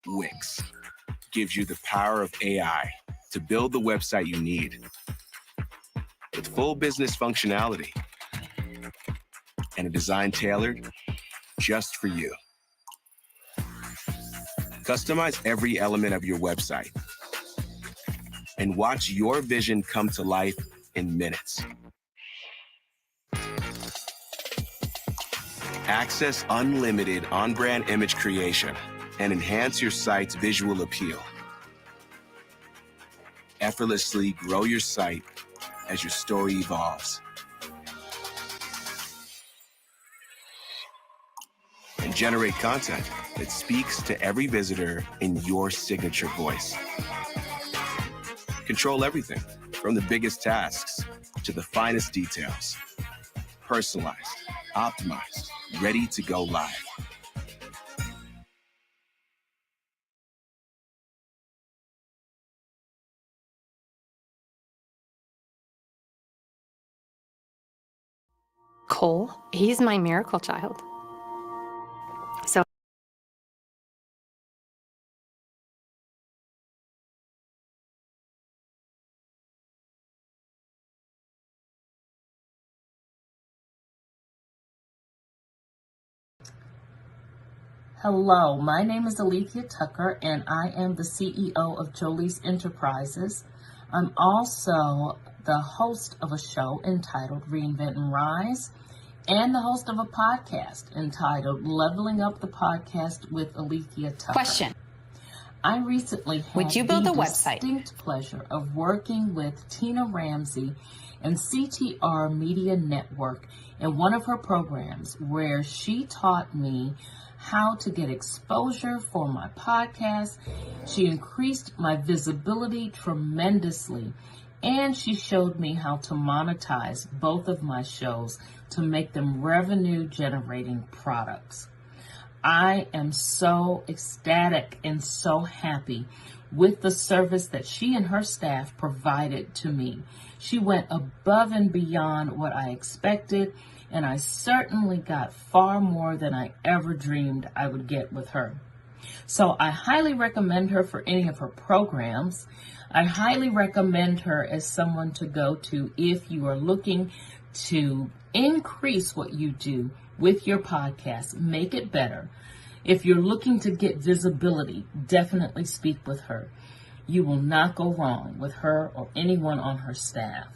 Wix gives you the power of AI to build the website you need with full business functionality and a design tailored just for you. Customize every element of your website and watch your vision come to life in minutes. Access unlimited on-brand image creation and enhance your site's visual appeal. Effortlessly grow your site as your story evolves. And generate content that speaks to every visitor in your signature voice. Control everything from the biggest tasks to the finest details. Personalized, optimized, ready to go live. Cole, he's my miracle child. So Hello, my name is Alethea Tucker, and I am the CEO of Jolie's Enterprises. I'm also the host of a show entitled Reinvent and Rise, and the host of a podcast entitled Leveling Up the Podcast with Alethea Tucker. question. I recently had Would you build the a website? distinct pleasure of working with Tina Ramsey and CTR Media Network in one of her programs where she taught me how to get exposure for my podcast. She increased my visibility tremendously, and she showed me how to monetize both of my shows to make them revenue-generating products. I am so ecstatic and so happy with the service that she and her staff provided to me. She went above and beyond what I expected, and I certainly got far more than I ever dreamed I would get with her. So I highly recommend her for any of her programs. I highly recommend her as someone to go to if you are looking to increase what you do with your podcast, make it better. If you're looking to get visibility, definitely speak with her. You will not go wrong with her or anyone on her staff.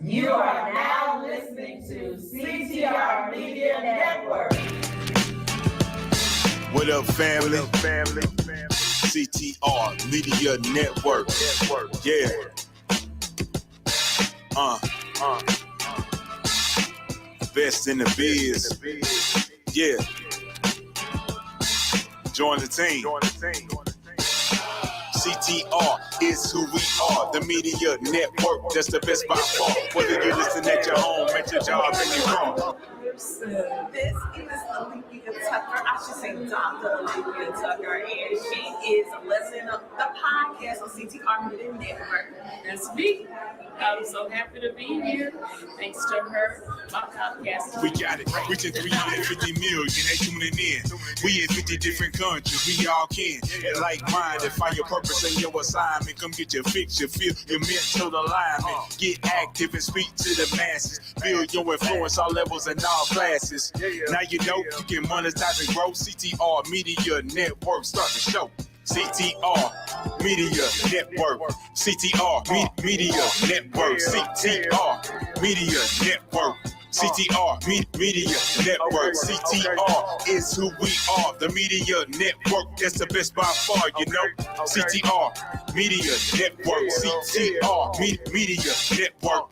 You are now listening to CTR Media Network. What up, family? CTR Media Network. Yeah. Best in the biz. Yeah. Join the team. CTR is who we are. The media network, that's the best by far. Whether you listen at your home, at your job, in your car. This is Alethea Tucker. I should say Dr. Alethea Tucker, and she is listening to the podcast on CTR Media Network. That's me. I'm so happy to be here. Thanks to her, my podcast. We got it. Reaching 350 million. They tuning in. We in 50 different countries. We all can. And like-minded, find your purpose and your assignment. Come get your fix, your feel, your mental alignment. Get active and speak to the masses. Build your influence all levels and all classes. Now you know you can monetize and grow. CTR Media Network. Start the show. CTR Media Network. CTR Media Network. CTR Media Network. CTR Media Network. CTR is who we are. The media network, that's the best by far, you know. CTR Media Network. CTR Media Network.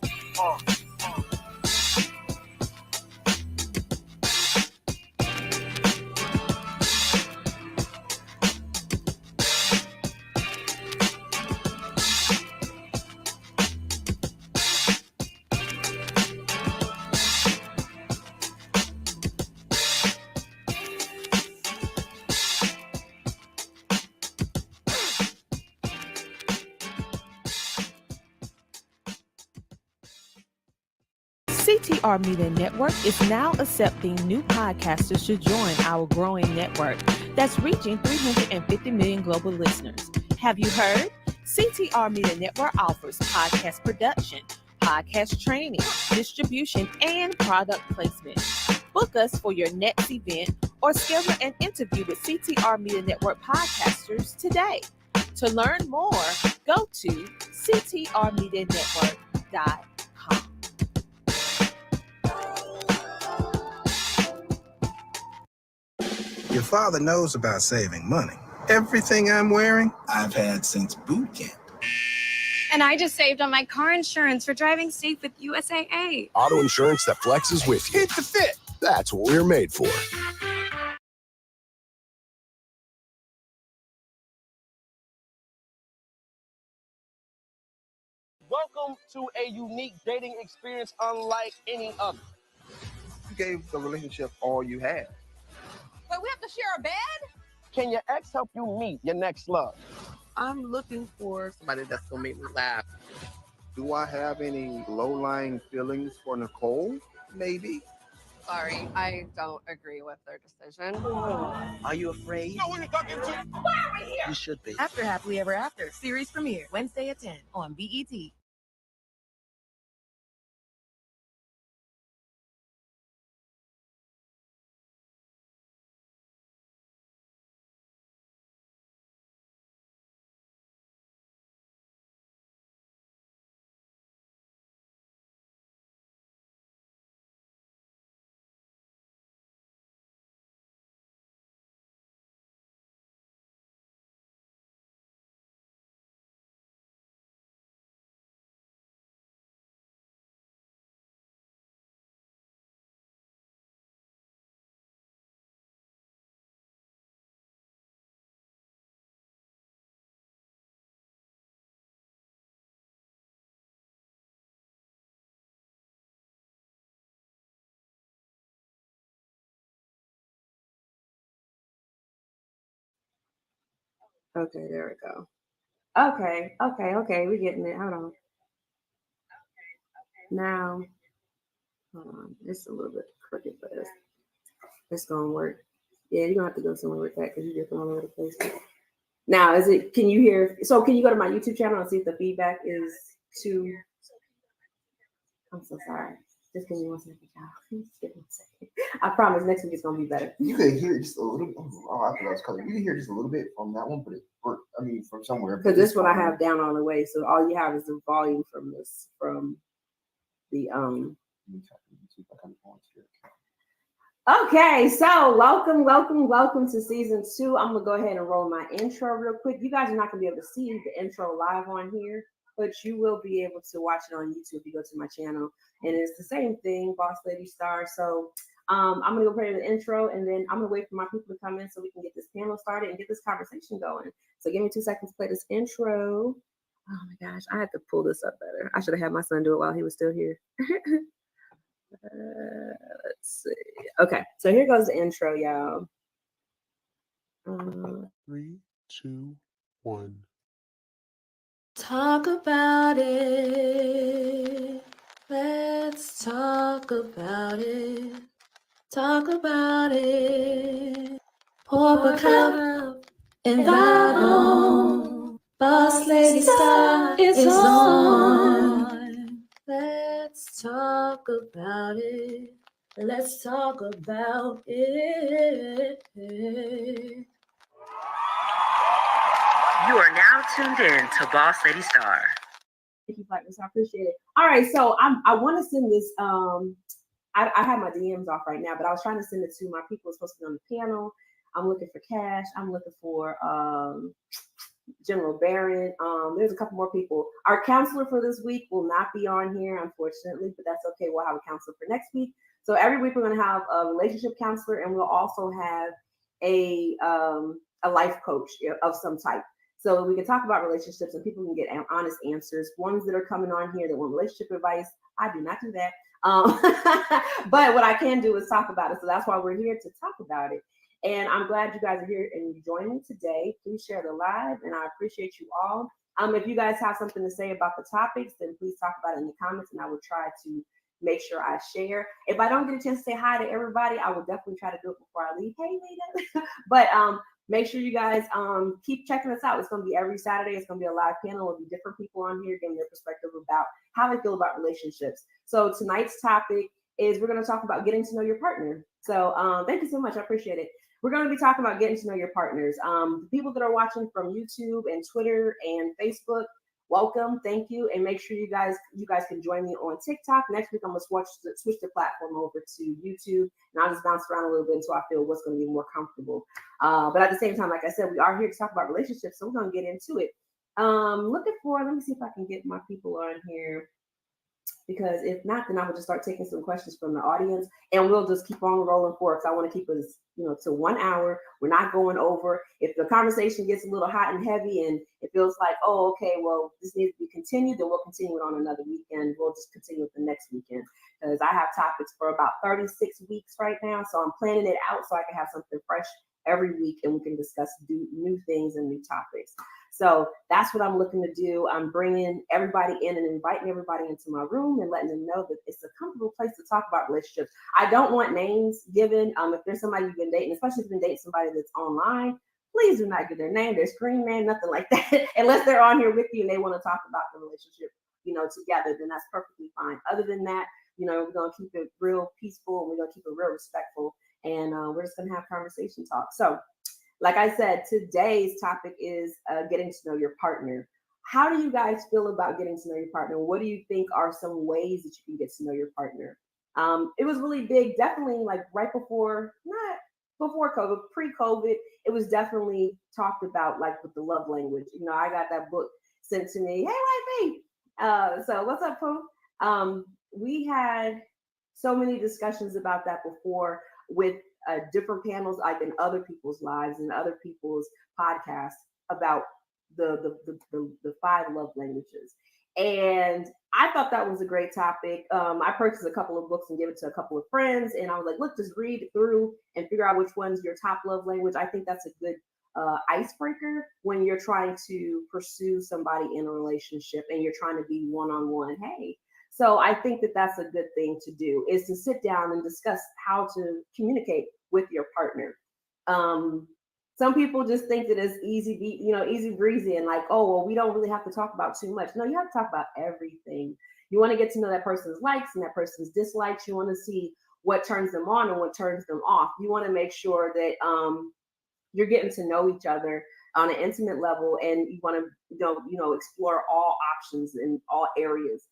CTR Media Network is now accepting new podcasters to join our growing network that's reaching 350 million global listeners. Have you heard? CTR Media Network offers podcast production, podcast training, distribution, and product placement. Book us for your next event or schedule an interview with CTR Media Network podcasters today. To learn more, go to ctrmedianetwork.com. Your father knows about saving money. Everything I'm wearing, I've had since boot camp. And I just saved on my car insurance for driving safe with USAA. Auto insurance that flexes with you. Hit the fit. That's what we're made for. Welcome to a unique dating experience unlike any other. You gave the relationship all you had. But we have to share a bed? Can your ex help you meet your next love? I'm looking for somebody that's gonna make me laugh. Do I have any low-lying feelings for Nicole? Maybe. Sorry, I don't agree with their decision. Are you afraid? No, we're talking to. Why are we here? You should be. After Happily Ever After, series premiere Wednesday at 10 on BET. Okay, there we go. Okay, we're getting it. Hold on. Now, hold on. It's a little bit crooked, but it's gonna work. Yeah, you're gonna have to go somewhere with that because you're just all over the place. Now, can you hear? So, can you go to my YouTube channel and see if the feedback is too? I'm so sorry. Just give me 1 second, y'all. Just give me 1 second. I promise next week it's gonna be better. You can hear just a little. Oh, I forgot it's color. You can hear just a little bit from that one, but from somewhere. Because this one I have down all the way, so all you have is the volume from the Okay, so welcome to season 2. I'm gonna go ahead and roll my intro real quick. You guys are not gonna be able to see the intro live on here, but you will be able to watch it on YouTube if you go to my channel. And it's the same thing, Boss Lady Star. So I'm gonna go play the intro, and then I'm gonna wait for my people to come in so we can get this panel started and get this conversation going. So give me 2 seconds to play this intro. Oh my gosh, I have to pull this up better. I should have had my son do it while he was still here. Let's see. Okay, so here goes the intro, y'all. 3, 2, 1. Talk about it. Let's talk about it. Talk about it. Pour a cup and vibe on. Boss Lady Star is on. Let's talk about it. Let's talk about it. You are now tuned in to Boss Lady Star. Thank you, Blackness. I appreciate it. All right, so I want to send this. I have my DMs off right now, but I was trying to send it to my people who are supposed to be on the panel. I'm looking for Cash. I'm looking for General Barron. There's a couple more people. Our counselor for this week will not be on here, unfortunately, but that's okay. We'll have a counselor for next week. So every week we're going to have a relationship counselor, and we'll also have a life coach of some type. So we can talk about relationships and people can get honest answers. Ones that are coming on here that want relationship advice, I do not do that. But what I can do is talk about it. So that's why we're here to talk about it. And I'm glad you guys are here and you joined me today. Please share the live, and I appreciate you all. If you guys have something to say about the topics, then please talk about it in the comments, and I will try to make sure I share. If I don't get a chance to say hi to everybody, I will definitely try to do it before I leave. Hey, Lita. But make sure you guys keep checking us out. It's going to be every Saturday. It's going to be a live panel. It'll be different people on here giving their perspective about how they feel about relationships. So tonight's topic is we're going to talk about getting to know your partner. So thank you so much. I appreciate it. We're going to be talking about getting to know your partners. The people that are watching from YouTube and Twitter and Facebook, welcome, thank you, and make sure you guys can join me on TikTok. Next week, I'm gonna switch the platform over to YouTube, and I'll just bounce around a little bit until I feel what's gonna be more comfortable. But at the same time, like I said, we are here to talk about relationships, so we're gonna get into it. Let me see if I can get my people on here. Because if not, then I would just start taking some questions from the audience, and we'll just keep on rolling forward. Because I want to keep us, to 1 hour. We're not going over. If the conversation gets a little hot and heavy, and it feels like, oh, okay, well, this needs to be continued, then we'll continue it on another weekend. We'll just continue it the next weekend, because I have topics for about 36 weeks right now. So I'm planning it out so I can have something fresh every week, and we can discuss new things and new topics. So that's what I'm looking to do. I'm bringing everybody in and inviting everybody into my room and letting them know that it's a comfortable place to talk about relationships. I don't want names given. If there's somebody you've been dating, especially if you've been dating somebody that's online, please do not give their name, their screen name, nothing like that, unless they're on here with you and they want to talk about the relationship, together, then that's perfectly fine. Other than that, we're going to keep it real peaceful, and we're going to keep it real respectful, and we're just going to have conversation talk. So, like I said, today's topic is getting to know your partner. How do you guys feel about getting to know your partner? What do you think are some ways that you can get to know your partner? It was really big, definitely like right before, not before COVID, pre-COVID, it was definitely talked about like with the love language. I got that book sent to me. Hey, wifey. So what's up, Pooh? We had so many discussions about that before with different panels, like in other people's lives and other people's podcasts about the 5 love languages. And I thought that was a great topic. I purchased a couple of books and gave it to a couple of friends, and I was like, look, just read through and figure out which one's your top love language. I think that's a good icebreaker when you're trying to pursue somebody in a relationship and you're trying to be one-on-one. Hey, so I think that that's a good thing to do, is to sit down and discuss how to communicate with your partner. Some people just think that it's easy breezy and like, oh, well, we don't really have to talk about too much. No, you have to talk about everything. You want to get to know that person's likes and that person's dislikes. You want to see what turns them on and what turns them off. You want to make sure that you're getting to know each other on an intimate level, and you want to explore all options in all areas.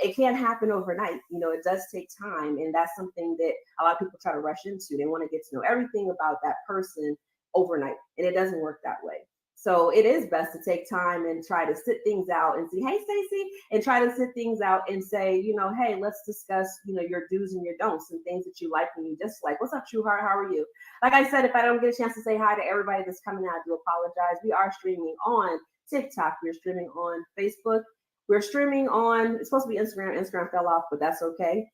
It can't happen overnight. It does take time, and that's something that a lot of people try to rush into. They want to get to know everything about that person overnight, and it doesn't work that way. So it is best to take time and try to sit things out and see, hey, Stacey, and try to sit things out and say, hey, let's discuss, your do's and your don'ts and things that you like and you dislike. What's up, True Heart? How are you? Like I said, if I don't get a chance to say hi to everybody that's coming out, I do apologize. We are streaming on TikTok. We're streaming on Facebook. We're streaming on, it's supposed to be Instagram. Instagram fell off, but that's okay.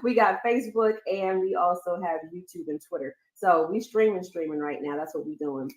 We got Facebook, and we also have YouTube and Twitter. So we streaming right now. That's what we're doing.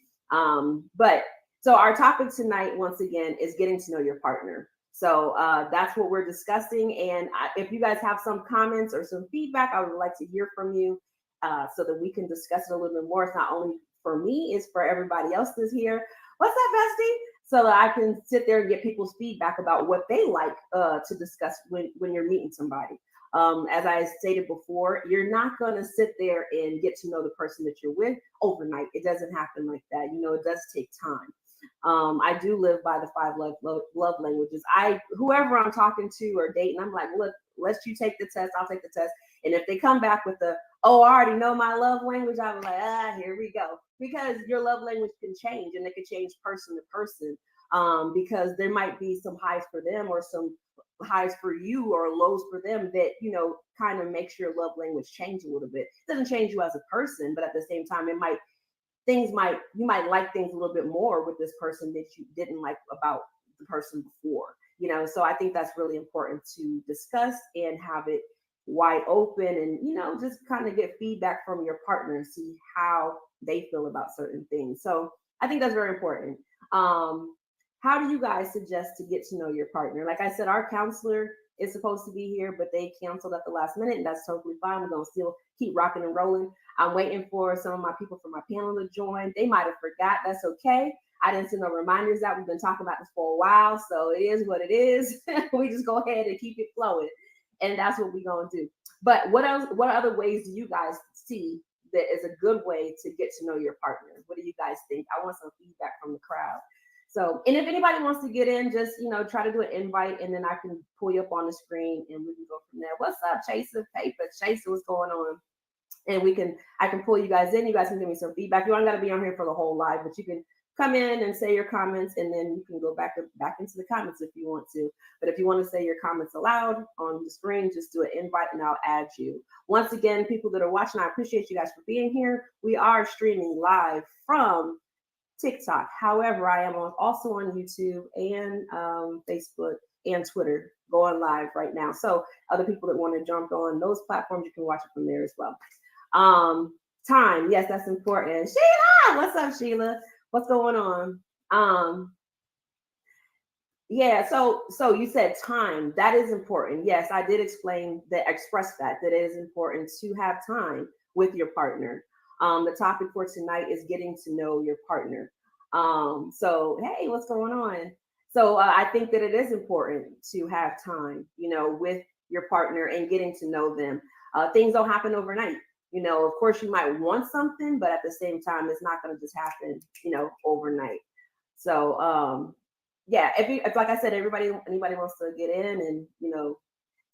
So our topic tonight, once again, is getting to know your partner. So that's what we're discussing. And if you guys have some comments or some feedback, I would like to hear from you so that we can discuss it a little bit more. It's not only for me, it's for everybody else that's here. What's up, bestie? So that I can sit there and get people's feedback about what they like to discuss when you're meeting somebody. As I stated before, you're not going to sit there and get to know the person that you're with overnight. It doesn't happen like that. It does take time. I do live by the 5 love languages. Whoever I'm talking to or dating, I'm like, look, let's you take the test. I'll take the test. And if they come back with I already know my love language, I'm like, here we go. Because your love language can change, and it can change person to person. Because there might be some highs for them or some highs for you or lows for them that, kind of makes your love language change a little bit. It doesn't change you as a person, but at the same time, you might like things a little bit more with this person that you didn't like about the person before, so I think that's really important to discuss and have it wide open and, just kind of get feedback from your partner and see how they feel about certain things. So I think that's very important. How do you guys suggest to get to know your partner? Like I said, our counselor is supposed to be here, but they canceled at the last minute, and that's totally fine. We're gonna still keep rocking and rolling. I'm waiting for some of my people from my panel to join. They might have forgot. That's okay. I didn't send no reminders out. We've been talking about this for a while, so it is what it is. We just go ahead and keep it flowing, and that's what we're gonna do. But what else? What other ways do you guys see that is a good way to get to know your partner? What do you guys think? I want some feedback from the crowd. So, and if anybody wants to get in, just, try to do an invite, and then I can pull you up on the screen and we can go from there. What's up, Chaser Paper? Chaser, what's going on? And I can pull you guys in. You guys can give me some feedback. You don't got to be on here for the whole live, but you can come in and say your comments, and then you can go back into the comments if you want to. But if you want to say your comments aloud on the screen, just do an invite and I'll add you. Once again, people that are watching, I appreciate you guys for being here. We are streaming live from TikTok. However, I am also on YouTube and Facebook and Twitter, going live right now. So other people that want to jump on those platforms, you can watch it from there as well. Time, yes, that's important. Sheila, what's up, Sheila? What's going on? Yeah, so you said time. That is important. Yes, I did express that it is important to have time with your partner. The topic for tonight is getting to know your partner. So, hey, what's going on? So I think that it is important to have time, with your partner and getting to know them. Things don't happen overnight. Of course you might want something, but at the same time, it's not going to just happen, overnight. So, yeah, if like I said, anybody wants to get in and,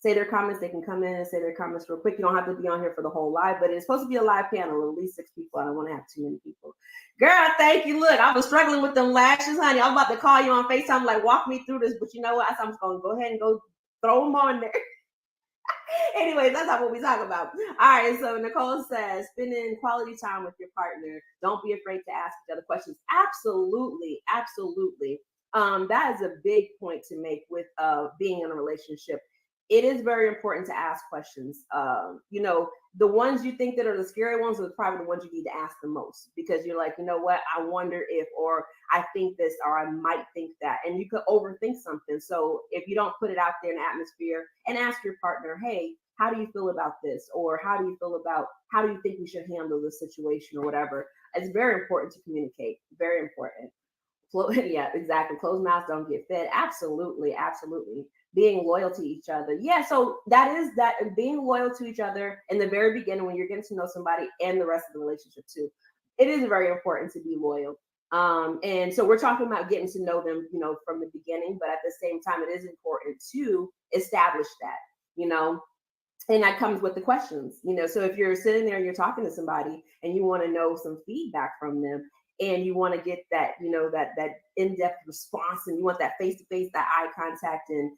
say their comments, they can come in and say their comments real quick. You don't have to be on here for the whole live, but it's supposed to be a live panel, at least 6 people. I don't want to have too many people. Girl, thank you. Look, I was struggling with them lashes, honey. I'm about to call you on FaceTime, like, walk me through this, but you know what? I'm just going to go ahead and go throw them on there. Anyways, that's not what we talk about. All right, so Nicole says, spending quality time with your partner. Don't be afraid to ask each other questions. Absolutely, absolutely. That is a big point to make with being in a relationship. It is very important to ask questions. The ones you think that are the scary ones are probably the ones you need to ask the most, because you're like, you know what, I wonder if, or I think this, or I might think that, and you could overthink something. So if you don't put it out there in the atmosphere and ask your partner, hey, how do you feel about this? Or how do you think we should handle this situation, or whatever? It's very important to communicate. Very important. Yeah, exactly. Closed mouths don't get fed. Absolutely, absolutely. Being loyal to each other. Yeah, so that is that, being loyal to each other in the very beginning when you're getting to know somebody, and the rest of the relationship too. It is very important to be loyal. And so we're talking about getting to know them, from the beginning, but at the same time, it is important to establish that, and that comes with the questions, so if you're sitting there and you're talking to somebody and you want to know some feedback from them, and you want to get that, that in-depth response, and you want that face-to-face, that eye contact, and,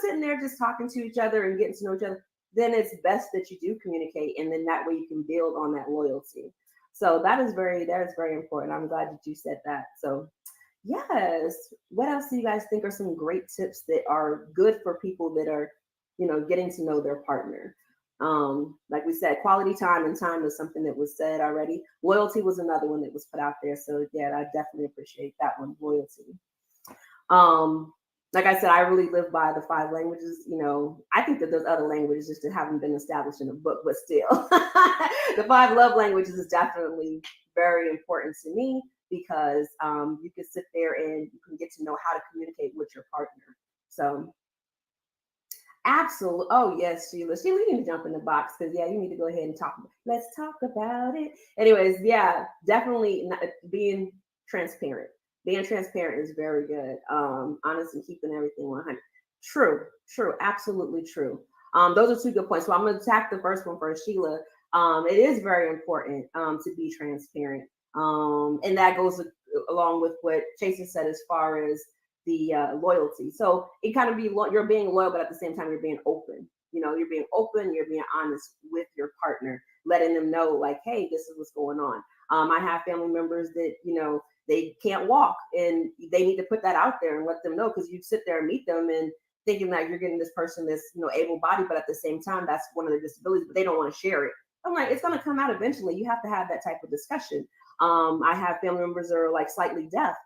sitting there just talking to each other and getting to know each other, then it's best that you do communicate. And then that way you can build on that loyalty. So that is very important. I'm glad that you said that. So yes, what else do you guys think are some great tips that are good for people that are, getting to know their partner? Like we said, quality time, and time was something that was said already. Loyalty was another one that was put out there. So yeah, I definitely appreciate that one, loyalty. Like I said, I really live by the 5 languages. I think that those other languages just haven't been established in a book, but still, the 5 love languages is definitely very important to me, because you can sit there and you can get to know how to communicate with your partner. So absolutely. Oh yes, Sheila, you need to jump in the box, because yeah, you need to go ahead and talk. Let's talk about it. Anyways, yeah, definitely being transparent. Being transparent is very good. Honest and keeping everything 100. True, absolutely true. Those are 2 good points. So I'm going to attack the first one first, Sheila. It is very important to be transparent. And that goes along with what Chaser said as far as the loyalty. So it kind of you're being loyal, but at the same time, you're being open. You're being open, you're being honest with your partner, letting them know, like, hey, this is what's going on. I have family members that, they can't walk, and they need to put that out there and let them know, because you sit there and meet them and thinking that you're getting this person that's, able-bodied, but at the same time, that's one of their disabilities, but they don't want to share it. I'm like, it's going to come out eventually. You have to have that type of discussion. I have family members that are like slightly deaf.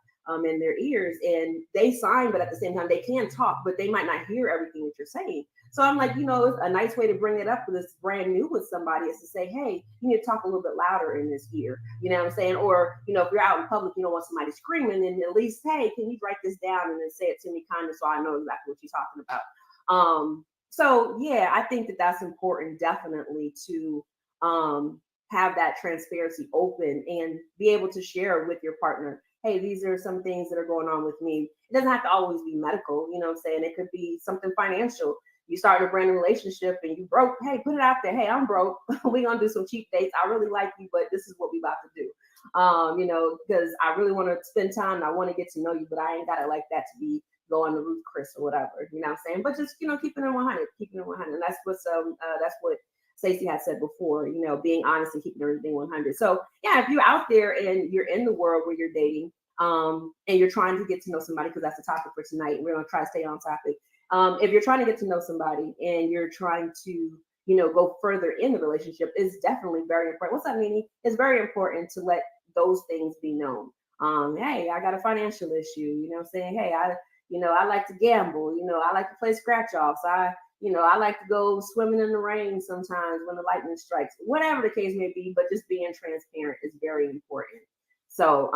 in their ears, and they sign, but at the same time they can talk, but they might not hear everything that you're saying. So I'm like, it's a nice way to bring it up when it's brand new with somebody is to say, hey, you need to talk a little bit louder in this ear. You know what I'm saying? Or, if you're out in public, you don't want somebody screaming, then at least, hey, can you write this down and then say it to me kind of so I know exactly what you're talking about. So yeah, I think that that's important, definitely, to have that transparency open and be able to share with your partner. Hey, these are some things that are going on with me. It doesn't have to always be medical, you know what I'm saying? It could be something financial. You started a brand new relationship and you broke. Hey, put it out there. Hey, I'm broke. We're going to do some cheap dates. I really like you, but this is what we about to do. Because I really want to spend time and I want to get to know you, but I ain't got it like that to be go on the roof, Chris, or whatever. You know what I'm saying? But just, keeping it 100, keeping it 100. And that's what Stacey had said before, being honest and keeping everything 100. So yeah, if you're out there and you're in the world where you're dating, and you're trying to get to know somebody, because that's the topic for tonight, we're going to try to stay on topic. If you're trying to get to know somebody and you're trying to, go further in the relationship, it's definitely very important. What's that meaning? It's very important to let those things be known. Hey, I got a financial issue, you know what I'm saying? Hey, I like to gamble, I like to play scratch offs. I like to go swimming in the rain sometimes when the lightning strikes, whatever the case may be, but just being transparent is very important. So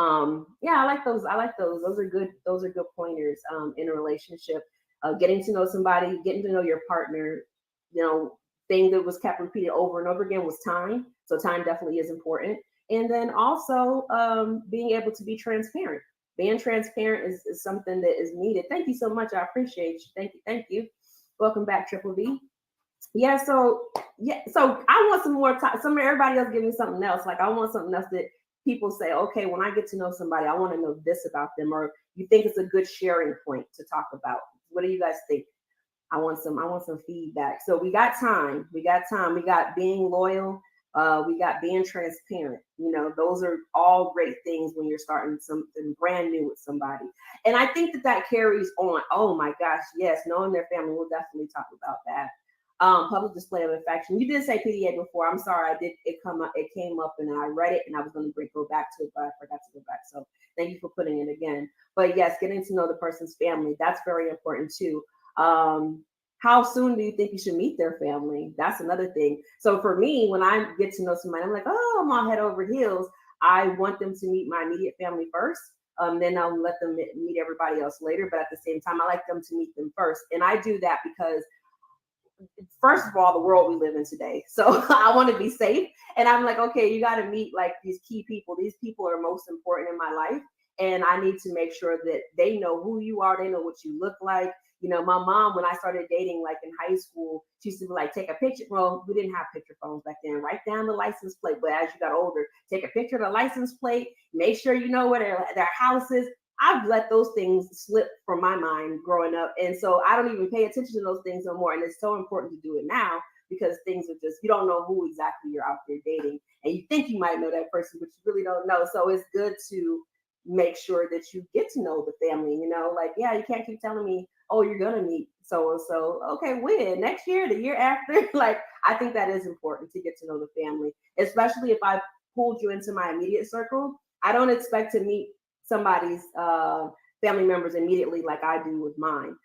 yeah, I like those. Those are good pointers in a relationship. Getting to know somebody, getting to know your partner, thing that was kept repeated over and over again was time. So time definitely is important. And then also being able to be transparent. Being transparent is something that is needed. Thank you so much. I appreciate you. Thank you. Welcome back, Triple V. Yeah, so I want some more time. Everybody else give me something else. Like I want something else that people say, okay, when I get to know somebody, I want to know this about them, or you think it's a good sharing point to talk about. What do you guys think? I want some feedback. So we got time. We got being loyal. We got being transparent. Those are all great things when you're starting something brand new with somebody. And I think that carries on. Oh my gosh, yes, knowing their family. We'll definitely talk about that. Public display of affection. You did say PDA before. I'm sorry, it came up and I read it and I was going to go back to it, but I forgot to go back. So thank you for putting it again. But yes, getting to know the person's family, that's very important too. How soon do you think you should meet their family? That's another thing. So for me, when I get to know somebody, I'm like, oh, I'm all head over heels. I want them to meet my immediate family first. Then I'll let them meet everybody else later. But at the same time, I like them to meet them first. And I do that because, first of all, the world we live in today. So I want to be safe. And I'm like, okay, you got to meet like these key people. These people are most important in my life. And I need to make sure that they know who you are. They know what you look like. My mom, when I started dating, like in high school, she used to be like, take a picture. Well, we didn't have picture phones back then. Write down the license plate. But as you got older, take a picture of the license plate. Make sure you know where their house is. I've let those things slip from my mind growing up. And so I don't even pay attention to those things no more. And it's so important to do it now because things are just, you don't know who exactly you're out there dating. And you think you might know that person, but you really don't know. So it's good to make sure that you get to know the family, like, yeah, you can't keep telling me, oh, you're going to meet so-and-so. Okay, when? Next year, the year after? Like, I think that is important to get to know the family, especially if I pulled you into my immediate circle. I don't expect to meet somebody's family members immediately like I do with mine.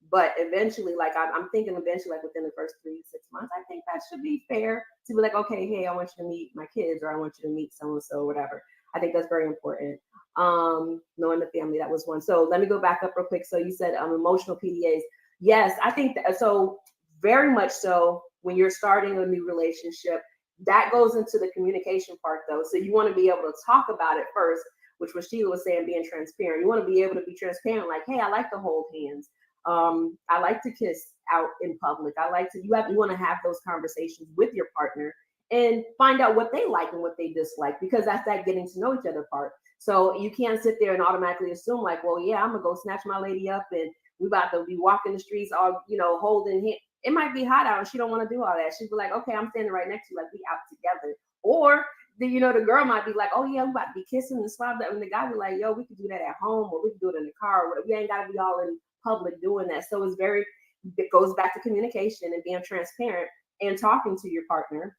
But eventually, like I'm thinking eventually, like within the first 3 to 6 months, I think that should be fair to be like, okay, hey, I want you to meet my kids, or I want you to meet so-and-so, whatever. I think that's very important. Knowing the family, that was one. So let me go back up real quick. So you said emotional PDAs. Yes, I think that, so very much so when you're starting a new relationship, that goes into the communication part though. So you want to be able to talk about it first, which was Sheila was saying, being transparent. You want to be able to be transparent, like, hey, I like to hold hands. I like to kiss out in public. You want to have those conversations with your partner and find out what they like and what they dislike, because that's that getting to know each other part. So you can't sit there and automatically assume like, well, yeah, I'm gonna go snatch my lady up and we about to be walking the streets all, holding hands. It might be hot out and she don't want to do all that. She'd be like, okay, I'm standing right next to you, like we out together. Or the girl might be like, oh yeah, we about to be kissing and swap that. And the guy be like, yo, we could do that at home, or we could do it in the car. We ain't gotta be all in public doing that. So it goes back to communication and being transparent and talking to your partner,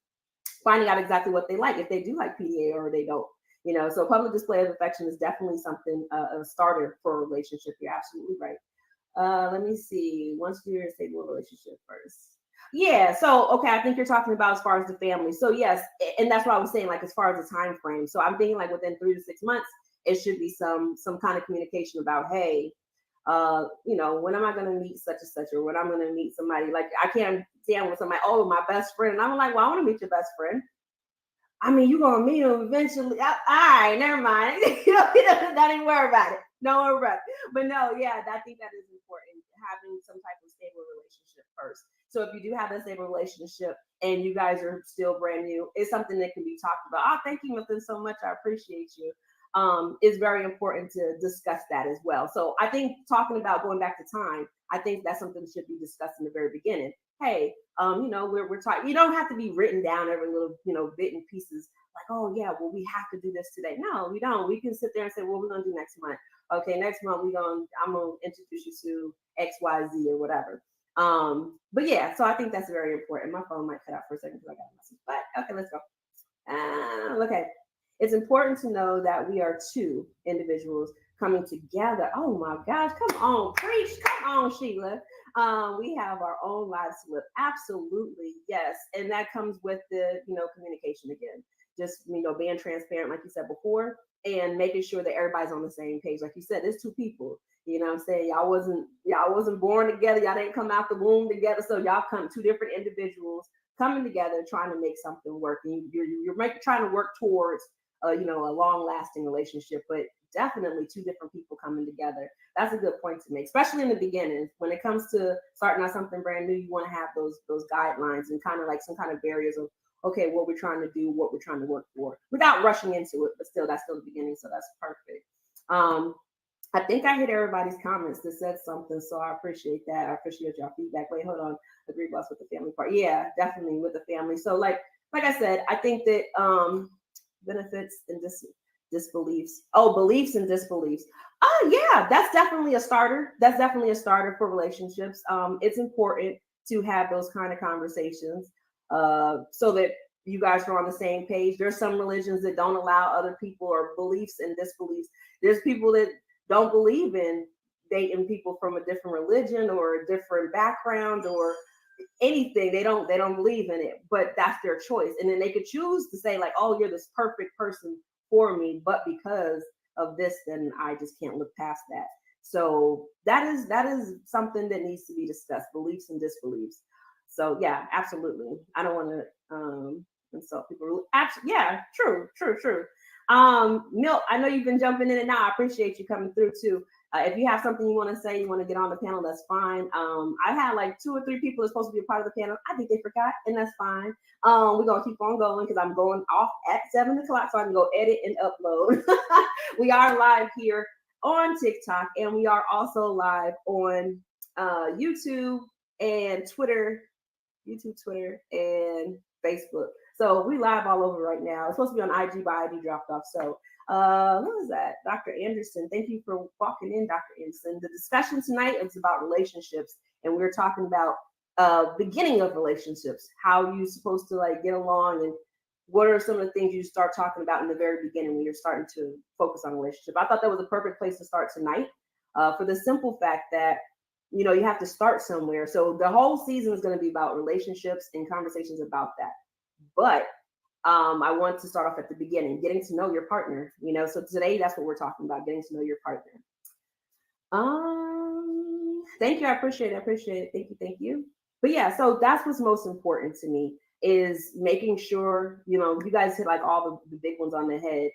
finding out exactly what they like, if they do like PDA or they don't. You know, so public display of affection is definitely something, a starter for a relationship. You're absolutely right. Let me see. Once you're in a stable relationship first. Yeah. So, okay. I think you're talking about as far as the family. So yes. And that's what I was saying, like, as far as the time frame. So I'm thinking like within 3 to 6 months, it should be some kind of communication about, hey, you know, when am I going to meet such and such, or when I'm going to meet somebody. Like, I can't stand with somebody, oh, my best friend. And I'm like, well, I want to meet your best friend. I mean, you're going to meet him eventually. All right, never mind. Don't even worry about it. Don't worry about it. But no, yeah, I think that is important, having some type of stable relationship first. So if you do have a stable relationship and you guys are still brand new, it's something that can be talked about. Oh, thank you, Nathan, so much. I appreciate you. It's very important to discuss that as well. So I think talking about going back to time, I think that's something that should be discussed in the very beginning. Hey, you know, we're talking. You don't have to be written down every little, you know, bit and pieces. Like, oh yeah, well, we have to do this today. No, we don't. We can sit there and say, well, we're gonna do next month. Okay, next month I'm gonna introduce you to X, Y, Z or whatever. But yeah, so I think that's very important. My phone might cut out for a second because I got a message. But okay, let's go. Okay. It's important to know that we are two individuals coming together. Oh my gosh, come on, preach, come on, Sheila. We have our own lives to live. Absolutely, yes. And that comes with the, you know, communication again. Just, you know, being transparent, like you said before, and making sure that everybody's on the same page. Like you said, there's two people. You know what I'm saying? Y'all wasn't born together. Y'all didn't come out the womb together. So y'all come two different individuals coming together, trying to make something work. And you're trying to work towards you know, a long-lasting relationship, but definitely two different people coming together. That's a good point to make, especially in the beginning. When it comes to starting out something brand new, you want to have those guidelines and kind of like some kind of barriers of, okay, what we're trying to do, what we're trying to work for, without rushing into it. But still, that's still the beginning, so that's perfect. I think I hit everybody's comments that said something, so I appreciate that. I appreciate y'all feedback. Wait, hold on. Agree boss with the family part. Yeah, definitely with the family. So like I said, I think that benefits and disbeliefs. Oh, beliefs and disbeliefs. Oh yeah, that's definitely a starter. That's definitely a starter for relationships. It's important to have those kind of conversations so that you guys are on the same page. There's some religions that don't allow other people, or beliefs and disbeliefs. There's people that don't believe in dating people from a different religion or a different background or anything. They don't believe in it, but that's their choice. And then they could choose to say like, oh, you're this perfect person for me, but because of this, then I just can't look past that. So that is something that needs to be discussed, beliefs and disbeliefs. So yeah, absolutely. I don't want to insult people. Yeah, true. Milt, I know you've been jumping in and out. I appreciate you coming through too. If you have something you want to say, you want to get on the panel, that's fine. I had like 2 or 3 people that's supposed to be a part of the panel. I think they forgot, and that's fine. We're going to keep on going because I'm going off at 7 o'clock so I can go edit and upload. We are live here on TikTok, and we are also live on YouTube and Twitter, and Facebook. So we live all over right now. It's supposed to be on IG, but IG dropped off. So what was that? Dr. Anderson, thank you for walking in, Dr. Anderson. The discussion tonight is about relationships, and we're talking about beginning of relationships, how you're supposed to like get along, and what are some of the things you start talking about in the very beginning when you're starting to focus on a relationship. I thought that was a perfect place to start tonight for the simple fact that, you know, you have to start somewhere. So the whole season is going to be about relationships and conversations about that. But I want to start off at the beginning, getting to know your partner, you know. So today, that's what we're talking about, getting to know your partner. Thank you. I appreciate it. Thank you. But yeah, so that's what's most important to me, is making sure, you know, you guys hit like all the big ones on the head.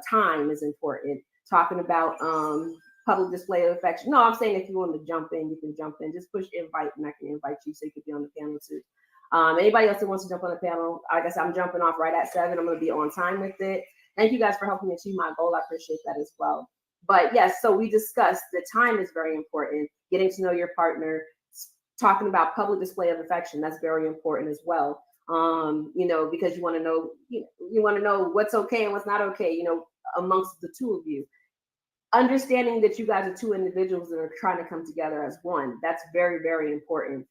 Time is important. Talking about public display of affection. No, I'm saying if you want to jump in, you can jump in. Just push invite and I can invite you so you can be on the panel too. Anybody else that wants to jump on the panel, I guess I'm jumping off right at 7. I'm going to be on time with it. Thank you guys for helping me achieve my goal. I appreciate that as well. But yes, so we discussed that time is very important. Getting to know your partner, talking about public display of affection, that's very important as well. You know, because you want to know, you want to know what's okay and what's not okay, you know, amongst the two of you. Understanding that you guys are two individuals that are trying to come together as one. That's very, very important.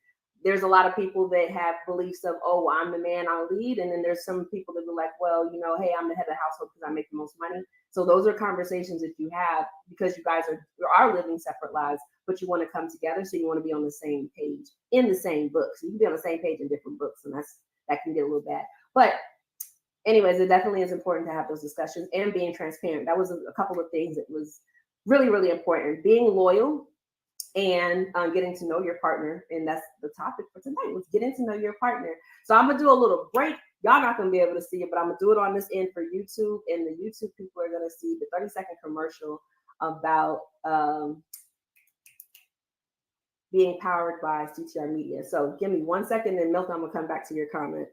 there's a lot of people that have beliefs of, oh, I'm the man, I'll lead. And then there's some people that be like, well, hey, I'm the head of the household because I make the most money. So those are conversations that you have because you guys are living separate lives, but you want to come together. So you want to be on the same page in the same book. So you can be on the same page in different books, and that can get a little bad. But anyways, it definitely is important to have those discussions and being transparent. That was a couple of things that was really, really important. Being loyal and getting to know your partner. And that's the topic for tonight, was getting to know your partner. So I'm going to do a little break. Y'all not going to be able to see it, but I'm going to do it on this end for YouTube. And the YouTube people are going to see the 30-second commercial about being powered by CTR Media. So give me 1 second, and Milton, I'm going to come back to your comment.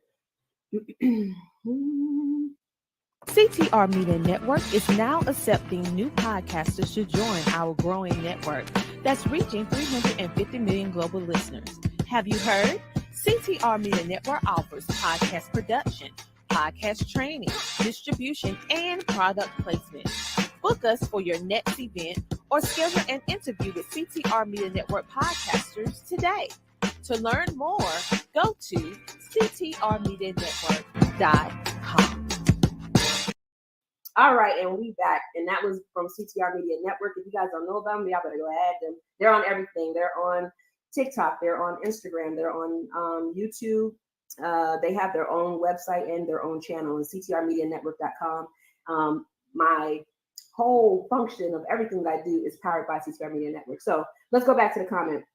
CTR Media Network is now accepting new podcasters to join our growing network that's reaching 350 million global listeners. Have you heard? CTR Media Network offers podcast production, podcast training, distribution, and product placement. Book us for your next event or schedule an interview with CTR Media Network podcasters today. To learn more, go to ctrmedianetwork.com. All right, and we back, and that was from CTR Media Network. If you guys don't know about them, y'all better go add them. They're on everything. They're on TikTok. They're on Instagram. They're on YouTube. They have their own website and their own channel, and ctrmedianetwork.com. My whole function of everything that I do is powered by CTR Media Network. So let's go back to the comment.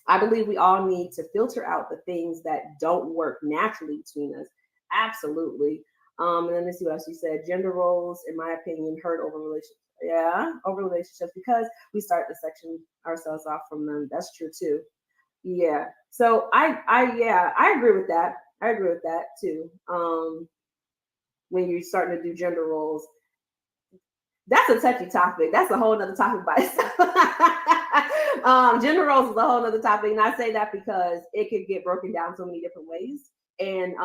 I believe we all need to filter out the things that don't work naturally between us. Absolutely. And then let's see what else you said. Gender roles, in my opinion, hurt over relationships. Yeah, over relationships, because we start to section ourselves off from them. That's true too. Yeah. So I agree with that. I agree with that too. When you're starting to do gender roles, that's a touchy topic. That's a whole nother topic by itself. Gender roles is a whole nother topic, and I say that because it could get broken down so many different ways. And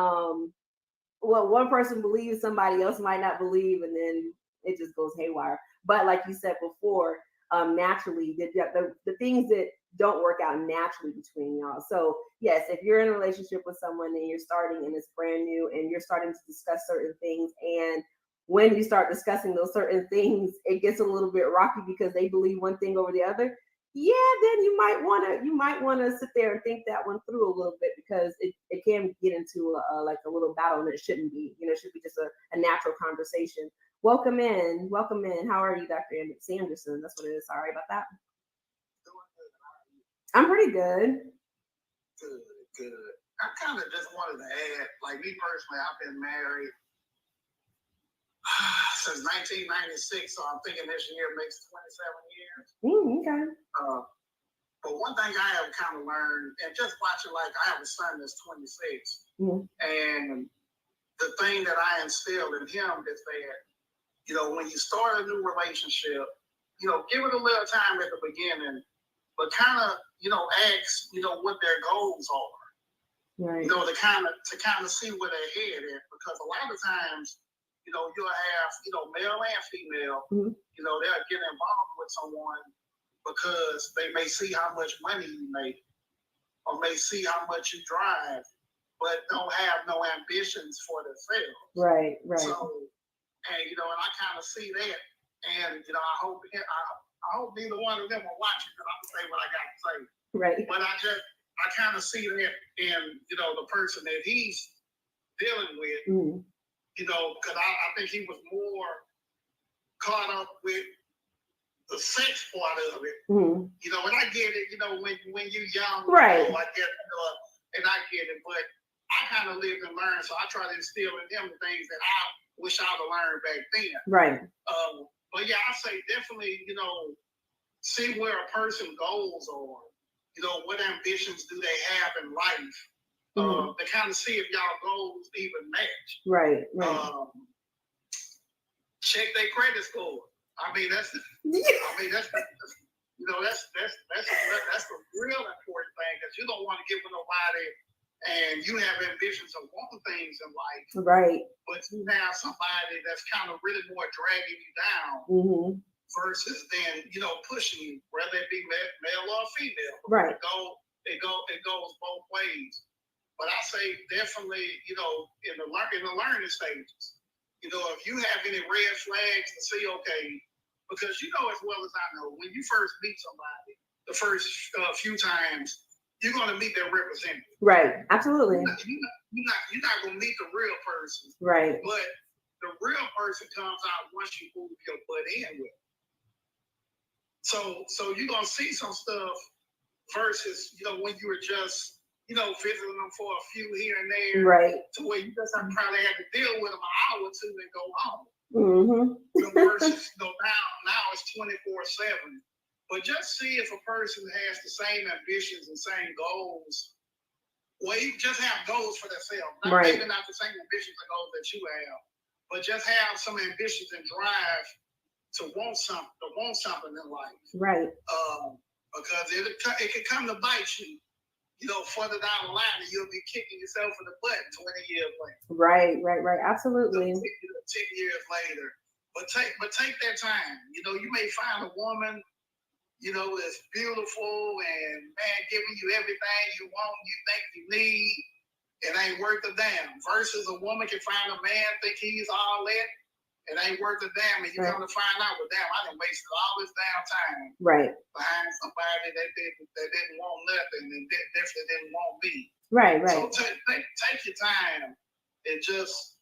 what one person believes, somebody else might not believe, and then it just goes haywire. But like you said before, naturally, the things that don't work out naturally between y'all. So yes, if you're in a relationship with someone and you're starting and it's brand new and you're starting to discuss certain things, and when you start discussing those certain things, it gets a little bit rocky because they believe one thing over the other. Yeah, then you might want to sit there and think that one through a little bit, because it can get into like a little battle, and it shouldn't be. It should be just a natural conversation. Welcome in. How are you, Dr. Sanderson? That's what it is. Sorry about that. I'm pretty good. Good. I kind of just wanted to add, like me personally, I've been married since 1996, so I'm thinking this year makes 27 years. Okay. But one thing I have kind of learned, and just watching, like I have a son that's 26, and the thing that I instilled in him is that, when you start a new relationship, give it a little time at the beginning, but kind of, ask, what their goals are. Right. To kind of see where they're headed, because a lot of times, you'll have, male and female, they'll get involved with someone because they may see how much money you make, or may see how much you drive, but don't have no ambitions for themselves. Right. So, and and I kind of see that, and I hope neither one of them are watching, because I'm gonna say what I got to say. Right. But I kind of see that in the person that he's dealing with. Because I think he was more caught up with the sex part of it. And I get it, when you're young, right? I get, and I get it, but I kind of lived and learned, so I try to instill in him the things that I wish I'd have learned back then. Right. But yeah, I say definitely, see where a person goals are. What ambitions do they have in life? To kind of see if y'all goals even match. Right. Check their credit score. That's the real important thing, because you don't want to get with nobody and you have ambitions of wanting things in life. Right. But you have somebody that's kind of really more dragging you down versus then, pushing you, whether it be male or female. Right. Go it goes both ways. But I say definitely, you know, in the learning stages, you know, if you have any red flags to see, okay, because you know as well as I know, when you first meet somebody, the first few times, you're going to meet their representative. Right. Absolutely. You're not going to meet the real person. Right. But the real person comes out once you move your butt in with. So you're going to see some stuff versus, you know, when you were just, you know, visiting them for a few here and there. Right. To where you just probably had to deal with them an hour or two and go home. Mm-hmm. Versus, you know, now it's 24/7. But just see if a person has the same ambitions and same goals. Well, you just have goals for themselves. Maybe not the same ambitions and goals that you have, but just have some ambitions and drive to want something in life. Right. Because it can come to bite you, you know, further down the line, and you'll be kicking yourself in the butt 20 years later. Right. Absolutely. 10 years later. But take that time. You know, you may find a woman, you know, that's beautiful and, man, giving you everything you want, you think you need. It ain't worth a damn. Versus a woman can find a man, think he's all that. It ain't worth a damn. And you come to find out, well, damn, I done wasted all this damn time behind somebody that didn't want nothing and definitely didn't want me. Right. So take your time and just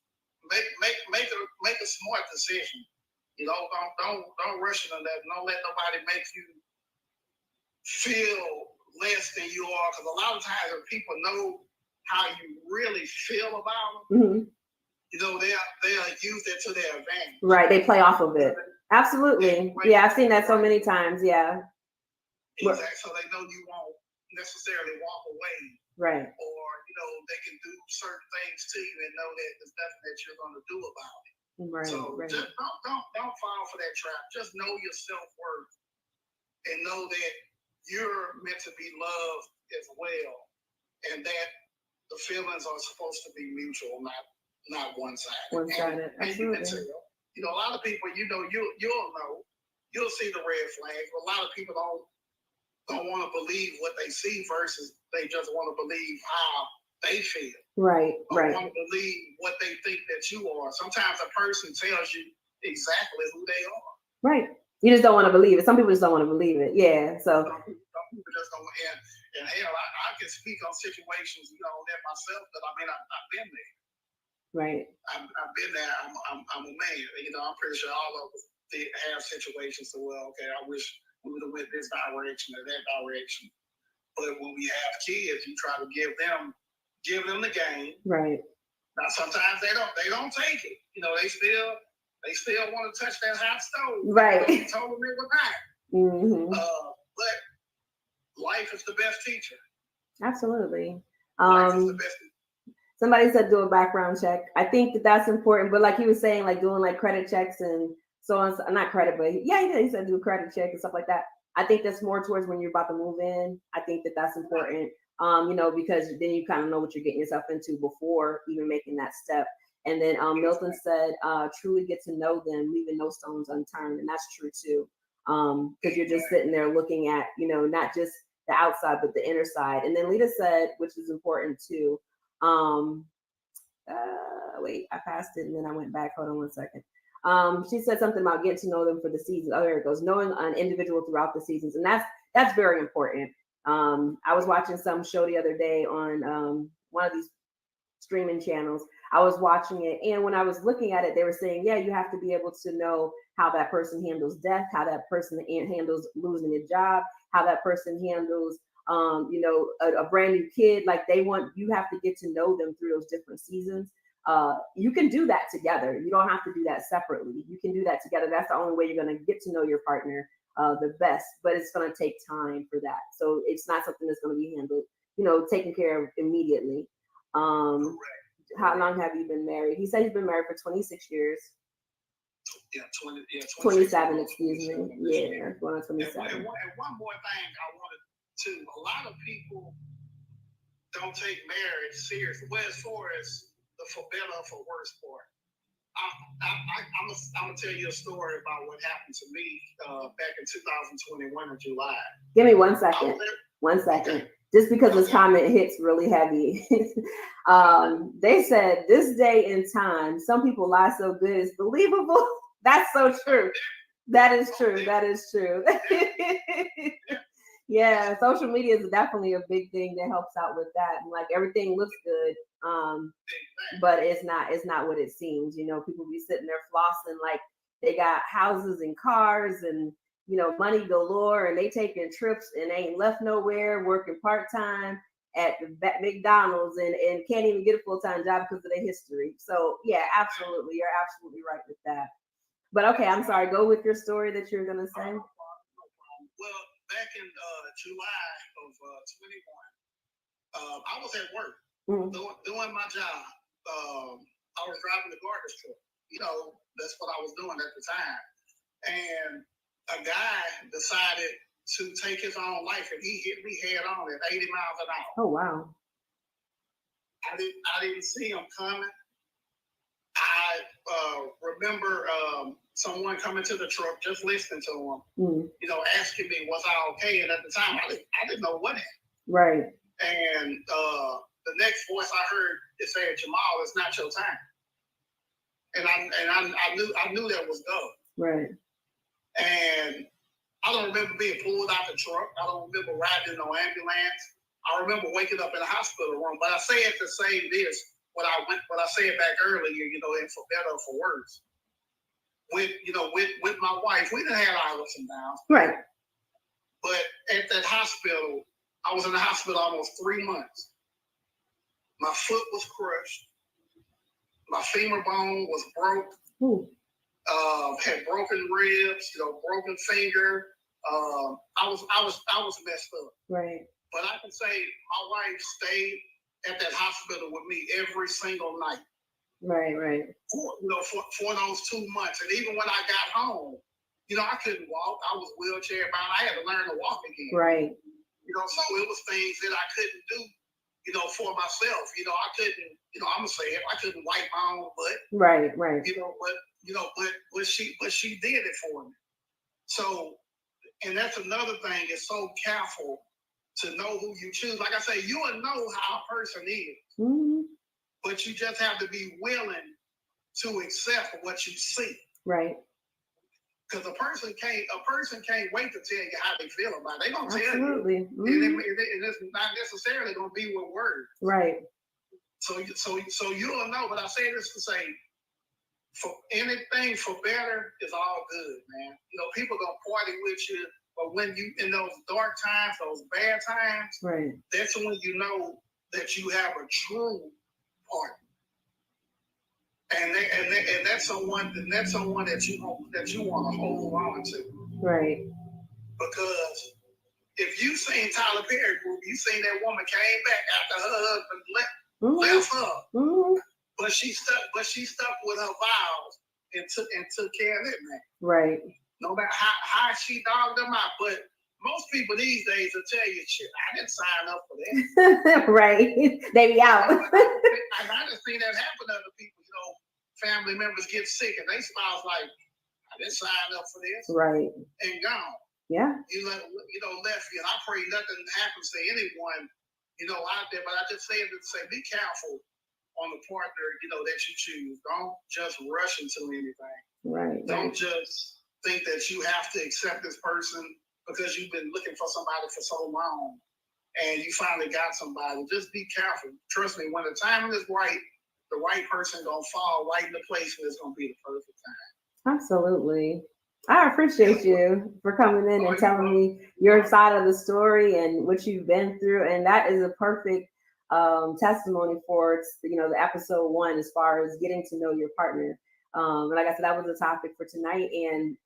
make a smart decision. You know, don't rush into that. Don't let nobody make you feel less than you are. Because a lot of times when people know how you really feel about them, you know, they'll use that to their advantage. Right. They play off of it. Absolutely. Yeah, I've seen that so many times. Yeah. Exactly. So they know you won't necessarily walk away. Right. Or, you know, they can do certain things to you and know that there's nothing that you're going to do about it. Right. So just don't fall for that trap. Just know your self-worth and know that you're meant to be loved as well, and that the feelings are supposed to be mutual, not one-sided. One-sided. And you can tell. You know, a lot of people, you know, you'll see the red flags, but a lot of people don't want to believe what they see versus they just want to believe how they feel. Right. Or want to believe what they think that you are. Sometimes a person tells you exactly who they are. Right. You just don't want to believe it. Some people just don't want to believe it. Yeah. So. Some people just don't. And hell, I can speak on situations, you know, that myself. That I mean, I've been there. Right. I've been there. I'm a man. You know, I'm pretty sure all of us have situations. So, well, okay, I wish we would have went this direction or that direction. But when we have kids, you try to give them the game. Right. Now sometimes they don't take it. You know, they still want to touch that hot stove. Right. You told them it was not. Mm-hmm. But life is the best teacher. Absolutely. Life is the best teacher. Somebody said do a background check. I think that's important, but like he was saying, like doing like credit checks and so on. Not credit, but yeah, he said do a credit check and stuff like that. I think that's more towards when you're about to move in. I think that's important. You know, because then you kind of know what you're getting yourself into before even making that step. And then Milton said, truly get to know them, leaving no stones unturned. And that's true too. Because you're just sitting there looking at, you know, not just the outside, but the inner side. And then Lita said, which is important too. Wait, I passed it and then I went back. Hold on one second. She said something about getting to know them for the season. Oh, there it goes. Knowing an individual throughout the seasons. And that's very important. I was watching some show the other day on one of these streaming channels. I was watching it, and when I was looking at it, they were saying, yeah, you have to be able to know how that person handles death, how that person handles losing a job, how that person handles, you know, a brand new kid. Like you have to get to know them through those different seasons. You can do that together. You don't have to do that separately. You can do that together. That's the only way you're going to get to know your partner the best, but it's going to take time for that. So it's not something that's going to be handled, you know, taken care of immediately. How long have you been married? He said he's been married for 26 years. Yeah, 27, excuse me. Yeah, going on 27. And one more thing I wanted to, a lot of people don't take marriage seriously. Well, as far as the for better or for worse part. I'm gonna tell you a story about what happened to me back in 2021 in July. Give me 1 second. 1 second. just because this comment hits really heavy. They said, this day and time, some people lie so good it's believable. That's so true. That is true. That is true. Yeah, social media is definitely a big thing that helps out with that. And like everything looks good, but it's not what it seems. You know, people be sitting there flossing like they got houses and cars and, you know, money galore, and they taking trips and ain't left nowhere, working part-time at the McDonald's and can't even get a full-time job because of their history. So yeah, absolutely. You're absolutely right with that. But okay, I'm sorry, go with your story that you're gonna say. Well, back in July of 21, I was at work doing my job. I was driving the garbage truck. You know, that's what I was doing at the time. And a guy decided to take his own life, and he hit me head on at 80 miles an hour. Oh wow! I didn't see him coming. I remember someone coming to the truck, just listening to him, you know, asking me, was I okay? And at the time, I didn't know what happened. Right. And the next voice I heard, it said, Jamal, it's not your time. And I knew that was go. Right. And I don't remember being pulled out the truck. I don't remember riding no ambulance. I remember waking up in the hospital room. But I say it to say this, what I said back earlier, you know, and for better or for worse. With my wife, we didn't have our ups and downs. Right. But at that hospital, I was in the hospital almost 3 months. My foot was crushed. My femur bone was broke. Had broken ribs, you know, broken finger. I was messed up. Right. But I can say my wife stayed at that hospital with me every single night. Right. For those 2 months. And even when I got home, you know, I couldn't walk. I was wheelchair bound. I had to learn to walk again. Right. You know, so it was things that I couldn't do, you know, for myself. You know, I couldn't, you know, I'm gonna say it, I couldn't wipe my own butt. Right. But she did it for me. So, and that's another thing, is so careful to know who you choose. Like I say, you will know how a person is, but you just have to be willing to accept what you see. Right. Because a person can't wait to tell you how they feel about it. They gonna tell you. Absolutely. And it's not necessarily gonna be with words. Right. So you'll know. But I say this to say, for anything for better is all good, man. You know, people gonna party with you, but when you in those dark times, those bad times, right, that's when you know that you have a true partner. And that's someone that you want to hold on to. Right. Because if you seen Tyler Perry group, you seen that woman came back after her husband left her. But she stuck with her vows and took care of it, man. Right. No matter how she dogged them out. But most people these days will tell you, shit, I didn't sign up for that. Right. They be out. And I just seen that happen to other people, you know, family members get sick and they spouse like, I didn't sign up for this. Right. And gone. Yeah. You left you. And I pray nothing happens to anyone, you know, out there. But I just say to say, be careful on the partner, you know, that you choose. Don't just rush into anything. Right. Don't just think that you have to accept this person because you've been looking for somebody for so long and you finally got somebody. Just be careful. Trust me, when the timing is right, the right person gonna fall right in the place where it's gonna be the perfect time. Absolutely. I appreciate you for coming in and telling me your side of the story and what you've been through. And that is a perfect testimony for, you know, the episode 1 as far as getting to know your partner. And like I said, that was the topic for tonight, and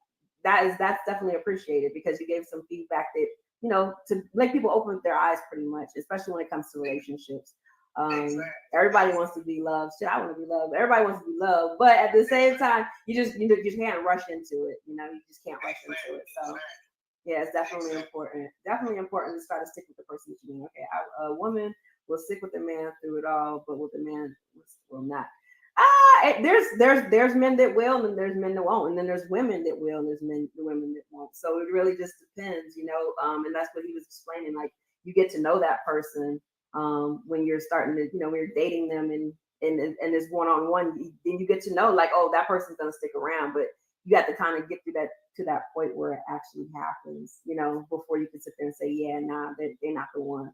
that's definitely appreciated because you gave some feedback that, you know, to make people open their eyes pretty much, especially when it comes to relationships. Exactly. Everybody wants to be loved. Shit, I want to be loved. Everybody wants to be loved, but at the same time, you just can't rush into it. You know, you just can't rush into it. So yeah, it's definitely important. Definitely important to try to stick with the person that you mean. Okay, a woman will stick with the man through it all, but with the man will not. There's men that will, and there's men that won't, and then there's women that will, and there's women that won't. So it really just depends, you know. And that's what he was explaining. Like, you get to know that person when you're starting to, when you're dating them and it's one-on-one, then you get to know like, oh, that person's gonna stick around. But you got to kind of get to that point where it actually happens, before you can sit there and say, yeah, nah, they're not the one.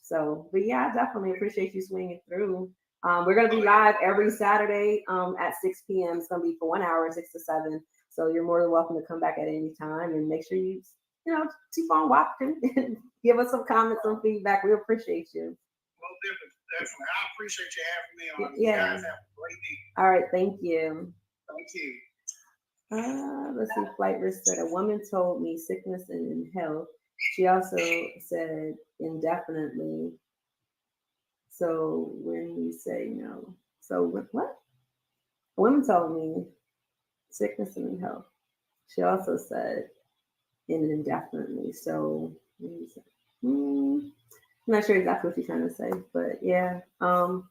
So, but yeah, I definitely appreciate you swinging through. We're going to be live every Saturday at 6 p.m. It's going to be for 1 hour, 6 to 7. So you're more than welcome to come back at any time and make sure you keep on watching and give us some comments, some feedback. We appreciate you. Well, definitely. I appreciate you having me on. Yeah. You guys have a great day. All right. Thank you. Thank you. Let's see. Flight risk said, a woman told me sickness and health. She also said indefinitely. So when we say no, so what? A woman told me sickness and health. She also said indefinitely. So I'm not sure exactly what she's trying to say, but yeah. I'm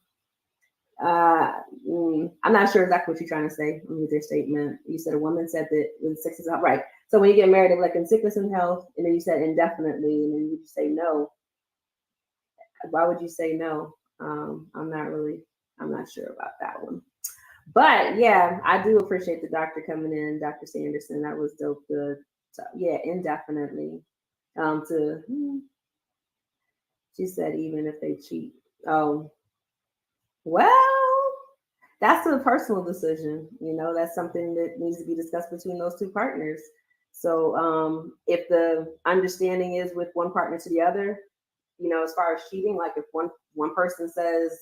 not sure exactly what you're trying to say with your statement. You said a woman said that when sickness is right. So when you get married, like in sickness and health, and then you said indefinitely, and then you say no. Why would you say no? I'm not sure about that one. But yeah, I do appreciate the doctor coming in, Dr. Sanderson. That was dope. Yeah, indefinitely. She said even if they cheat. Well, that's a personal decision. That's something that needs to be discussed between those two partners. So if the understanding is with one partner to the other, as far as cheating, like if one person says,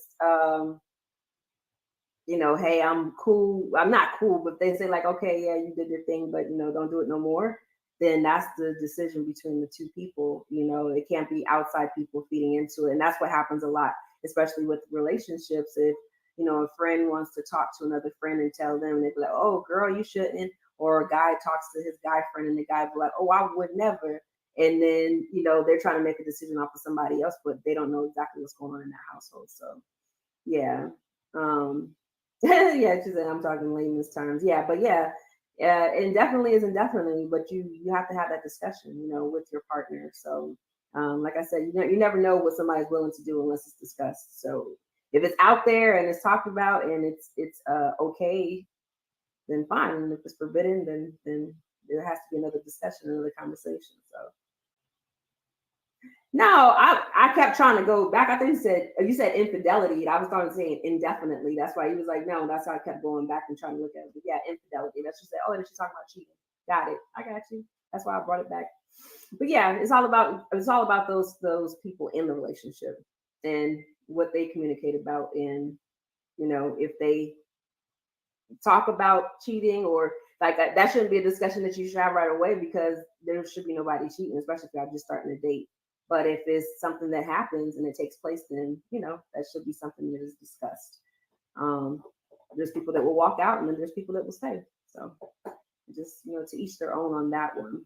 hey, I'm cool. I'm not cool, but they say like, okay, yeah, you did your thing, but don't do it no more. Then that's the decision between the two people. It can't be outside people feeding into it. And that's what happens a lot, especially with relationships. If, a friend wants to talk to another friend and tell them, they'd be like, oh, girl, you shouldn't. Or a guy talks to his guy friend and the guy be like, oh, I would never. And then, they're trying to make a decision off of somebody else, but they don't know exactly what's going on in that household. So, yeah. Yeah, she said, I'm talking layman's terms. Yeah, but yeah, indefinitely is indefinitely, but you have to have that discussion, with your partner. So, like I said, you never know what somebody's willing to do unless it's discussed. So if it's out there and it's talked about and it's okay, then fine. And if it's forbidden, then there has to be another discussion, another conversation. So. No, I kept trying to go back. I think you said infidelity. And I was starting to say indefinitely. That's why he was like, no, that's why I kept going back and trying to look at it. But yeah, infidelity. That's just and she's talking about cheating. Got it. I got you. That's why I brought it back. But yeah, it's all about those people in the relationship and what they communicate about, and if they talk about cheating or like that shouldn't be a discussion that you should have right away, because there should be nobody cheating, especially if y'all just starting a date. But if it's something that happens and it takes place, then, that should be something that is discussed. There's people that will walk out and then there's people that will stay. So just, to each their own on that one.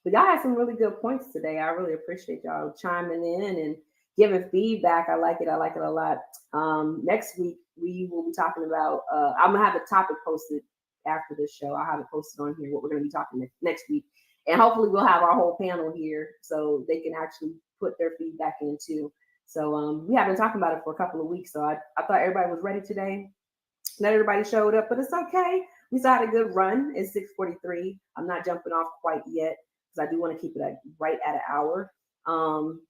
But y'all had some really good points today. I really appreciate y'all chiming in and giving feedback. I like it a lot. Next week, we will be talking about, I'm going to have a topic posted after this show. I'll have it posted on here, what we're going to be talking next week. And hopefully we'll have our whole panel here so they can actually put their feedback in too. So we have been talking about it for a couple of weeks. So I thought everybody was ready today. Not everybody showed up, but it's okay. We still had a good run. It's 6:43. I'm not jumping off quite yet because I do want to keep it right at an hour.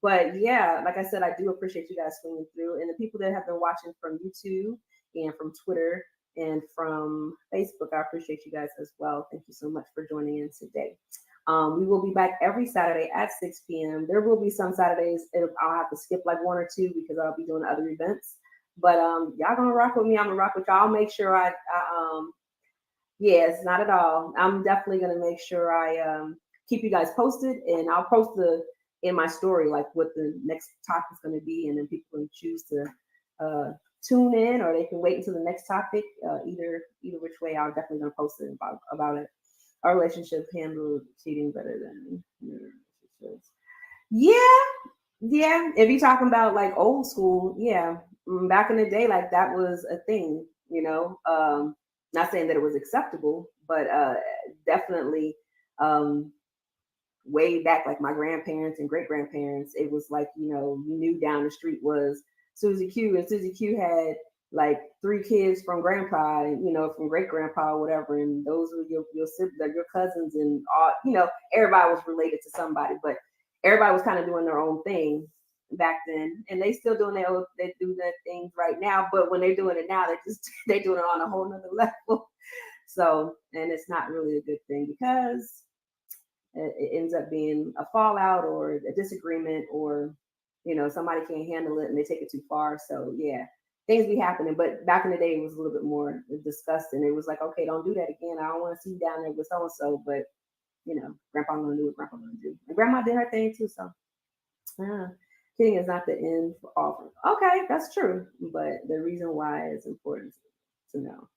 But yeah, like I said, I do appreciate you guys swinging through, and the people that have been watching from YouTube and from Twitter and from Facebook. I appreciate you guys as well. Thank you so much for joining in today. We will be back every Saturday at 6 p.m. There will be some Saturdays I'll have to skip like one or two because I'll be doing other events. But y'all gonna rock with me. I'm gonna rock with y'all. I'll make sure yes, not at all. I'm definitely gonna make sure I keep you guys posted, and I'll post in my story like what the next topic is gonna be, and then people can choose to tune in, or they can wait until the next topic. Either which way, I'm definitely gonna post it about it. Our relationship handled cheating better than relationships. Yeah. If you're talking about like old school, yeah, back in the day, like that was a thing. Not saying that it was acceptable, but definitely way back, like my grandparents and great grandparents, it was like, you know, you knew down the street was Susie Q, and Susie Q had like 3 kids from grandpa, and, you know, from great grandpa or whatever, and those were your siblings, your cousins, and all, you know, everybody was related to somebody, but everybody was kind of doing their own thing back then, and they still doing they do their things right now, but when they're doing it now, they're doing it on a whole nother level. So, and it's not really a good thing, because it ends up being a fallout or a disagreement, or, you know, somebody can't handle it and they take it too far. So yeah, things be happening. But back in the day, it was a little bit more disgusting. It was like, okay, don't do that again. I don't want to see you down there with so-and-so, but, you know, grandpa gonna do what grandpa gonna do. And grandma did her thing too, so kidding is not the end for all. Okay, that's true, but the reason why is important to know.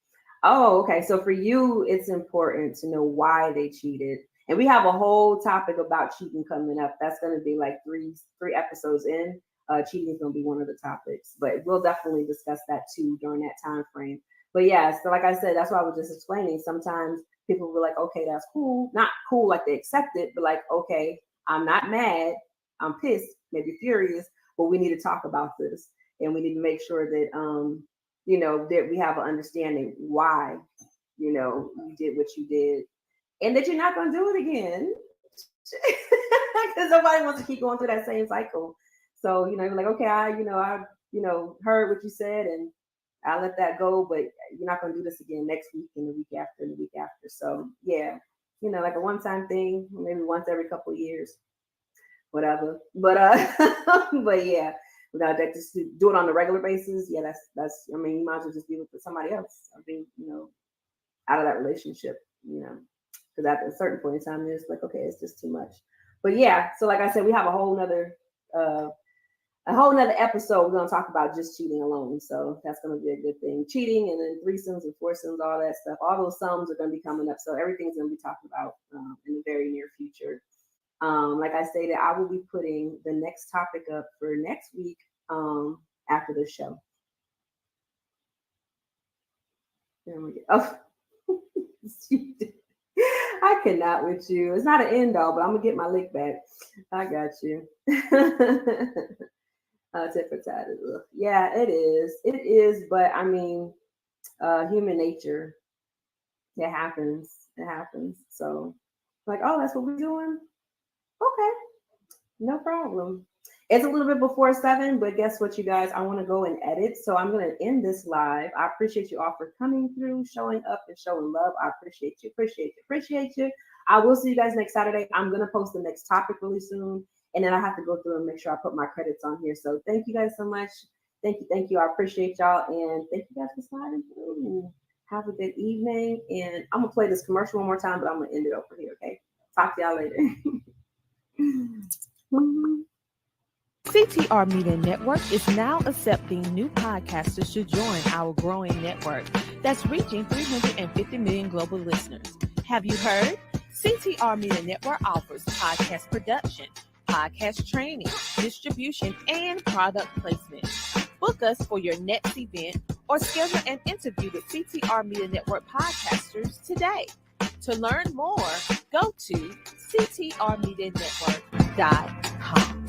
Oh, okay. So for you, it's important to know why they cheated. And we have a whole topic about cheating coming up. That's going to be like three episodes in. Cheating is going to be one of the topics, but we'll definitely discuss that too during that time frame. But yeah, so like I said, that's what I was just explaining. Sometimes people were like, okay, that's cool. Not cool like they accept it, but like, okay, I'm not mad. I'm pissed, maybe furious, but we need to talk about this. And we need to make sure that, you know, that we have an understanding why, you know, you did what you did, and that you're not going to do it again, because nobody wants to keep going through that same cycle. So, you know, you're like, okay, I heard what you said, and I let that go, but you're not going to do this again next week and the week after and the week after. So yeah, you know, like a one-time thing, maybe once every couple of years, whatever. But but yeah. Without that, just do it on a regular basis. Yeah, that's. I mean, you might as well just be with somebody else. I mean, you know, out of that relationship, you know, because at a certain point in time, it's like, okay, it's just too much. But yeah, so like I said, we have a whole nother episode. We're gonna talk about just cheating alone. So that's gonna be a good thing. Cheating, and then threesomes and foursomes, all that stuff. All those sums are gonna be coming up. So everything's gonna be talked about in the very near future. Like I stated, I will be putting the next topic up for next week after the show. Oh, I cannot with you. It's not an end all, but I'm gonna get my lick back. I got you. Tit for tat. Yeah, it is. It is, but I mean, human nature. It happens. It happens. So, like, oh, that's what we're doing. Okay, no problem. It's a little bit before 7, but guess what, you guys? I want to go and edit, so I'm going to end this live. I appreciate you all for coming through, showing up, and showing love. I appreciate you. I will see you guys next Saturday. I'm going to post the next topic really soon, and then I have to go through and make sure I put my credits on here. So thank you guys so much. Thank you. I appreciate y'all, and thank you guys for sliding through. Have a good evening, and I'm going to play this commercial one more time, but I'm going to end it over here, okay? Talk to y'all later. CTR Media Network is now accepting new podcasters to join our growing network that's reaching 350 million global listeners. Have you heard? CTR Media Network offers podcast production, podcast training, distribution, and product placement. Book us for your next event or schedule an interview with CTR Media Network podcasters today. To learn more, go to ctrmedianetwork.com.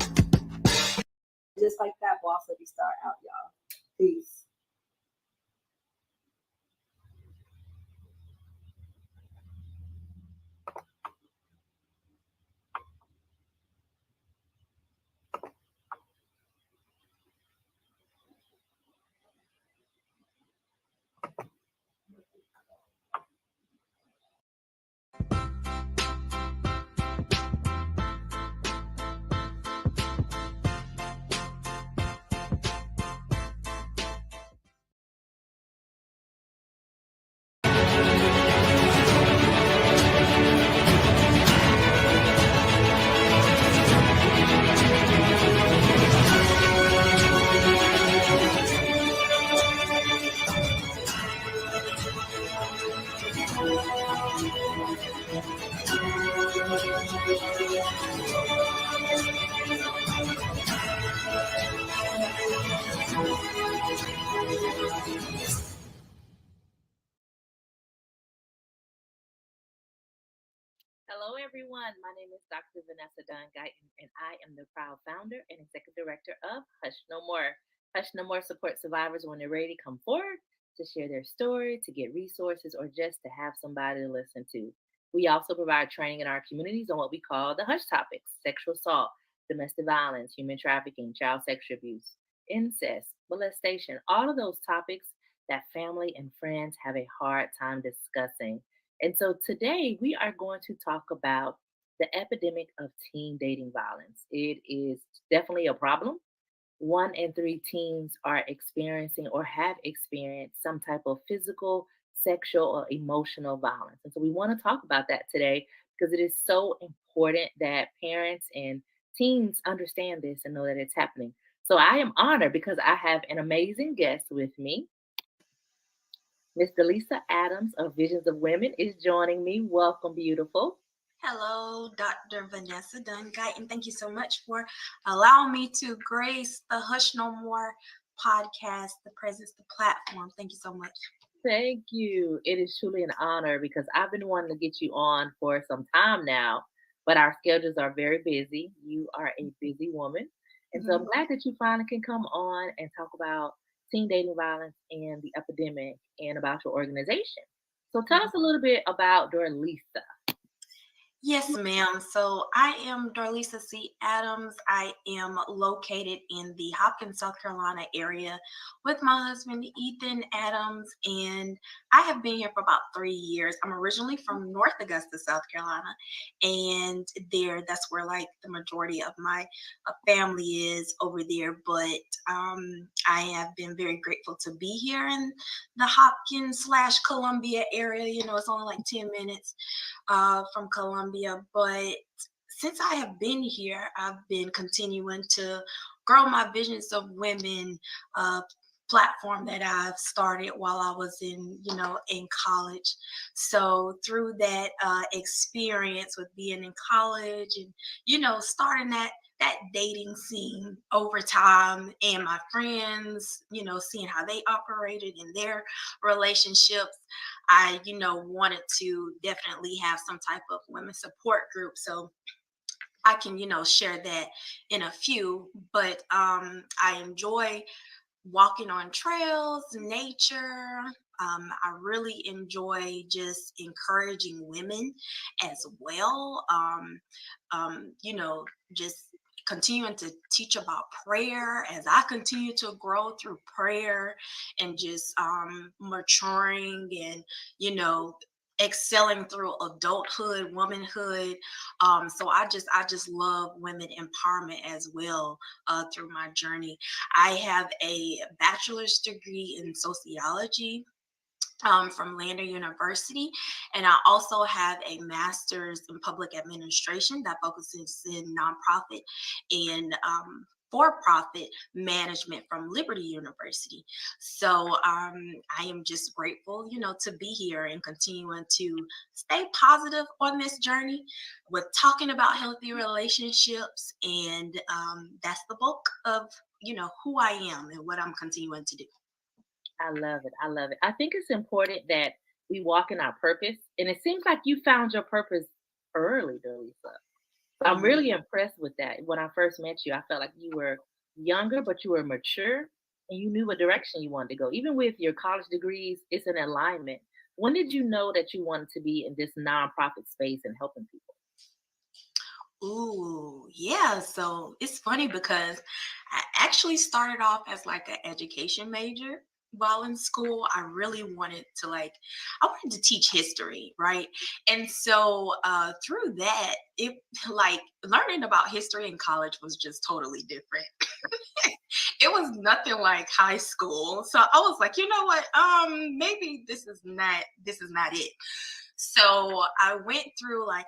Just like that, boss, let me start out, y'all. Peace. everyone. My name is Dr. Vanessa Dunn Guyton, and I am the proud founder and executive director of Hush No More. Hush No More supports survivors when they're ready to come forward to share their story, to get resources, or just to have somebody to listen to. We also provide training in our communities on what we call the hush topics: sexual assault, domestic violence, human trafficking, child sexual abuse, incest, molestation, all of those topics that family and friends have a hard time discussing. And so today we are going to talk about the epidemic of teen dating violence. It is definitely a problem. 1 in 3 teens are experiencing or have experienced some type of physical, sexual, or emotional violence. And so we want to talk about that today because it is so important that parents and teens understand this and know that it's happening. So I am honored because I have an amazing guest with me. Miss Delisa Adams of Visions of Women is joining me. Welcome, beautiful. Hello, Dr. Vanessa Dunn Guyton. Thank you so much for allowing me to grace the Hush No More podcast, the presence, the platform. Thank you so much. Thank you. It is truly an honor because I've been wanting to get you on for some time now, but our schedules are very busy. You are a busy woman. And so I'm glad that you finally can come on and talk about teen dating violence and the epidemic and about your organization. So tell us a little bit about Dorlisa. Yes, ma'am. So I am Dorlisa C. Adams. I am located in the Hopkins, South Carolina area with my husband, Ethan Adams, and I have been here for about 3 years. I'm originally from North Augusta, South Carolina, and that's where like the majority of my family is over there. But I have been very grateful to be here in the Hopkins / Columbia area. You know, it's only like 10 minutes from Columbia, but since I have been here, I've been continuing to grow my Visions of Women platform that I've started while I was in college. So through that experience with being in college and starting that dating scene over time, and my friends, seeing how they operated in their relationships, I wanted to definitely have some type of women support group. So I can share that in a few, but I enjoy walking on trails, nature. I really enjoy just encouraging women as well. Just continuing to teach about prayer as I continue to grow through prayer and just maturing and, excelling through adulthood, womanhood. So I just love women empowerment as well through my journey. I have a bachelor's degree in sociology from Lander University, and I also have a master's in public administration that focuses in nonprofit and for-profit management from Liberty University. So I am just grateful, to be here and continuing to stay positive on this journey with talking about healthy relationships, and that's the bulk of who I am and what I'm continuing to do. I love it. I love it. I think it's important that we walk in our purpose. And it seems like you found your purpose early, Delisa. I'm really impressed with that. When I first met you, I felt like you were younger, but you were mature and you knew what direction you wanted to go. Even with your college degrees, it's an alignment. When did you know that you wanted to be in this nonprofit space and helping people? Ooh, yeah. So it's funny because I actually started off as like an education major while in school. I really wanted to I wanted to teach history, right? And so through that, it like learning about history in college was just totally different. It was nothing like high school. So I was like, you know what? Maybe this is not it. So I went through I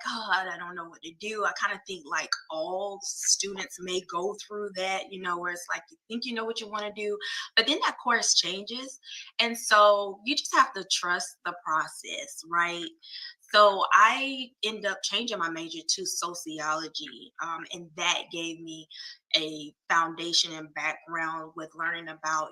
don't know what to do. I kind of think like all students may go through that, where it's like you think you know what you want to do, but then that course changes. And so you just have to trust the process, right? So I ended up changing my major to sociology, and that gave me a foundation and background with learning about,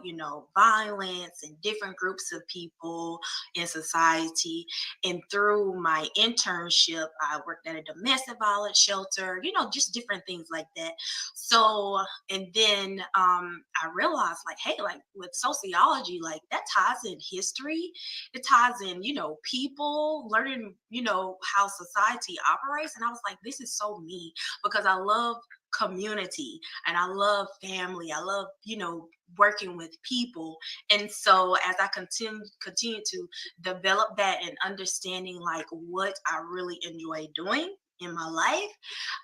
violence and different groups of people in society. And through my internship, I worked at a domestic violence shelter, just different things like that. So, and then I realized, like, hey, like with sociology, like that ties in history, it ties in, people, learning, how society operates. And I was like, this is so me, because I love community and I love family. I love, working with people. And so as I continue to develop that and understanding like what I really enjoy doing in my life,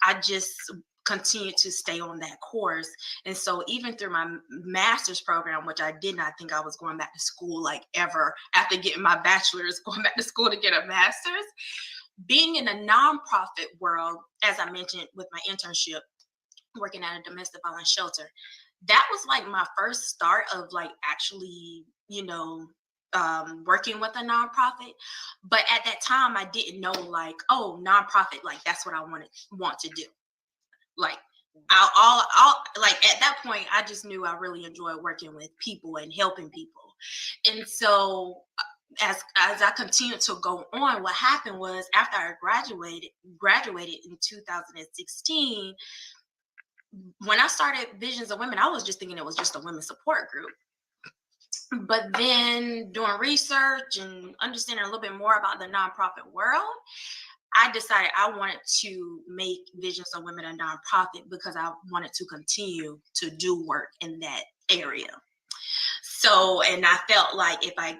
I just continue to stay on that course. And so even through my master's program, which I did not think I was going back to school like ever after getting my bachelor's, going back to school to get a master's, being in a nonprofit world, as I mentioned with my internship, working at a domestic violence shelter, that was like my first start of like actually, working with a nonprofit. But at that time, I didn't know like, oh, nonprofit, like that's what I want to do. Like I'll like at that point, I just knew I really enjoyed working with people and helping people. And so as I continued to go on, what happened was after I graduated in 2016, when I started Visions of Women, I was just thinking it was just a women's support group. But then doing research and understanding a little bit more about the nonprofit world, I decided I wanted to make Visions of Women a nonprofit because I wanted to continue to do work in that area. So, and I felt like if I,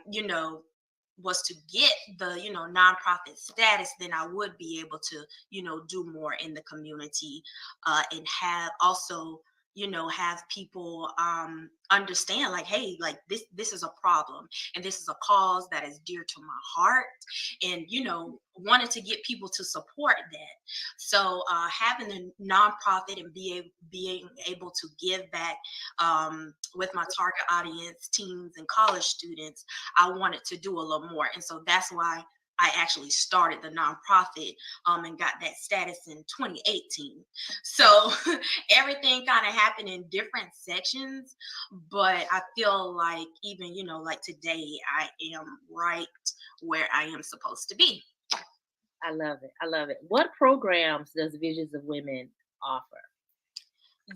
was to get the, nonprofit status, then I would be able to, do more in the community and have also, have people understand like, hey, like this is a problem and this is a cause that is dear to my heart, and wanted to get people to support that. So having a nonprofit and being able to give back with my target audience, teens and college students, I wanted to do a little more. And so that's why I actually started the nonprofit and got that status in 2018. So everything kind of happened in different sections, but I feel like even, like today, I am right where I am supposed to be. I love it. I love it. What programs does Visions of Women offer?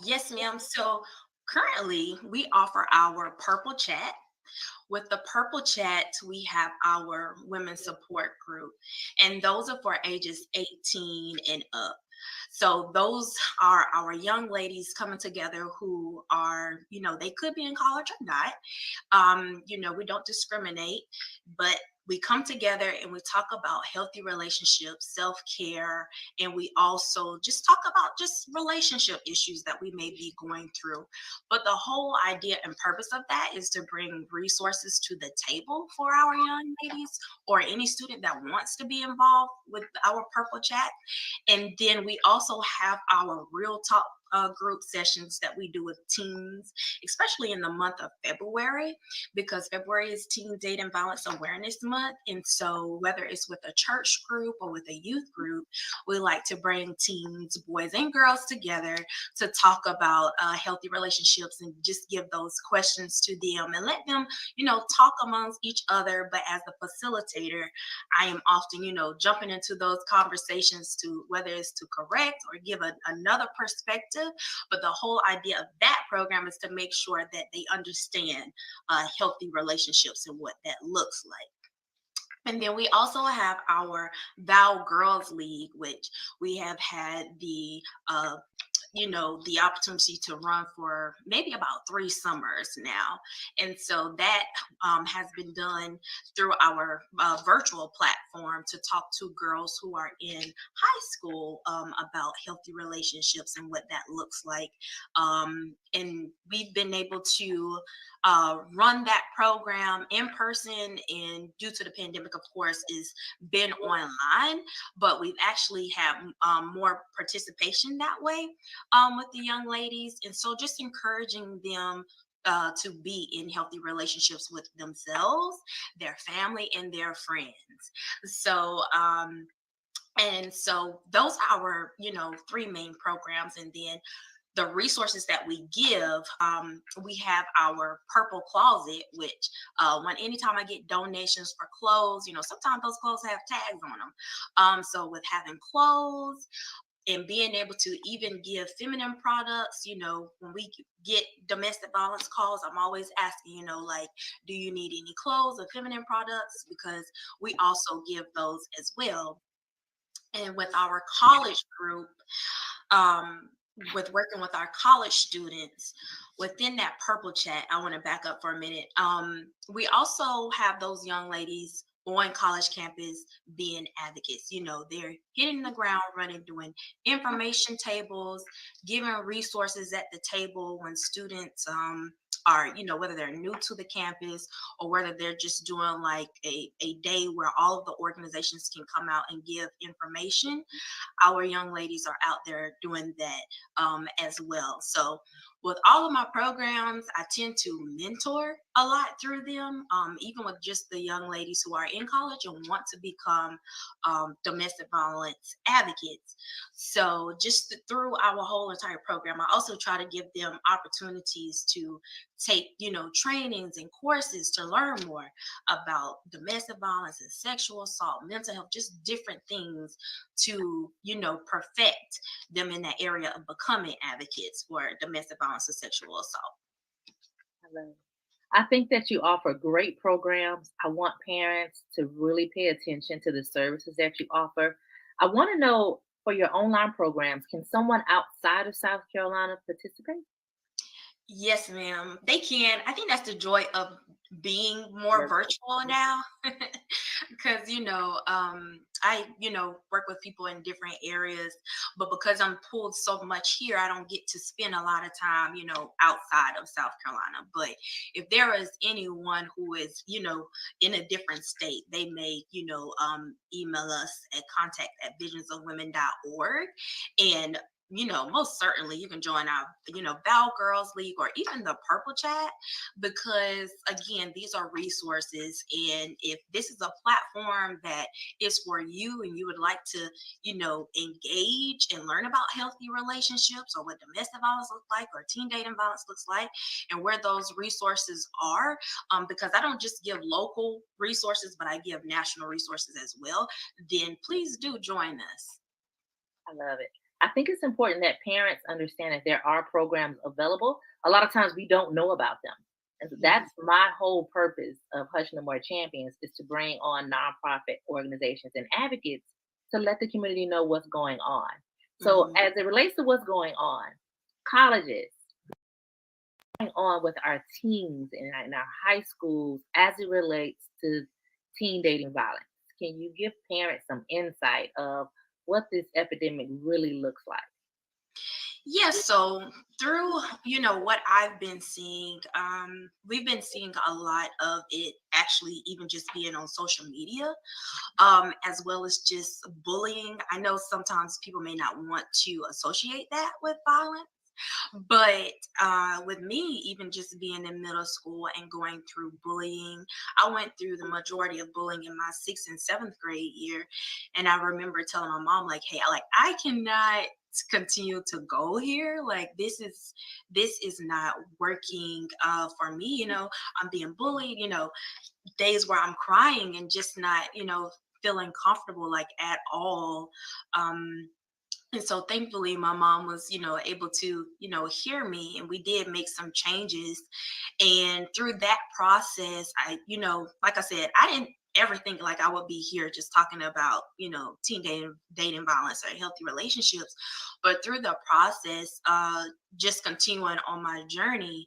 Yes, ma'am. So currently we offer our Purple Chat. With the Purple Chat, we have our women's support group, and those are for ages 18 and up. So those are our young ladies coming together who are, they could be in college or not. We don't discriminate, but we come together and we talk about healthy relationships, self-care, and we also just talk about just relationship issues that we may be going through. But the whole idea and purpose of that is to bring resources to the table for our young ladies or any student that wants to be involved with our Purple Chat. And then we also have our Real Talk group sessions that we do with teens, especially in the month of February, because February is Teen Dating Violence Awareness Month. And so whether it's with a church group or with a youth group, we like to bring teens, boys and girls together to talk about healthy relationships and just give those questions to them and let them, talk amongst each other. But as a facilitator, I am often, jumping into those conversations to whether it's to correct or give another perspective. But the whole idea of that program is to make sure that they understand healthy relationships and what that looks like. And then we also have our Vow Girls League, which we have had the opportunity to run for maybe about 3 summers now. And so that has been done through our virtual platform to talk to girls who are in high school about healthy relationships and what that looks like. And we've been able to run that program in person, and due to the pandemic, of course, is been online, but we've actually had more participation that way with the young ladies. And so just encouraging them to be in healthy relationships with themselves, their family, and their friends. So and so those are our 3 main programs. And then the resources that we give, we have our purple closet, which anytime I get donations for clothes, sometimes those clothes have tags on them. So with having clothes, and being able to even give feminine products, when we get domestic violence calls, I'm always asking, like, do you need any clothes or feminine products? Because we also give those as well. And with our college group, with working with our college students, within that purple chat, I want to back up for a minute. We also have those young ladies on college campus being advocates. They're hitting the ground running, doing information tables, giving resources at the table when students are, whether they're new to the campus or whether they're just doing like a day where all of the organizations can come out and give information. Our young ladies are out there doing that as well. So with all of my programs, I tend to mentor a lot through them, even with just the young ladies who are in college and want to become domestic violence advocates. So just through our whole entire program, I also try to give them opportunities to take, trainings and courses to learn more about domestic violence and sexual assault, mental health, just different things to, perfect them in that area of becoming advocates for domestic violence and sexual assault. I love it. I think that you offer great programs. I want parents to really pay attention to the services that you offer. I want to know, for your online programs, can someone outside of South Carolina participate? Yes, ma'am. They can. I think that's the joy of being more virtual now. Because, I, work with people in different areas, but because I'm pulled so much here, I don't get to spend a lot of time, outside of South Carolina. But if there is anyone who is, in a different state, they may, email us at contact@visionsofwomen.org. And most certainly you can join our, Val Girls League or even the Purple Chat, because again, these are resources. And if this is a platform that is for you and you would like to, engage and learn about healthy relationships or what domestic violence looks like or teen dating violence looks like and where those resources are, because I don't just give local resources, but I give national resources as well, then please do join us. I love it. I think it's important that parents understand that there are programs available. A lot of times we don't know about them. And so that's my whole purpose of Hush No More Champions, is to bring on nonprofit organizations and advocates to let the community know what's going on. So as it relates to what's going on, colleges, going on with our teens and our high schools as it relates to teen dating violence, can you give parents some insight of what this epidemic really looks like? Yes, so through, what I've been seeing, we've been seeing a lot of it actually even just being on social media, as well as just bullying. I know sometimes people may not want to associate that with violence, but with me, even just being in middle school and going through bullying, I went through the majority of bullying in my 6th and 7th grade year. And I remember telling my mom, like, hey, I cannot continue to go here. Like, this is not working for me. I'm being bullied, days where I'm crying and just not, feeling comfortable like at all. And so thankfully my mom was, able to, hear me, and we did make some changes. And through that process, I, like I said, I didn't ever think like I would be here just talking about, teen dating violence or healthy relationships. But through the process, just continuing on my journey,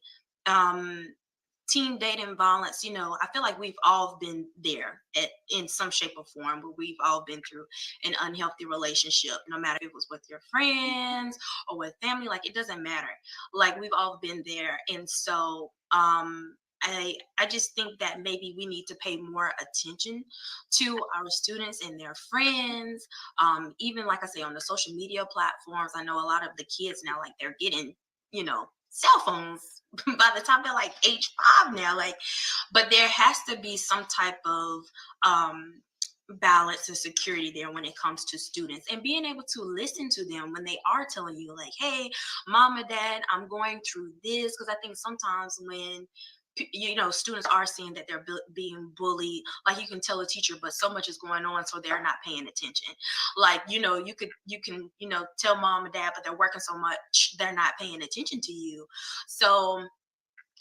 teen dating violence, I feel like we've all been there in some shape or form, where we've all been through an unhealthy relationship, no matter if it was with your friends or with family, like it doesn't matter. Like, we've all been there. And so I just think that maybe we need to pay more attention to our students and their friends. Even like I say, on the social media platforms, I know a lot of the kids now, like, they're getting, cell phones by the time they're like age 5 now. Like, but there has to be some type of balance and security there when it comes to students, and being able to listen to them when they are telling you like, hey, mom and dad, I'm going through this. Because I think sometimes when students are seeing that they're being bullied, like you can tell a teacher, but so much is going on, so they're not paying attention. Like, you can tell mom and dad, but they're working so much, they're not paying attention to you. So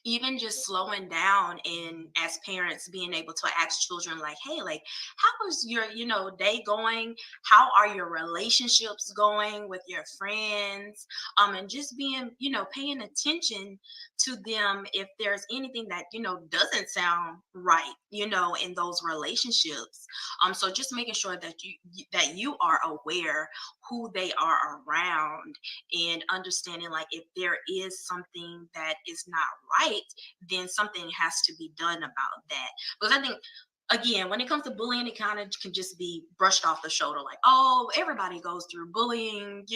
even just slowing down, and as parents being able to ask children like, hey, like, how is your day going, how are your relationships going with your friends, and just being paying attention to them if there's anything that doesn't sound right in those relationships. So just making sure that you are aware who they are around, and understanding like if there is something that is not right, then something has to be done about that. Because I think, again, when it comes to bullying, it kind of can just be brushed off the shoulder, like, oh, everybody goes through bullying,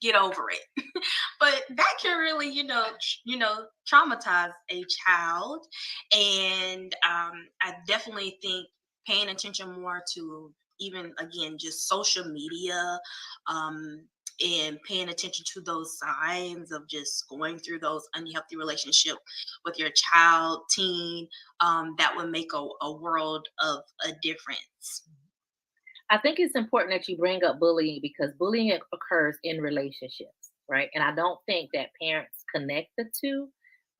get over it. But that can really, traumatize a child. And I definitely think paying attention more to, even again, just social media, and paying attention to those signs of just going through those unhealthy relationship with your child, teen, that would make a world of a difference. I think it's important that you bring up bullying because bullying occurs in relationships, right? And I don't think that parents connect the two,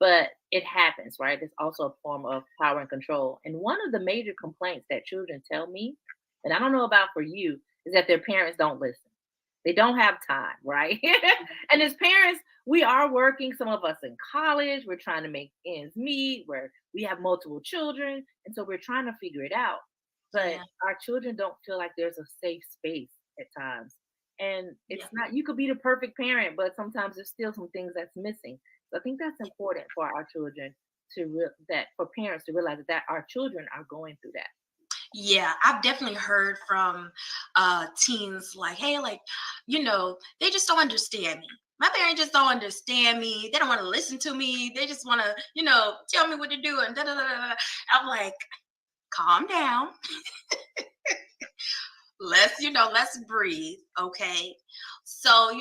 but it happens, right? It's also a form of power and control. And one of the major complaints that children tell me, and I don't know about for you, is that their parents don't listen. They don't have time, right? And as parents, we are working, some of us in college, we're trying to make ends meet, where we have multiple children. And so we're trying to figure it out. But our children don't feel like there's a safe space at times. And it's not, you could be the perfect parent, but sometimes there's still some things that's missing. So I think that's important for our children for parents to realize that our children are going through that. Yeah, I've definitely heard from teens like, hey, like, they just don't understand me. My parents just don't understand me. They don't want to listen to me. They just want to, tell me what to do. And da da da da. I'm like, calm down. Let's breathe. Okay. So,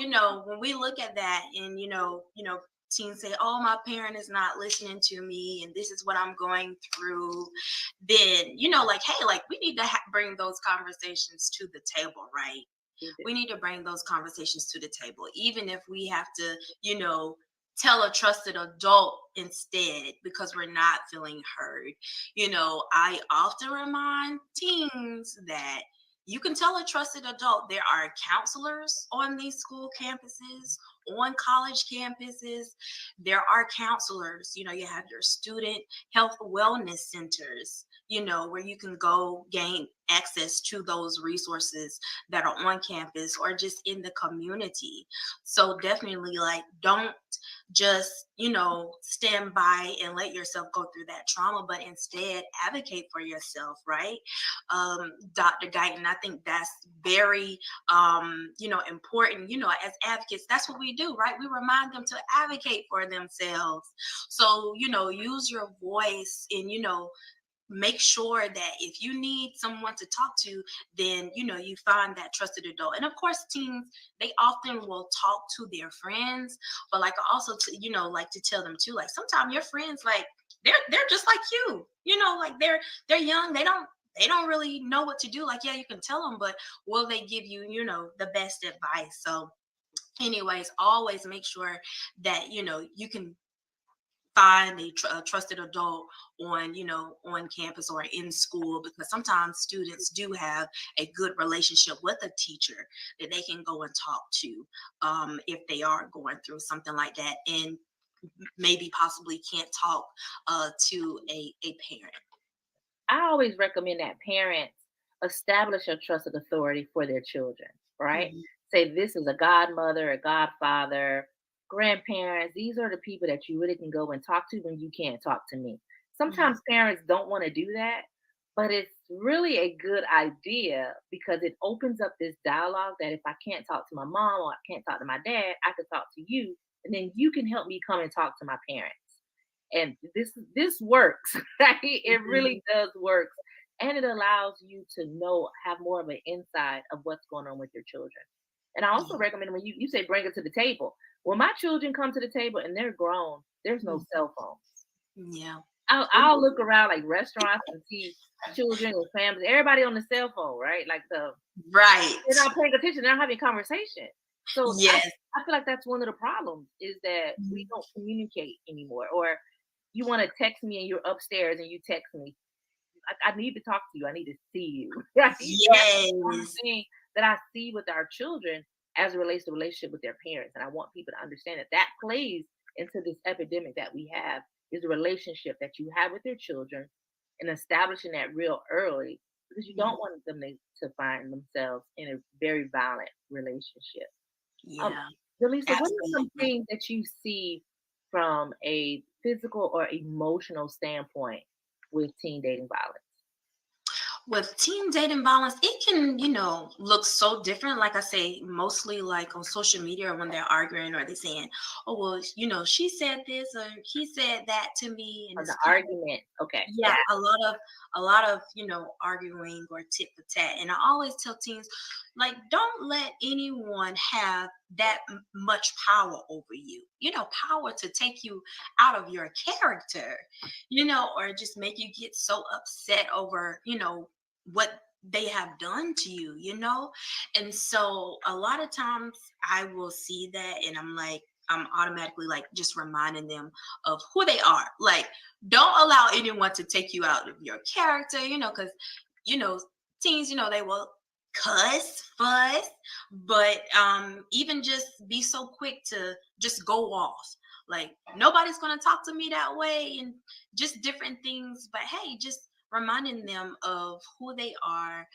when we look at that and, teens say, oh, my parent is not listening to me and this is what I'm going through, then, like, hey, like we need to bring those conversations to the table, right? We need to bring those conversations to the table, even if we have to, tell a trusted adult instead because we're not feeling heard. I often remind teens that you can tell a trusted adult. There are counselors on these school campuses, on college campuses. There are counselors. You have your student health wellness centers, where you can go gain access to those resources that are on campus or just in the community. So definitely, like, don't just stand by and let yourself go through that trauma, but instead advocate for yourself, right? Dr. Guyton, I think that's very important. As advocates, that's what we do, right? We remind them to advocate for themselves. So use your voice and make sure that if you need someone to talk to, then you find that trusted adult. And of course, teens, they often will talk to their friends, but like I also like to tell them too, like sometimes your friends, like they're just like like they're young, they don't really know what to do. Like, yeah, you can tell them, but will they give you the best advice? So anyways, always make sure that you can find a trusted adult on campus or in school, because sometimes students do have a good relationship with a teacher that they can go and talk to if they are going through something like that, and maybe possibly can't talk to a parent. I always recommend that parents establish a trusted authority for their children, right? Mhm. Say this is a godmother, a godfather, grandparents. These are the people that you really can go and talk to when you can't talk to me. Sometimes parents don't want to do that, but it's really a good idea because it opens up this dialogue that if I can't talk to my mom or I can't talk to my dad, I can talk to you, and then you can help me come and talk to my parents. And this works, right? It really does work. and it allows you to have more of an insight of what's going on with your children. And I also recommend when you say bring it to the table. When my children come to the table and they're grown, there's no cell phone. Yeah. I'll look around like restaurants and see children and families, everybody on the cell phone, right? Like they're not paying attention, they're not having conversation. So Yes. I feel like that's one of the problems is that we don't communicate anymore. Or you want to text me and you're upstairs and you text me. I need to talk to you. I need to see you. Yes. Thing that I see with our children as it relates to relationship with their parents. And I want people to understand that plays into this epidemic that we have is the relationship that you have with your children and establishing that real early because you don't want them to find themselves in a very violent relationship. Yeah. Delisa, what are some things that you see from a physical or emotional standpoint with teen dating violence? With teen dating violence, it can, look so different. Like I say, mostly like on social media or when they're arguing or they're saying, oh, well, she said this or he said that to me. And or it's the argument. Okay. Yeah, a lot of, arguing or tit for tat. And I always tell teens, like, don't let anyone have that much power over you, power to take you out of your character, or just make you get so upset over, what they have done to you, And so a lot of times I will see that and I'm automatically like just reminding them of who they are. Like, don't allow anyone to take you out of your character, because, teens, they will cuss, fuss, but even just be so quick to just go off. Like, nobody's going to talk to me that way and just different things. But hey, just reminding them of who they are,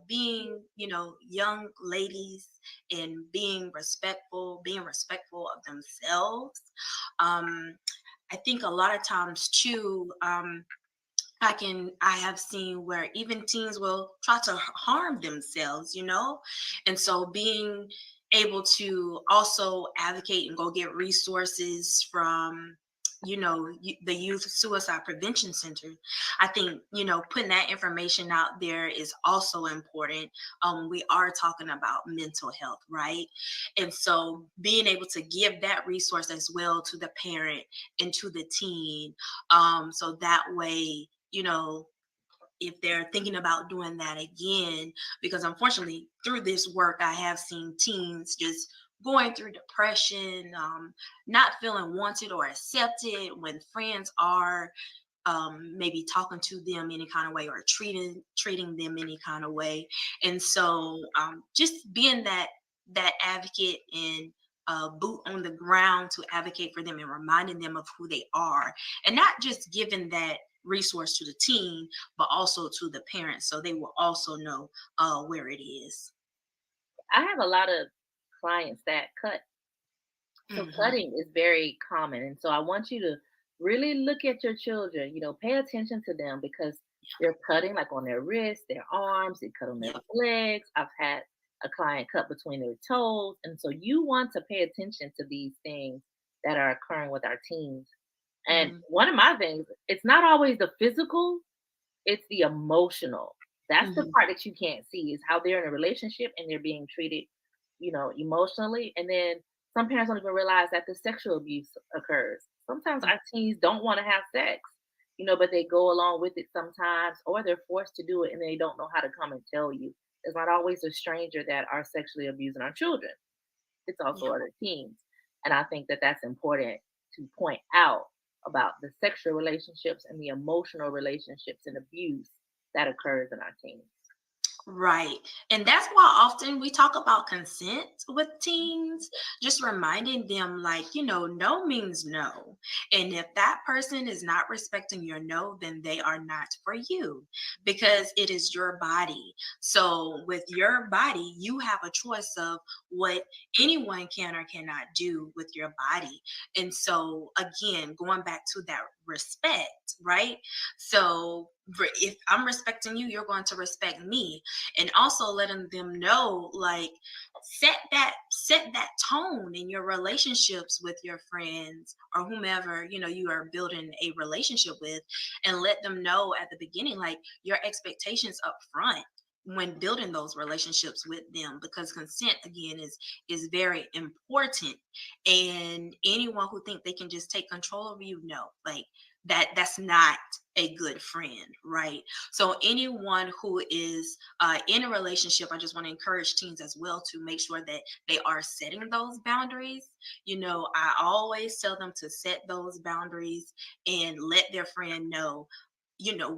being, young ladies and being respectful of themselves. I think a lot of times too, I have seen where even teens will try to harm themselves, and so being able to also advocate and go get resources from the Youth Suicide Prevention Center. I think putting that information out there is also important. We are talking about mental health, right? And so being able to give that resource as well to the parent and to the teen, so that way if they're thinking about doing that again, because unfortunately through this work I have seen teens just going through depression, not feeling wanted or accepted when friends are maybe talking to them any kind of way or treating them any kind of way. And so just being that advocate and boot on the ground to advocate for them and reminding them of who they are, and not just giving that resource to the teen, but also to the parents, so they will also know where it is. I have a lot of clients that cut. So cutting is very common. And so I want you to really look at your children, pay attention to them because they're cutting like on their wrists, their arms, they cut on their legs. I've had a client cut between their toes. And so you want to pay attention to these things that are occurring with our teens. And one of my things, it's not always the physical, it's the emotional. That's the part that you can't see is how they're in a relationship and they're being treated, emotionally. And then some parents don't even realize that the sexual abuse occurs. Sometimes our teens don't want to have sex, but they go along with it sometimes, or they're forced to do it and they don't know how to come and tell you. It's not always a stranger that are sexually abusing our children. It's also other teens. And I think that that's important to point out about the sexual relationships and the emotional relationships and abuse that occurs in our teens. Right. And that's why often we talk about consent with teens, just reminding them like, no means no. And if that person is not respecting your no, then they are not for you because it is your body. So with your body, you have a choice of what anyone can or cannot do with your body. And so again, going back to that respect, right? So if I'm respecting you, you're going to respect me. And also letting them know, like, set that tone in your relationships with your friends or whomever, you are building a relationship with, and let them know at the beginning, like, your expectations up front when building those relationships with them, because consent, again, is very important. And anyone who think they can just take control of you, no, like, that's not a good friend, right? So anyone who is in a relationship, I just want to encourage teens as well to make sure that they are setting those boundaries. I always tell them to set those boundaries and let their friend know,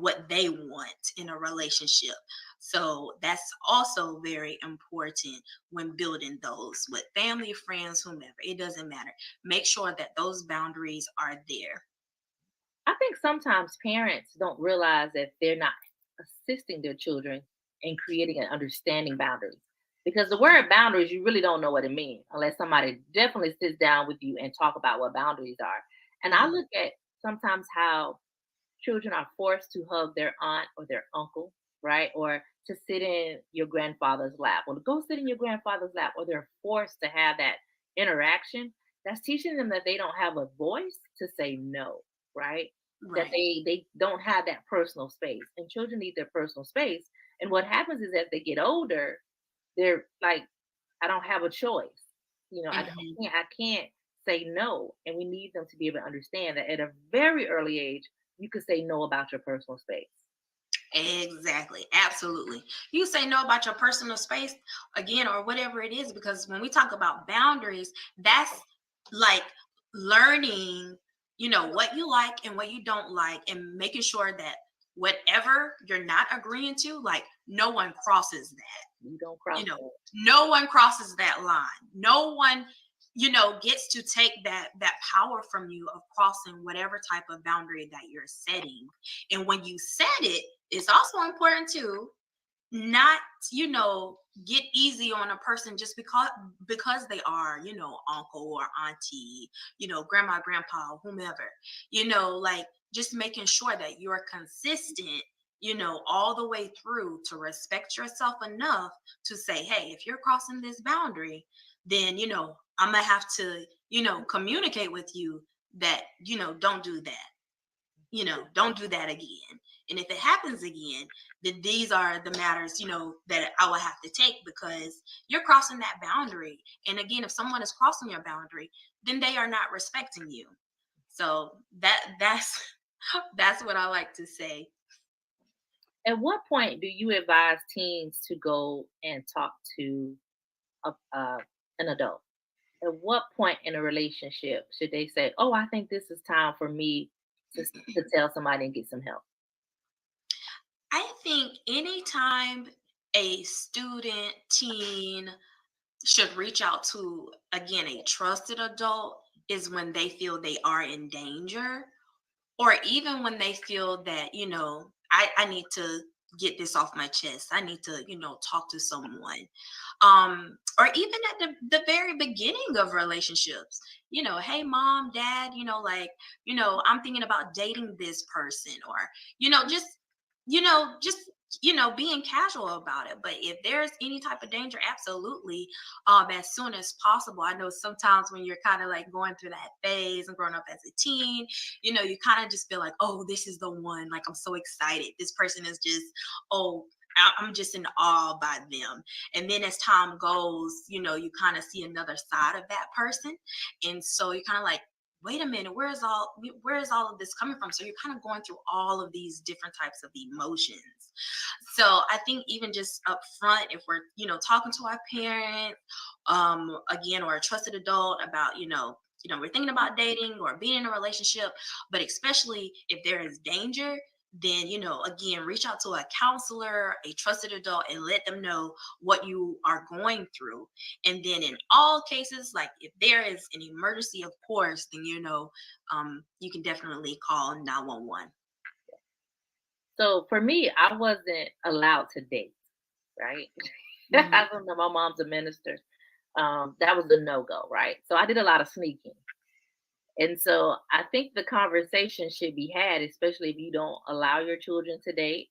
what they want in a relationship. So that's also very important when building those with family, friends, whomever. It doesn't matter. Make sure that those boundaries are there. I think sometimes parents don't realize that they're not assisting their children in creating and understanding boundaries. Because the word boundaries, you really don't know what it means unless somebody definitely sits down with you and talk about what boundaries are. And I look at sometimes how children are forced to hug their aunt or their uncle, right? Or to sit in your grandfather's lap, or to go sit in your grandfather's lap, or they're forced to have that interaction. That's teaching them that they don't have a voice to say no, right? That they don't have that personal space. And children need their personal space. And what happens is as they get older, they're like, I don't have a choice. I can't say no. And we need them to be able to understand that at a very early age, you can say no about your personal space. Exactly. Absolutely. You say no about your personal space again, or whatever it is, because when we talk about boundaries, that's like learning, what you like and what you don't like, and making sure that whatever you're not agreeing to, like, no one crosses that. You don't cross no one crosses that line. No one gets to take that power from you of crossing whatever type of boundary that you're setting. And when you set it, it's also important to not get easy on a person just because they are uncle or auntie, grandma, grandpa, whomever, like, just making sure that you're consistent all the way through, to respect yourself enough to say, hey, if you're crossing this boundary, then I'm gonna have to communicate with you that don't do that. Don't do that again. And if it happens again, then these are the matters, that I will have to take, because you're crossing that boundary. And again, if someone is crossing your boundary, then they are not respecting you. So that's what I like to say. At what point do you advise teens to go and talk to an adult? At what point in a relationship should they say, oh, I think this is time for me to tell somebody and get some help? I think anytime a student, teen should reach out to, again, a trusted adult is when they feel they are in danger, or even when they feel that, I need to get this off my chest. I need to, talk to someone. Or even at the very beginning of relationships, hey, mom, dad, like, I'm thinking about dating this person, or, just being casual about it. But if there's any type of danger, absolutely, as soon as possible. I know sometimes when you're kind of like going through that phase and growing up as a teen, you kind of just feel like, oh, this is the one, like, I'm so excited, this person is just, oh, I'm just in awe by them. And then as time goes, you kind of see another side of that person. And so you're kind of like, wait a minute, where is all of this coming from? So you're kind of going through all of these different types of emotions. So I think even just up front, if we're, talking to our parent, again, or a trusted adult about, we're thinking about dating or being in a relationship, but especially if there is danger, then, again, reach out to a counselor, a trusted adult, and let them know what you are going through. And then in all cases, like, if there is an emergency, of course, then, you can definitely call 911. So for me, I wasn't allowed to date, right? Mm-hmm. I don't know, my mom's a minister. That was a no-go, right? So I did a lot of sneaking. And so I think the conversation should be had, especially if you don't allow your children to date,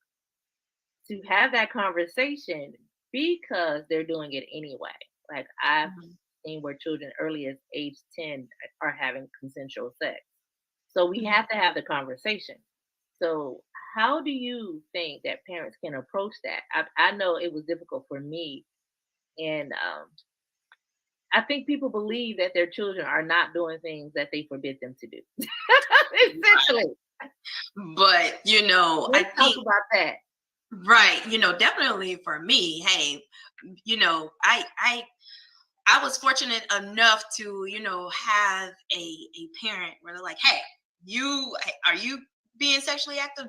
to have that conversation because they're doing it anyway. Like I've seen where children early as age 10 are having consensual sex. So we have to have the conversation. So how do you think that parents can approach that? I know it was difficult for me, and I think people believe that their children are not doing things that they forbid them to do. Essentially. But Let's talk about that. Right. Definitely for me, hey, I was fortunate enough to, have a parent where they're like, hey, are you being sexually active?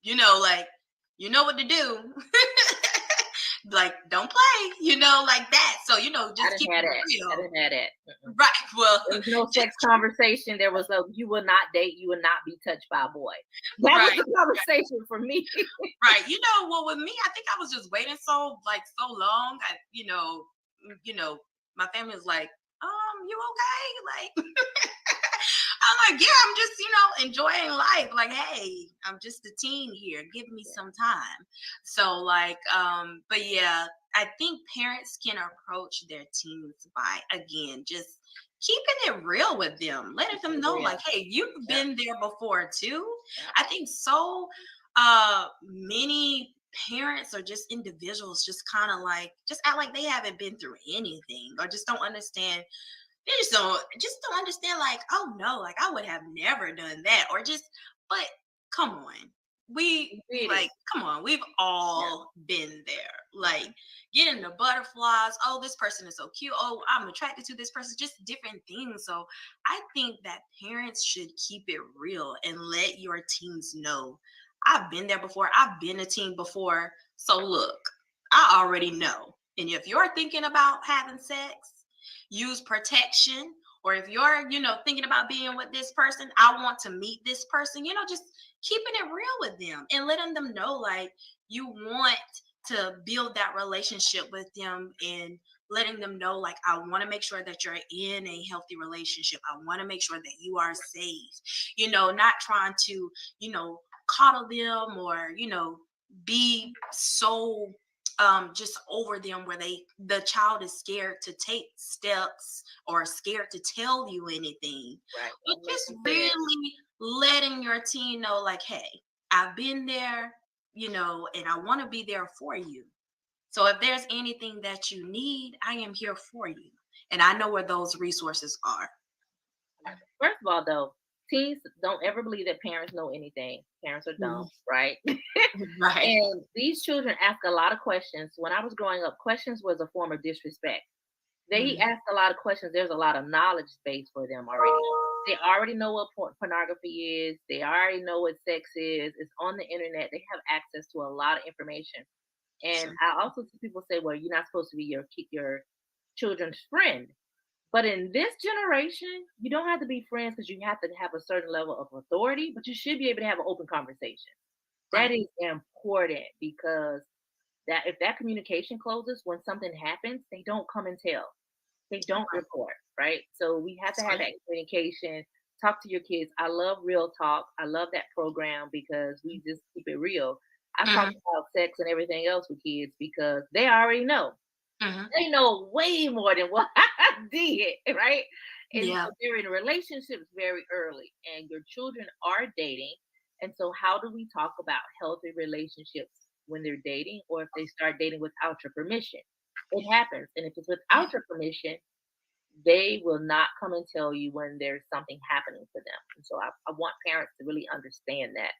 Like, you know what to do. Like, don't play, like that. So, just keep it real. I didn't have that. Right. Well, there was no sex conversation. There was you will not date, you will not be touched by a boy. That was the conversation for me. Right. Well, with me, I think I was just waiting so long. My family was like, you okay? Like, I'm like, yeah, I'm just, enjoying life. Like, hey, I'm just a teen here. Give me some time. So but yeah, I think parents can approach their teens by, again, just keeping it real with them, letting them know, like, hey, you've been there before too. I think so many parents or just individuals just kind of just act like they haven't been through anything, or just don't understand. They just don't understand, like, oh no, like I would have never done that, or but come on. Come on, we've all been there. Like getting the butterflies. Oh, this person is so cute. Oh, I'm attracted to this person. Just different things. So I think that parents should keep it real and let your teens know. I've been there before. I've been a teen before. So look, I already know. And if you're thinking about having sex, use protection. Or if you're, thinking about being with this person, I want to meet this person, just keeping it real with them and letting them know, like, you want to build that relationship with them, and letting them know, like, I want to make sure that you're in a healthy relationship. I want to make sure that you are safe, not trying to, coddle them, or, be so just over them where the child is scared to take steps or scared to tell you anything. Right. But just really letting your teen know, like, hey, I've been there, and I want to be there for you. So if there's anything that you need, I am here for you. And I know where those resources are. First of all, though, teens don't ever believe that parents know anything. Parents are dumb, right? Right. And these children ask a lot of questions. When I was growing up, questions was a form of disrespect. They ask a lot of questions. There's a lot of knowledge base for them already. They already know what pornography is. They already know what sex is. It's on the internet. They have access to a lot of information. And I also see people say, well, you're not supposed to be your children's friend. But in this generation, you don't have to be friends because you have to have a certain level of authority, but you should be able to have an open conversation. That is important, because that if that communication closes, when something happens, they don't come and tell. They don't report, right? So we have to have that communication. Talk to your kids. I love Real Talk. I love that program because we just keep it real. I talk about sex and everything else with kids because they already know. They know way more than what I did, right? And so they're in relationships very early, and your children are dating. And so how do we talk about healthy relationships when they're dating, or if they start dating without your permission? It happens. And if it's without your permission, they will not come and tell you when there's something happening to them. And so I want parents to really understand that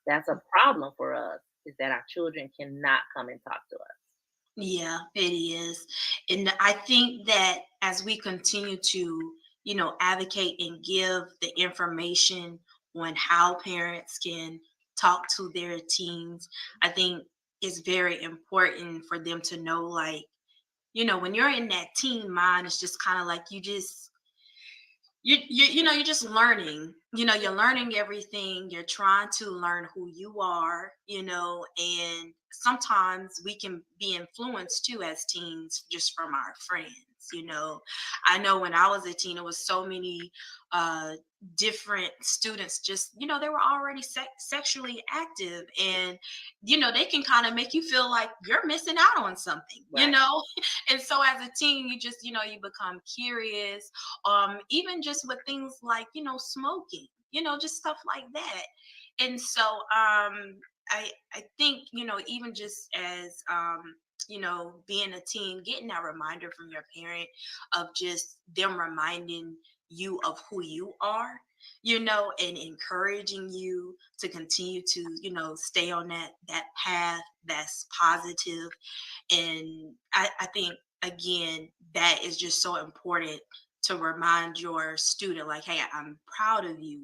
that's a problem for us, is that our children cannot come and talk to us. Yeah, it is. And I think that as we continue to, advocate and give the information on how parents can talk to their teens, I think it's very important for them to know, like, when you're in that teen mind, it's just kind of like you're just learning, you're learning everything. You're trying to learn who you are, and sometimes we can be influenced too as teens just from our friends. kids. I know when I was a teen, it was so many different students just, they were already sexually active, and, they can kind of make you feel like you're missing out on something, Right. And so as a teen, you just, you become curious, even just with things like, smoking, just stuff like that. And so I think, even just as, being a teen, getting that reminder from your parent of just them reminding you of who you are, and encouraging you to continue to, stay on that path that's positive. And I think, again, that is just so important to remind your student, like, hey, I'm proud of you,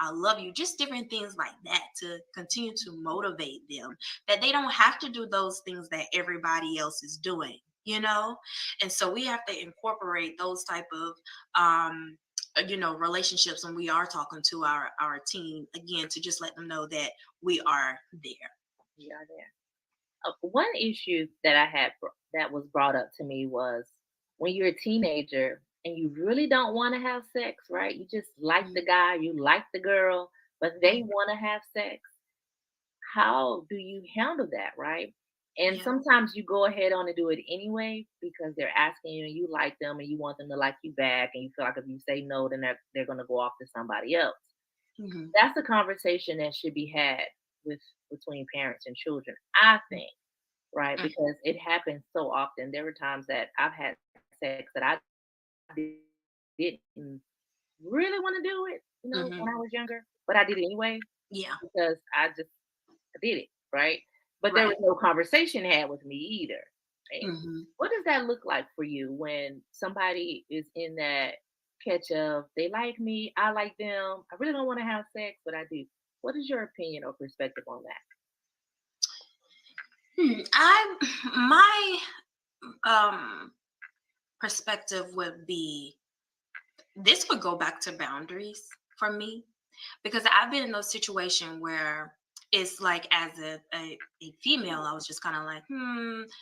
I love you, just different things like that, to continue to motivate them, that they don't have to do those things that everybody else is doing, and so we have to incorporate those type of relationships when we are talking to our team, again, to just let them know that we are there. We are there. One issue that I had that was brought up to me was when you're a teenager and you really don't want to have sex, right? You just like the guy, you like the girl, but they want to have sex. How do you handle that, right? And Yeah. sometimes you go ahead on and do it anyway because they're asking you and you like them and you want them to like you back, and you feel like if you say no, then they're going to go off to somebody else. Mhm. That's a conversation that should be had between parents and children, I think, right? Mhm. Because it happens so often. There were times that I've had sex that I didn't really want to do it, Mhm. when I was younger, but I did it anyway Yeah. because I did it, right? But there was Right. no conversation had with me either. Right? Mhm. What does that look like for you when somebody is in that catch of they like me, I like them, I really don't want to have sex, but I do. What is your opinion or perspective on that? My perspective would be, this would go back to boundaries for me, because I've been in those situations where it's like, as a female, I was just kind of like,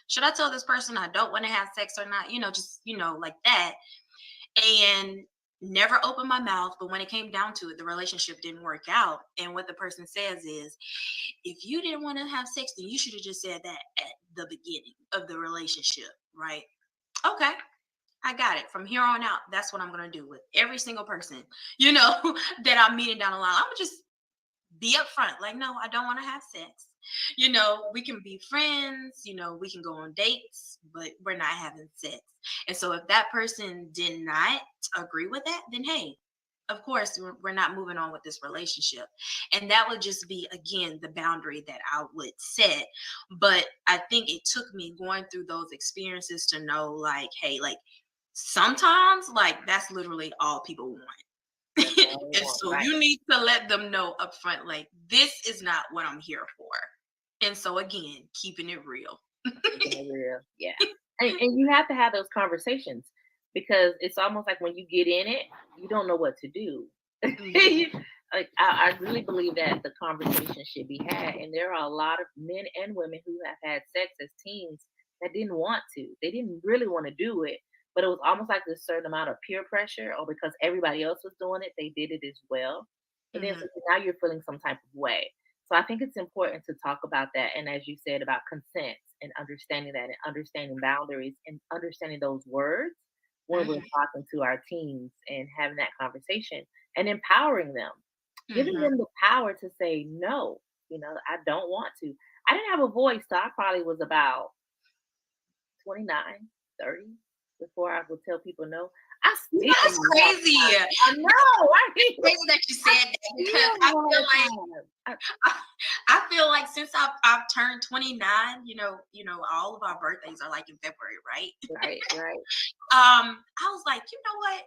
should I tell this person I don't want to have sex or not? Just, like that. And never opened my mouth. But when it came down to it, the relationship didn't work out. And what the person says is, if you didn't want to have sex, then you should have just said that at the beginning of the relationship, right? Okay. I got it. From here on out, that's what I'm going to do with every single person, that I'm meeting down the line. I'm going to just be upfront. Like, no, I don't want to have sex. We can be friends, we can go on dates, but we're not having sex. And so if that person did not agree with that, then hey, of course, we're not moving on with this relationship. And that would just be, again, the boundary that I would set. But I think it took me going through those experiences to know, like, hey, like, sometimes, like, that's literally all people want. And so Right. you need to let them know upfront, like, this is not what I'm here for. And so, again, keeping it real. Keeping it real. Yeah. And you have to have those conversations because it's almost like when you get in it, you don't know what to do. Like I really believe that the conversation should be had. And there are a lot of men and women who have had sex as teens that didn't want to. They didn't really want to do it, but it was almost like this certain amount of peer pressure, or because everybody else was doing it, they did it as well. And then so now you're feeling some type of way. So I think it's important to talk about that. And as you said, about consent and understanding that, and understanding boundaries and understanding those words when we're talking to our teens and having that conversation and empowering them, giving them the power to say, no, I don't want to. I didn't have a voice. So I probably was about 29, 30 before I would tell people no. That's crazy. I know. It's crazy that you said that, because I feel like since I've turned 29, all of our birthdays are like in February, right? Right. I was like, you know what?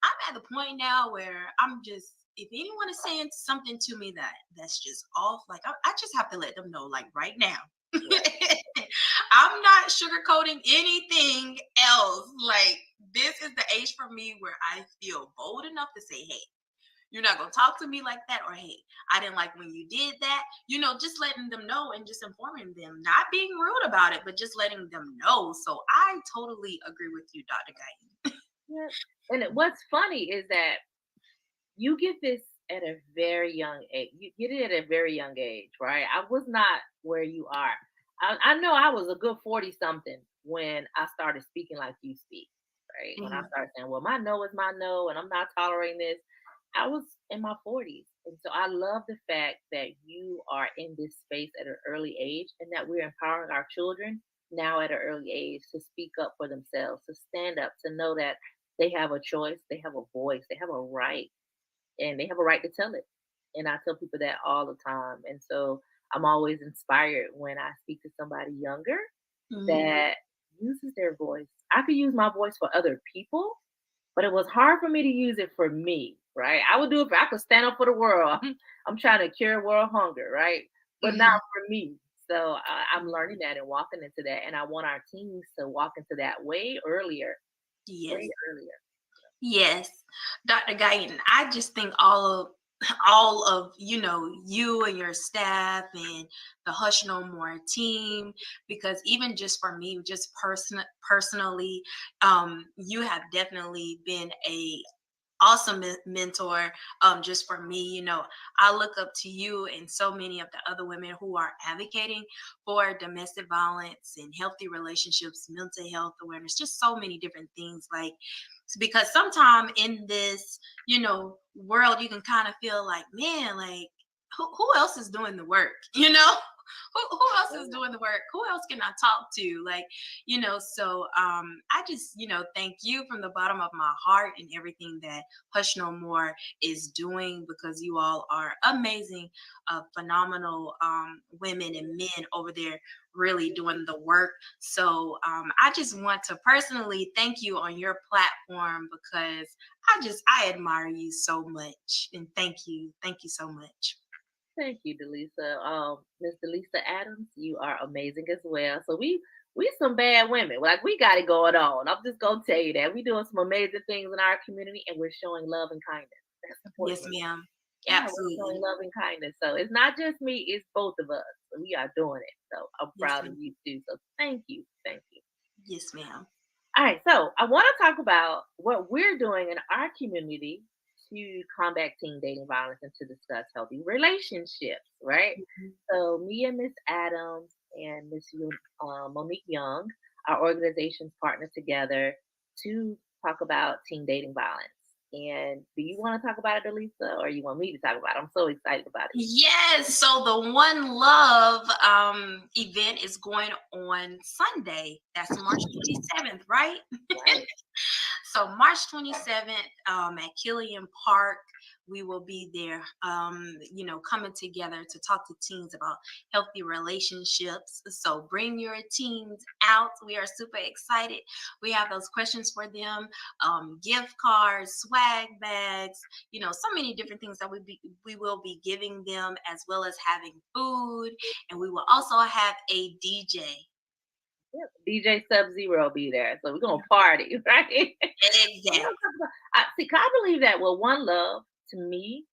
I'm at the point now where I'm just, if anyone is saying something to me that's just off, like, I just have to let them know, like, right now. I'm not sugarcoating anything else. Like, this is the age for me where I feel bold enough to say, hey, you're not going to talk to me like that, or hey, I didn't like when you did that. Just letting them know and just informing them, not being rude about it, but just letting them know. So I totally agree with you, Dr. Guyton. Yeah. And what's funny is that you get this at a very young age. You get it at a very young age, right? I was not where you are. I know I was a good 40 something when I started speaking like you speak, right? When I started saying, well, my no is my no, and I'm not tolerating this. I was in my 40s. And so I love the fact that you are in this space at an early age and that we're empowering our children now at an early age to speak up for themselves, to stand up, to know that they have a choice, they have a voice, they have a right, and they have a right to tell it. And I tell people that all the time. And so I'm always inspired when I speak to somebody younger that uses their voice. I could use my voice for other people, but it was hard for me to use it for me, right? I would do it I could stand up for the world. I'm trying to cure world hunger, right? But not for me. So I'm learning that and walking into that. And I want our teens to walk into that way earlier. Yes. Way earlier. Yes, Dr. Guyton, I just think all of you and your staff and the Hush No More team, because even just for me, just personally, you have definitely been a awesome mentor. Just for me, I look up to you and so many of the other women who are advocating for domestic violence and healthy relationships, mental health awareness, just so many different things. Like, because sometimes in this world, you can kind of feel like, man, like who else is doing the work, who else is doing the work, who else can I talk to, like, so I just thank you from the bottom of my heart and everything that Hush No More is doing, because you all are amazing, phenomenal women and men over there really doing the work. So I just want to personally thank you on your platform, because I admire you so much, and thank you so much. Thank you, Delisa. Miss Delisa Adams, you are amazing as well. So we some bad women. Like, we got it going on. I'm just gonna tell you that we doing some amazing things in our community, and we're showing love and kindness. That's important. Yes, ma'am. Yeah, Absolutely. we're showing love and kindness. So it's not just me; it's both of us. So we are doing it. So I'm Yes, proud ma'am. of you too. So thank you, thank you. Yes, ma'am. All right, so I want to talk about what we're doing in our community to combat teen dating violence and to discuss healthy relationships, right? So me and Miss Adams and Monique Young, our organizations partner together to talk about teen dating violence. And do you want to talk about it, Elisa, or you want me to talk about it? I'm so excited about it. Yes. So the One Love event is going on Sunday. That's March 27th, right? Right. So March 27th at Killian Park, we will be there, coming together to talk to teens about healthy relationships. So bring your teens out. We are super excited. We have those questions for them, gift cards, swag bags, so many different things that we will be giving them, as well as having food. And we will also have a DJ. DJ Sub-Zero will be there. So we're going to party, right? Exactly. I believe that, well, One Love, to me,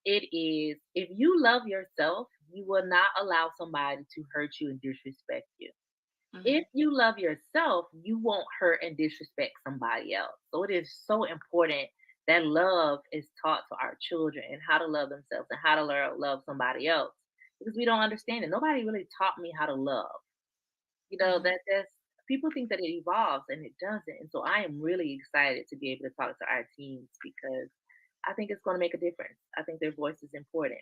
it is, if you love yourself, you will not allow somebody to hurt you and disrespect you. If you love yourself, you won't hurt and disrespect somebody else. So it is so important that love is taught to our children, and how to love themselves and how to love somebody else, because we don't understand it. Nobody really taught me how to love. That's, people think that it evolves, and it doesn't. And so I am really excited to be able to talk to our teens, because I think it's going to make a difference. I think their voice is important.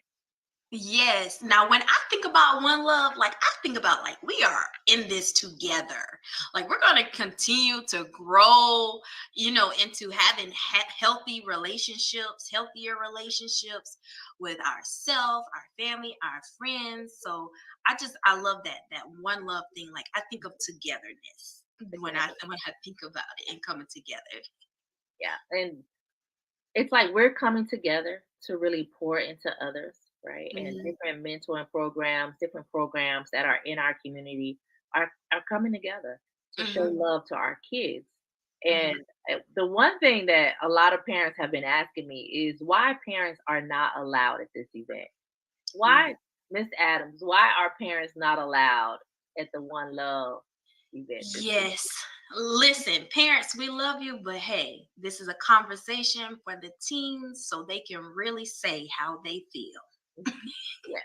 Yes. Now, when I think about One Love, like, I think about, like, we are in this together. Like, we're going to continue to grow, into having healthy relationships, healthier relationships with ourselves, our family, our friends. So I love that One Love thing. Like, I think of togetherness when I think about it and coming together. Yeah. And it's like we're coming together to really pour into others, right? And different mentoring programs, different programs that are in our community are coming together to show love to our kids. And the one thing that a lot of parents have been asking me is why parents are not allowed at this event. Why, Miss Adams, why are parents not allowed at the One Love event? Yes. Listen, parents, we love you, but hey, this is a conversation for the teens so they can really say how they feel. Yeah.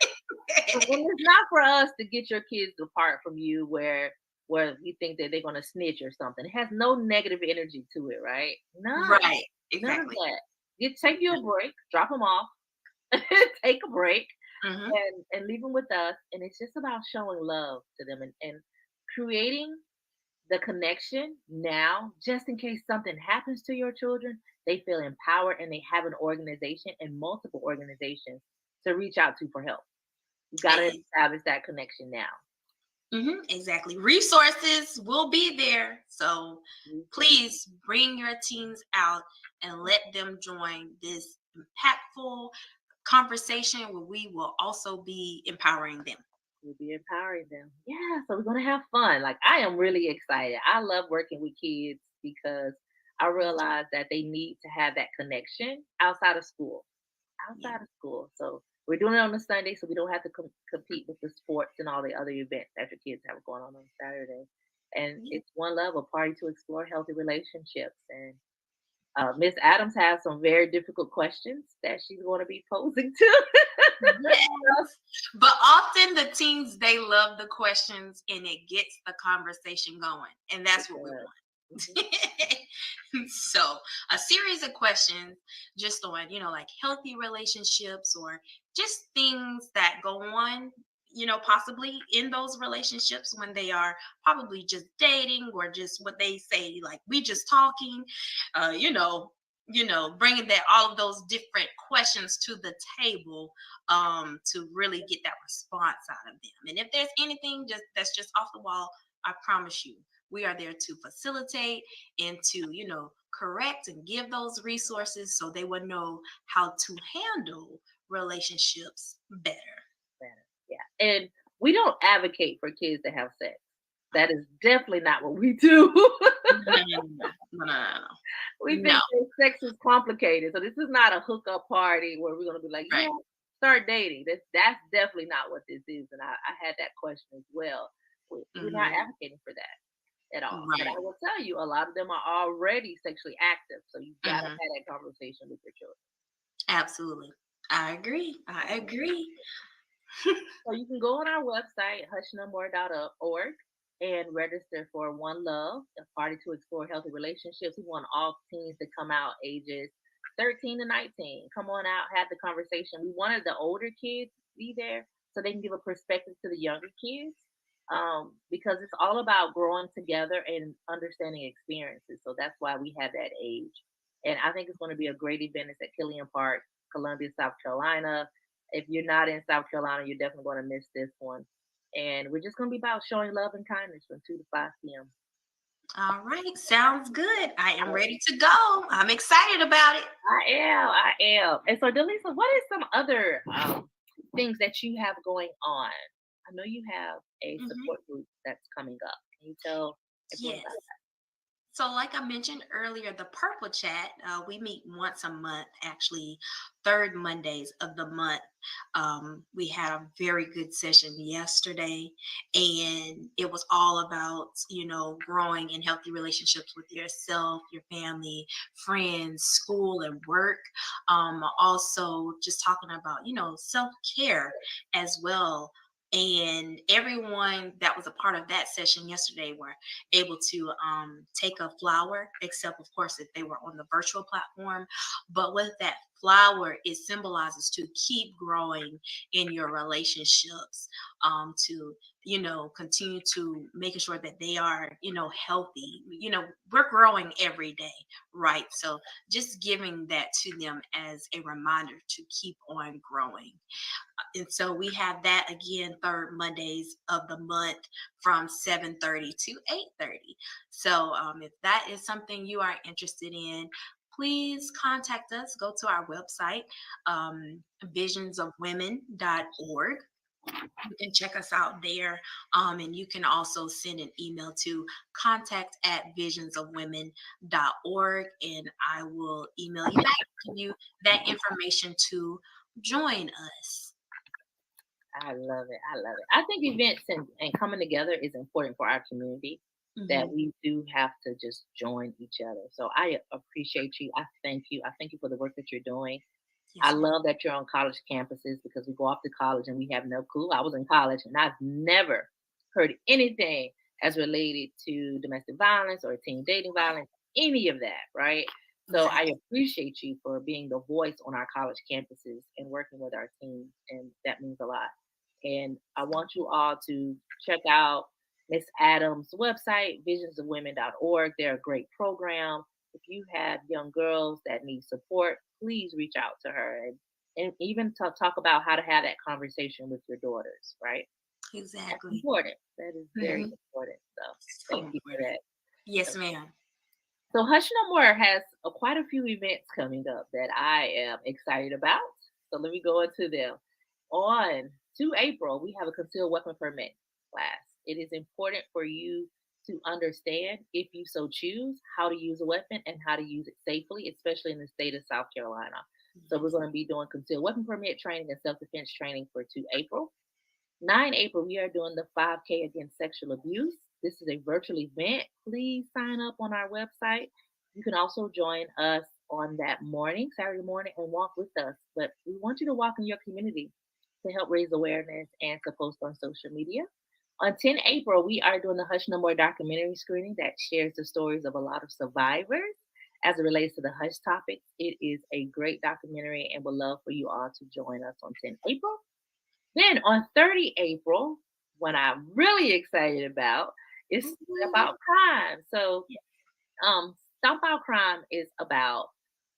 And it's not for us to get your kids apart from you where you think that they're going to snitch or something. It has no negative energy to it, right? None. Right. None of Exactly. that. Take you a break, drop them off, take a break, Mhm. and leave them with us. And it's just about showing love to them and creating the connection now, just in case something happens to your children, they feel empowered and they have an organization and multiple organizations to reach out to for help. You got to establish that connection now. Exactly. Resources will be there. So please bring your teens out and let them join this impactful conversation where we will also be empowering them. We'll be empowering them. Yeah, so we're going to have fun. Like, I am really excited. I love working with kids because I realize that they need to have that connection outside of school. So we're doing it on a Sunday so we don't have to compete with the sports and all the other events that your kids have going on Saturday. And it's One Love, a party to explore healthy relationships. And Miss Adams has some very difficult questions that she's going to be posing to. Yes. But often the teens, they love the questions and it gets the conversation going. And that's what we want. So a series of questions just on, like healthy relationships or just things that go on, possibly in those relationships when they are probably just dating or just what they say, like we just talking, bringing that all of those different questions to the table to really get that response out of them. And if there's anything that's just off the wall, I promise you, we are there to facilitate and to, correct and give those resources so they would know how to handle relationships better. Yeah. And we don't advocate for kids to have sex. That is definitely not what we do. No. We think that sex is complicated. So this is not a hookup party where we're going to be like, start dating. That's definitely not what this is. And I had that question as well. We're not advocating for that at all. But I will tell you, a lot of them are already sexually active. So you've got to have that conversation with your children. Absolutely. I agree. So you can go on our website, hushnomore.org, and register for One Love, a party to explore healthy relationships. We want all teens to come out ages 13 to 19. Come on out, have the conversation. We wanted the older kids to be there so they can give a perspective to the younger kids because it's all about growing together and understanding experiences. So that's why we have that age. And I think it's going to be a great event. It's at Killian Park, Columbia, South Carolina. If you're not in South Carolina, you're definitely going to miss this one. And we're just going to be about showing love and kindness from 2 to 5 p.m. All right. Sounds good. I am ready to go. I'm excited about it. I am. And so, Delisa, what is some other things that you have going on? I know you have a support group that's coming up. Can you tell everyone about that? So like I mentioned earlier, the Purple Chat, we meet once a month, actually, third Mondays of the month. We had a very good session yesterday, and it was all about, growing in healthy relationships with yourself, your family, friends, school, and work. Also, just talking about, self-care as well. And everyone that was a part of that session yesterday were able to take a flower, except of course if they were on the virtual platform. But with that flower, it symbolizes to keep growing in your relationships, to continue to making sure that they are healthy. We're growing every day, right? So just giving that to them as a reminder to keep on growing. And so we have that again third Mondays of the month from 7:30 to 8:30. So if that is something you are interested in, please contact us. Go to our website, visionsofwomen.org. You can check us out there. And you can also send an email to contact@visionsofwomen.org, and I will email you back, give you that information to join us. I love it. I love it. I think events and coming together is important for our community, that we do have to just join each other. So I appreciate you. I thank you. I thank you for the work that you're doing. Yes, I ma'am. love that you're on college campuses, because we go off to college and we have no clue. I was in college and I've never heard anything as related to domestic violence or teen dating violence, any of that, right? So I appreciate you for being the voice on our college campuses and working with our teams, and that means a lot. And I want you all to check out Miss Adams' website, visionsofwomen.org. They're a great program. If you have young girls that need support, please reach out to her, and even talk about how to have that conversation with your daughters, right? That's Exactly. important. That is very important. So thank you for that. Yes, ma'am. So Hush No More has quite a few events coming up that I am excited about. So let me go into them. On 2 April, we have a concealed weapon permit class. It is important for you to understand, if you so choose, how to use a weapon and how to use it safely, especially in the state of South Carolina. So we're going to be doing concealed weapon permit training and self-defense training for 2 April. 9 April, we are doing the 5K against sexual abuse. This is a virtual event. Please sign up on our website. You can also join us on that morning, Saturday morning, and walk with us. But we want you to walk in your community to help raise awareness and to post on social media. On 10 April, we are doing the Hush No More documentary screening that shares the stories of a lot of survivors as it relates to the hush topics. It is a great documentary, and would love for you all to join us on 10 April. Then on 30 April, what I'm really excited about is about crime. So Stomp Out Crime is about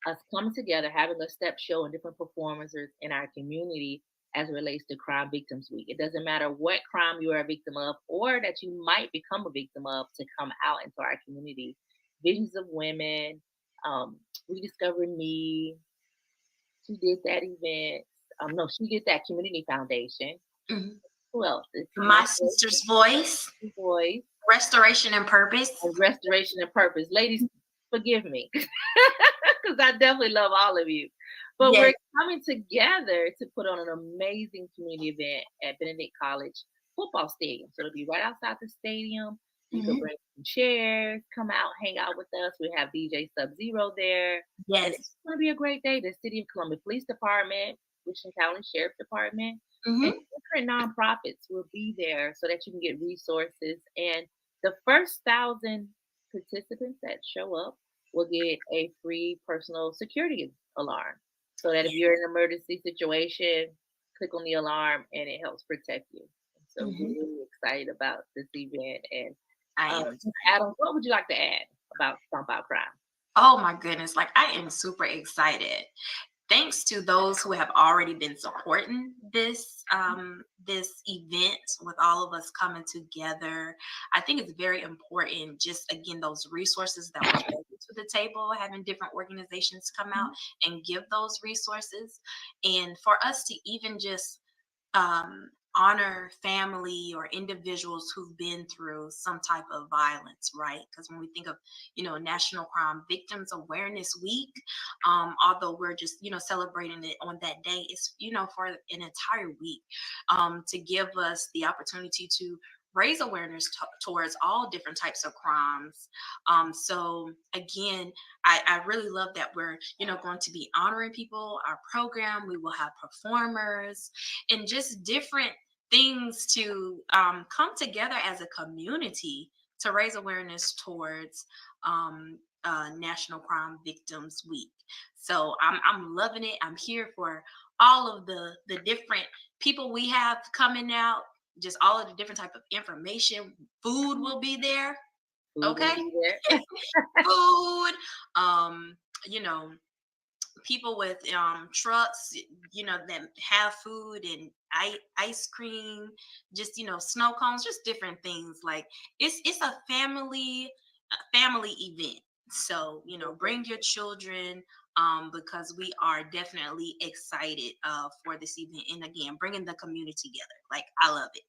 us coming together, having a step show and different performances in our community as it relates to Crime Victims Week. It doesn't matter what crime you are a victim of or that you might become a victim of, to come out into our community. Visions of Women, Rediscover Me, she did that event. No, she did that community foundation. Who else? My Sister's Voice. Restoration and Purpose. And Restoration and Purpose. Ladies, forgive me, because I definitely love all of you. But we're coming together to put on an amazing community event at Benedict College football stadium. So it'll be right outside the stadium. You can bring some chairs, come out, hang out with us. We have DJ Sub-Zero there. Yes. And it's going to be a great day. The City of Columbia Police Department, Richland County Sheriff Department, and different nonprofits will be there so that you can get resources. And the first 1,000 participants that show up will get a free personal security alarm. So that if you're in an emergency situation, click on the alarm and it helps protect you. So we're really excited about this event. And Adam, what would you like to add about Stomp Out Crime? Oh my goodness, like I am super excited. Thanks to those who have already been supporting this this event, with all of us coming together. I think it's very important, just again, those resources that we're bringing to the table, having different organizations come out and give those resources, and for us to even just honor family or individuals who've been through some type of violence, right? Because when we think of, National Crime Victims Awareness Week, although we're just, celebrating it on that day, it's, for an entire week, to give us the opportunity to raise awareness towards all different types of crimes. So again, I really love that we're, going to be honoring people. Our program, we will have performers and just different things to come together as a community to raise awareness towards National Crime Victims Week. So I'm loving it. I'm here for all of the different people we have coming out, just all of the different type of information. Food will be there. Okay. Food, people with trucks, that have food and ice cream, just snow cones, just different things. Like it's a family event. So bring your children, because we are definitely excited for this event. And again, bringing the community together. Like, I love it.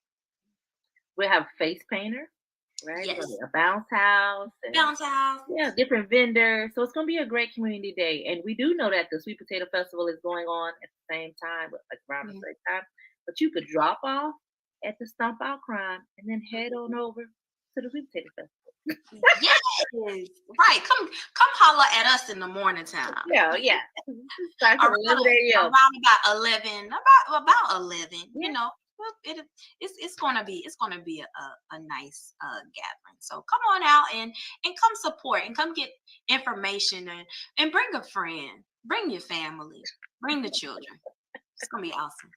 We'll have face painter, right? Yes. A bounce house. Bounce house. Yeah, different vendors. So it's going to be a great community day. And we do know that the Sweet Potato Festival is going on at the same time, like around the same time. But you could drop off at the Stomp Out Crime and then head on over to the Sweet Potato Festival. Yes, right. Come holler at us in the morning time. Yeah. Start at 11 a.m. Around about 11. About 11. You know, it's gonna be a nice gathering. So come on out and come support and come get information and bring a friend, bring your family, bring the children. It's gonna be awesome.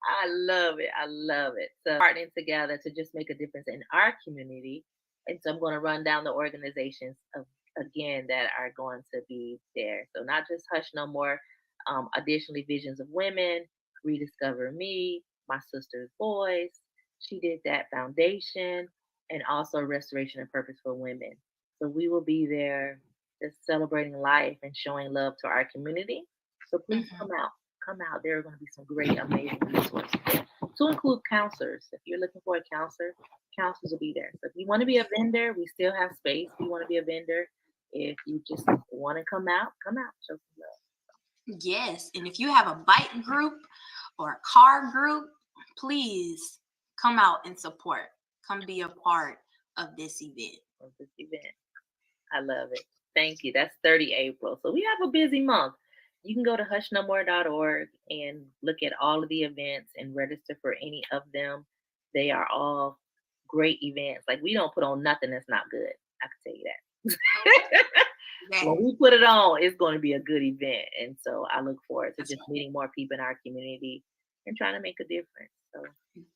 I love it. So partnering together to just make a difference in our community. And so I'm going to run down the organizations again that are going to be there. So not just Hush No More, additionally Visions of Women, Rediscover Me, My Sister's Voice, She Did That Foundation, and also Restoration and Purpose for Women. So we will be there just celebrating life and showing love to our community. So please come out. There are going to be some great, amazing resources there, to include counselors. If you're looking for a counselor, counselors will be there. So if you want to be a vendor, we still have space. If you want to be a vendor, if you just want to come out, show some love. Yes, and if you have a bike group or a car group, please come out and support. Come be a part of this event. I love it. Thank you. That's 30 April. So we have a busy month. You can go to hushnomore.org and look at all of the events and register for any of them. They are all great events. Like, we don't put on nothing that's not good. I can tell you that. When we put it on, it's going to be a good event. And so I look forward to just meeting more people in our community and trying to make a difference. So,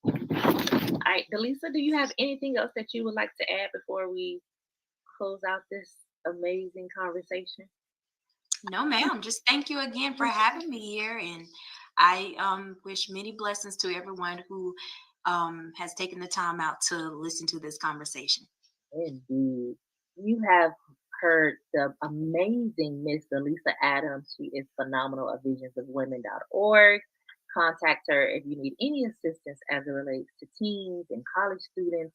all right, Delisa, do you have anything else that you would like to add before we close out this amazing conversation? No, ma'am. Just thank you again for having me here. And I wish many blessings to everyone who has taken the time out to listen to this conversation. Indeed. You have heard the amazing Miss Delisa Adams. She is phenomenal at visionsofwomen.org. Contact her if you need any assistance as it relates to teens and college students,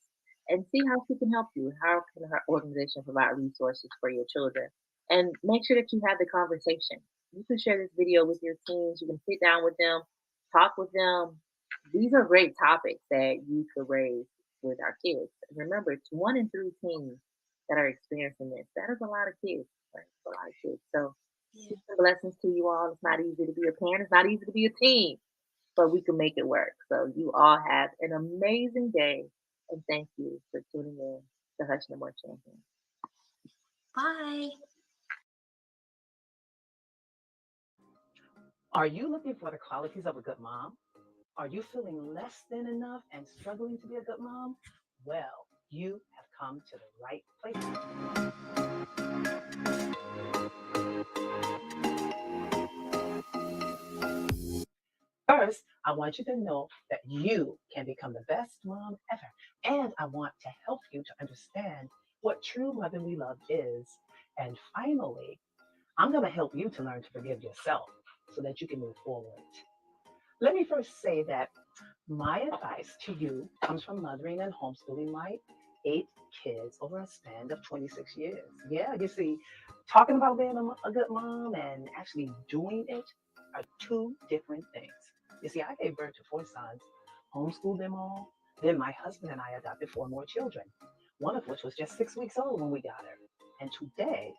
and see how she can help you. How can her organization provide resources for your children? And make sure that you have the conversation. You can share this video with your teens. You can sit down with them, talk with them. These are great topics that you could raise with our kids. Remember, it's 1 in 3 teens that are experiencing this. That is a lot of kids. Right? It's a lot of kids. So, blessings to you all. It's not easy to be a parent. It's not easy to be a teen, but we can make it work. So, you all have an amazing day. And thank you for tuning in to Hush No More Champion. Bye. Are you looking for the qualities of a good mom? Are you feeling less than enough and struggling to be a good mom? Well, you have come to the right place. First, I want you to know that you can become the best mom ever. And I want to help you to understand what true motherly love is. And finally, I'm going to help you to learn to forgive yourself so that you can move forward. Let me first say that my advice to you comes from mothering and homeschooling my 8 kids over a span of 26 years. Yeah, you see, talking about being a good mom and actually doing it are 2 different things. You see, I gave birth to 4 sons, homeschooled them all. Then my husband and I adopted 4 more children, one of which was just 6 weeks old when we got her. And today,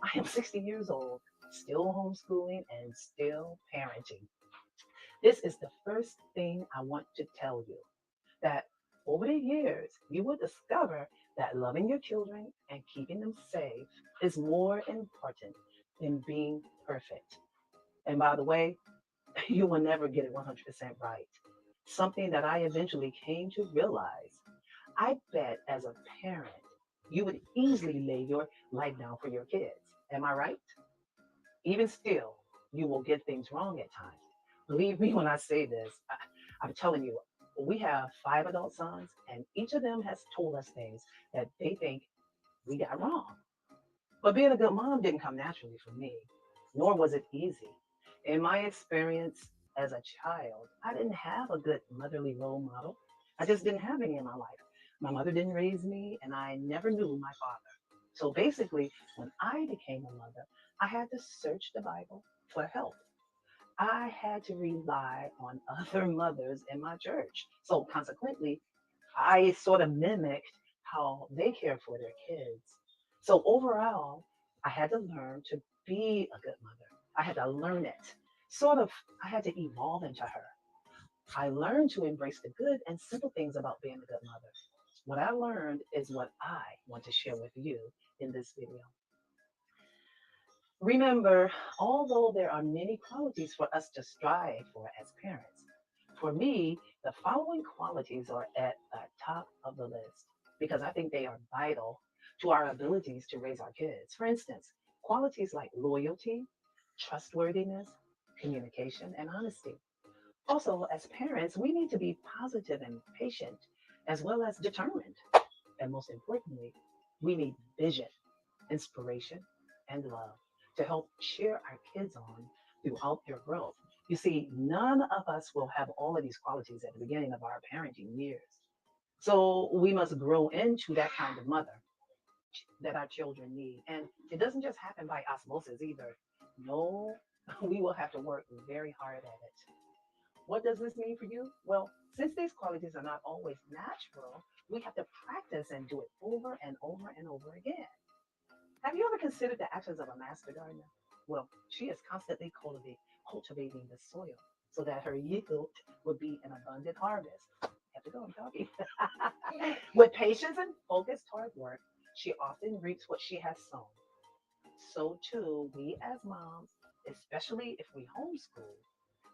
I am 60 years old, still homeschooling and still parenting. This is the first thing I want to tell you, that over the years, you will discover that loving your children and keeping them safe is more important than being perfect. And by the way, you will never get it 100% right. Something that I eventually came to realize. I bet as a parent, you would easily lay your life down for your kids. Am I right? Even still, you will get things wrong at times. Believe me when I say this, I'm telling you, we have 5 adult sons, and each of them has told us things that they think we got wrong. But being a good mom didn't come naturally for me. nor was it easy. In my experience as a child, I didn't have a good motherly role model. I just didn't have any in my life. My mother didn't raise me, and I never knew my father. So basically, when I became a mother, I had to search the Bible for help. I had to rely on other mothers in my church. So consequently, I sort of mimicked how they cared for their kids. So overall, I had to learn to be a good mother. I had to learn it. Sort of, I had to evolve into her. I learned to embrace the good and simple things about being a good mother. What I learned is what I want to share with you in this video. Remember, although there are many qualities for us to strive for as parents, for me, the following qualities are at the top of the list because I think they are vital to our abilities to raise our kids. For instance, qualities like loyalty, trustworthiness, communication, and honesty. Also, as parents, we need to be positive and patient as well as determined. And most importantly, we need vision, inspiration, and love to help cheer our kids on throughout their growth. You see, none of us will have all of these qualities at the beginning of our parenting years. So we must grow into that kind of mother that our children need. And it doesn't just happen by osmosis either. No, we will have to work very hard at it. What does this mean for you? Well, since these qualities are not always natural, we have to practice and do it over and over and over again. Have you ever considered the actions of a master gardener? Well, she is constantly cultivating the soil so that her yield would be an abundant harvest. Have to go, I'm talking. With patience and focused hard work, she often reaps what she has sown. So too, we as moms, especially if we homeschool,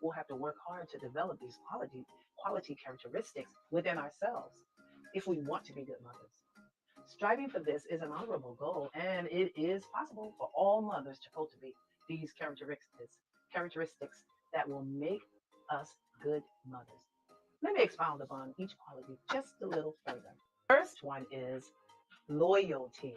will have to work hard to develop these quality characteristics within ourselves if we want to be good mothers. Striving for this is an honorable goal, and it is possible for all mothers to cultivate these characteristics that will make us good mothers. Let me expound upon each quality just a little further. First one is loyalty.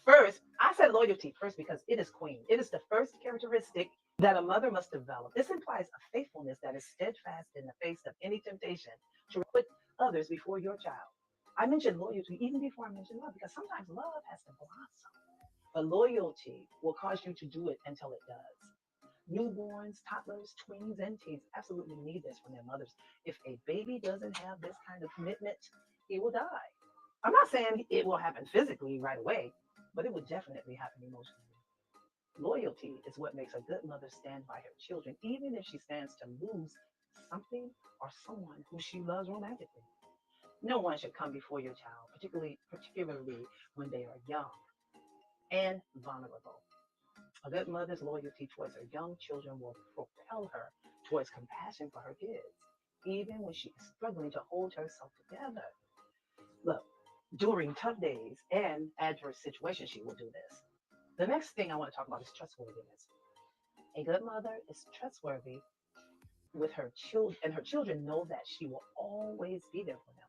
First, I said loyalty first because it is queen. It is the first characteristic that a mother must develop. This implies a faithfulness that is steadfast in the face of any temptation to put others before your child. I mentioned loyalty even before I mentioned love because sometimes love has to blossom, but loyalty will cause you to do it until it does. Newborns, toddlers, tweens, and teens absolutely need this from their mothers. If a baby doesn't have this kind of commitment, he will die. I'm not saying it will happen physically right away, but it would definitely happen emotionally. Loyalty is what makes a good mother stand by her children, even if she stands to lose something or someone who she loves romantically. No one should come before your child, particularly when they are young and vulnerable. A good mother's loyalty towards her young children will propel her towards compassion for her kids, even when she is struggling to hold herself together. Look, during tough days and adverse situations, she will do this. The next thing I want to talk about is trustworthiness. A good mother is trustworthy with her children, and her children know that she will always be there for them.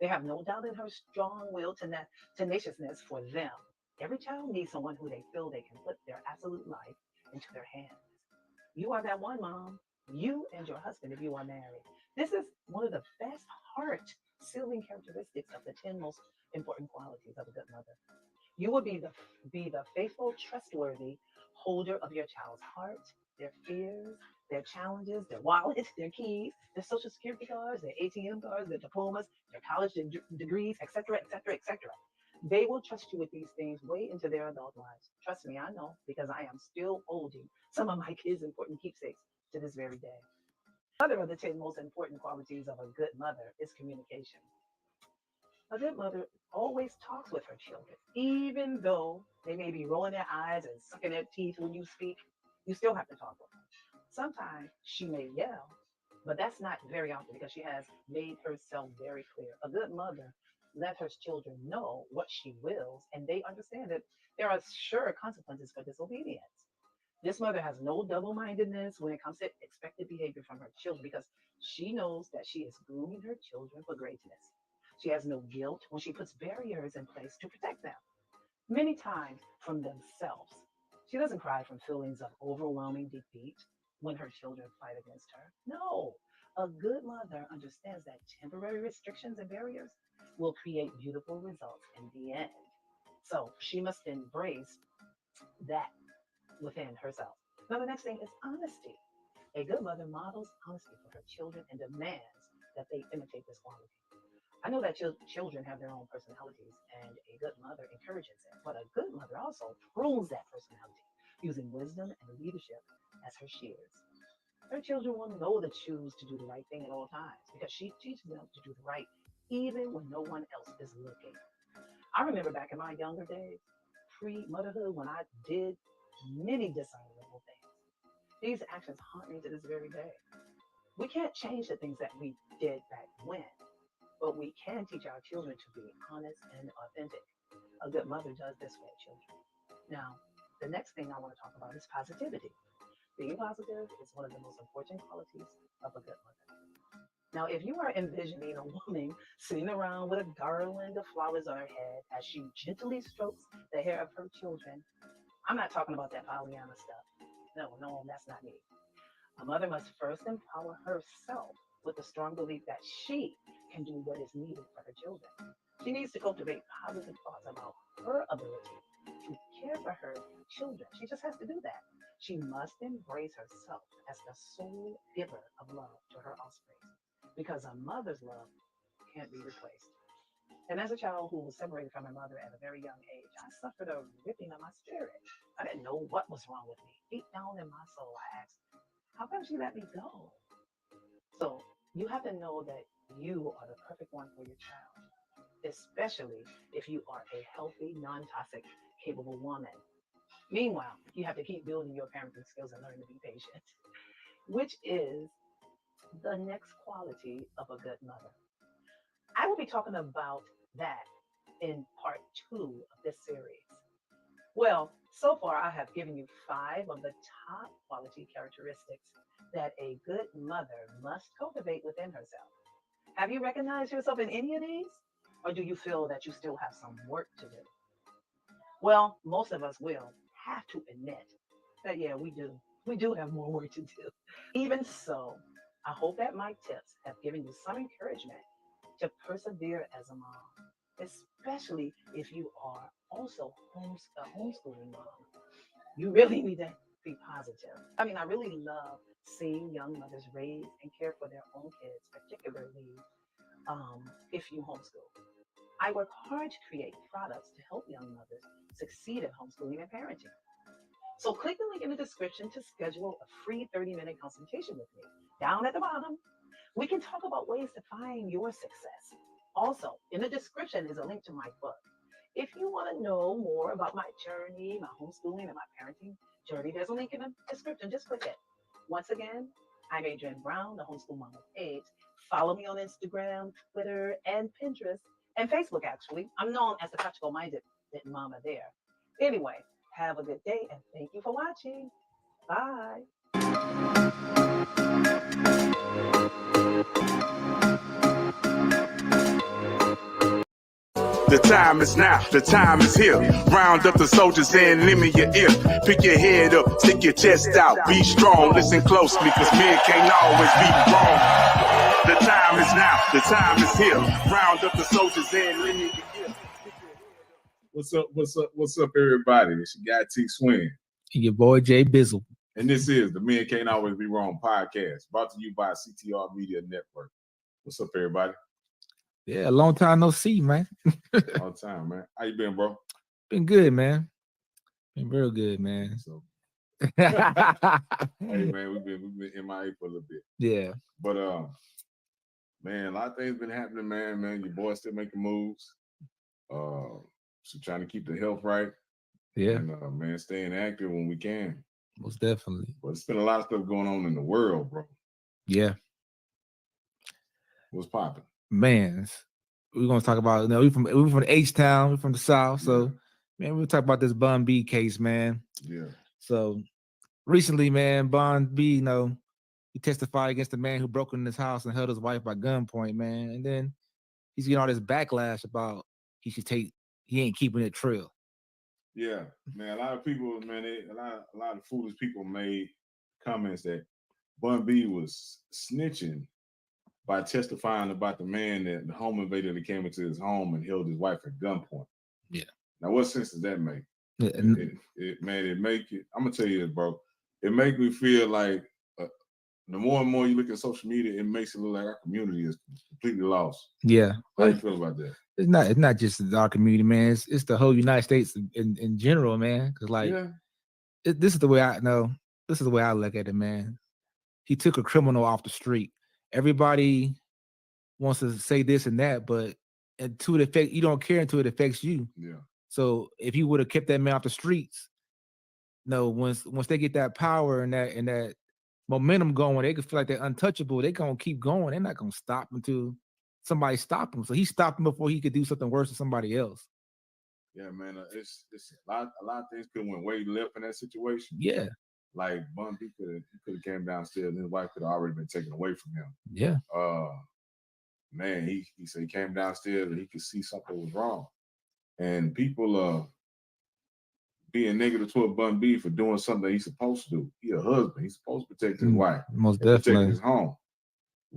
They have no doubt in her strong will to tenaciousness for them. Every child needs someone who they feel they can put their absolute life into their hands. You are that one, mom. You and your husband, if you are married. This is one of the best heart sealing characteristics of the 10 most important qualities of a good mother. You will be the faithful, trustworthy holder of your child's heart, their fears, their challenges, their wallets, their keys, their social security cards, their ATM cards, their diplomas, their college degrees, etc., etc., etc. They will trust you with these things way into their adult lives. Trust me, I know, because I am still holding some of my kids' important keepsakes to this very day. Another of the 10 most important qualities of a good mother is communication. A good mother always talks with her children, even though they may be rolling their eyes and sucking their teeth when you speak. You still have to talk with them. Sometimes she may yell, but that's not very often because she has made herself very clear. A good mother lets her children know what she wills, and they understand that there are sure consequences for disobedience. This mother has no double mindedness when it comes to expected behavior from her children because she knows that she is grooming her children for greatness. She has no guilt when she puts barriers in place to protect them, many times from themselves. She doesn't cry from feelings of overwhelming defeat when her children fight against her. No, a good mother understands that temporary restrictions and barriers will create beautiful results in the end. So she must embrace that within herself. Now, the next thing is honesty. A good mother models honesty for her children and demands that they imitate this quality. I know that children have their own personalities, and a good mother encourages it, but a good mother also prunes that personality using wisdom and leadership as her shears. Her children will know to choose to do the right thing at all times because she teaches them to do the right even when no one else is looking. I remember back in my younger days, pre-motherhood, when I did many dishonorable things. These actions haunt me to this very day. We can't change the things that we did back when, but we can teach our children to be honest and authentic. A good mother does this for her children. Now, the next thing I want to talk about is positivity. Being positive is one of the most important qualities of a good mother. Now, if you are envisioning a woman sitting around with a garland of flowers on her head as she gently strokes the hair of her children, I'm not talking about that Pollyanna stuff. No, that's not me. A mother must first empower herself with the strong belief that she can do what is needed for her children. She needs to cultivate positive thoughts about her ability to care for her children. She just has to do that. She must embrace herself as the sole giver of love to her offspring because a mother's love can't be replaced. And as a child who was separated from her mother at a very young age, I suffered a ripping of my spirit. I didn't know what was wrong with me. Deep down in my soul, I asked, how come she let me go? So you have to know that you are the perfect one for your child, especially if you are a healthy, non-toxic, capable woman. Meanwhile, you have to keep building your parenting skills and learn to be patient, which is the next quality of a good mother. I will be talking about that in part 2 of this series. Well, so far I have given you 5 of the top quality characteristics that a good mother must cultivate within herself. Have you recognized yourself in any of these? Or do you feel that you still have some work to do? Well, most of us will have to admit that, yeah, we do. We do have more work to do. Even so, I hope that my tips have given you some encouragement to persevere as a mom, especially if you are also a homeschooling mom. You really need to be positive. I mean, I really love seeing young mothers raise and care for their own kids, particularly if you homeschool. I work hard to create products to help young mothers succeed at homeschooling and parenting. So click the link in the description to schedule a free 30-minute consultation with me. Down at the bottom, we can talk about ways to find your success. Also, in the description is a link to my book. If you want to know more about my journey, my homeschooling, and my parenting journey, there's a link in the description. Just click it. Once again, I'm Adrienne Brown, the Homeschool Mama page. Follow me on Instagram, Twitter, and Pinterest, and Facebook, actually. I'm known as the Practical Minded Mama there. Anyway, have a good day, and thank you for watching. Bye. The time is now, the time is here. Round up the soldiers and lend me your ear. Pick your head up, stick your chest out, be strong, listen closely, cause men can't always be wrong. The time is now, the time is here. Round up the soldiers and lend me your ear. What's up, everybody? It's your guy T Swin. And your boy Jay Bizzle. And this is the Men Can't Always Be Wrong podcast, brought to you by CTR Media Network. What's up, everybody? Yeah, a long time no see, man. Long time, man. How you been, bro? Been good, man. Been real good, man. So, hey, man, we've been MIA for a little bit. Yeah. But man, a lot of things been happening, man. Your boy still making moves. So trying to keep the health right. Yeah. And man, staying active when we can. Most definitely. But it's been a lot of stuff going on in the world, bro. Yeah. What's popping? Man, we're gonna talk about, we're from the H-Town, we're from the South. So man, we'll talk about this Bun B case, man. Yeah. So recently, man, Bun B, he testified against the man who broke in his house and held his wife by gunpoint, man. And then he's getting all this backlash about he ain't keeping it real. Yeah, man. A lot of people, man, a lot of foolish people made comments that Bun B was snitching by testifying about the man that the home invader that came into his home and held his wife at gunpoint. Yeah. Now, what sense does that make? Yeah, It make it. I'm gonna tell you this, bro. It make me feel like the more and more you look at social media, it makes it look like our community is completely lost. yeah. How you feel about that? It's not just our community, man. It's the whole United States in general, man. Because like this is the way I know. This is the way I look at it, man. He took a criminal off the street. Everybody wants to say this and that, but until it affect you don't care until it affects you. Yeah. So if you would have kept that man off the streets, no, once they get that power and that momentum going, they can feel like they're untouchable. They're gonna keep going. They're not gonna stop until somebody stop him. So he stopped him before he could do something worse to somebody else. Yeah, man. It's a lot of things could have went way left in that situation. Yeah. Like Bun B could have came downstairs and his wife could have already been taken away from him. Yeah. Man, he said he came downstairs and he could see something was wrong. And people being negative toward Bun B for doing something he's supposed to do. He a husband. He's supposed to protect his wife. Most and definitely. protect his home.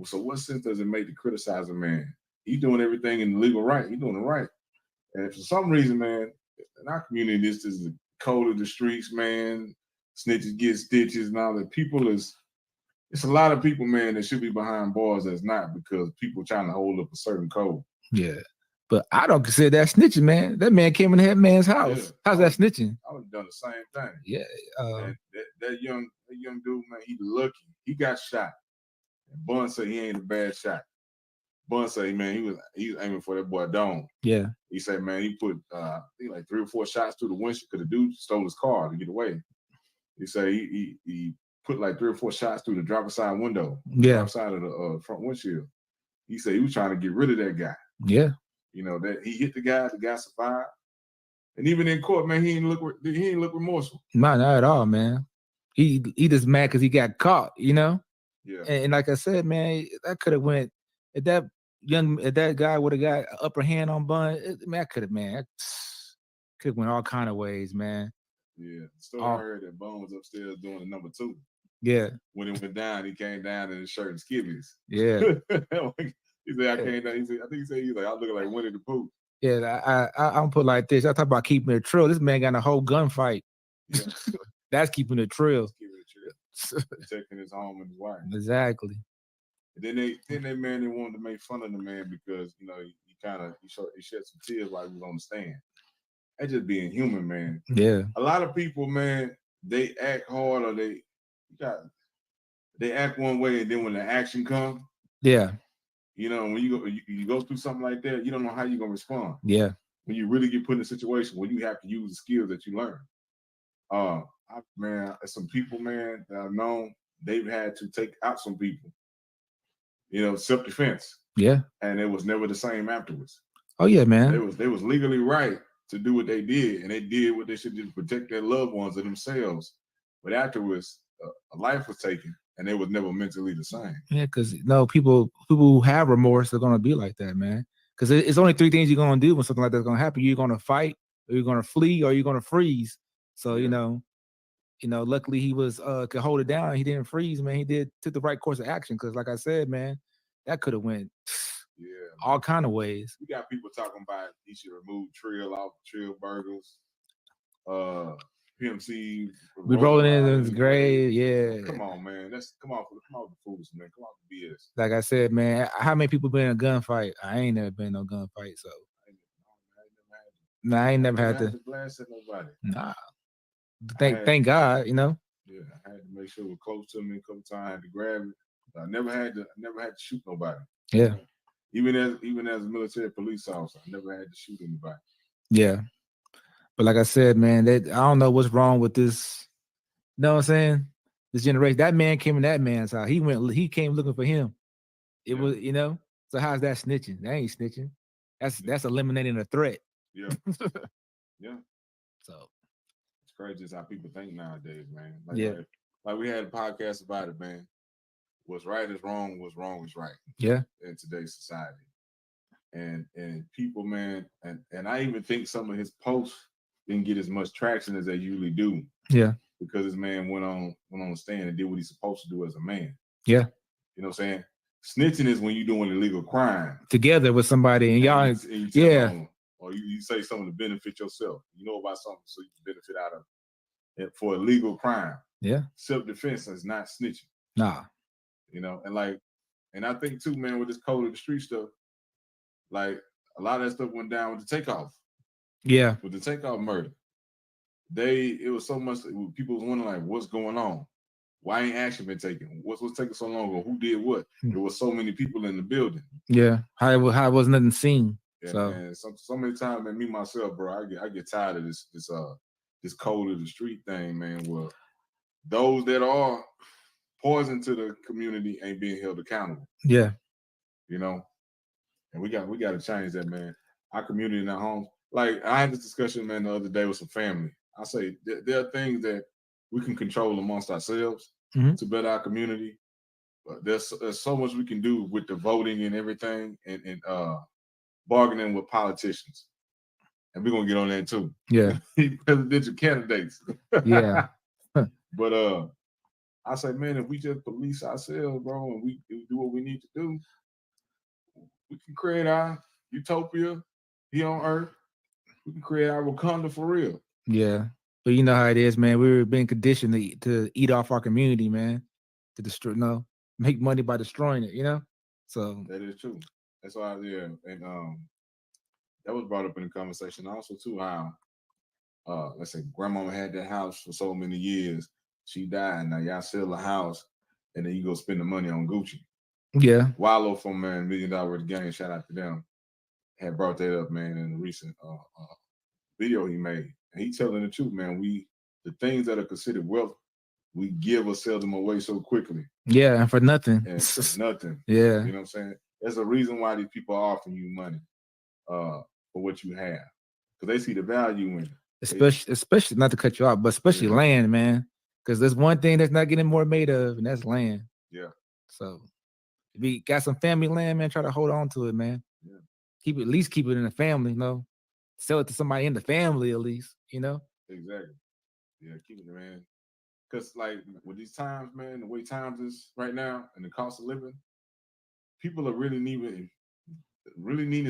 So what sense does it make to criticize a man? He's doing everything in the legal right. He's doing it right. And for some reason, man, in our community, this is the code of the streets, man. Snitches get stitches and all that. It's a lot of people, man, that should be behind bars that's not because people trying to hold up a certain code. Yeah. But I don't consider that snitching, man. That man came in that man's house. Yeah. How's that snitching? I would have done the same thing. Yeah. And that young dude, man, he lucky. He got shot. And Bun said he ain't a bad shot. Bun said, man, he was aiming for that boy dome. Yeah. He said, man, he put like 3 or 4 shots through the windshield because the dude stole his car to get away. He said he put like 3 or 4 shots through the driver's side window, driver's side of the front windshield. He said he was trying to get rid of that guy. Yeah. You know that he hit the guy survived, and even in court, man, he ain't look remorseful. Not at all, man. He just mad because he got caught, you know. Yeah. And like I said, man, that could have went if that guy would have got an upper hand on Bun. Man, could have went all kind of ways, man. Yeah. So I heard that Bun was upstairs doing the number 2. Yeah. When it went down, he came down in his shirt and skivvies. Yeah. He said, I came down. I think he said, he's like, I look like Winnie the Pooh. Yeah, I'm put like this. I talk about keeping it trill. This man got in a whole gunfight. Yeah. That's keeping it trill. Protecting his home and his wife. Exactly. And then they wanted to make fun of the man because he shed some tears while he was on the stand. That's just being human, man. Yeah. A lot of people, man, they act hard or they act one way, and then when the action comes, yeah, you know, when you go through something like that, you don't know how you're gonna respond. Yeah. When you really get put in a situation where you have to use the skills that you learn. Some people, man, that I've known, they've had to take out some people. You know, self-defense. Yeah. And it was never the same afterwards. Oh yeah, man. They was legally right to do what they did, and they did what they should do to protect their loved ones and themselves. But afterwards, a life was taken, and they was never mentally the same. Yeah, because people who have remorse are gonna be like that, man. Because it's only 3 things you're gonna do when something like that's gonna happen. You're gonna fight, or you're gonna flee, or you're gonna freeze. So luckily he was could hold it down. He didn't freeze, man. He took the right course of action. Because like I said, man, that could have went all kind of ways. We got people talking about he should remove Trill off Trill Burgers. PMC. We rolling in his grave, yeah. Come on, man. Come on with the fools, man. Come on with the BS. Like I said, man, how many people been in a gunfight? I ain't never been in no gunfight, so. I ain't never had to blast at nobody. Nah. Thank God, you know. Yeah, I had to make sure it was close to me a couple times. I had to grab it. But I never had to shoot nobody. Yeah. Even as a military police officer, I never had to shoot anybody. Yeah. But like I said, man, I don't know what's wrong with this. You know what I'm saying? This generation. That man came in that man's house. He came looking for him. It was, So how's that snitching? That ain't snitching. That's eliminating a threat. Yeah. Yeah. So it's crazy just how people think nowadays, man. Like we had a podcast about it, man. What's right is wrong, what's wrong is right. Yeah. In today's society. And people, man, and I even think some of his posts didn't get as much traction as they usually do. Yeah. Because this man went on the stand and did what he's supposed to do as a man. Yeah. You know what I'm saying? Snitching is when you're doing illegal crime together with somebody and y'all, and you tell yeah, them, or you say something to benefit yourself. You know about something so you can benefit out of it for illegal crime. Yeah. Self-defense is not snitching. Nah. You know, and I think too, man, with this code of the street stuff, like a lot of that stuff went down with the takeoff. Yeah. With the takeoff murder. It was so much people was wondering like, what's going on? Why ain't action been taken? What's taking so long? Or who did what? There was so many people in the building. Yeah. How it was nothing seen. Yeah, so man. So many times, man, me myself, bro, I get tired of this code of the street thing, man. Well, those that are poison to the community ain't being held accountable. Yeah. You know, and we got to change that, man. Our community in our homes. Like I had this discussion, man, the other day with some family. I say there are things that we can control amongst ourselves to better our community. But there's so much we can do with the voting and everything, and bargaining with politicians. And we're gonna get on that too. Yeah. Presidential candidates. Yeah. But I say, man, if we just police ourselves, bro, and we do what we need to do, we can create our utopia here on Earth. We can create our Wakanda for real. Yeah. But you know how it is, man. We've been conditioned to eat off our community, man. To destroy, make money by destroying it, you know? So that is true. That's why, yeah. And that was brought up in the conversation also too, how let's say grandmama had that house for so many years. She died. Now y'all sell the house and then you go spend the money on Gucci. Yeah. Wallow from $1 million worth game, shout out to them, had brought that up, man, in a recent video he made. And he telling the truth, man. The things that are considered wealth, we give or sell them away so quickly. Yeah, and for nothing. And for nothing. Yeah. You know what I'm saying? There's a reason why these people are offering you money for what you have. Because they see the value in it. Especially not to cut you off, but especially land, man. Because there's one thing that's not getting more made of, and that's land. Yeah. So if you got some family land, man, try to hold on to it, man. Yeah. At least keep it in the family, Sell it to somebody in the family at least, Exactly. Yeah, keep it, man. Because like with these times, man, the way times is right now and the cost of living, people are really needing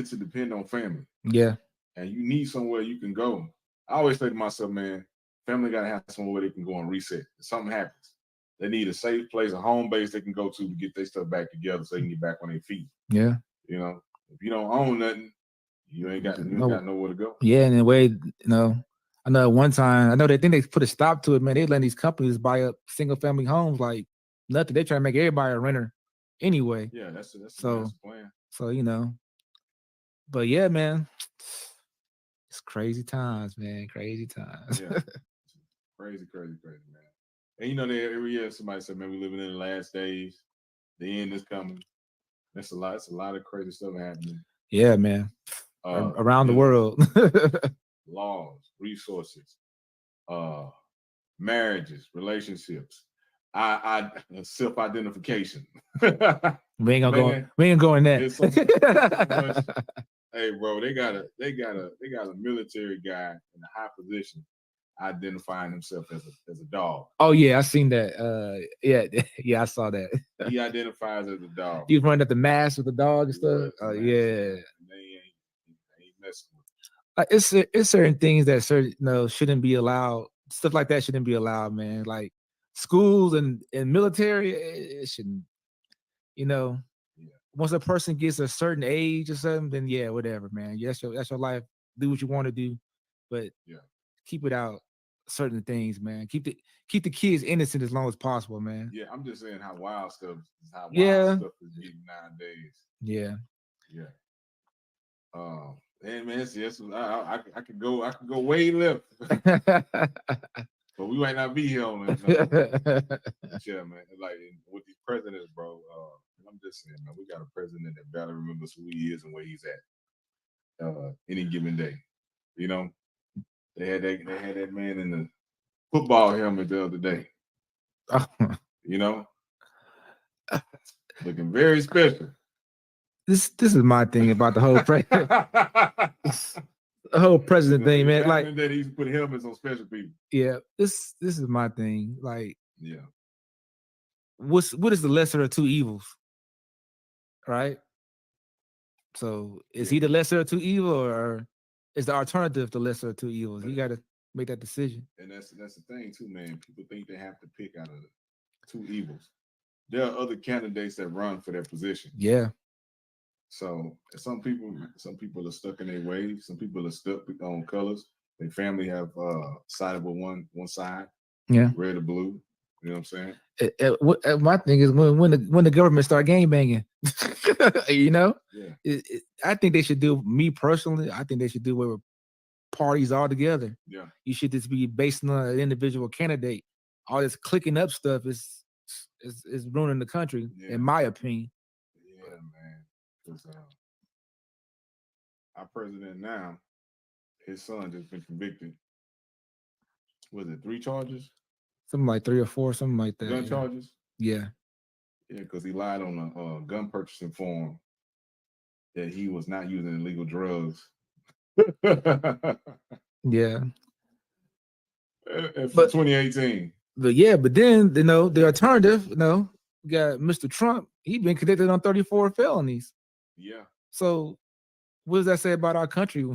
to depend on family. Yeah. And you need somewhere you can go. I always say to myself, man, family gotta have somewhere where they can go and reset. If something happens, they need a safe place, a home base they can go to get their stuff back together so they can get back on their feet. Yeah. You know, if you don't own nothing, you ain't got nowhere to go. Yeah, and in a way, I know at one time, they think they put a stop to it, man. They letting these companies buy up single family homes like nothing. They try to make everybody a renter anyway. Yeah, that's so the plan. So, but yeah, man, it's crazy times, man. Crazy times. Yeah. Crazy, man. And every year somebody said, man, we living in the last days. The end is coming. That's a lot. It's a lot of crazy stuff happening. Yeah, man. Around the world. Laws, resources, marriages, relationships, self-identification. We ain't gonna go in that. So much. Hey, bro, they got a military guy in a high position identifying himself as a dog. Oh yeah, I seen that. Yeah, I saw that. He identifies as a dog. You run at the mask with the dog and stuff. Oh yeah. They ain't messing with it's certain things that shouldn't be allowed. Stuff like that shouldn't be allowed, man. Like schools and military, it shouldn't. Once a person gets a certain age or something, then yeah, whatever, man. Yeah, that's your life. Do what you want to do, but keep it out certain things, man. Keep the kids innocent as long as possible, man. Yeah, I'm just saying how wild stuff is getting nowadays. Yeah. Yeah. And man, yes, I could go way left. But we might not be here on that. Yeah, man. Like with these presidents, bro. I'm just saying, man, we got a president that better remembers who he is and where he's at any given day. They had that man in the football helmet the other day. Looking very special. This is my thing about the whole president. The whole president thing, man. Back Like, in the day, they used to put helmets on special people. yeah, this is my thing. Like, Yeah. what is the lesser of two evils? Right? So is he the lesser of two evil, or is the alternative the lesser of two evils? You got to make that decision. And that's the thing too, man. People think they have to pick out of the two evils. There are other candidates that run for that position. Yeah. So some people are stuck in their ways. Some people are stuck on colors. Their family have sided with one side. Yeah. Red or blue. You know what I'm saying? My thing is when the government start gang banging, you know. Yeah. I think they should do. Me personally, I think they should do away with parties altogether. Yeah. You should just be based on an individual candidate. All this clicking up stuff is ruining the country, in my opinion. Yeah, man. Because our president now, his son just been convicted. Was it 3 charges? Something like 3 or 4, something like that. Gun charges? Yeah. Yeah, because he lied on a gun purchasing form that he was not using illegal drugs. Yeah. For 2018. But then, the alternative, we got Mr. Trump. He been convicted on 34 felonies. Yeah. So what does that say about our country?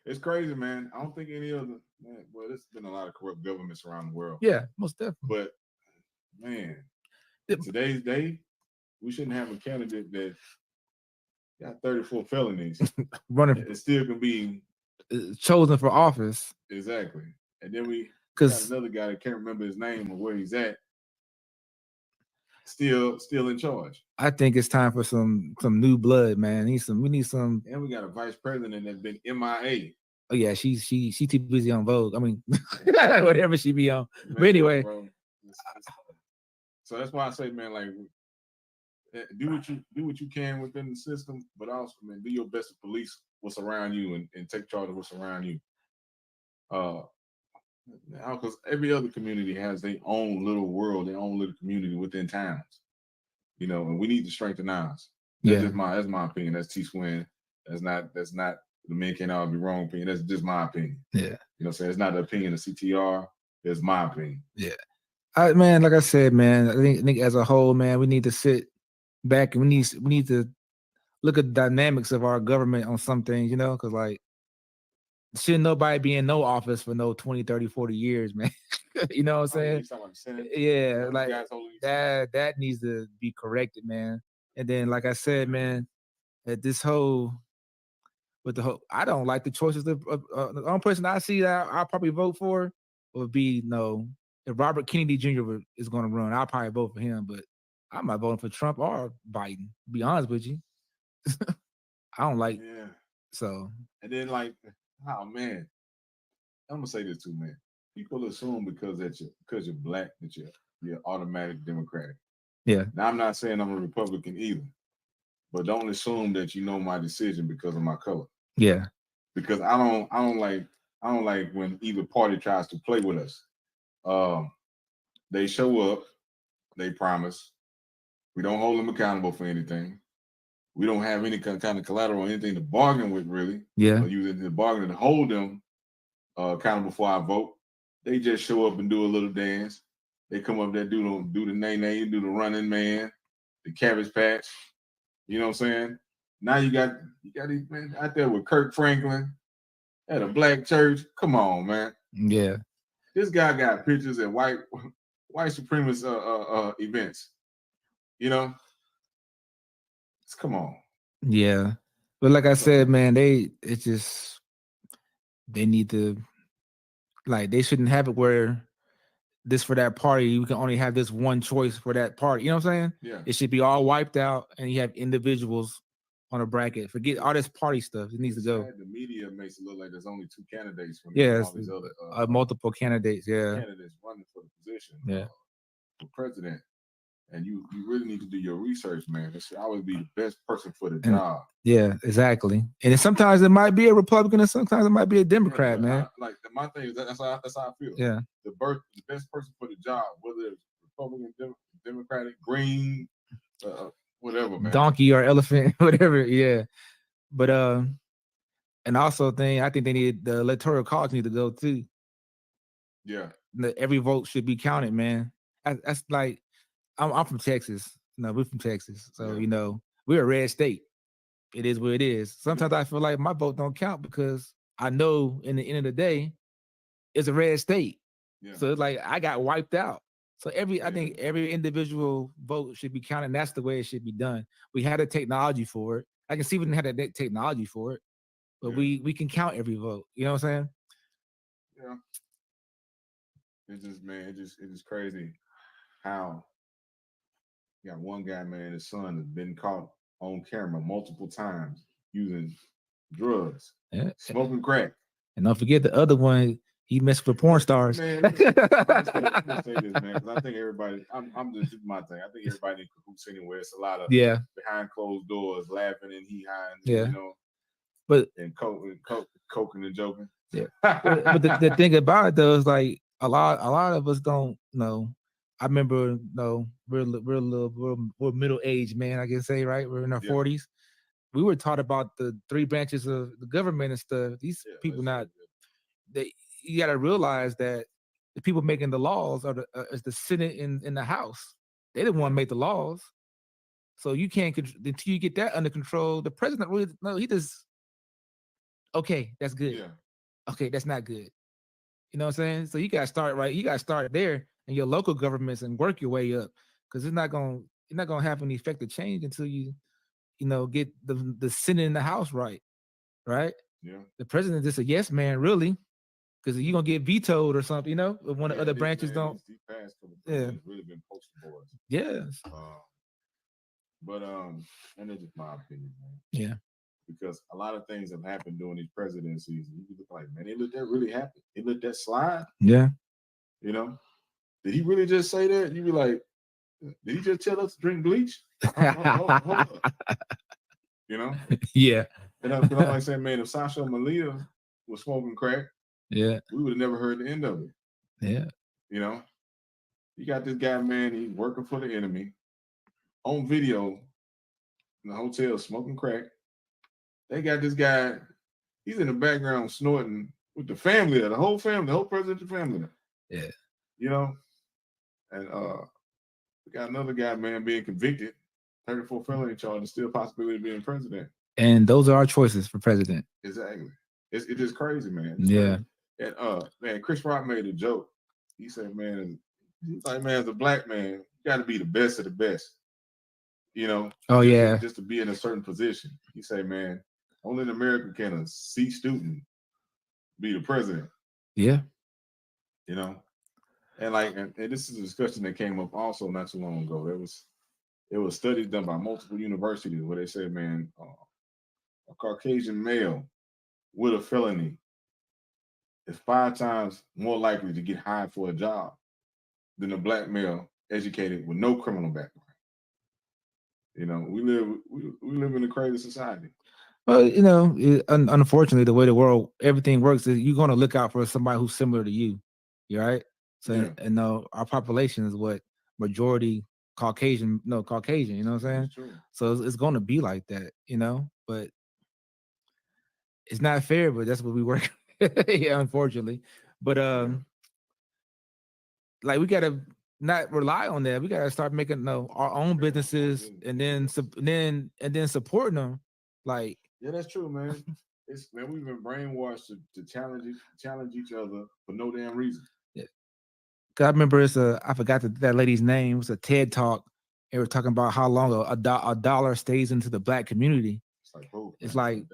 It's crazy, man. I don't think any other man. Well, there's been a lot of corrupt governments around the world. Yeah, most definitely. But man, today's day, we shouldn't have a candidate that got 34 felonies running. It still can be chosen for office. Exactly. And then we got another guy that can't remember his name or where he's at. Still in charge. I think it's time for some new blood, man. We need some. And we got a vice president that's been MIA. Oh yeah, she too busy on Vogue. I mean, whatever she be on. But anyway, so that's why I say, man, like, do what you can within the system, but also, man, do your best to police what's around you and take charge of what's around you. Because every other community has their own little world, their own little community within towns, and we need to strengthen ours. That's my opinion. That's T-Swin. That's not the men can't all be wrong opinion. That's just my opinion. Yeah. So it's not the opinion of CTR. It's my opinion. Yeah. Man, like I said, man, I think as a whole, man, we need to sit back and we need to look at the dynamics of our government on some things, because like, shouldn't nobody be in no office for no 20, 30, 40 years, man. You know what I'm saying? Yeah, like that needs to be corrected, man. And then, like I said, man, I don't like the choices. The only person I see that I'll probably vote for would be if Robert Kennedy Jr. is going to run, I'll probably vote for him. But I'm not voting for Trump or Biden. To be honest with you, I don't like. Yeah. So. And then oh man, I'm gonna say this too, man. People assume because you're black that you're automatic Democratic. Yeah. Now I'm not saying I'm a Republican either, but don't assume that you know my decision because of my color. Yeah. Because I don't like when either party tries to play with us. They show up, they promise. We don't hold them accountable for anything. We don't have any kind of collateral or anything to bargain with, really. Yeah. Using the bargain to hold them accountable for our vote. They just show up and do a little dance. They come up there, do the nay-nay, do the running man, the cabbage patch. You know what I'm saying? Now you got these men out there with Kirk Franklin at a black church. Come on, man. Yeah. This guy got pictures at white supremacist events. Come on. Yeah. But like I said, man, they need to, they shouldn't have it where this for that party, you can only have this one choice for that party. You know what I'm saying? Yeah. It should be all wiped out and you have individuals on a bracket. Forget all this party stuff. It needs to go. The media makes it look like there's only 2 candidates from all these other multiple candidates. Yeah. Candidates running for the position. Yeah. For president. And you really need to do your research, man. It should always be the best person for the job. Yeah, exactly. And sometimes it might be a Republican and sometimes it might be a Democrat, man. My thing is that's how I feel. Yeah. The best person for the job, whether it's Republican, Democratic, Green, whatever, man. Donkey or elephant, whatever. Yeah. But And also I think they need the electoral college need to go too. Yeah. Every vote should be counted, man. That's like I'm from Texas. No, we're from Texas. So, we're a red state. It is what it is. Sometimes I feel like my vote don't count because I know in the end of the day, it's a red state. Yeah. So it's like I got wiped out. So I think every individual vote should be counted. And that's the way it should be done. We had the technology for it. I can see we didn't have the technology for it, but we can count every vote. You know what I'm saying? Yeah. It's just, man, it's just crazy how you got one guy, man, his son has been caught on camera multiple times using drugs, smoking crack. And don't forget the other one, he messed with porn stars. Man, I'm gonna say this, man, because I think everybody, I'm just my thing. I think everybody in cahoots anywhere. It's a lot of behind closed doors, laughing and hee-hawing, but and coking and joking. Yeah. but the thing about it though is like a lot of us don't know. I remember, we're middle aged, man. I can say, right? We're in our 40s. We were taught about the 3 branches of the government and stuff. These people you got to realize that the people making the laws are is the Senate in the House. They didn't want to make the laws, so you can't until you get that under control. The president he just okay, that's good. Yeah. Okay, that's not good. You know what I'm saying? So you gotta start right. You gotta start there in your local governments and work your way up, because you're not gonna have any effective change until you get the Senate and the House right. Yeah. The president is a yes man, really, because you're gonna get vetoed or something. If one of the other branches don't. These past couple of Yeah. it's really been poster boys. Yes. But and it's just my opinion, man. Yeah. Because a lot of things have happened during these presidencies. You look like, man, they let that really happen. They let that slide. Yeah. Did he really just say that? You be like, did he just tell us to drink bleach? Hold up. Yeah. And I'm like saying, man, if Sasha Malia was smoking crack, yeah, we would have never heard the end of it. Yeah. You got this guy, man, he's working for the enemy on video in the hotel smoking crack. They got this guy, he's in the background snorting with the family, the whole presidential family. Yeah. And we got another guy, man, being convicted, 34 felony charges, still possibility of being president. And those are our choices for president. Exactly. It's just crazy, man. Yeah. Crazy. And man, Chris Rock made a joke. He said, man, as a black man, you got to be the best of the best. Oh, just to be in a certain position. He said, man, only in America can a C student be the president. Yeah. And this is a discussion that came up also not too long ago. There was studies done by multiple universities where they said, man, a Caucasian male with a felony is 5 times more likely to get hired for a job than a black male educated with no criminal background. We live in a crazy society. Well, unfortunately, the way the world everything works is you're going to look out for somebody who's similar to you. Right? So, and our population is what majority Caucasian. You know what I'm saying? So it's going to be like that. But it's not fair. But that's what we work. Yeah, unfortunately. But like we gotta not rely on that. We gotta start making our own businesses and then supporting them. Like, yeah, that's true, man. We've been brainwashed to challenge each other for no damn reason. Yeah. Cause I remember I forgot that lady's name. It was a TED talk. They were talking about how long a dollar stays into the black community. It's like, oh, it's like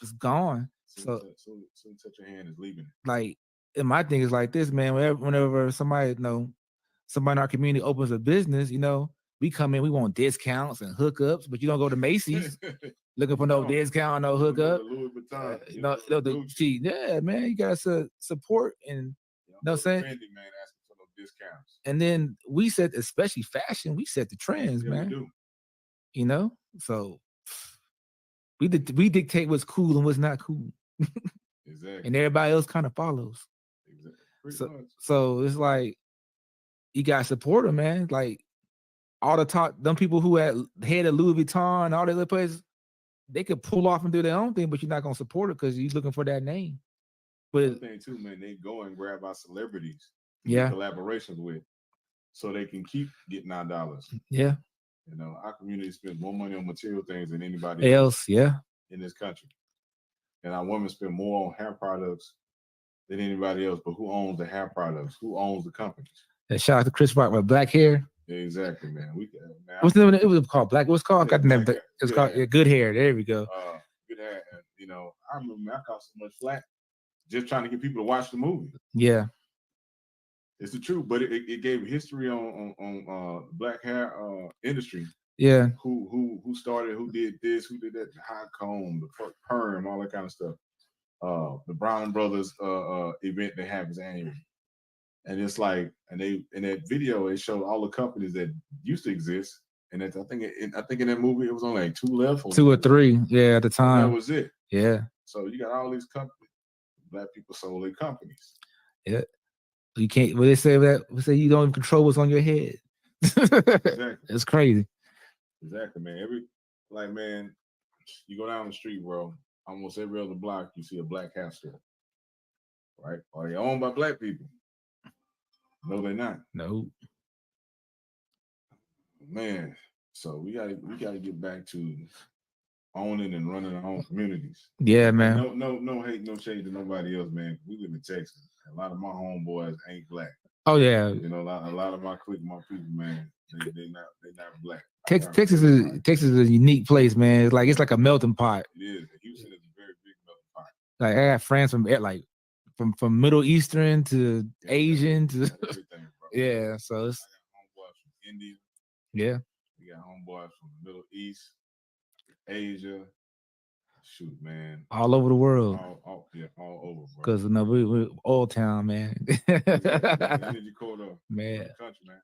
it's gone. Soon touch your hand is leaving. Like, and my thing is like this, man. Whenever somebody somebody in our community opens a business, we come in, we want discounts and hookups, but you don't go to Macy's looking for no discount, no hookup. Louis Vuitton, yeah, man, you gotta support and know what I'm saying. Man, asking for no discounts. And then we set, especially fashion, we set the trends, man. We do. So we dictate what's cool and what's not cool. Exactly. And everybody else kind of follows. Exactly. So it's like you gotta support them, man. Like all the top, them people who had head of Louis Vuitton and all the other places, they could pull off and do their own thing, but you're not gonna support it because you're looking for that name. The But thing too, man, they go and grab our celebrities, Yeah. collaborations with, so they can keep getting our dollars. Yeah. You know, our community spends more money on material things than anybody else, yeah. in this country. And our women spend more on hair products than anybody else. But who owns the hair products? Who owns the companies? And shout out to Chris Rock with black hair. Exactly, man. Man, What's the name? It was called black. What's called? Yeah, I got the name. Black Hair. It's Good called Hair. Good Hair. There we go. Good hair. And, you know, I remember I caught so much flack just trying to get people to watch the movie. Yeah. It's the truth, but it gave history on black hair industry. Yeah. Who started? Who did this? Who did that? The high comb, the perm, all that kind of stuff. The Brown Brothers event they have is annual, and it's like, and they in that video they showed all the companies that used to exist, and I think in that movie it was only like 2 left, or 2 or 3. Yeah, at the time. that was it. Yeah. So you got all these companies. Black people sold their companies. Yeah. You can't. Well, they say that. We say you don't even control what's on your head. Exactly. It's crazy. Exactly, man. Man, you go down the street, bro. Almost every other block, you see a black hair store, right? Are they owned by black people? No, they're not. No. Man, so we gotta get back to owning and running our own communities. Yeah, man. And no hate, no shade to nobody else, man. We live in Texas. A lot of my homeboys ain't black. Oh yeah. You know, a lot of my clique, my people, man, they not black. Texas is a unique place, man. It's like a melting pot. It is. Houston is a very big melting pot. Like I got friends from Middle Eastern to Asian to Everything, bro. yeah. So it's homeboys from India. Yeah. We got homeboys from the Middle East, Asia. Shoot, man. All over the world. All over, bro. Because we're Old Town, man. Energy corridor, man. Country, man.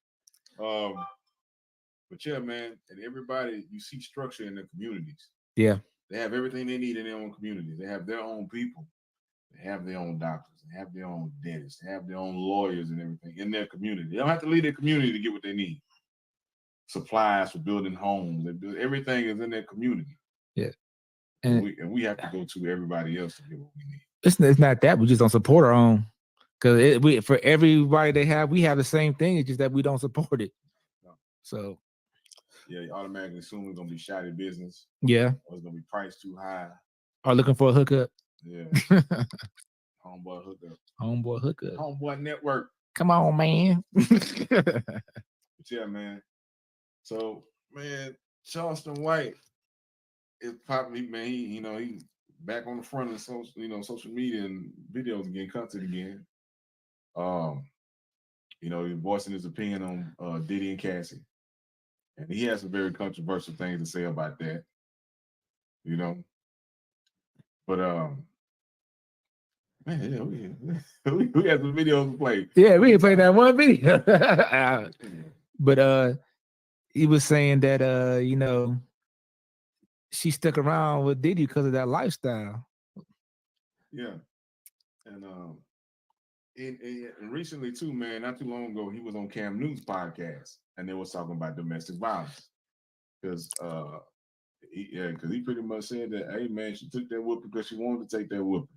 But yeah, man, and everybody, you see structure in the communities. Yeah. They have everything they need in their own communities. They have their own people. They have their own doctors. They have their own dentists. They have their own lawyers and everything in their community. They don't have to leave their community to get what they need. Supplies for building homes. Everything is in their community. Yeah. And we have to go to everybody else to get what we need. It's not that we just don't support our own. Because for everybody we have the same thing. It's just that we don't support it. No. So yeah, you automatically assume it's gonna be shoddy business. Yeah. Or it's gonna be priced too high. Or looking for a hookup. Yeah. Homeboy hookup. Homeboy hookup. Homeboy network. Come on, man. But yeah, man. So, man, Charleston White is popping, man. He back on the front of social media and videos again, content again. He's voicing his opinion on Diddy and Cassie. And he has some very controversial things to say about that. But man, yeah, we had some videos to play. Yeah, we ain't played that one video. But he was saying that she stuck around with Diddy because of that lifestyle. Yeah. And recently too, man, not too long ago, he was on Cam Newton's podcast and they was talking about domestic violence. Because he pretty much said that, hey man, she took that whooping because she wanted to take that whooping.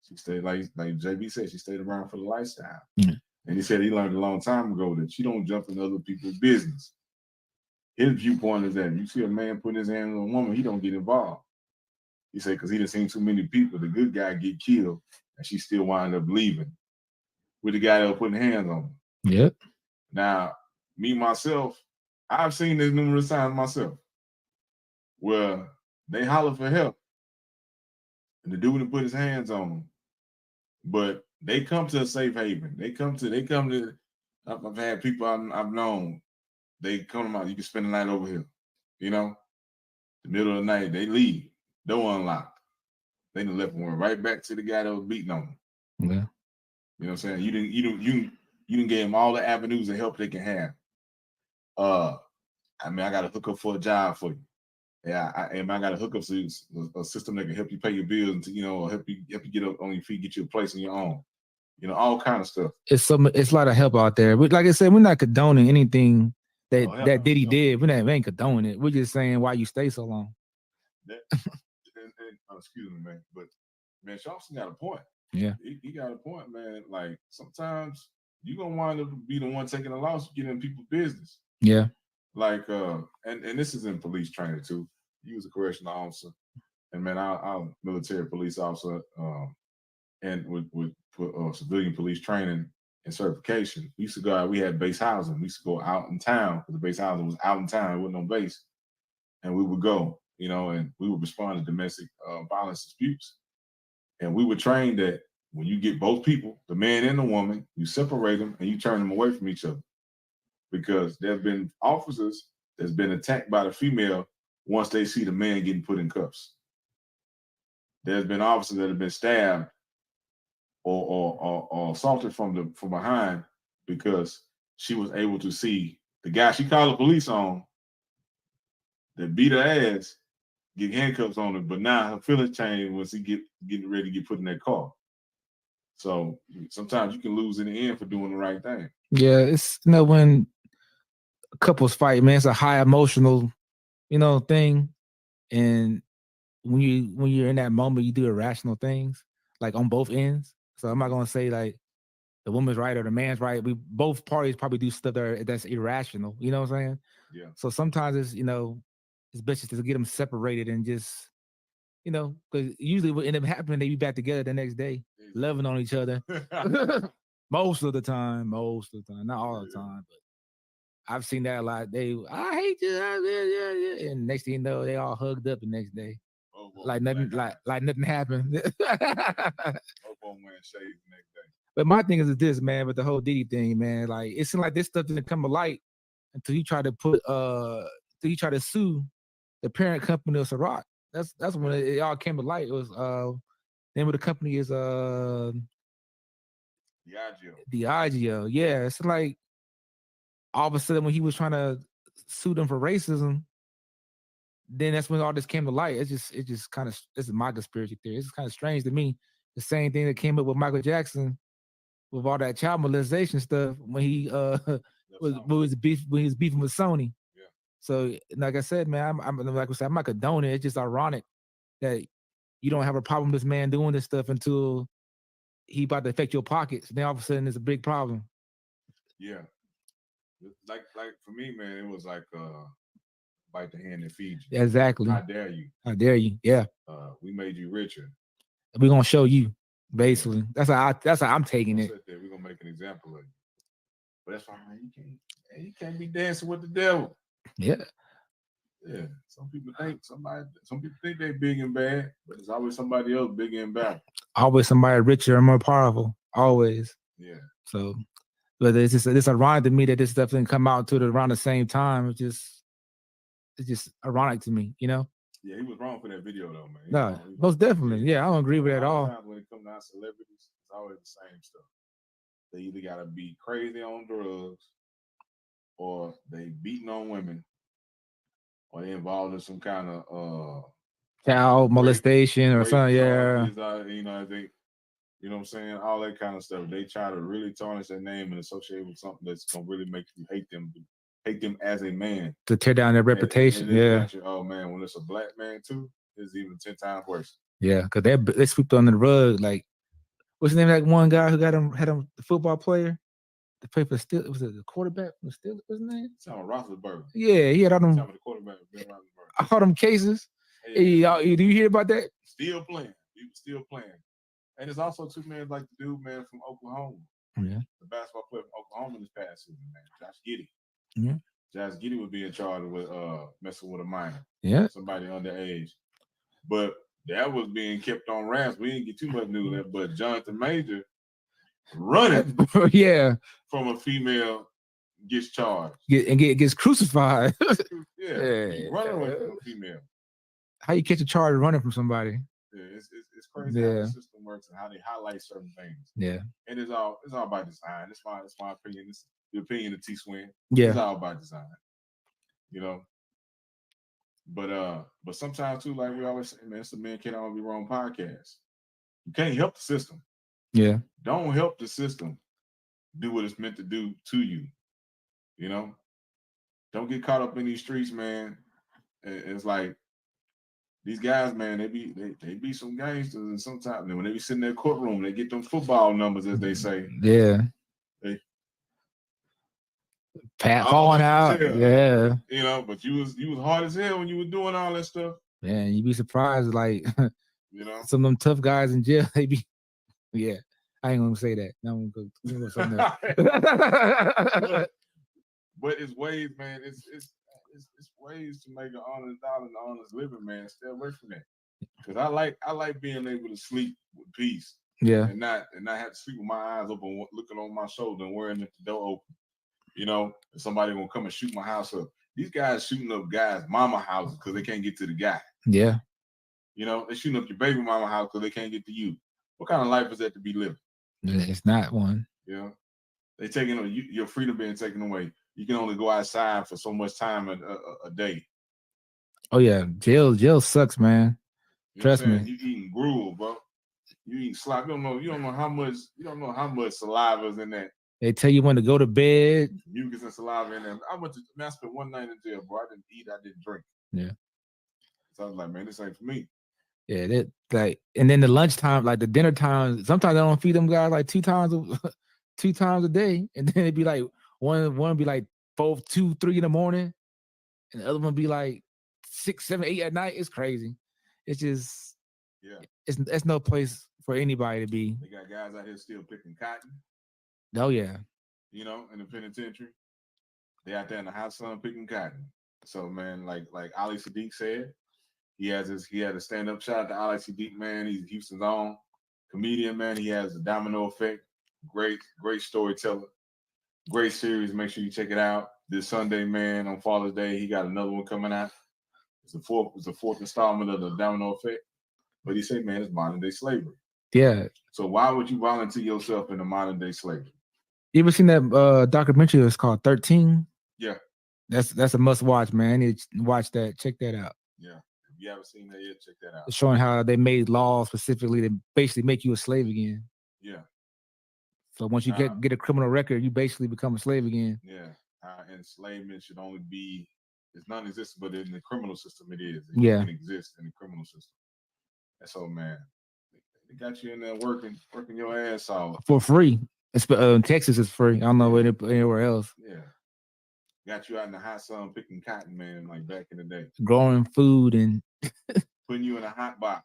She stayed, like JB said, she stayed around for the lifestyle. Mm-hmm. And he said he learned a long time ago that you don't jump in other people's business. His viewpoint is that if you see a man putting his hand on a woman, he don't get involved. He said because he done seen too many people, the good guy get killed, and she still wind up leaving with the guy that was putting hands on him. Yep. Now, me myself, I've seen this numerous times myself, where they holler for help, and the dude put his hands on them, but they come to a safe haven. They come to. I've had people I've known. They come to my, you can spend the night over here. The middle of the night, they leave. Door unlocked. They done left one right back to the guy that was beating on them. Yeah. You know what I'm saying? You didn't give them all the avenues of help they can have. I got to hook up for a job for you. Yeah, I got to hook up to a system that can help you pay your bills and help you get up on your feet, get you a place on your own. All kind of stuff. It's a lot of help out there. But like I said, we're not condoning anything that Diddy did. We ain't condoning it. We're just saying why you stay so long. Excuse me, man, but man, Sharpson got a point. Yeah. He got a point, man. Like sometimes you gonna wind up be the one taking the loss, get in people's business. Yeah. Like and this is in police training too. You was a correctional officer, and man, I'm a military police officer, and with civilian police training and certification. We used to go out. We had base housing. We used to go out in town because the base housing was out in town. It wasn't no base, and we would go, and we would respond to domestic violence disputes. And we were trained that when you get both people, the man and the woman, you separate them and you turn them away from each other. Because there's been officers that's been attacked by the female once they see the man getting put in cuffs. There's been officers that have been stabbed or assaulted from behind because she was able to see the guy she called the police on that beat her ass get handcuffs on her, but now her feelings change once he getting ready to get put in that car. So sometimes you can lose in the end for doing the right thing. Yeah, it's when couples fight, man, it's a high emotional, thing. And when you're in that moment, you do irrational things, like on both ends. So I'm not gonna say like the woman's right or the man's right. Both parties probably do stuff that's irrational. You know what I'm saying? Yeah. So sometimes it's it's best just to get them separated and just because usually what end up happening, they be back together the next day, loving on each other. Most of the time, not all the time, but I've seen that a lot. I hate you, yeah. And next thing you know, they all hugged up the next day, like nothing, like nothing happened. But my thing is this, man, with the whole Diddy thing, man, like it seems like this stuff didn't come to light until you try to sue the parent company of Ciroc. That's when it all came to light. It was name of the company is Diageo. Yeah, it's like all of a sudden when he was trying to sue them for racism, then that's when all this came to light. It just kind of, this is my conspiracy theory. It's kind of strange to me. The same thing that came up with Michael Jackson with all that child molestation stuff when he was beefing with Sony. Yeah. So like I said, man, I'm like I said, I'm not condoning it. It's just ironic that you don't have a problem with this man doing this stuff until he about to affect your pockets. Then all of a sudden it's a big problem. Yeah. Like for me, man, it was like bite the hand that feeds you. Exactly. How dare you? How dare you? Yeah. We made you richer. We're gonna show you, basically. Yeah. That's how I'm taking it. We're gonna make an example of you. But that's why, man, you can't be dancing with the devil. Yeah. Yeah. Some people think they're big and bad, but there's always somebody else bigger and better. Always somebody richer and more powerful. Always. Yeah. So, but it's ironic to me that this stuff didn't come out to around the same time. It's just ironic to me, Yeah, he was wrong for that video though, man. No, most definitely. Yeah, I don't agree with that at all. When it comes down to celebrities, it's always the same stuff. They either gotta be crazy on drugs, or they beating on women, or they involved in some kind of child molestation or something. Yeah. You know what I'm saying? All that kind of stuff. They try to really tarnish their name and associate with something that's gonna really make you hate them as a man. To tear down their reputation. Yeah. Oh man, when it's a black man too, it's even 10 times worse. Yeah, because they swept under the rug. Like, what's the name of that one guy who had him the football player? The play for Steelers, was it the quarterback from the Steelers? What's his name? Sound Roethlisberger. Yeah, he had all them. The quarterback, all them cases. Yeah. Do you hear about that? Still playing. He was still playing. And there's also two men like the dude, man, from Oklahoma. Yeah. The basketball player from Oklahoma this past season, man, Josh Giddey. Yeah. Josh Giddey would be in charge with messing with a minor. Yeah. Somebody underage. But that was being kept on wraps. We didn't get too much news of that. But Jonathan Major running yeah. from a female gets charged. Gets crucified. Yeah. Running away from a female. How you catch a charge running from somebody? Yeah, it's crazy how the system works and how they highlight certain things. Yeah. And it's all by design. It's my opinion. It's the opinion of T Swin. Yeah. It's all by design. But sometimes too, like we always say, man, it's a Man Can't Always Be Wrong podcast. You can't help the system. Yeah. Don't help the system do what it's meant to do to you. Don't get caught up in these streets, man. It's like these guys, man, they be some gangsters, and sometimes when they be sitting in their courtroom, they get them football numbers, as they say. Yeah. They Pat falling out. Yeah. You know, but you was hard as hell when you were doing all that stuff. Man, you'd be surprised, like You know, some of them tough guys in jail, they be I ain't gonna say that. No, I'm gonna go something else. but it's ways, man. It's ways to make an honest dollar and honest living, man. Stay away from that. Because I like being able to sleep with peace. Yeah. And not have to sleep with my eyes open, looking on my shoulder and worrying if the door open. You know, if somebody gonna come and shoot my house up. These guys shooting up guys' mama houses because they can't get to the guy. Yeah. You know, they're shooting up your baby mama house because they can't get to you. What kind of life is that to be living? It's not one. You know, they taking your freedom being taken away. You can only go outside for so much time a day. Oh yeah, jail sucks, man. You Trust me. You eating gruel, bro. You eating slop. You don't know how much saliva is in that. They tell you when to go to bed. Mucus and saliva in there. I spent one night in jail, bro. I didn't eat, I didn't drink. Yeah. So I was like, man, this ain't for me. Yeah, that like, and then the lunchtime, like the dinner time, sometimes they don't feed them guys like two times a day, and then it'd be like one be like 4, 2, 3 in the morning, and the other one be like 6, 7, 8 at night. It's crazy. It's just it's no place for anybody to be. They got guys out here still picking cotton. Oh yeah. You know, in the penitentiary, they out there in the hot sun picking cotton. So man, like Ali Sadiq said. He had a stand-up shot to Ali Sadiq, man. He's Houston's own comedian, man. He has a domino effect. Great storyteller. Great series. Make sure you check it out. This Sunday, man, on Father's Day, he got another one coming out. It's the fourth installment of the domino effect. But he said, man, it's modern day slavery. Yeah. So why would you volunteer yourself in a modern day slavery? You ever seen that documentary? It's called 13. Yeah. That's a must watch, man. I need to watch that. Check that out. Yeah. If you haven't seen that yet, check that out. It's showing how they made laws specifically to basically make you a slave again. Yeah. So once you get a criminal record, you basically become a slave again. Yeah. Enslavement should only be, it's non-existent, but in the criminal system it is. It Yeah. can exist in the criminal system. And so, man, they got you in there working your ass off. For free. Texas is free. I don't know anywhere else. Yeah. Got you out in the hot sun picking cotton, man, like back in the day. Growing food and putting you in a hot box.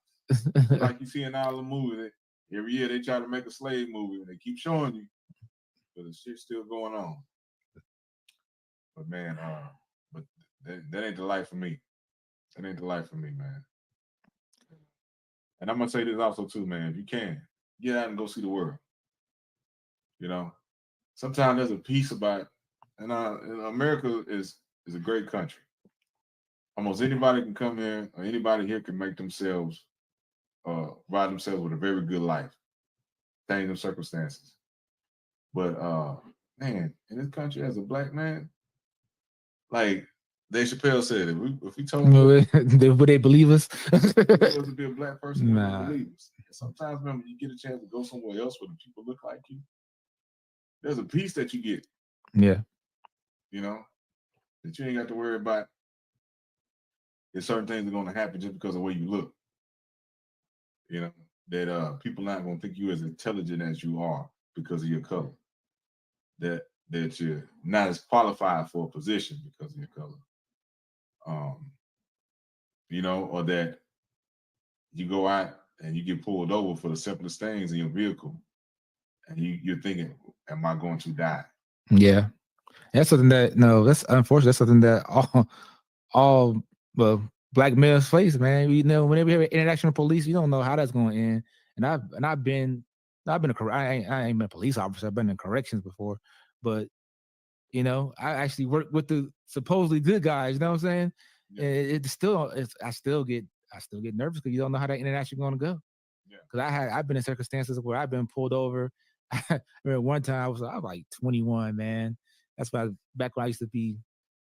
Like you see in all the movies. Every year they try to make a slave movie and they keep showing you. But the shit's still going on. But man, but that ain't the life for me. That ain't the life for me, man. And I'm gonna say this also too, man. If you can, get out and go see the world. You know, sometimes there's a piece about, and America is a great country. Almost anybody can come here, or anybody here can make themselves, provide themselves with a very good life, change them circumstances. But man, in this country, as a black man, like Dave Chappelle said, if we told them, would they believe us? to be a black person, they Nah. wouldn't believe us. Sometimes, man, when you get a chance to go somewhere else where the people look like you, there's a piece that you get. Yeah. You know, that you ain't got to worry about. There's certain things are going to happen just because of the way you look. You know, that people not going to think you as intelligent as you are because of your color. That you're not as qualified for a position because of your color. You know, or that you go out and you get pulled over for the simplest things in your vehicle, and you're thinking, "Am I going to die?" Yeah. That's something that's unfortunate. That's something that all black males face, man. You know, whenever you have international police, you don't know how that's going to end. And I've been I ain't been a police officer. I've been in corrections before, but you know, I actually work with the supposedly good guys. You know what I'm saying? Yeah. I still get nervous because you don't know how that interaction going to go. Yeah. Because I've been in circumstances where I've been pulled over. I remember one time I was like 21, man. That's back when I used to be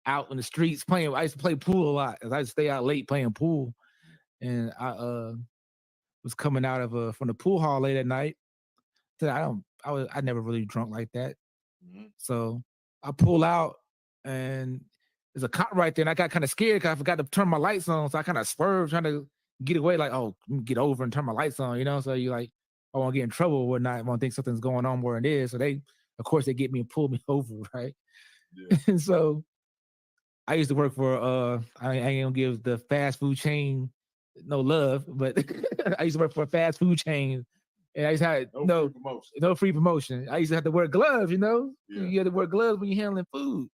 out in the streets playing. I used to play pool a lot. I used to stay out late playing pool, and I was coming out of from the pool hall late at night. So I never really drunk like that. Mm-hmm. So I pull out and there's a cop right there, and I got kind of scared because I forgot to turn my lights on. So I kind of swerved trying to get away, like, oh, get over and turn my lights on, you know. So you like, I won't get in trouble or whatnot. I won't think something's going on where it is. So they, of course, they get me and pull me over, right? Yeah. And so I used to work for I ain't gonna give the fast food chain no love, but I used to work for a fast food chain, and I used to have no free promotion. I used to have to wear gloves, you know. Yeah. You had to wear gloves when you're handling food,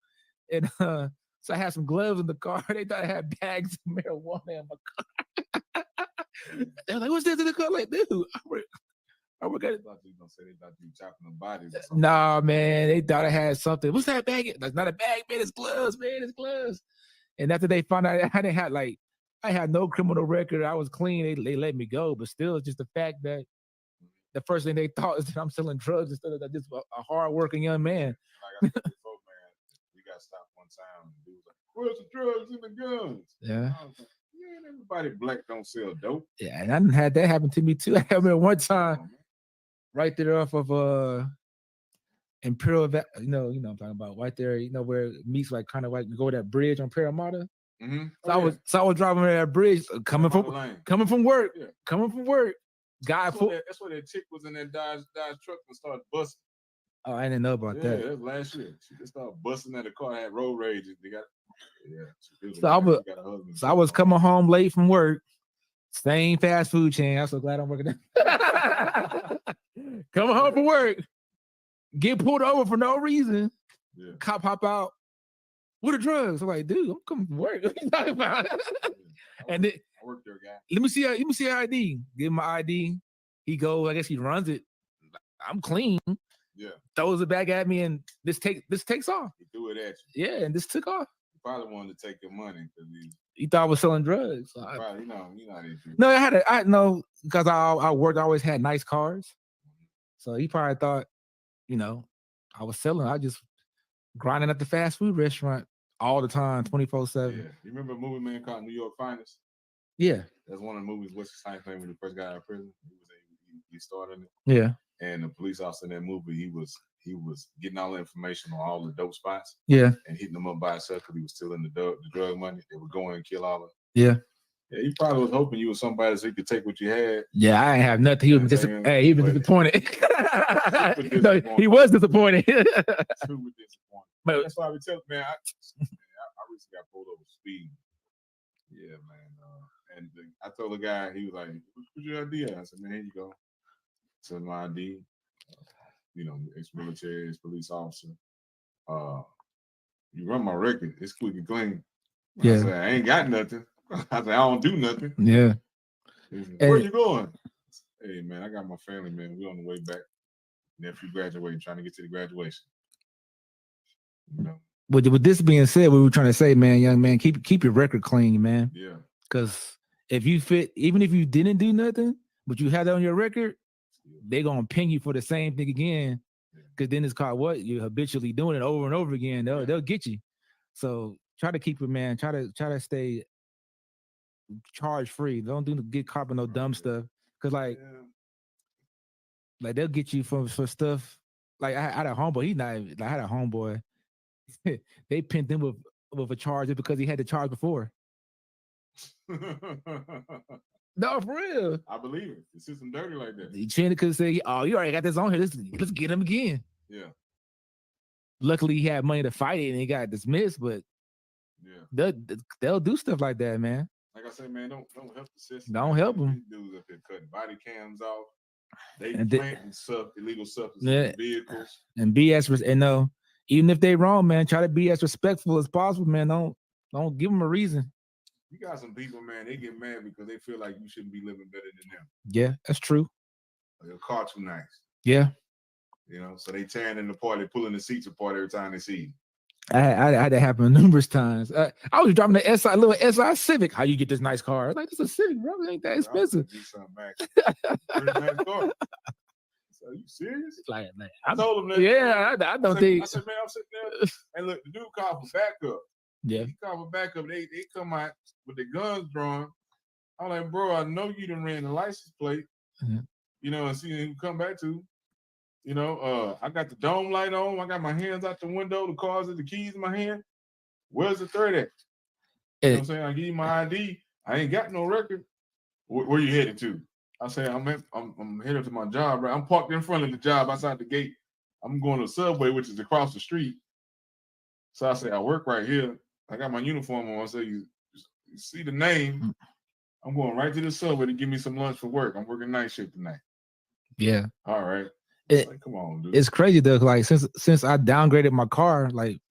and so I had some gloves in the car. They thought I had bags of marijuana in my car. They're like, "What's this in the car?" Like, dude, I work at it. They thought you chopping the bodies or something. Nah, man, they thought I had something. What's that bag? That's not a bag, man. It's gloves, man. It's gloves. And after they found out I didn't have I had no criminal record. I was clean. They let me go. But still, it's just the fact that the first thing they thought is that I'm selling drugs instead of just a hard-working young man. Like I said before, man, we got stopped one time. And dude was like, "Where's the drugs and the guns?" Yeah. I was like, "Man, everybody black don't sell dope." Yeah, and I didn't had that happen to me too. I remember one time right there off of Imperial, you know what I'm talking about, right there, you know, where it meets like kind of like you go to that bridge on Parramatta. Mm-hmm. So I was driving over that bridge, coming from work, Yeah. coming from work. Guy, That's where that chick was in that Dodge truck and started busting. Oh, I didn't know about Yeah, that. that was last year. She just started busting at the car, had road rage. They got, So I was coming home late from work, same fast food chain. I'm so glad I'm working there. Coming home from work, get pulled over for no reason. Yeah. Cop hop out. What are drugs? I'm like, dude, I'm coming from work. What are you talking about? And then, I work there, guy. let me see your ID. Give him my ID. He goes, I guess he runs it. I'm clean. Yeah. Throws it back at me, and this takes off. He threw it at you. Yeah, and this took off. He probably wanted to take your money because He thought I was selling drugs. you know how they do. No, I know because I worked. I always had nice cars, so he probably thought, you know, I was selling. I just grinding at the fast food restaurant all the time, 24/7. Yeah. You remember a movie, man, called New York Finest? Yeah. That's one of the movies. What's his name when he first got out of prison? He started it. Yeah. And the police officer in that movie, he was getting all the information on all the dope spots. Yeah. And hitting them up by himself because he was stealing the drug money. They would go in and kill all of it. Yeah. Yeah, he probably was hoping you was somebody so he could take what you had. Yeah, I ain't have nothing. He was disappointed. No, he was disappointed. Super disappointed. But that's why we tell man, I recently got pulled over speeding. Yeah, man. And I told the guy, he was like, "What's your ID?" I said, "Man, here you go." So my ID, you know, ex-military, ex-police officer. You run my record. It's quick and clean. Yeah. I said, I ain't got nothing. I said, I don't do nothing. Yeah. Where you going? Hey, man, I got my family, man. We on the way back. Nephew graduating, trying to get to the graduation. You know? With this being said, what we were trying to say, man, young man, keep your record clean, man. Yeah. Because if you fit, even if you didn't do nothing, but you had that on your record, they're gonna ping you for the same thing again. Because then it's called what? You're habitually doing it over and over again. They'll get you. So try to keep it, man. Try to stay charge free. Don't get caught with no dumb stuff. Cause like they'll get you for stuff. Like I had a homeboy. I had a homeboy. They pinned him with a charge just because he had the charge before. No, for real. I believe it. The system dirty like that. He chained it because say, "Oh, you already got this on here. Let's get him again." Yeah. Luckily, he had money to fight it and he got dismissed. But they'll do stuff like that, man. Like I said, man, don't help the system. Don't help them. These dudes up here cutting body cams off. They And planting illegal substances in vehicles. And be as even if they wrong, man, try to be as respectful as possible, man. Don't give them a reason. You got some people, man, they get mad because they feel like you shouldn't be living better than them. Yeah, that's true. Your car too nice. Yeah. You know, so they tearing in the apart, they pulling the seats apart every time they see you. I had that happen numerous times. I was driving the little SI Civic. How you get this nice car? Like, this is a Civic, bro. It ain't that expensive. Are you serious? Like, man, I told him that. Yeah, I don't think. I said, man, I'm sitting there, and look, the dude called for backup. Yeah. He called for backup. They come out with their guns drawn. I'm like, bro, I know you done ran the license plate. Mm-hmm. You know, and see him come back to. You know, I got the dome light on. I got my hands out the window. The car's and the keys in my hand. Where's the threat at? You know what I'm saying? I give you my ID. I ain't got no record. Where you headed to? I say, I'm headed to my job, right? I'm parked in front of the job outside the gate. I'm going to the subway, which is across the street. So I say, I work right here. I got my uniform on. I say, you see the name. I'm going right to the subway to give me some lunch for work. I'm working night shift tonight. Yeah. All right. Like, come on, dude. It's crazy though. Like since I downgraded my car, like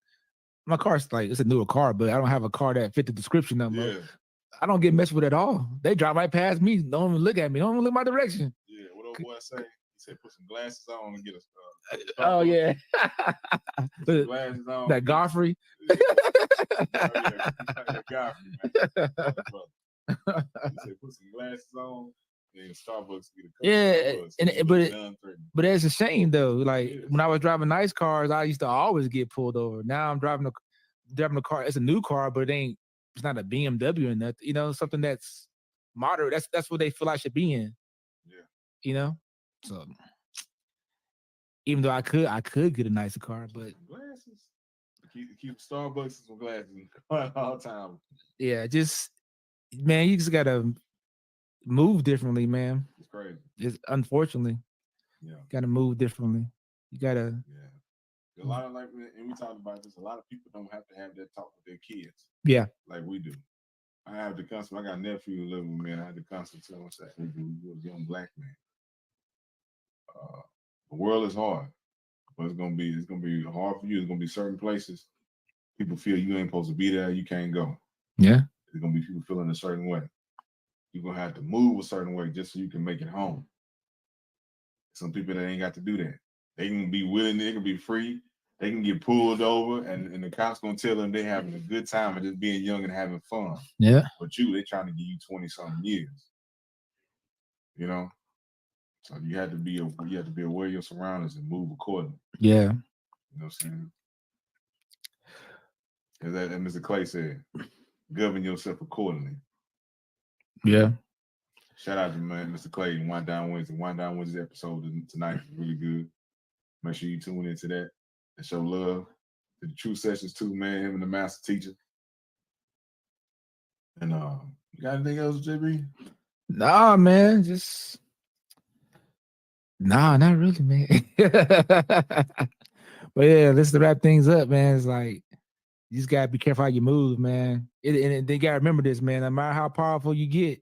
my car's like it's a newer car, but I don't have a car that fit the description no more. Yeah. I don't get messed with at all. They drive right past me. Don't even look at me. Don't even look my direction. Yeah. What old boy say? He said, put some glasses on and get a. Oh yeah. Put some glasses on. That Godfrey. Yeah. Godfrey, man. He said, put some glasses on. And Starbucks get a couple but it's a shame though. Like when I was driving nice cars, I used to always get pulled over. Now I'm driving a car. It's a new car, but it's not a BMW or nothing. You know, something that's moderate. That's what they feel I should be in. Yeah. You know, so even though I could get a nicer car, but glasses. Keep Starbucks with glasses all the time. Yeah, just man, you just gotta move differently, man. It's crazy. It's unfortunately, gotta move differently. You gotta. Yeah. A lot of and we talked about this. A lot of people don't have to have that talk with their kids. Yeah. Like we do. I have to constantly. I got a nephew living with me, and I had to constantly tell him, "Hey, dude, you're a young black man. The world is hard, but it's gonna be hard for you. There's gonna be certain places people feel you ain't supposed to be there. You can't go. Yeah. There's gonna be people feeling a certain way. You're gonna have to move a certain way just so you can make it home. Some people that ain't got to do that. They can be willing, they can be free, they can get pulled over, and the cops gonna tell them they having a good time and just being young and having fun. Yeah. But they trying to give you 20-something years. You know? So you have to be aware of your surroundings and move accordingly. Yeah. You know what I'm saying? As that Mr. Clay said, govern yourself accordingly. Yeah. Shout out to Mr. Clay and Wind Down Wednesday. Wind Down Wednesday episode tonight is really good. Make sure you tune into that and show love to the True Sessions too, man. Him and the master teacher. And you got anything else, JB? Nah, man. Not really, man. But yeah, let's wrap things up, man. It's like you just gotta be careful how you move, man. And they gotta remember this, man. No matter how powerful you get,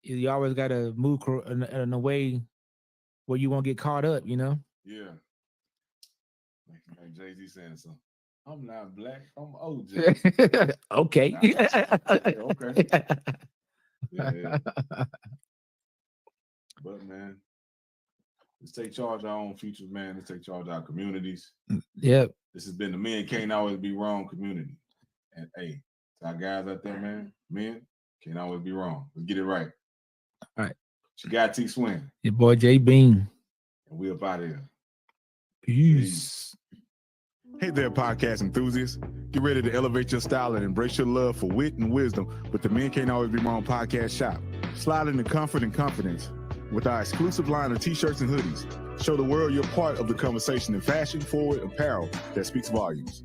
you always gotta move in a way where you won't get caught up, you know? Yeah. Like Jay-Z saying something. I'm not black, I'm OJ. Okay. Okay. Yeah. But man, let's take charge of our own futures, man. Let's take charge of our communities. Yep. This has been the Men Can't Always Be Wrong community. And hey, to our guys out there, man, men can't always be wrong. Let's get it right. All right. It's your guy T Swin. Your boy J Bean. And we up out of here. Peace. Hey there, podcast enthusiasts. Get ready to elevate your style and embrace your love for wit and wisdom with the Men Can't Always Be Wrong podcast shop. Slide into comfort and confidence with our exclusive line of t-shirts and hoodies. Show the world you're part of the conversation in fashion-forward apparel that speaks volumes.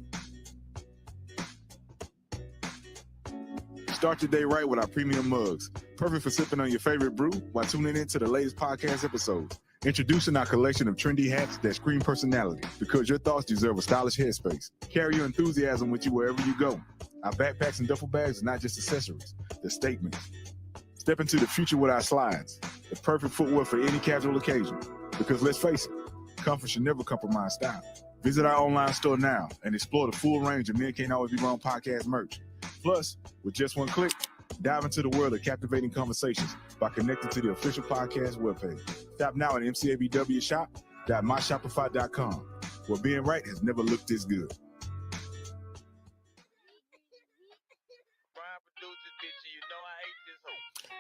Start your day right with our premium mugs. Perfect for sipping on your favorite brew while tuning in to the latest podcast episodes. Introducing our collection of trendy hats that scream personality, because your thoughts deserve a stylish headspace. Carry your enthusiasm with you wherever you go. Our backpacks and duffel bags are not just accessories, they're statements. Step into the future with our slides, the perfect footwear for any casual occasion. Because let's face it, comfort should never compromise style. Visit our online store now and explore the full range of Men Can't Always Be Wrong podcast merch. Plus, with just one click, dive into the world of captivating conversations by connecting to the official podcast webpage. Shop now at mcabwshop.myshopify.com, where being right has never looked this good.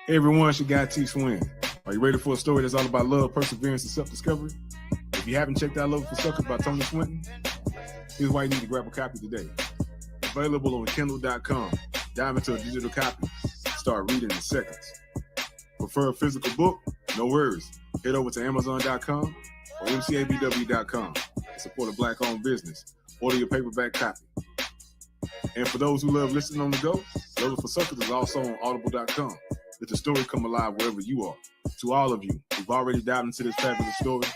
Hey everyone, it's your guy T Swin. Are you ready for a story that's all about love, perseverance, and self-discovery? If you haven't checked out Love for Suckers by Tony Swinton, here's why you need to grab a copy today. Available on Kindle.com. Dive into a digital copy. Start reading in seconds. Prefer a physical book? No worries. Head over to Amazon.com or mcabw.com and support a Black-owned business. Order your paperback copy. And for those who love listening on the go, Love for Suckers is also on Audible.com. Let the story come alive wherever you are. To all of you who've already dived into this fabulous story,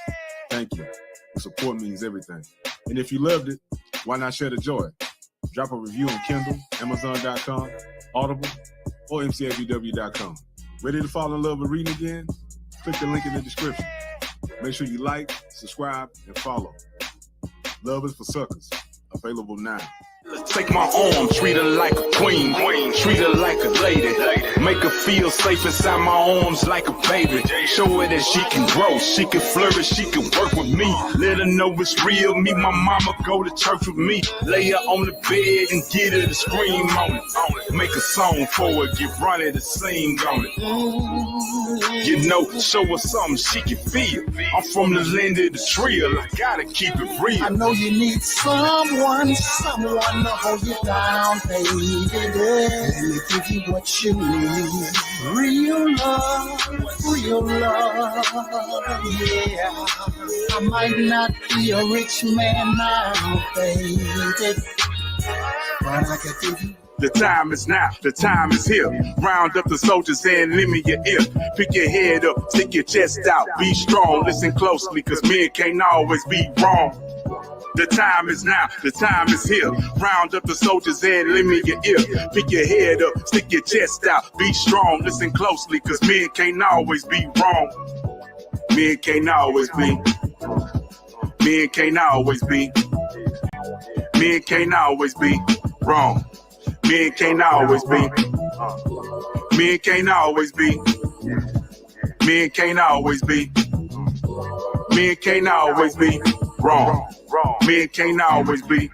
thank you. Your support means everything. And if you loved it, why not share the joy? Drop a review on Kindle, Amazon.com, Audible, or MCABW.com. Ready to fall in love with reading again? Click the link in the description. Make sure you like, subscribe, and follow. Love is for suckers. Available now. Take my arm, treat her like a queen, treat her like a lady, make her feel safe inside my arms like a baby, show her that she can grow, she can flourish, she can work with me, let her know it's real, me, my mama go to church with me, lay her on the bed and get her to scream on it, make a song for her, get Ronnie to sing on it, you know, show her something she can feel, I'm from the land of the trio, I gotta keep it real. I know you need someone to hold you down, baby. Let me give you what you need. Real love, yeah. I might not be a rich man now, baby, but I can give you. The time is now, the time is here. Round up the soldiers and lend me your ear. Pick your head up, stick your chest out. Be strong, listen closely, cause men can't always be wrong. The time is now, the time is here. Round up the soldiers and lend me your ear. Pick your head up, stick your chest out. Be strong, listen closely, cause men can't always be wrong. Men can't always be. Men can't always be. Men can't always be wrong. Men can't always be. Men can't always be. Men can't always be. Men can't always be wrong. Men can't always be.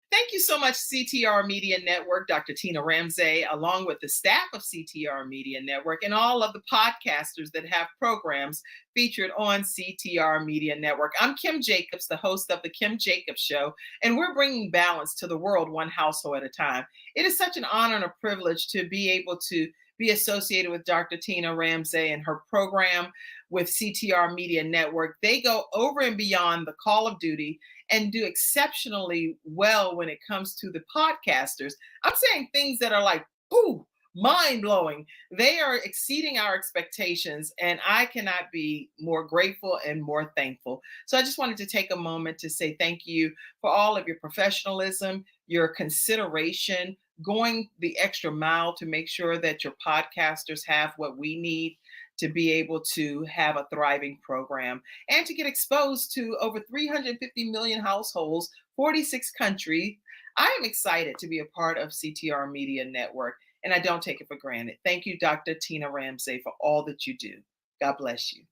Thank you so much, CTR Media Network, Dr. Tina Ramsey, along with the staff of CTR Media Network and all of the podcasters that have programs featured on CTR Media Network. I'm Kim Jacobs, the host of The Kim Jacobs Show, and we're bringing balance to the world one household at a time. It is such an honor and a privilege to be able to be associated with Dr. Tina Ramsey and her program with CTR Media Network. They go over and beyond the call of duty and do exceptionally well when it comes to the podcasters. I'm saying things that are like, ooh, mind-blowing. They are exceeding our expectations, and I cannot be more grateful and more thankful. So I just wanted to take a moment to say thank you for all of your professionalism, your consideration, going the extra mile to make sure that your podcasters have what we need to be able to have a thriving program and to get exposed to over 350 million households, 46 countries. I am excited to be a part of CTR Media Network, and I don't take it for granted. Thank you, Dr. Tina Ramsey, for all that you do. God bless you.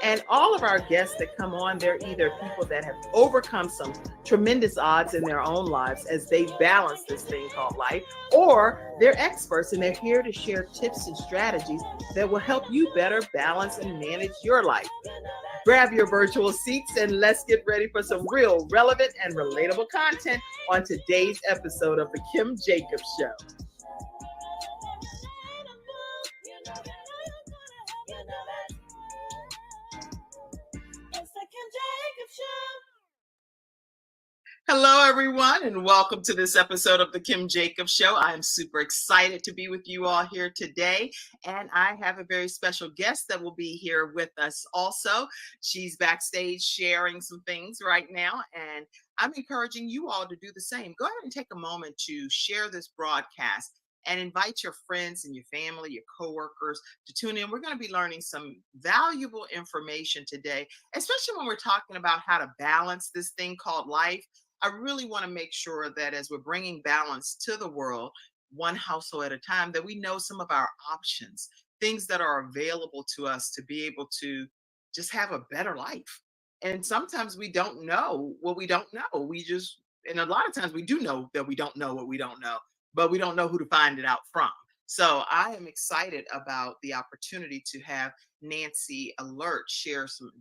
And all of our guests that come on, they're either people that have overcome some tremendous odds in their own lives as they balance this thing called life, or they're experts and they're here to share tips and strategies that will help you better balance and manage your life. Grab your virtual seats and let's get ready for some real relevant and relatable content on today's episode of The Kim Jacobs Show. Hello, everyone, and welcome to this episode of The Kim Jacobs Show. I am super excited to be with you all here today, and I have a very special guest that will be here with us also. She's backstage sharing some things right now, and I'm encouraging you all to do the same. Go ahead and take a moment to share this broadcast and invite your friends and your family, your coworkers to tune in. We're going to be learning some valuable information today, especially when we're talking about how to balance this thing called life. I really want to make sure that as we're bringing balance to the world, one household at a time, that we know some of our options, things that are available to us to be able to just have a better life. And sometimes we don't know what we don't know. And a lot of times we do know that we don't know what we don't know, but we don't know who to find it out from. So I am excited about the opportunity to have Nancy Alert share some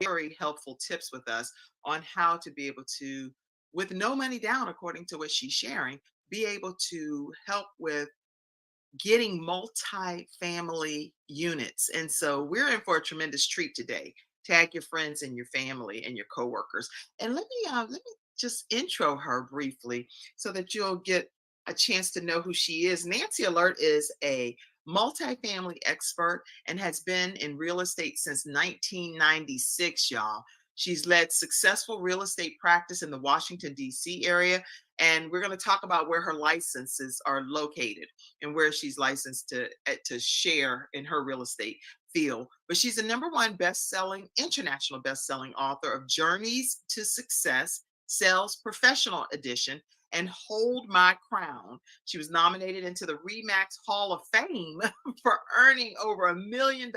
very helpful tips with us on how to be able to, with no money down, according to what she's sharing, be able to help with getting multi-family units. And so we're in for a tremendous treat today. Tag your friends and your family and your coworkers. And let me just intro her briefly so that you'll get a chance to know who she is. Nancy Alert is a multifamily expert and has been in real estate since 1996, y'all. She's led successful real estate practice in the Washington, D.C. area. And we're going to talk about where her licenses are located and where she's licensed to share in her real estate field. But she's the #1 best-selling, international best-selling author of Journeys to Success, Sales Professional Edition, and Hold My Crown. She was nominated into the RE/MAX Hall of Fame for earning over $1 million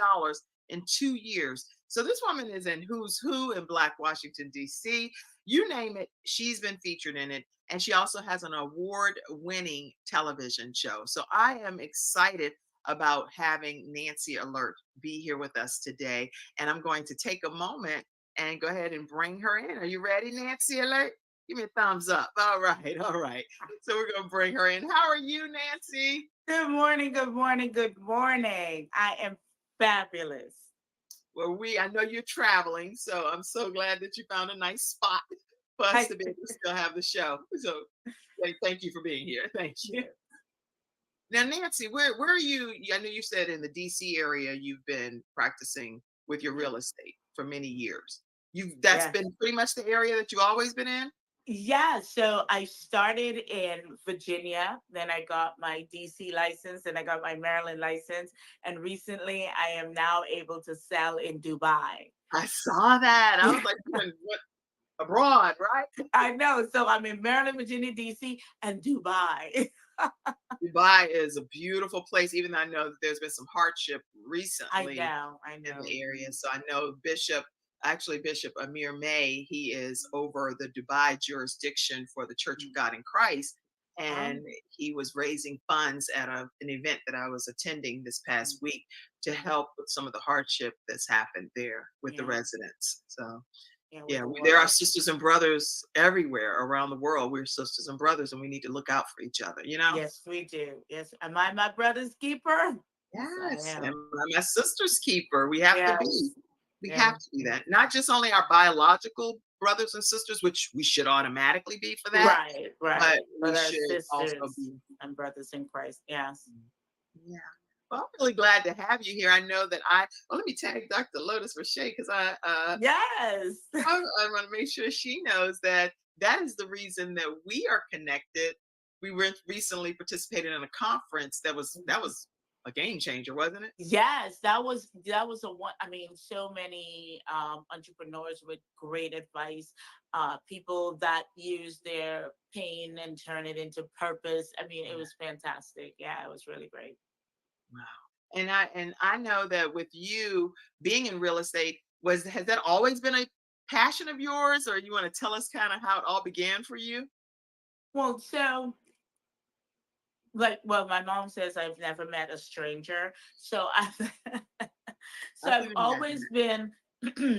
in 2 years. So this woman is in Who's Who in Black Washington, D.C. You name it, she's been featured in it. And she also has an award-winning television show. So I am excited about having Nancy Alert be here with us today. And I'm going to take a moment and go ahead and bring her in. Are you ready, Nancy Alert? Give me a thumbs up. All right, all right. So we're going to bring her in. How are you, Nancy? Good morning, good morning, good morning. I am fabulous. Well, I know you're traveling, so I'm so glad that you found a nice spot for us to be able to still have the show. So thank you for being here. Thank you. Now, Nancy, where are you? I know you said in the DC area you've been practicing with your real estate for many years. That's been pretty much the area that you've always been in? Yeah, so I started in Virginia, then I got my DC license, and I got my Maryland license, and recently I am now able to sell in Dubai. I saw that. I was like, what, abroad, right? I know. So I'm in Maryland, Virginia, DC, and Dubai. Dubai is a beautiful place, even though I know that there's been some hardship recently. I know. In the area. So I know Bishop Amir May, he is over the Dubai jurisdiction for the Church of God in Christ. And he was raising funds at an event that I was attending this past week to help with some of the hardship that's happened there with the residents. So there are sisters and brothers everywhere around the world. We're sisters and brothers, and we need to look out for each other, you know? Yes, we do. Yes. Am I my brother's keeper? Yes, and my sister's keeper. We have to be. We have to be that. Not just only our biological brothers and sisters, which we should automatically be for that. Right. But we our should sisters also be. and brothers in Christ. Yes. Yeah. Well, I'm really glad to have you here. I know that let me tag Dr. Lotus Rashay because yes. I want to make sure she knows that is the reason that we are connected. We recently participated in a conference that was a game changer, wasn't it? Yes, that was a one. I mean, so many entrepreneurs with great advice, people that use their pain and turn it into purpose. I mean, it was fantastic. Yeah, it was really great. Wow. And I know that with you being in real estate, has that always been a passion of yours, or you want to tell us kind of how it all began for you? Well, so my mom says I've never met a stranger. So I've always been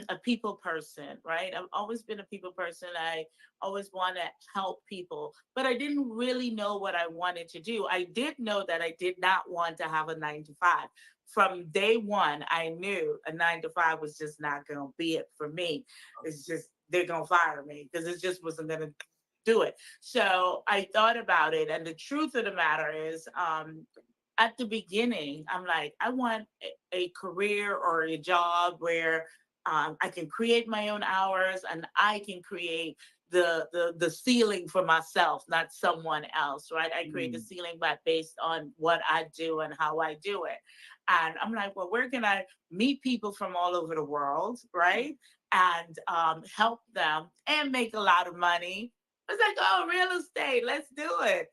a people person, right? I've always been a people person. I always want to help people, but I didn't really know what I wanted to do. I did know that I did not want to have a 9-to-5. From day one, I knew a 9-to-5 was just not going to be it for me. It's just, they're going to fire me because it just wasn't going to do it. So I thought about it, and the truth of the matter is, at the beginning, I'm like, I want a career or a job where I can create my own hours and I can create the ceiling for myself, not someone else, right? I create the ceiling based on what I do and how I do it. And I'm like, well, where can I meet people from all over the world, right? And help them and make a lot of money. It's like, oh, real estate, let's do it.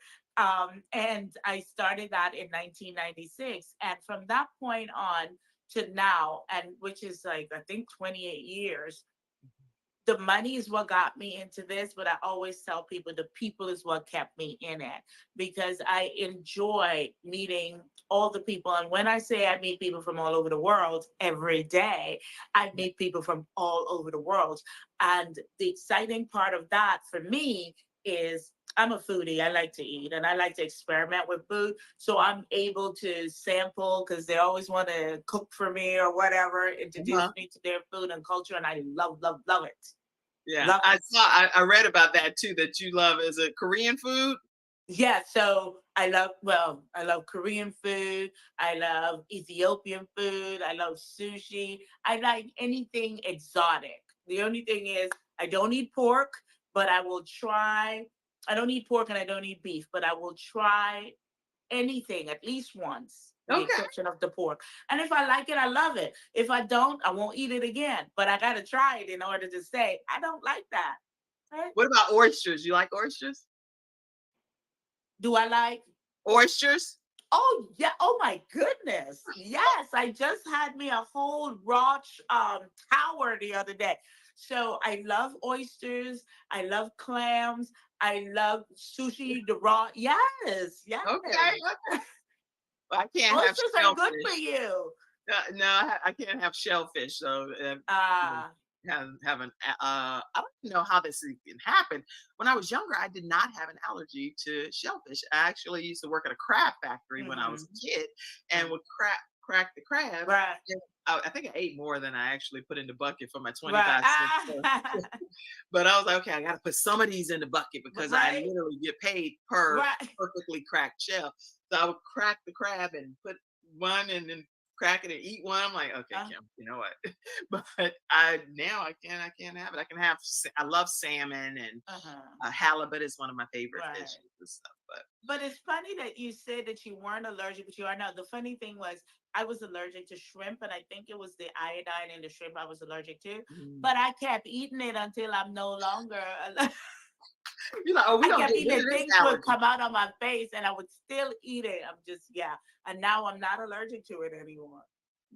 And I started that in 1996. And from that point on to now, and which is like, I think 28 years, the money is what got me into this, but I always tell people the people is what kept me in it because I enjoy meeting all the people. And when I say I meet people from all over the world every day, I meet people from all over the world. And the exciting part of that for me is I'm a foodie. I like to eat and I like to experiment with food. So I'm able to sample because they always want to cook for me or whatever, introduce me to their food and culture. And I love, love, love it. Yeah, Love it. I read about that too, that you love. Is it Korean food? Yeah, so I love Korean food. I love Ethiopian food. I love sushi. I like anything exotic. The only thing is I don't eat pork, but I will try. I don't eat pork and I don't eat beef, but I will try anything at least once, with the Okay. exception of the pork. And if I like it, I love it. If I don't, I won't eat it again. But I gotta try it in order to say I don't like that. Right? What about oysters? You like oysters? Do I like Oysters? Oh yeah! Oh my goodness! Yes, I just had me a whole raw tower the other day. So I love oysters. I love clams. I love sushi. The raw. Yes, yes. Okay. Well, I can't have Oysters are good for shellfish. you. No, I can't have shellfish. So haven't. I don't know how this even happened. When I was younger, I did not have an allergy to shellfish. I actually used to work at a crab factory when I was a kid, and would crack the crab. Right. And I think I ate more than I actually put in the bucket for my 25 Right. cents. But I was like, okay, I got to put some of these in the bucket because I Right. literally get paid per Right. perfectly cracked shell. So I would crack the crab and put one and then crack it and eat one. I'm like, okay, Kim, you know what? But I can't have it. I love salmon and halibut is one of my favorite Right. fishes and stuff. But it's funny that you said that you weren't allergic, but you are now. The funny thing was, I was allergic to shrimp, and I think it was the iodine in the shrimp I was allergic to. But I kept eating it until I'm no longer. You're like, oh, we I don't kept get eating rid it. of this Things would allergy. come out on my face, and I would still eat it. I'm just and now I'm not allergic to it anymore.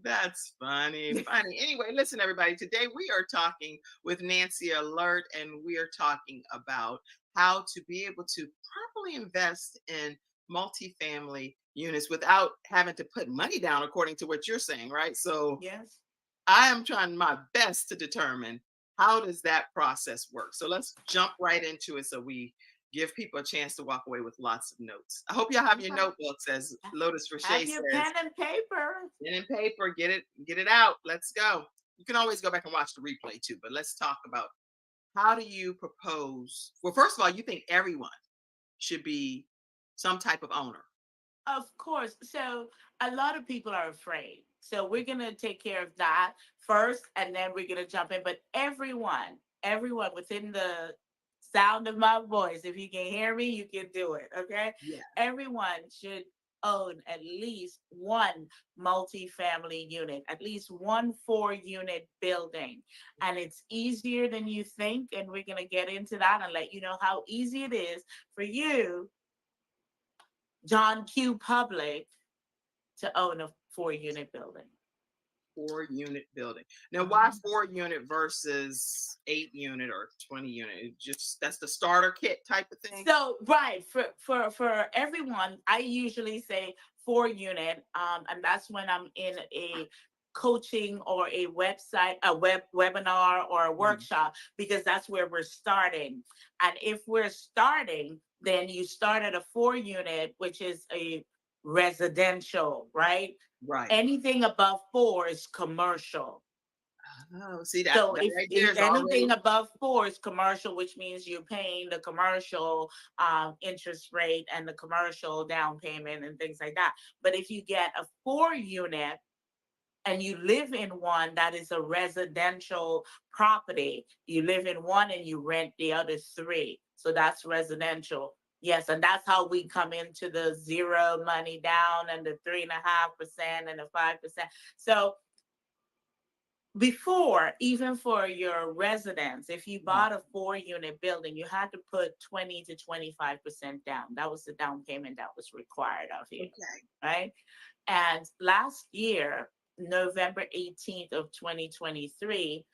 That's funny. Anyway, listen, everybody. Today we are talking with Nancy Alert, and we are talking about how to be able to properly invest in multifamily units without having to put money down, according to what you're saying, right? So yes, I am trying my best to determine how does that process work. So let's jump right into it so we give people a chance to walk away with lots of notes. I hope y'all have your notebooks, as Lotus Roche have says. your pen and paper. Pen and paper, get it out. Let's go. You can always go back and watch the replay too, but let's talk about how do you propose? Well, first of all, you think everyone should be some type of owner. Of course. So a lot of people are afraid. So we're going to take care of that first, and then we're going to jump in. But everyone within the sound of my voice, if you can hear me, you can do it. Okay. Yeah. Everyone should own at least one multifamily unit, at least one 4-unit building. And it's easier than you think. And we're going to get into that and let you know how easy it is for you, John Q. Public, to own a 4-unit building. 4-unit building. Now, why 4-unit versus 8-unit or 20-unit? Just that's the starter kit type of thing. So, right, for everyone, I usually say 4-unit, and that's when I'm in a coaching or a website, a webinar or a workshop, because that's where we're starting. And if we're starting, then you start at a 4-unit, which is a residential, right? Right. Anything above 4 is commercial. Oh, see that. So that if, right there if is anything already... above 4 is commercial, which means you're paying the commercial interest rate and the commercial down payment and things like that. But if you get a 4-unit and you live in one that is a residential property, you live in one and you rent the other 3. So that's residential. Yes, and that's how we come into the 0 money down and the 3.5% and the 5%. So before, even for your residence, if you bought a 4-unit building, you had to put 20 to 25% down. That was the down payment that was required of you. Okay. Right? And last year, November 18th of 2023,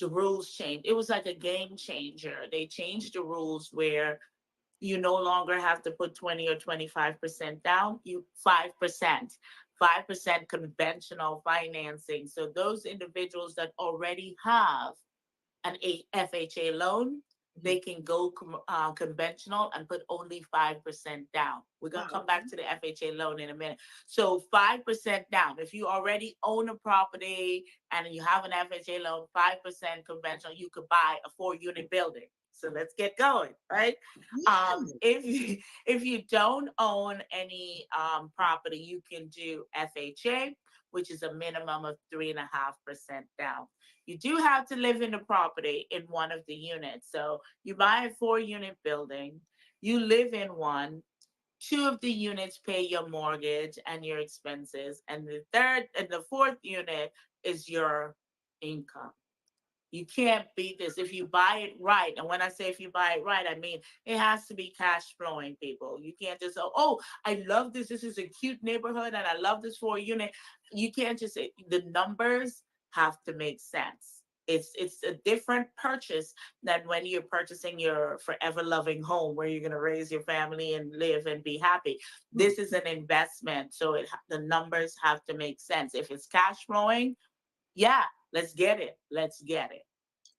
the rules changed. It was like a game changer. They changed the rules where you no longer have to put 20 or 25% down, 5% conventional financing. So those individuals that already have an FHA loan, they can go conventional and put only 5% down. We're going to come back to the FHA loan in a minute. So 5% down. If you already own a property and you have an FHA loan, 5% conventional, you could buy a 4-unit building. So let's get going, right? If you don't own any property, you can do FHA, which is a minimum of 3.5% down. You do have to live in the property in one of the units. So you buy a 4-unit building, you live in one, 2 of the units pay your mortgage and your expenses, and the 3rd and the 4th unit is your income. You can't beat this if you buy it right. And when I say if you buy it right, I mean it has to be cash flowing, people. You can't just say, oh, I love this. This is a cute neighborhood and I love this 4-unit. You can't just say, the numbers have to make sense. It's a different purchase than when you're purchasing your forever loving home where you're going to raise your family and live and be happy. This is an investment. So the numbers have to make sense. If it's cash flowing, yeah, let's get it. Let's get it.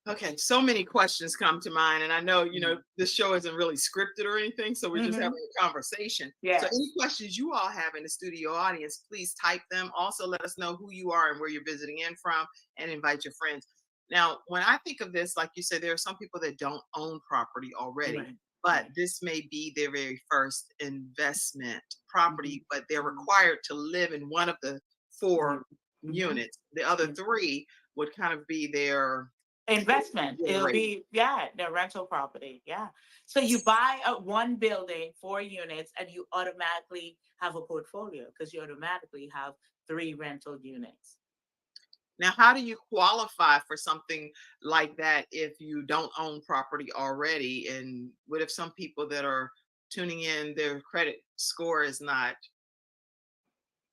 Okay, so many questions come to mind, and I know, this show isn't really scripted or anything, so we're just having a conversation. Yeah. So any questions you all have in the studio audience, please type them. Also, let us know who you are and where you're visiting in from, and invite your friends. Now, when I think of this, like you said, there are some people that don't own property already, but this may be their very first investment property, but they're required to live in one of the 4 units. The other 3 would kind of be their investment. It'll be the rental property. Yeah. So you buy one building, 4 units, and you automatically have a portfolio because you automatically have 3 rental units. Now, how do you qualify for something like that if you don't own property already? And what if some people that are tuning in, their credit score is not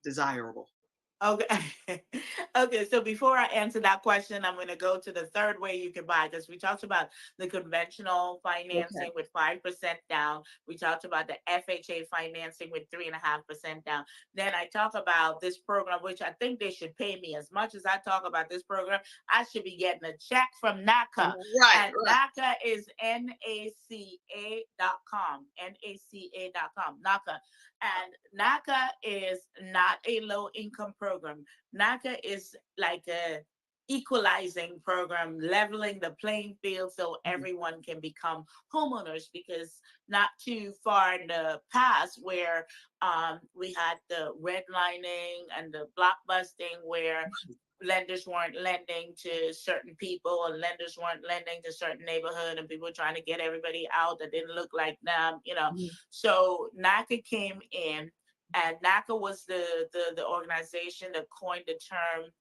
desirable? Okay. Okay. So before I answer that question, I'm going to go to the third way you can buy, because we talked about the conventional financing with 5% down. We talked about the FHA financing with 3.5% down. Then I talk about this program, which I think they should pay me. As much as I talk about this program, I should be getting a check from NACA. And NACA is NACA.com. NACA.com. NACA. And NACA is not a low income program. NACA is like a equalizing program, leveling the playing field so everyone can become homeowners, because not too far in the past where we had the redlining and the blockbusting where lenders weren't lending to certain people and lenders weren't lending to certain neighborhood, and people were trying to get everybody out that didn't look like them, So NACA came in, and NACA was the organization that coined the term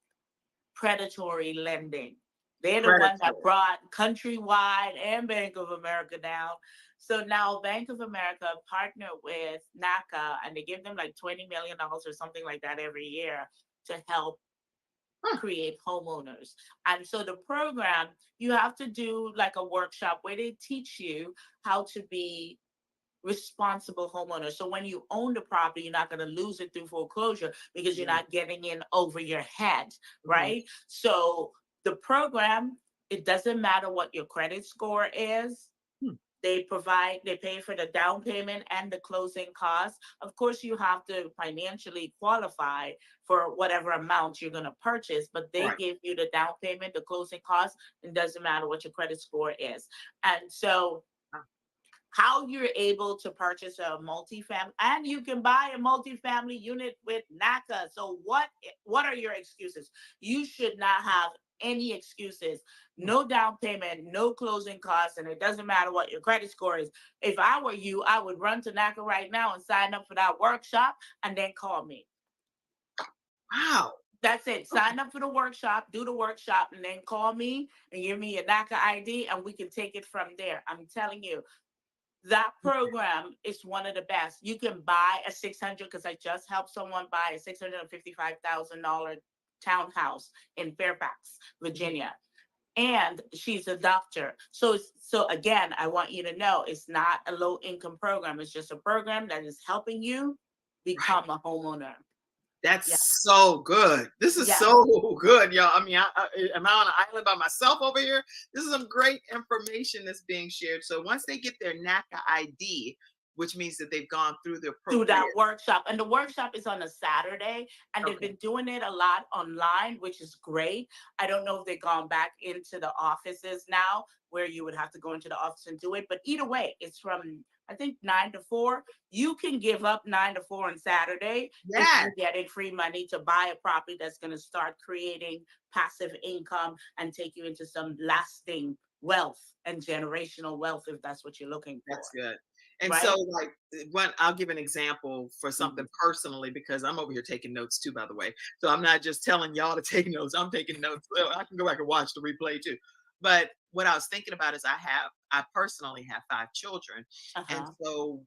predatory lending. They're the ones that brought Countrywide and Bank of America down. So now Bank of America partnered with NACA, and they give them like $20 million or something like that every year to help create homeowners. And so the program, you have to do like a workshop where they teach you how to be responsible homeowners. So when you own the property, you're not going to lose it through foreclosure because you're not getting in over your head, right? So the program, it doesn't matter what your credit score is. They pay for the down payment and the closing costs. Of course, you have to financially qualify for whatever amount you're going to purchase, but they give you the down payment, the closing costs. It doesn't matter what your credit score is. And so how you're able to purchase a multifamily, and you can buy a multifamily unit with NACA. So what are your excuses? You should not have any excuses. No down payment, no closing costs, and it doesn't matter what your credit score is. If I were you, I would run to NACA right now and sign up for that workshop and then call me. Wow. That's it. Sign up for the workshop, do the workshop, and then call me and give me a NACA ID, and we can take it from there. I'm telling you, that program is one of the best. You can buy a 600, because I just helped someone buy a $655,000 townhouse in Fairfax, Virginia. And she's a doctor. So again, I want you to know it's not a low income program. It's just a program that is helping you become a homeowner. That's Yeah. so good. This is Yeah. so good, y'all. I mean, am I on an island by myself over here? This is some great information that's being shared. So once they get their NACA ID, which means that they've gone through the Through appropriate. that workshop. And the workshop is on a Saturday, and they've Okay. been doing it a lot online, which is great. I don't know if they've gone back into the offices now where you would have to go into the office and do it. But either way, it's from, I think, 9 to 4. You can give up 9 to 4 on Saturday if Yeah. you're getting free money to buy a property that's going to start creating passive income and take you into some lasting wealth and generational wealth if that's what you're looking for. That's good. And Right? so, like, I'll give an example for something personally, because I'm over here taking notes too, by the way. So I'm not just telling y'all to take notes. I'm taking notes. So I can go back and watch the replay too. But what I was thinking about is I personally have 5 children. And so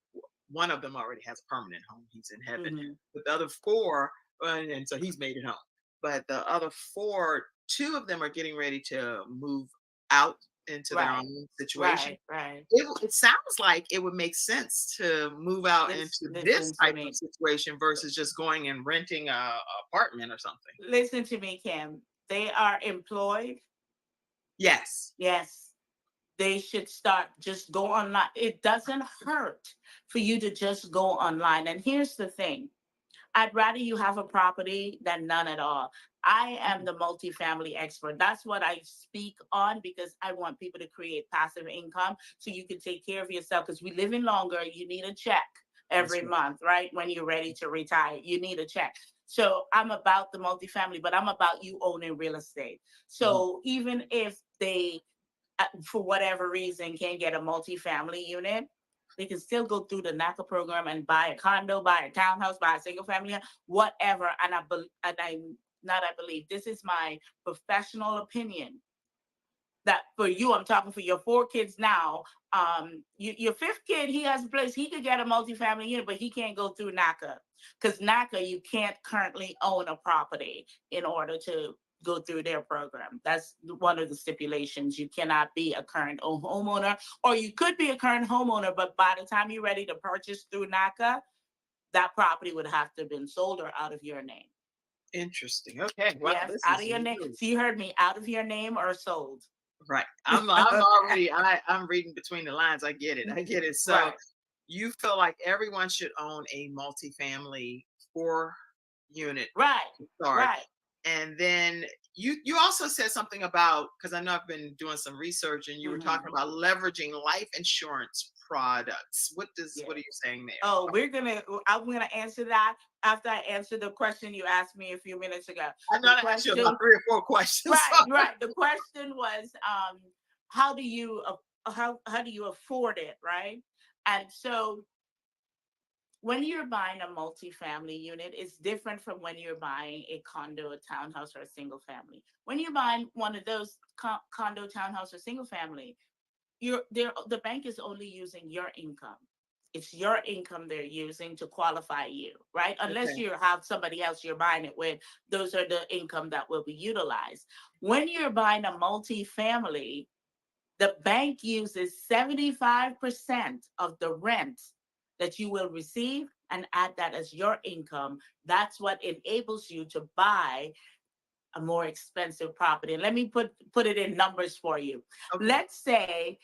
one of them already has a permanent home. He's in heaven. Mhm. But the other 4, and so he's made it home. But the other 4, 2 of them are getting ready to move out into their Right. own situation. Right. It sounds like it would make sense to move out into this Listen to type me. of situation versus just going and renting a apartment or something. Listen to me, Kim. They are employed. Yes. Yes. They should start, just go online. It doesn't hurt for you to just go online. And here's the thing. I'd rather you have a property than none at all. I am the multifamily expert. That's what I speak on, because I want people to create passive income so you can take care of yourself, because we live in longer. You need a check every month, right? When you're ready to retire, you need a check. So I'm about the multifamily, but I'm about you owning real estate. So even if they, for whatever reason, can't get a multifamily unit, they can still go through the NACA program and buy a condo, buy a townhouse, buy a single family, whatever. And I believe, this is my professional opinion, that for you, I'm talking for your 4 kids now. Your 5th kid, he has a place, he could get a multifamily unit, but he can't go through NACA, because NACA, you can't currently own a property in order to go through their program. That's one of the stipulations. You cannot be a current homeowner, or you could be a current homeowner, but by the time you're ready to purchase through NACA, that property would have to have been sold or out of your name. Interesting. Okay. Wow. Yes, This out is of your name. new. So you heard me, out of your name or sold. Right. I'm already, I'm reading between the lines. I get it. I get it. So Right. you feel like everyone should own a multifamily 4-unit Right. start. Right. And then you also said something about, because I know I've been doing some research, and you were talking about leveraging life insurance products. What are you saying there? Oh, I'm gonna answer that after I answer the question you asked me a few minutes ago. I know I asked you about 3 or 4 questions. Right. The question was, how do you afford it, right? And so when you're buying a multifamily unit, it's different from when you're buying a condo, a townhouse, or a single family. When you're buying one of those condo, townhouse, or single family, the bank is only using your income. It's your income they're using to qualify you, right? Unless Okay. you have somebody else you're buying it with, those are the income that will be utilized. When you're buying a multifamily, the bank uses 75% of the rent that you will receive and add that as your income. That's what enables you to buy a more expensive property. And let me put it in numbers for you. Okay. Let's say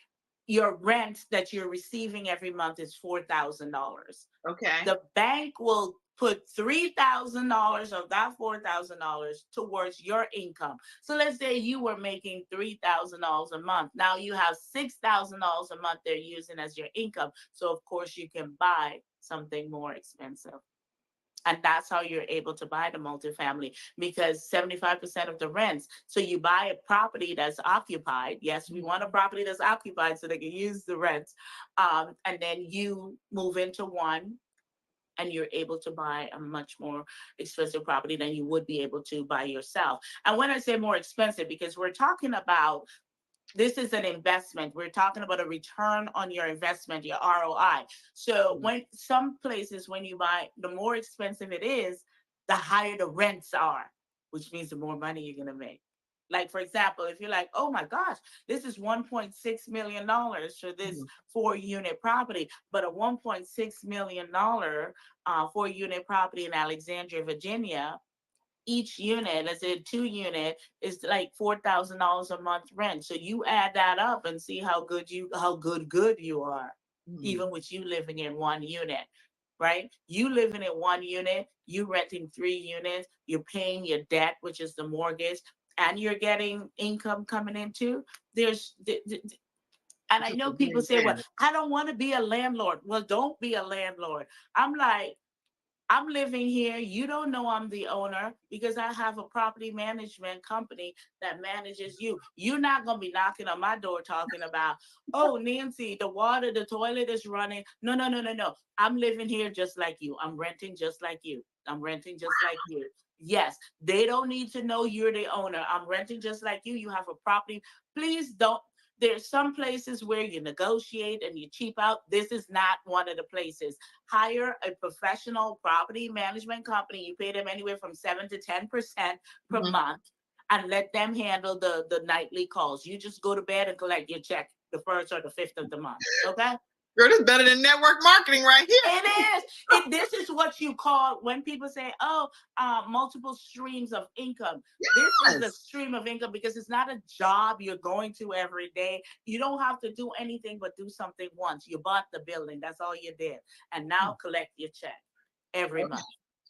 your rent that you're receiving every month is $4,000. Okay. The bank will put $3,000 of that $4,000 towards your income. So let's say you were making $3,000 a month. Now you have $6,000 a month they're using as your income. So of course you can buy something more expensive. And that's how you're able to buy the multifamily, because 75% of the rents. So you buy a property that's occupied. Yes, we want a property that's occupied so they can use the rents. And then you move into one, and you're able to buy a much more expensive property than you would be able to by yourself. And when I say more expensive, because we're talking about, this is an investment. We're talking about a return on your investment, your ROI. So when some places, when you buy, the more expensive it is, the higher the rents are, which means the more money you're going to make. Like, for example, if you're like, oh my gosh, this is $1.6 million for this 4-unit property, but a $1.6 million 4-unit property in Alexandria, Virginia, each unit, let's say 2-unit, is like $4,000 a month rent. So you add that up and see how good you are, even with you living in 1 unit, right? You living in 1 unit, you renting 3 units, you're paying your debt, which is the mortgage, and you're getting income coming in too. And I know people say, well, I don't want to be a landlord. Well, don't be a landlord. I'm like, I'm living here. You don't know I'm the owner because I have a property management company that manages you. You're not going to be knocking on my door talking about, oh, Nancy, the toilet is running. No, no, no, no, no. I'm living here just like you. I'm renting just like you. I'm renting just like you. Yes, they don't need to know you're the owner. I'm renting just like you. You have a property. Please don't. There's some places where you negotiate and you cheap out. This is not one of the places. Hire a professional property management company. You pay them anywhere from 7 to 10% per month, and let them handle the nightly calls. You just go to bed and collect your check the 1st or the 5th of the month. Okay? Girl, this is better than network marketing right here. It is. This is what you call when people say, oh, multiple streams of income. Yes. This is a stream of income because it's not a job you're going to every day. You don't have to do anything but do something once. You bought the building. That's all you did. And now collect your check every month.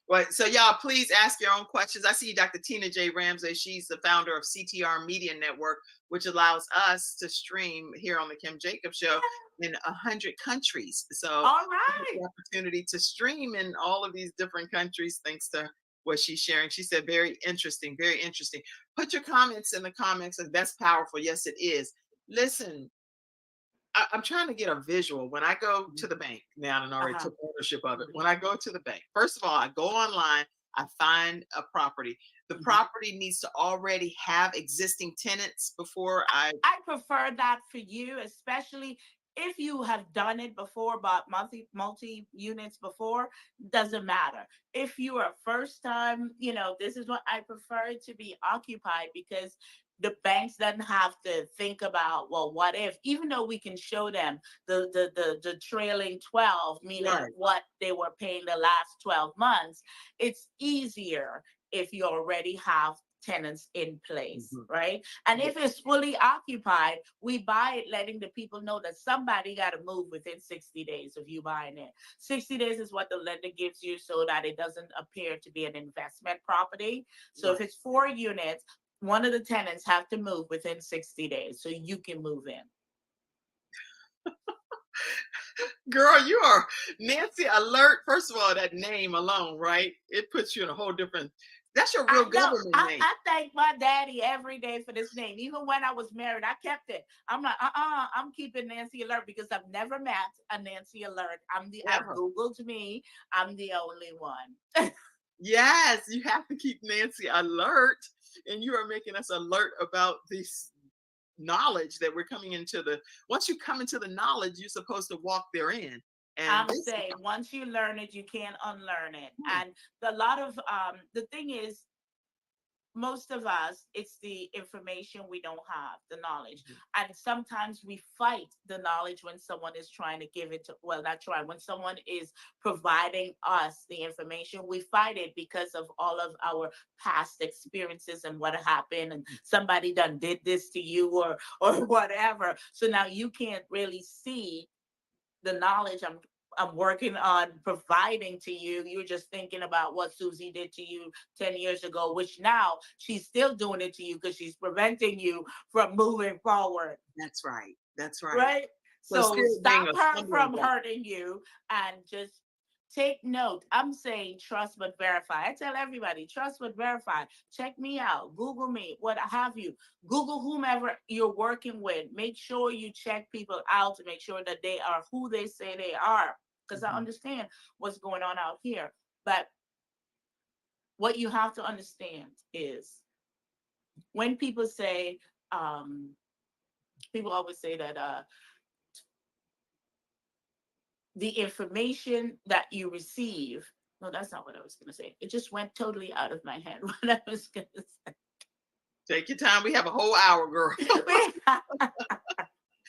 Well, so y'all, please ask your own questions. I see Dr. Tina J. Ramsey. She's the founder of CTR Media Network, which allows us to stream here on the Kim Jacobs Show in 100 countries. So all right, the opportunity to stream in all of these different countries thanks to what she's sharing. She said, very interesting, very interesting. Put your comments in the comments, and that's powerful. Yes, it is. Listen, I'm trying to get a visual. When I go to the bank now, and already took ownership of it. When I go to the bank, first of all, I go online, I find a property. The property needs to already have existing tenants before I prefer that for you, especially if you have done it before, bought multi units before, doesn't matter. If you are first time, this is what I prefer it to be occupied, because the banks doesn't have to think about, well, what if, even though we can show them the trailing 12, meaning what they were paying the last 12 months, it's easier if you already have tenants in place, right? And if it's fully occupied, we buy it letting the people know that somebody got to move within 60 days of you buying it. 60 days is what the lender gives you so that it doesn't appear to be an investment property. So if it's 4 units, one of the tenants have to move within 60 days so you can move in. Girl, you are Nancy Alert. First of all, that name alone, right? It puts you in a whole different, that's your real government name. I thank my daddy every day for this name. Even when I was married, I kept it. I'm like, I'm keeping Nancy Alert because I've never met a Nancy Alert. I've Googled me. I'm the only one. Yes, you have to keep Nancy alert, and you are making us alert about this knowledge that we're coming into once you come into the knowledge, you're supposed to walk therein. And I'm saying once you learn it, you can't unlearn it. And a lot of the thing is, most of us, it's the information we don't have, the knowledge. And sometimes we fight the knowledge when someone is trying to give it to, well, not trying, when someone is providing us the information, we fight it because of all of our past experiences and what happened, and somebody done did this to you or whatever. So now you can't really see the knowledge I'm working on providing to you. You're just thinking about what Susie did to you 10 years ago, which now she's still doing it to you because she's preventing you from moving forward. That's right. That's right. Right? So stop her from hurting you and just take note. I'm saying trust but verify. I tell everybody, trust but verify. Check me out. Google me, what have you. Google whomever you're working with. Make sure you check people out to make sure that they are who they say they are. Because I understand what's going on out here. But what you have to understand is when people say, people always say that the information that you receive, no, that's not what I was going to say. It just went totally out of my head what I was going to say. Take your time. We have a whole hour, girl. But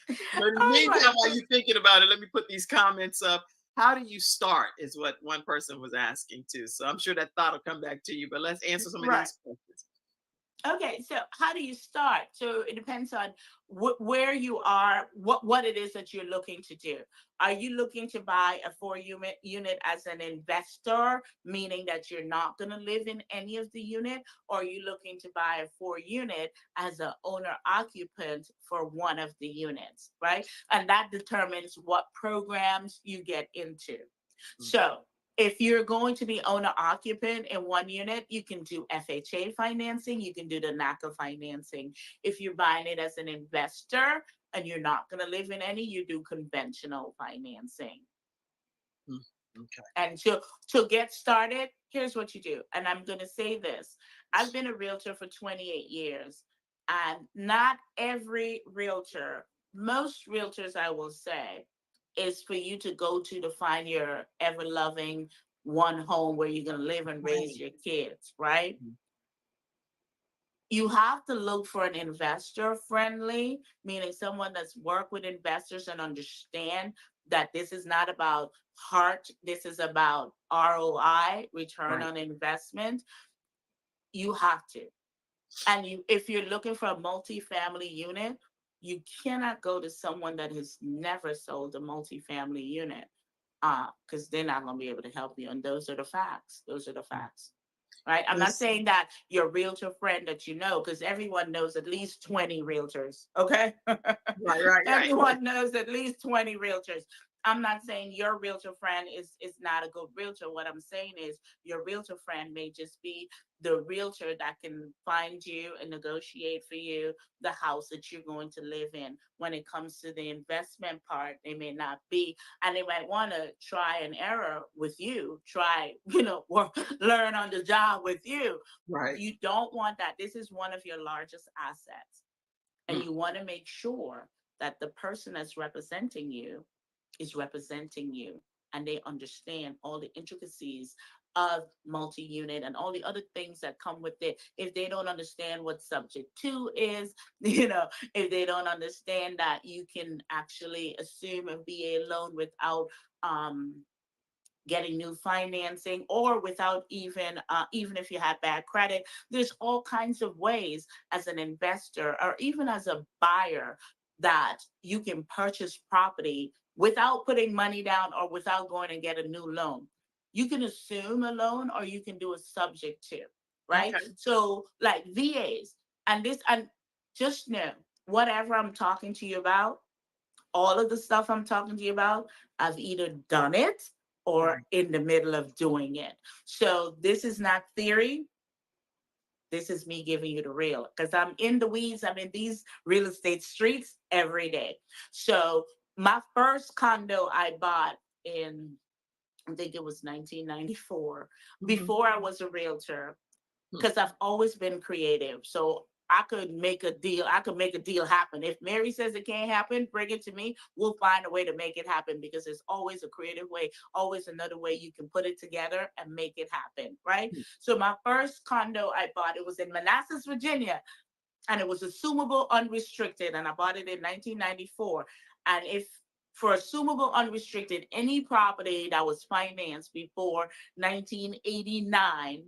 in the meantime, while you're thinking about it, let me put these comments up. How do you start is what one person was asking too. So I'm sure that thought will come back to you, but let's answer some of these questions. Okay, so how do you start? So it depends on where you are, what it is that you're looking to do. Are you looking to buy a 4-unit as an investor, meaning that you're not going to live in any of the unit, or are you looking to buy a 4-unit as an owner occupant for one of the units, right? And that determines what programs you get into. So if you're going to be owner occupant in one unit, you can do FHA financing, you can do the NACA financing. If you're buying it as an investor and you're not going to live in any, you do conventional financing. Okay. And to get started, here's what you do. And I'm going to say this. I've been a realtor for 28 years, and not every realtor, most realtors, I will say, is for you to go to find your ever-loving one home where you're going to live and raise your kids, right? You have to look for an investor friendly, meaning someone that's worked with investors and understand that this is not about heart, this is about ROI, return on investment. You have to. And if you're looking for a multifamily unit, you cannot go to someone that has never sold a multifamily unit, because they're not going to be able to help you. And those are the facts. Those are the facts. Right? I'm not saying that your realtor friend that you know, because everyone knows at least 20 realtors. Okay? Right. Everyone knows at least 20 realtors. I'm not saying your realtor friend is not a good realtor. What I'm saying is your realtor friend may just be the realtor that can find you and negotiate for you the house that you're going to live in. When it comes to the investment part, they may not be, and they might want to try and error with you, learn on the job with you. Right. You don't want that. This is one of your largest assets. And you want to make sure that the person that's representing you is representing you, and they understand all the intricacies of multi-unit and all the other things that come with it. If they don't understand what subject 2 is, if they don't understand that you can actually assume a VA loan without getting new financing, or without even if you have bad credit, there's all kinds of ways as an investor or even as a buyer that you can purchase property without putting money down or without going and get a new loan. You can assume a loan or you can do a subject to, right? Okay. So like VAs and just know whatever I'm talking to you about, all of the stuff I'm talking to you about, I've either done it or in the middle of doing it. So this is not theory. This is me giving you the real, because I'm in the weeds. I'm in these real estate streets every day. So my first condo I bought in, I think it was 1994, before I was a realtor, because I've always been creative. So I could make a deal. I could make a deal happen. If Mary says it can't happen, bring it to me. We'll find a way to make it happen, because there's always a creative way, always another way you can put it together and make it happen, right? So my first condo I bought, it was in Manassas, Virginia, and it was assumable unrestricted, and I bought it in 1994. And if for assumable unrestricted, any property that was financed before 1989,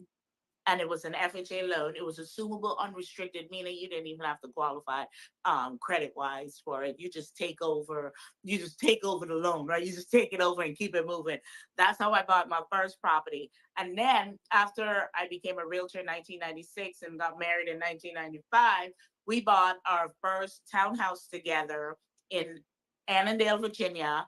and it was an FHA loan, it was assumable unrestricted, meaning you didn't even have to qualify credit wise for it. You just take over the loan, right? You just take it over and keep it moving. That's how I bought my first property. And then after I became a realtor in 1996 and got married in 1995, we bought our first townhouse together in Annandale, Virginia.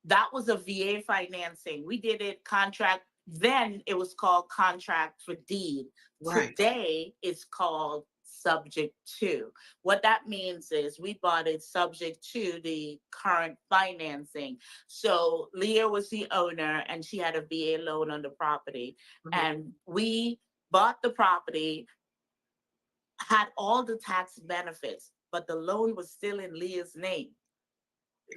That was a VA financing. We did it contract. Then it was called contract for deed. Right. Today it's called subject to. What that means is we bought it subject to the current financing. So Leah was the owner and she had a VA loan on the property. And we bought the property, had all the tax benefits, but the loan was still in Leah's name.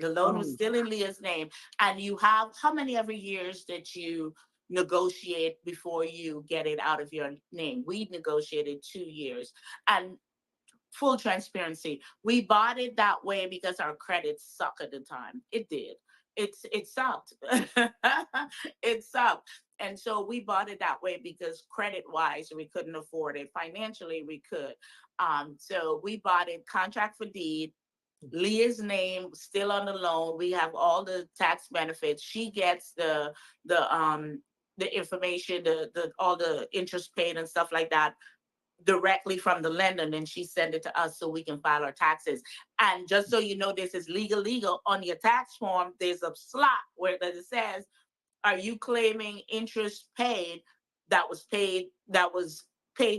The loan was still in Leah's name. And you have, how many every years that you negotiate before you get it out of your name. We negotiated 2 years. And full transparency, we bought it that way because our credit sucked at the time. It did. It sucked. It sucked. And so we bought it that way because credit wise we couldn't afford it. Financially we could. So we bought it contract for deed. Leah's name still on the loan. We have all the tax benefits. She gets the information, the all the interest paid and stuff like that directly from the lender, and then she send it to us so we can file our taxes. And just so you know, this is legal on your tax form. There's a slot where it says, are you claiming interest paid that was paid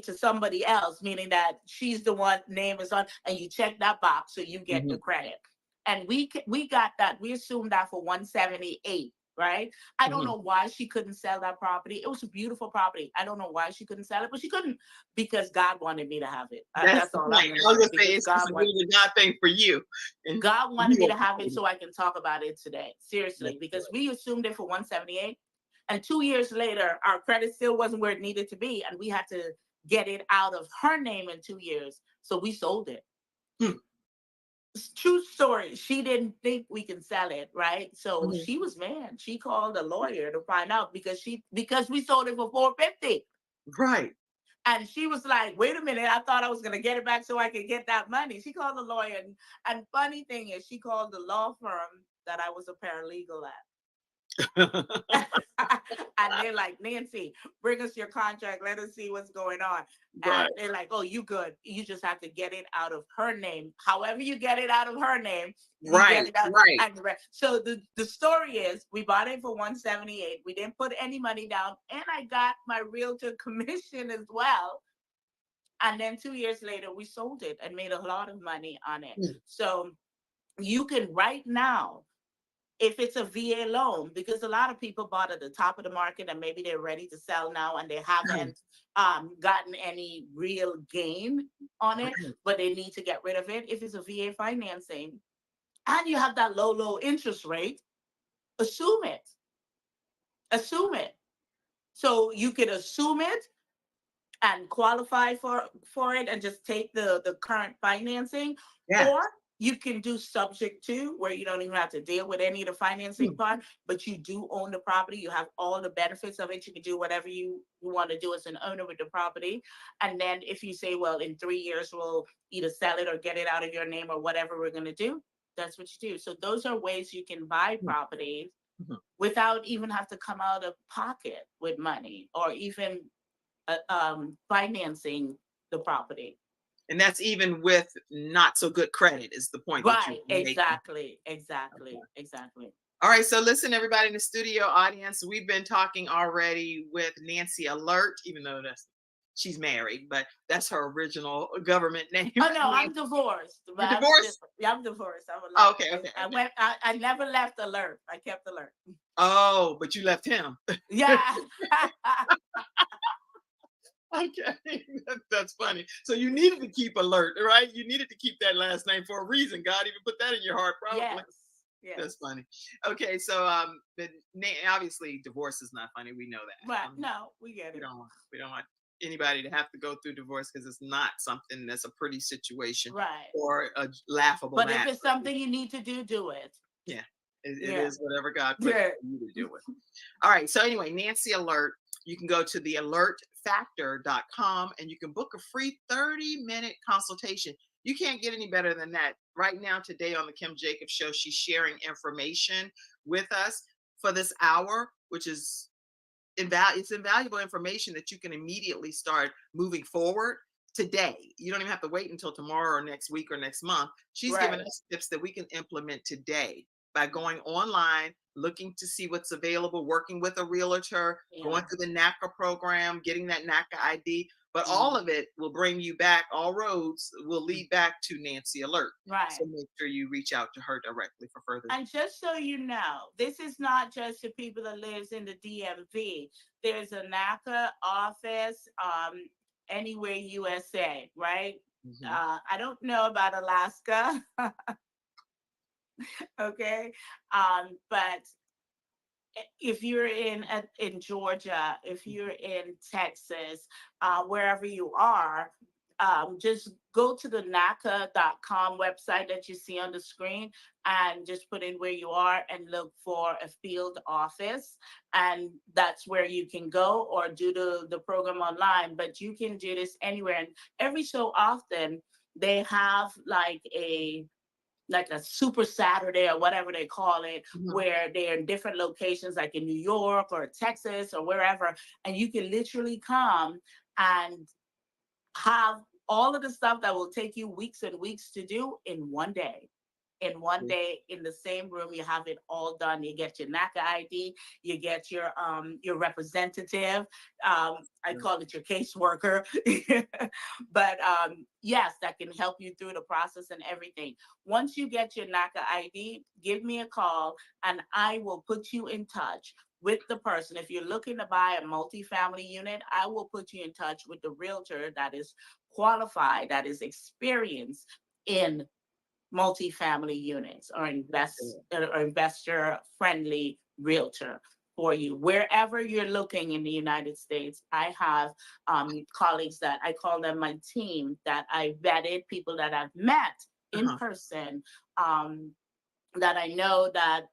to somebody else, meaning that she's the one name is on, and you check that box so you get the credit. And we got that. We assumed that for 178. Right? I don't know why she couldn't sell that property. It was a beautiful property. I don't know why she couldn't sell it, but she couldn't because God wanted me to have it. That's all right. I'm I was gonna say it's God just a God thing for you. And God wanted me you to have it so I can talk about it today. Seriously, because we assumed it for 178, and 2 years later, our credit still wasn't where it needed to be, and we had to get it out of her name in 2 years. So we sold it. True story. She didn't think we can sell it, right? So she was mad. She called a lawyer to find out because we sold it for $450. Right. And she was like, wait a minute, I thought I was gonna get it back so I could get that money. She called the lawyer, and funny thing is she called the law firm that I was a paralegal at. And they're like, Nancy, bring us your contract. Let us see what's going on. Right. And they're like, oh, you good. You just have to get it out of her name. However you get it out of her name. Right. Right. So the story is we bought it for 178. We didn't put any money down. And I got my realtor commission as well. And then 2 years later, we sold it and made a lot of money on it. So you can right now, if it's a VA loan, because a lot of people bought at the top of the market and maybe they're ready to sell now and they haven't gotten any real gain on it, but they need to get rid of it. If it's a VA financing and you have that low interest rate, assume it. Assume it. So you could assume it and qualify for it and just take the current financing. Yes. Or you can do subject to, where you don't even have to deal with any of the financing part, but you do own the property. You have all the benefits of it. You can do whatever you want to do as an owner with the property. And then if you say, well, in 3 years, we'll either sell it or get it out of your name or whatever we're going to do, that's what you do. So those are ways you can buy properties without even have to come out of pocket with money or even financing the property. And that's even with not so good credit is the point. Right. That you're Exactly. All right. So listen, everybody in the studio audience, we've been talking already with Nancy Alert, even though she's married, but that's her original government name. Oh no, I'm divorced. You're divorced? I'm divorced. I'm Okay. I never left Alert. I kept Alert. Oh, but you left him. Yeah. Okay, that's funny. So you needed to keep Alert, right? You needed to keep that last name for a reason. God even put that in your heart, probably. Yes. That's funny. Okay, so but obviously divorce is not funny. We know that. Right. No, we get it. We don't want anybody to have to go through divorce because it's not something that's a pretty situation, right? Or a laughable. But matter. If it's something you need to do it. Yeah, it is whatever God put for you to do it. All right. So anyway, Nancy Alert. You can go to thealertfactor.com and you can book a free 30-minute consultation. You can't get any better than that. Right now, today on the Kim Jacobs Show, she's sharing information with us for this hour, which is it's invaluable information that you can immediately start moving forward today. You don't even have to wait until tomorrow or next week or next month. She's giving us tips that we can implement today by going online, looking to see what's available, working with a realtor, going through the NACA program, getting that NACA ID. But all of it will bring you back. All roads will lead back to Nancy Alert. Right. So make sure you reach out to her directly for further. And just so you know, this is not just for people that lives in the DMV. There's a NACA office anywhere USA, right? I don't know about Alaska. Okay. But if you're in Georgia, if you're in Texas, wherever you are, just go to the NACA.com website that you see on the screen and just put in where you are and look for a field office. And that's where you can go or do the program online. But you can do this anywhere. And every so often, they have like a Super Saturday or whatever they call it, where they're in different locations, like in New York or Texas or wherever. And you can literally come and have all of the stuff that will take you weeks and weeks to do in one day. In one day, in the same room, you have it all done. You get your NACA ID, you get your representative. I call it your caseworker, but yes, that can help you through the process and everything. Once you get your NACA ID, give me a call, and I will put you in touch with the person. If you're looking to buy a multifamily unit, I will put you in touch with the realtor that is qualified, that is experienced in multifamily units or investor friendly realtor for you. Wherever you're looking in the United States, I have colleagues that I call them my team, that I vetted, people that I've met in person, that I know that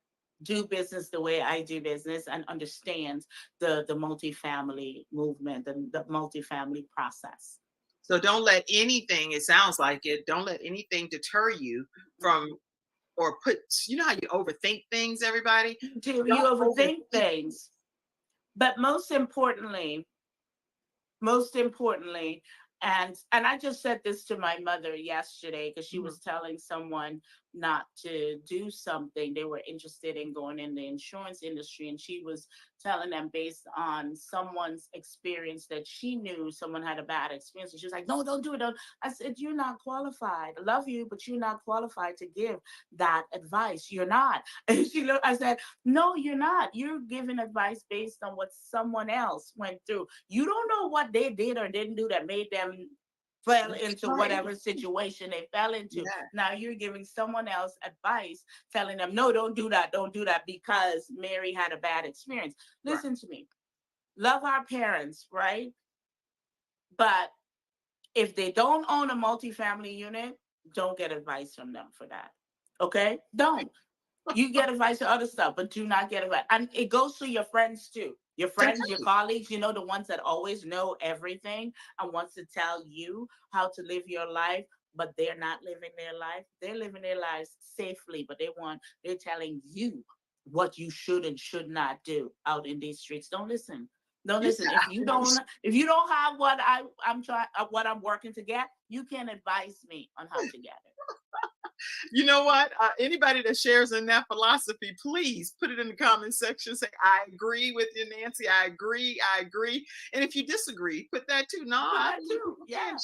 do business the way I do business and understands the multifamily movement and the multifamily process. So don't let anything, it sounds like it, don't let anything deter you from, or put, you know how you overthink things, everybody? You overthink things. But most importantly, and I just said this to my mother yesterday, because she was telling someone not to do something. They were interested in going in the insurance industry, and she was telling them based on someone's experience that she knew someone had a bad experience. And she was like, no, don't do it. Don't. I said, you're not qualified. I love you, but you're not qualified to give that advice. You're not. And she looked, I said, no, you're not. You're giving advice based on what someone else went through. You don't know what they did or didn't do that made them fell into whatever situation they fell into. Yeah. Now you're giving someone else advice, telling them, no, don't do that because Mary had a bad experience. Listen to me. Love our parents, right? But if they don't own a multifamily unit, don't get advice from them for that. Okay? Don't. You get advice on other stuff, but do not get advice. And it goes to your friends too. Your friends, your colleagues, you know, the ones that always know everything and wants to tell you how to live your life, but they're not living their life. They're living their lives safely, but they're telling you what you should and should not do out in these streets. Don't listen. Don't listen. If you don't have what I'm working to get, you can advise me on how to get it. You know what? Anybody that shares in that philosophy, please put it in the comment section. Say, I agree with you, Nancy. I agree. And if you disagree, put that too. No, I do. Yeah.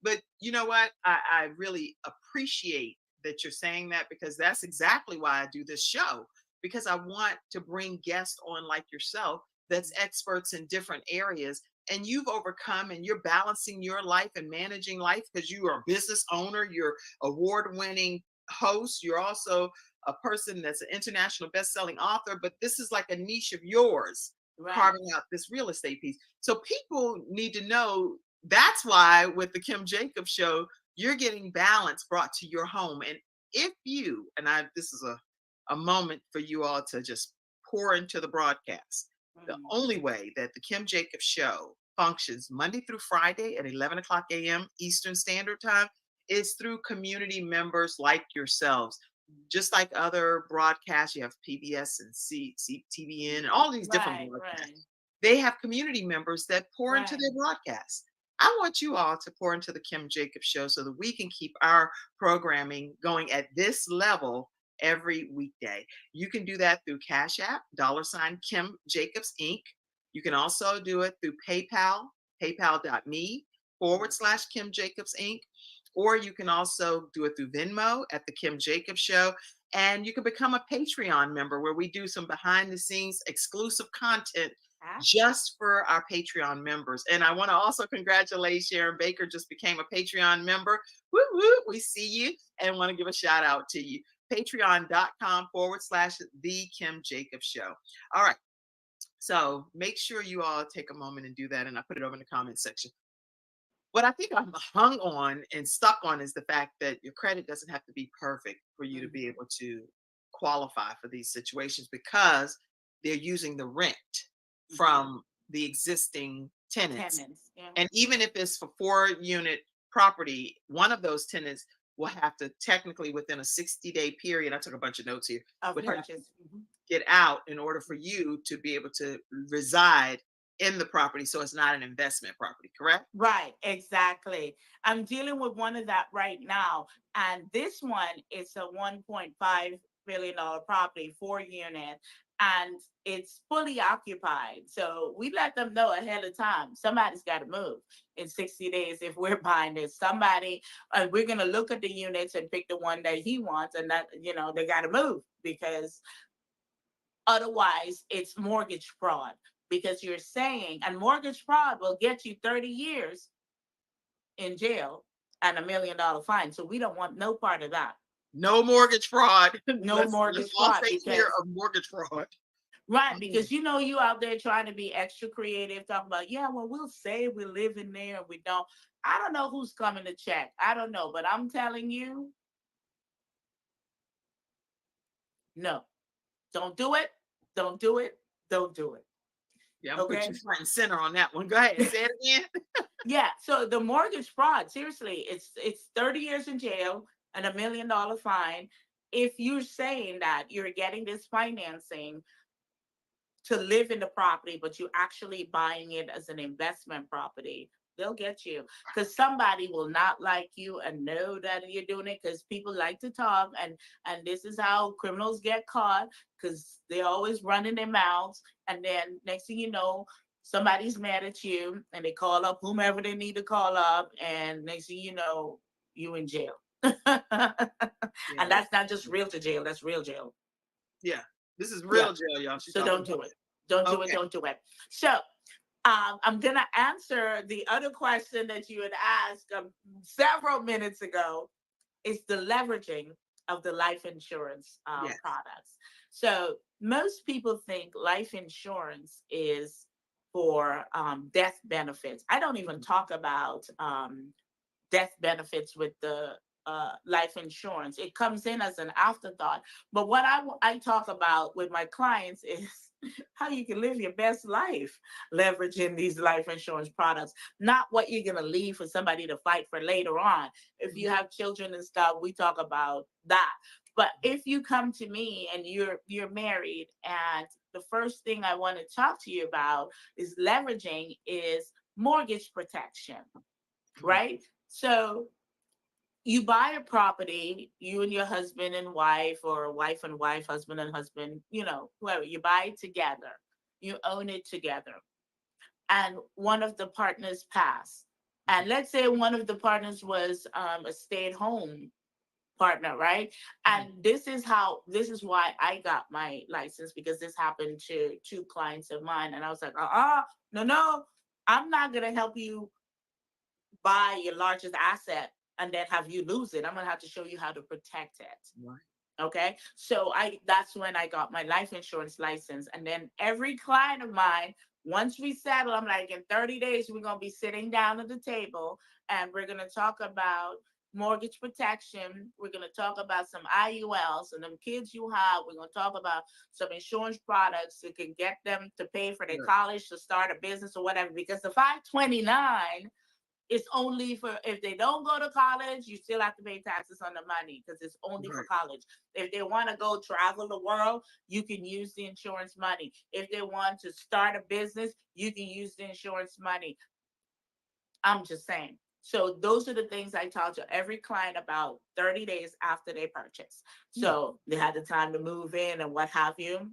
But you know what? I really appreciate that you're saying that, because that's exactly why I do this show, because I want to bring guests on like yourself that's experts in different areas. And you've overcome and you're balancing your life and managing life because you are a business owner, you're award-winning host, you're also a person that's an international best-selling author, but this is like a niche of yours, carving out this real estate piece. So people need to know that's why with the Kim Jacobs Show, you're getting balance brought to your home. And if you, this is a moment for you all to just pour into the broadcast. The only way that the Kim Jacobs Show functions Monday through Friday at 11 o'clock a.m. Eastern Standard Time is through community members like yourselves. Just like other broadcasts, you have PBS and CTVN and all these different broadcasts. They have community members that pour into their broadcasts. I want you all to pour into the Kim Jacobs Show so that we can keep our programming going at this level every weekday. You can do that through Cash App, $ Kim Jacobs Inc. You can also do it through PayPal, paypal.me/Kim Jacobs Inc. Or you can also do it through Venmo at the Kim Jacobs Show. And you can become a Patreon member where we do some behind the scenes exclusive content just for our Patreon members. And I want to also congratulate Sharon Baker, just became a Patreon member. Woo woo, we see you and want to give a shout out to you. patreon.com/The Kim Jacobs Show. All right. So make sure you all take a moment and do that. And I put it over in the comment section. What I think I'm hung on and stuck on is the fact that your credit doesn't have to be perfect for you to be able to qualify for these situations, because they're using the rent from the existing tenants. Yeah. And even if it's for 4-unit property, one of those tenants will have to technically within a 60-day period, I took a bunch of notes here, Of would have to purchase. get out in order for you to be able to reside in the property, so it's not an investment property, correct? Right, exactly. I'm dealing with one of that right now, and this one is a $1.5 billion property, 4-unit, and it's fully occupied. So we let them know ahead of time. Somebody's got to move in 60 days if we're buying this. Somebody, we're going to look at the units and pick the one that he wants, and that they got to move, because otherwise it's mortgage fraud. Because you're saying, and mortgage fraud will get you 30 years in jail and $1 million fine. So we don't want no part of that. No mortgage fraud. No mortgage fraud. Let's stay clear of mortgage fraud. Right, because you out there trying to be extra creative, talking about, yeah, well, we'll say we live in there and we don't. I don't know who's coming to check. I don't know, but I'm telling you, no, don't do it. Don't do it. Don't do it. Yeah, I'm put you front and center on that one. Go ahead, say it again. Yeah, so the mortgage fraud, seriously, it's 30 years in jail and $1 million fine if you're saying that you're getting this financing to live in the property, but you're actually buying it as an investment property. They'll get you, because somebody will not like you and know that you're doing it, because people like to talk, and this is how criminals get caught, because they're always running their mouths, and then next thing you know, somebody's mad at you and they call up whomever they need to call up, and next thing you know, you in jail. And that's not just realtor jail, that's real jail. Yeah, this is real jail, y'all. So don't do it. Don't do it. Don't do it. So I'm going to answer the other question that you had asked several minutes ago, is the leveraging of the life insurance products. So most people think life insurance is for death benefits. I don't even talk about death benefits with the life insurance. It comes in as an afterthought. But what I talk about with my clients is how you can live your best life leveraging these life insurance products, not what you're going to leave for somebody to fight for later on. If you have children and stuff, we talk about that. But if you come to me and you're married, and the first thing I want to talk to you about is leveraging is mortgage protection, right? So you buy a property, you and your husband and wife, or wife and wife, husband and husband, whoever, you buy it together, you own it together, and one of the partners passed. And let's say one of the partners was a stay-at-home partner, right? And this is why I got my license, because this happened to 2 clients of mine. And I was like, no, I'm not going to help you buy your largest asset and then have you lose it. I'm going to have to show you how to protect it. Right. Okay. So that's when I got my life insurance license. And then every client of mine, once we settle, I'm like, in 30 days, we're going to be sitting down at the table and we're going to talk about mortgage protection. We're going to talk about some IULs and them kids you have. We're going to talk about some insurance products that can get them to pay for their college, to start a business or whatever, because the 529 is only for, if they don't go to college, you still have to pay taxes on the money, because it's only for college. If they want to go travel the world, you can use the insurance money. If they want to start a business, you can use the insurance money. I'm just saying. So those are the things I talk to every client about 30 days after they purchase. So they had the time to move in and what have you,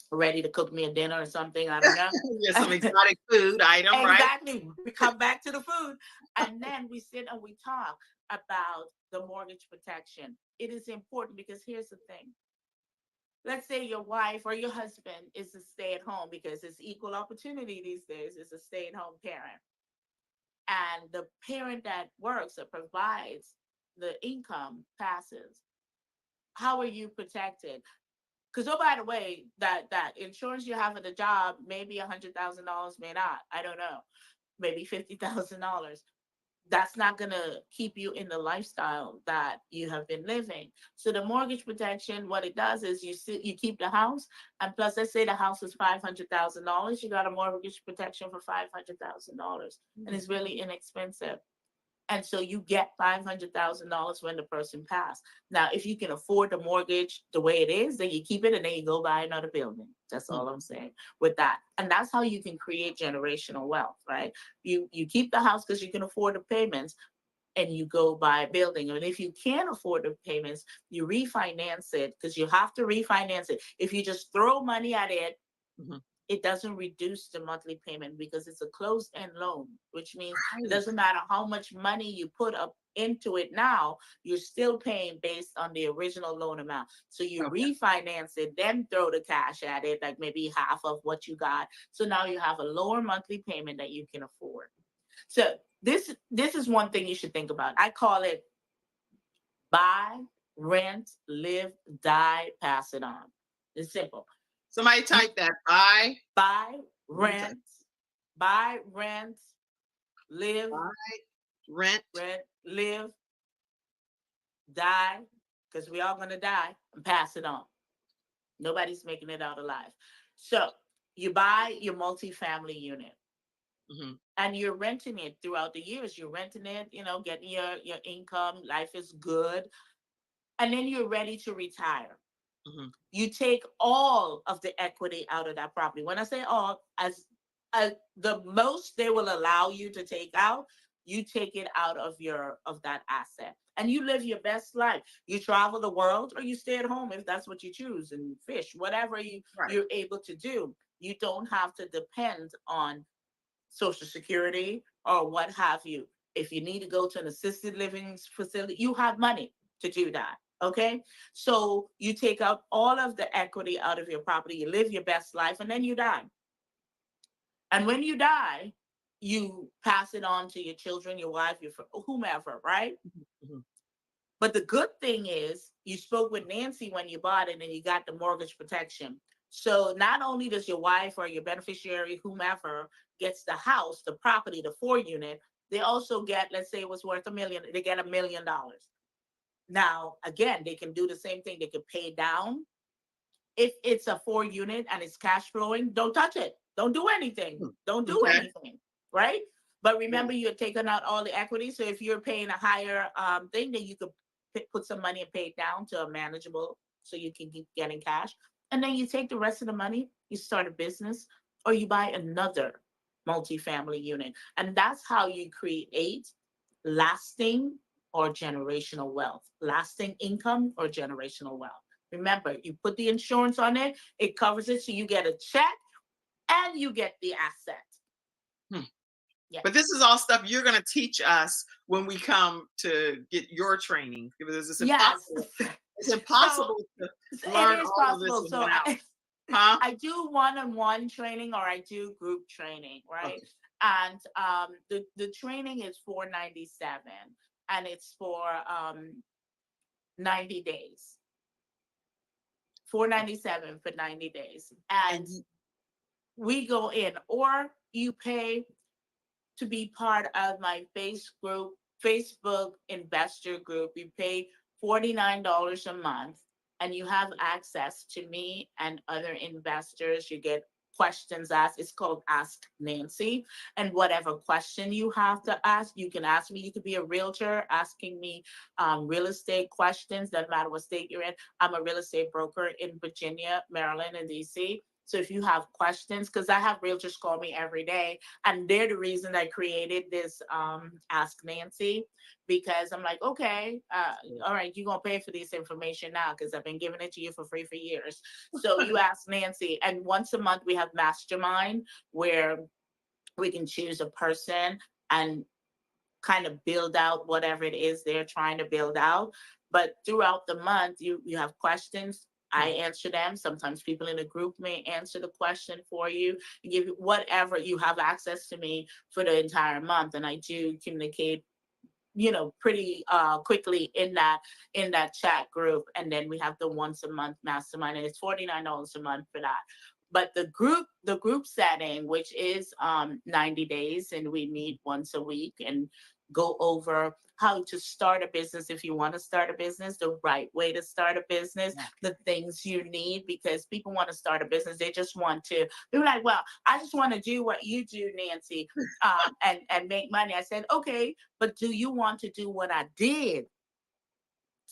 ready to cook me a dinner or something. I don't know. Yeah, some exotic food item, right? Exactly. We come back to the food, and then we sit and we talk about the mortgage protection. It is important, because here's the thing. Let's say your wife or your husband is a stay-at-home, because it's equal opportunity these days, is a stay-at-home parent. And the parent that works or provides the income passes. how are you protected? Because, oh, by the way, that insurance you have at the job, maybe $100,000, may not. I don't know. Maybe $50,000. That's not going to keep you in the lifestyle that you have been living. So the mortgage protection, what it does is you keep the house, and plus, let's say the house is $500,000, you got a mortgage protection for $500,000, and it's really inexpensive. And so you get $500,000 when the person passed. Now, if you can afford the mortgage the way it is, then you keep it and then you go buy another building. That's all I'm saying with that. And that's how you can create generational wealth, right? You keep the house because you can afford the payments, and you go buy a building. And if you can't afford the payments, you refinance it, because you have to refinance it. If you just throw money at it, it doesn't reduce the monthly payment because it's a closed-end loan, which means it doesn't matter how much money you put up into it now, you're still paying based on the original loan amount. So you refinance it, then throw the cash at it, like maybe half of what you got. So now you have a lower monthly payment that you can afford. So this is one thing you should think about. I call it buy, rent, live, die, pass it on. It's simple. Somebody type that. Buy, rent, live, rent, live, die, because we all gonna die, and pass it on. Nobody's making it out alive. So you buy your multifamily unit. And you're renting it throughout the years. You're renting it, getting your income. Life is good. And then you're ready to retire. You take all of the equity out of that property. When I say all, as the most they will allow you to take out, you take it out of that asset, and you live your best life. You travel the world, or you stay at home if that's what you choose, and fish, whatever you're able to do. You don't have to depend on Social Security or what have you. If you need to go to an assisted living facility, you have money to do that. Okay. So you take out all of the equity out of your property, you live your best life, and then you die. And when you die, you pass it on to your children, your wife, your whomever, right? But the good thing is you spoke with Nancy when you bought it and you got the mortgage protection. So not only does your wife or your beneficiary, whomever, gets the house, the property, the 4-unit, they also get, let's say it was worth $1 million, they get $1 million. Now, again, they can do the same thing. They can pay down. If it's a 4-unit and it's cash flowing, don't touch it. Don't do anything. Don't do anything, right? But remember, you're taking out all the equity. So if you're paying a higher thing, then you could put some money and pay it down to a manageable, so you can keep getting cash. And then you take the rest of the money, you start a business, or you buy another multifamily unit. And that's how you create lasting or generational wealth, lasting income or generational wealth. Remember, you put the insurance on it, it covers it, so you get a check and you get the asset. Yeah. But this is all stuff you're going to teach us when we come to get your training, because it's impossible. It's impossible to learn all of this. So I do one-on-one training, or I do group training, right? And the training is $497, and it's for 90 days. $497 for 90 days. And we go in, or you pay to be part of my Facebook investor group. You pay $49 a month, and you have access to me and other investors. You get questions asked. It's called Ask Nancy. And whatever question you have to ask, you can ask me. You could be a realtor asking me real estate questions. Doesn't matter what state you're in. I'm a real estate broker in Virginia, Maryland, and DC. So if you have questions, because I have realtors call me every day, and they're the reason I created this Ask Nancy, because I'm like, okay, all right, you're going to pay for this information now, because I've been giving it to you for free for years. So you ask Nancy, and once a month we have Mastermind, where we can choose a person and kind of build out whatever it is they're trying to build out. But throughout the month, you have questions. I answer them. Sometimes people in the group may answer the question for you. You give whatever, you have access to me for the entire month. And I do communicate pretty quickly in that chat group. And then we have the once a month mastermind, and it's $49 a month for that. But the group setting, which is 90 days, and we meet once a week and go over how to start a business. If you want to start a business, the right way to start a business, the things you need, because people want to start a business. They just want to, they're like, well, I just want to do what you do, Nancy, and make money. I said, okay, but do you want to do what I did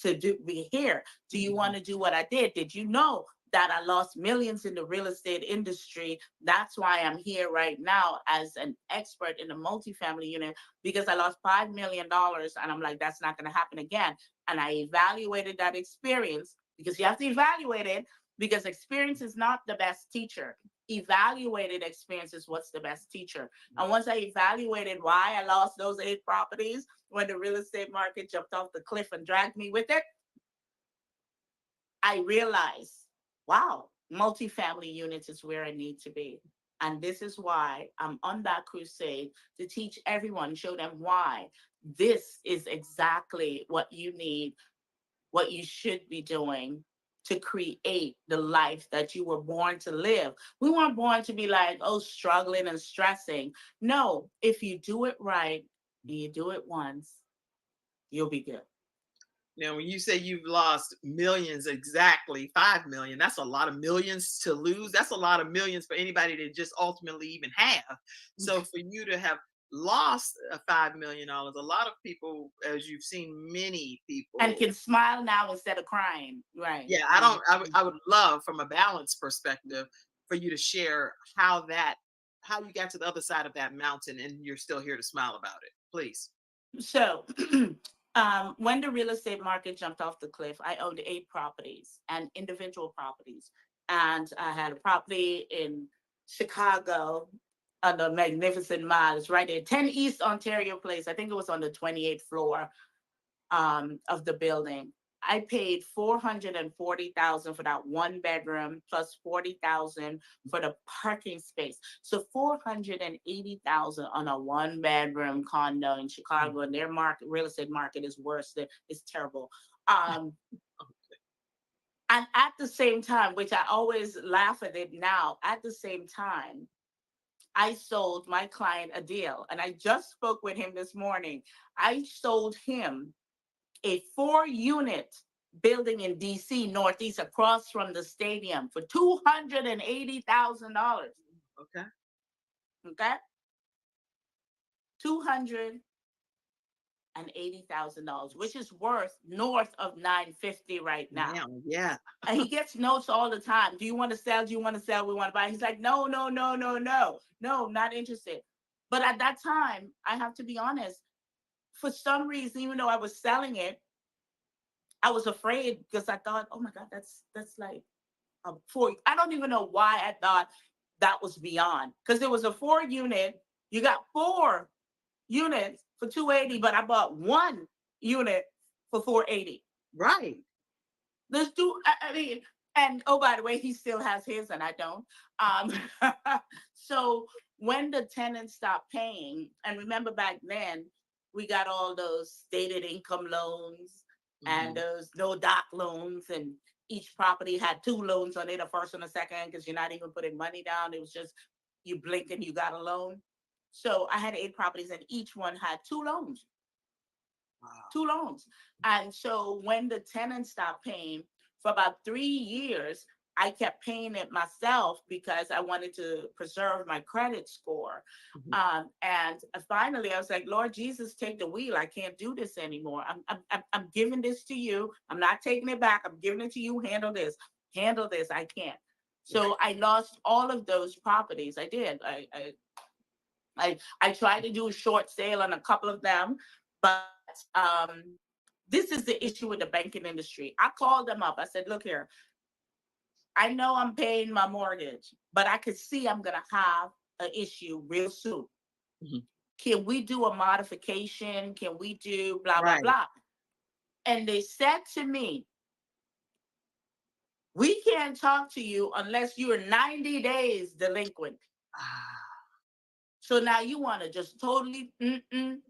to be here? Do you want to do what I did? Did you know that I lost millions in the real estate industry? That's why I'm here right now as an expert in the multifamily unit, because I lost $5 million, and I'm like, that's not going to happen again. And I evaluated that experience, because you have to evaluate it, because experience is not the best teacher. Evaluated experience is what's the best teacher. And once I evaluated why I lost those 8 properties when the real estate market jumped off the cliff and dragged me with it, I realized, wow, multifamily units is where I need to be. And this is why I'm on that crusade to teach everyone, show them why this is exactly what you need, what you should be doing to create the life that you were born to live. We weren't born to be like, oh, struggling and stressing. No, if you do it right and you do it once, you'll be good. Now, when you say you've lost millions, exactly 5 million, that's a lot of millions to lose. That's a lot of millions for anybody to just ultimately even have. So for you to have lost $5 million, a lot of people, as you've seen, many people, and can smile now instead of crying. Right. Yeah, I would love, from a balance perspective, for you to share how you got to the other side of that mountain and you're still here to smile about it, please. So when the real estate market jumped off the cliff, I owned 8 properties and individual properties. And I had a property in Chicago on the Magnificent Mile. It's right there, 10 East Ontario Place. I think it was on the 28th floor of the building. I paid $440,000 for that 1 bedroom, plus $40,000 for the parking space. So $480,000 on a 1 bedroom condo in Chicago, and their real estate market is worse. It's terrible. And at the same time, which I always laugh at it now, at the same time, I sold my client a deal, and I just spoke with him this morning. I sold him a 4-unit building in DC Northeast across from the stadium for $280,000. Okay. Okay. $280,000, which is worth north of $950 right now. Yeah. And he gets notes all the time. Do you want to sell? Do you want to sell? We want to buy. He's like, no, not interested. But at that time, I have to be honest, for some reason, even though I was selling it, I was afraid, because I thought, oh my God, that's like a 4. I don't even know why I thought that was beyond, because there was a 4-unit. You got 4 units for $280, but I bought 1 unit for $480. Right. Let's do. I mean, and oh, by the way, he still has his, and I don't. So when the tenants stopped paying, and remember back then, we got all those stated income loans and those no doc loans, and each property had 2 loans on it, a first and a second, because you're not even putting money down. It was just you blink and you got a loan. So I had 8 properties, and each one had 2 loans. Wow. 2 loans. And so when the tenants stopped paying for about 3 years, I kept paying it myself because I wanted to preserve my credit score. And finally, I was like, Lord Jesus, take the wheel. I can't do this anymore. I'm giving this to you. I'm not taking it back. I'm giving it to you. Handle this. I can't. So I lost all of those properties. I did. I tried to do a short sale on a couple of them, but this is the issue with the banking industry. I called them up. I said, look here, I know I'm paying my mortgage, but I could see I'm going to have an issue real soon. Can we do a modification? Can we do blah, blah, blah? And they said to me, we can't talk to you unless you are 90 days delinquent. So now you want to just totally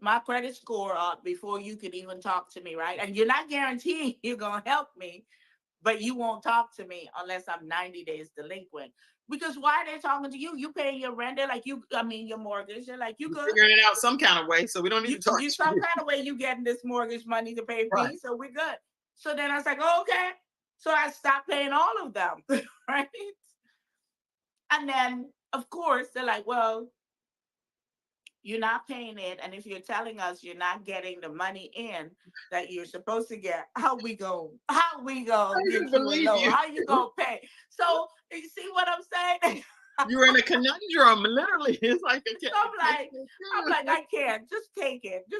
my credit score up before you could even talk to me, right? And you're not guaranteeing you're going to help me, but you won't talk to me unless I'm 90 days delinquent. Because why are they talking to you? You paying your rent, they're like, your mortgage. They're like, you good? Figuring it out some kind of way, so we don't need to talk to Some you. kind of way you getting this mortgage money to pay Right. me, so we're good. So then I was like, oh, okay. So I stopped paying all of them, right? And then, of course, they're like, well, you're not paying it. And if you're telling us you're not getting the money in that you're supposed to get, how we go get you a loan? How you gonna pay? So you see what I'm saying? You're in a conundrum, literally. It's like I'm like, I can't. Just take it. So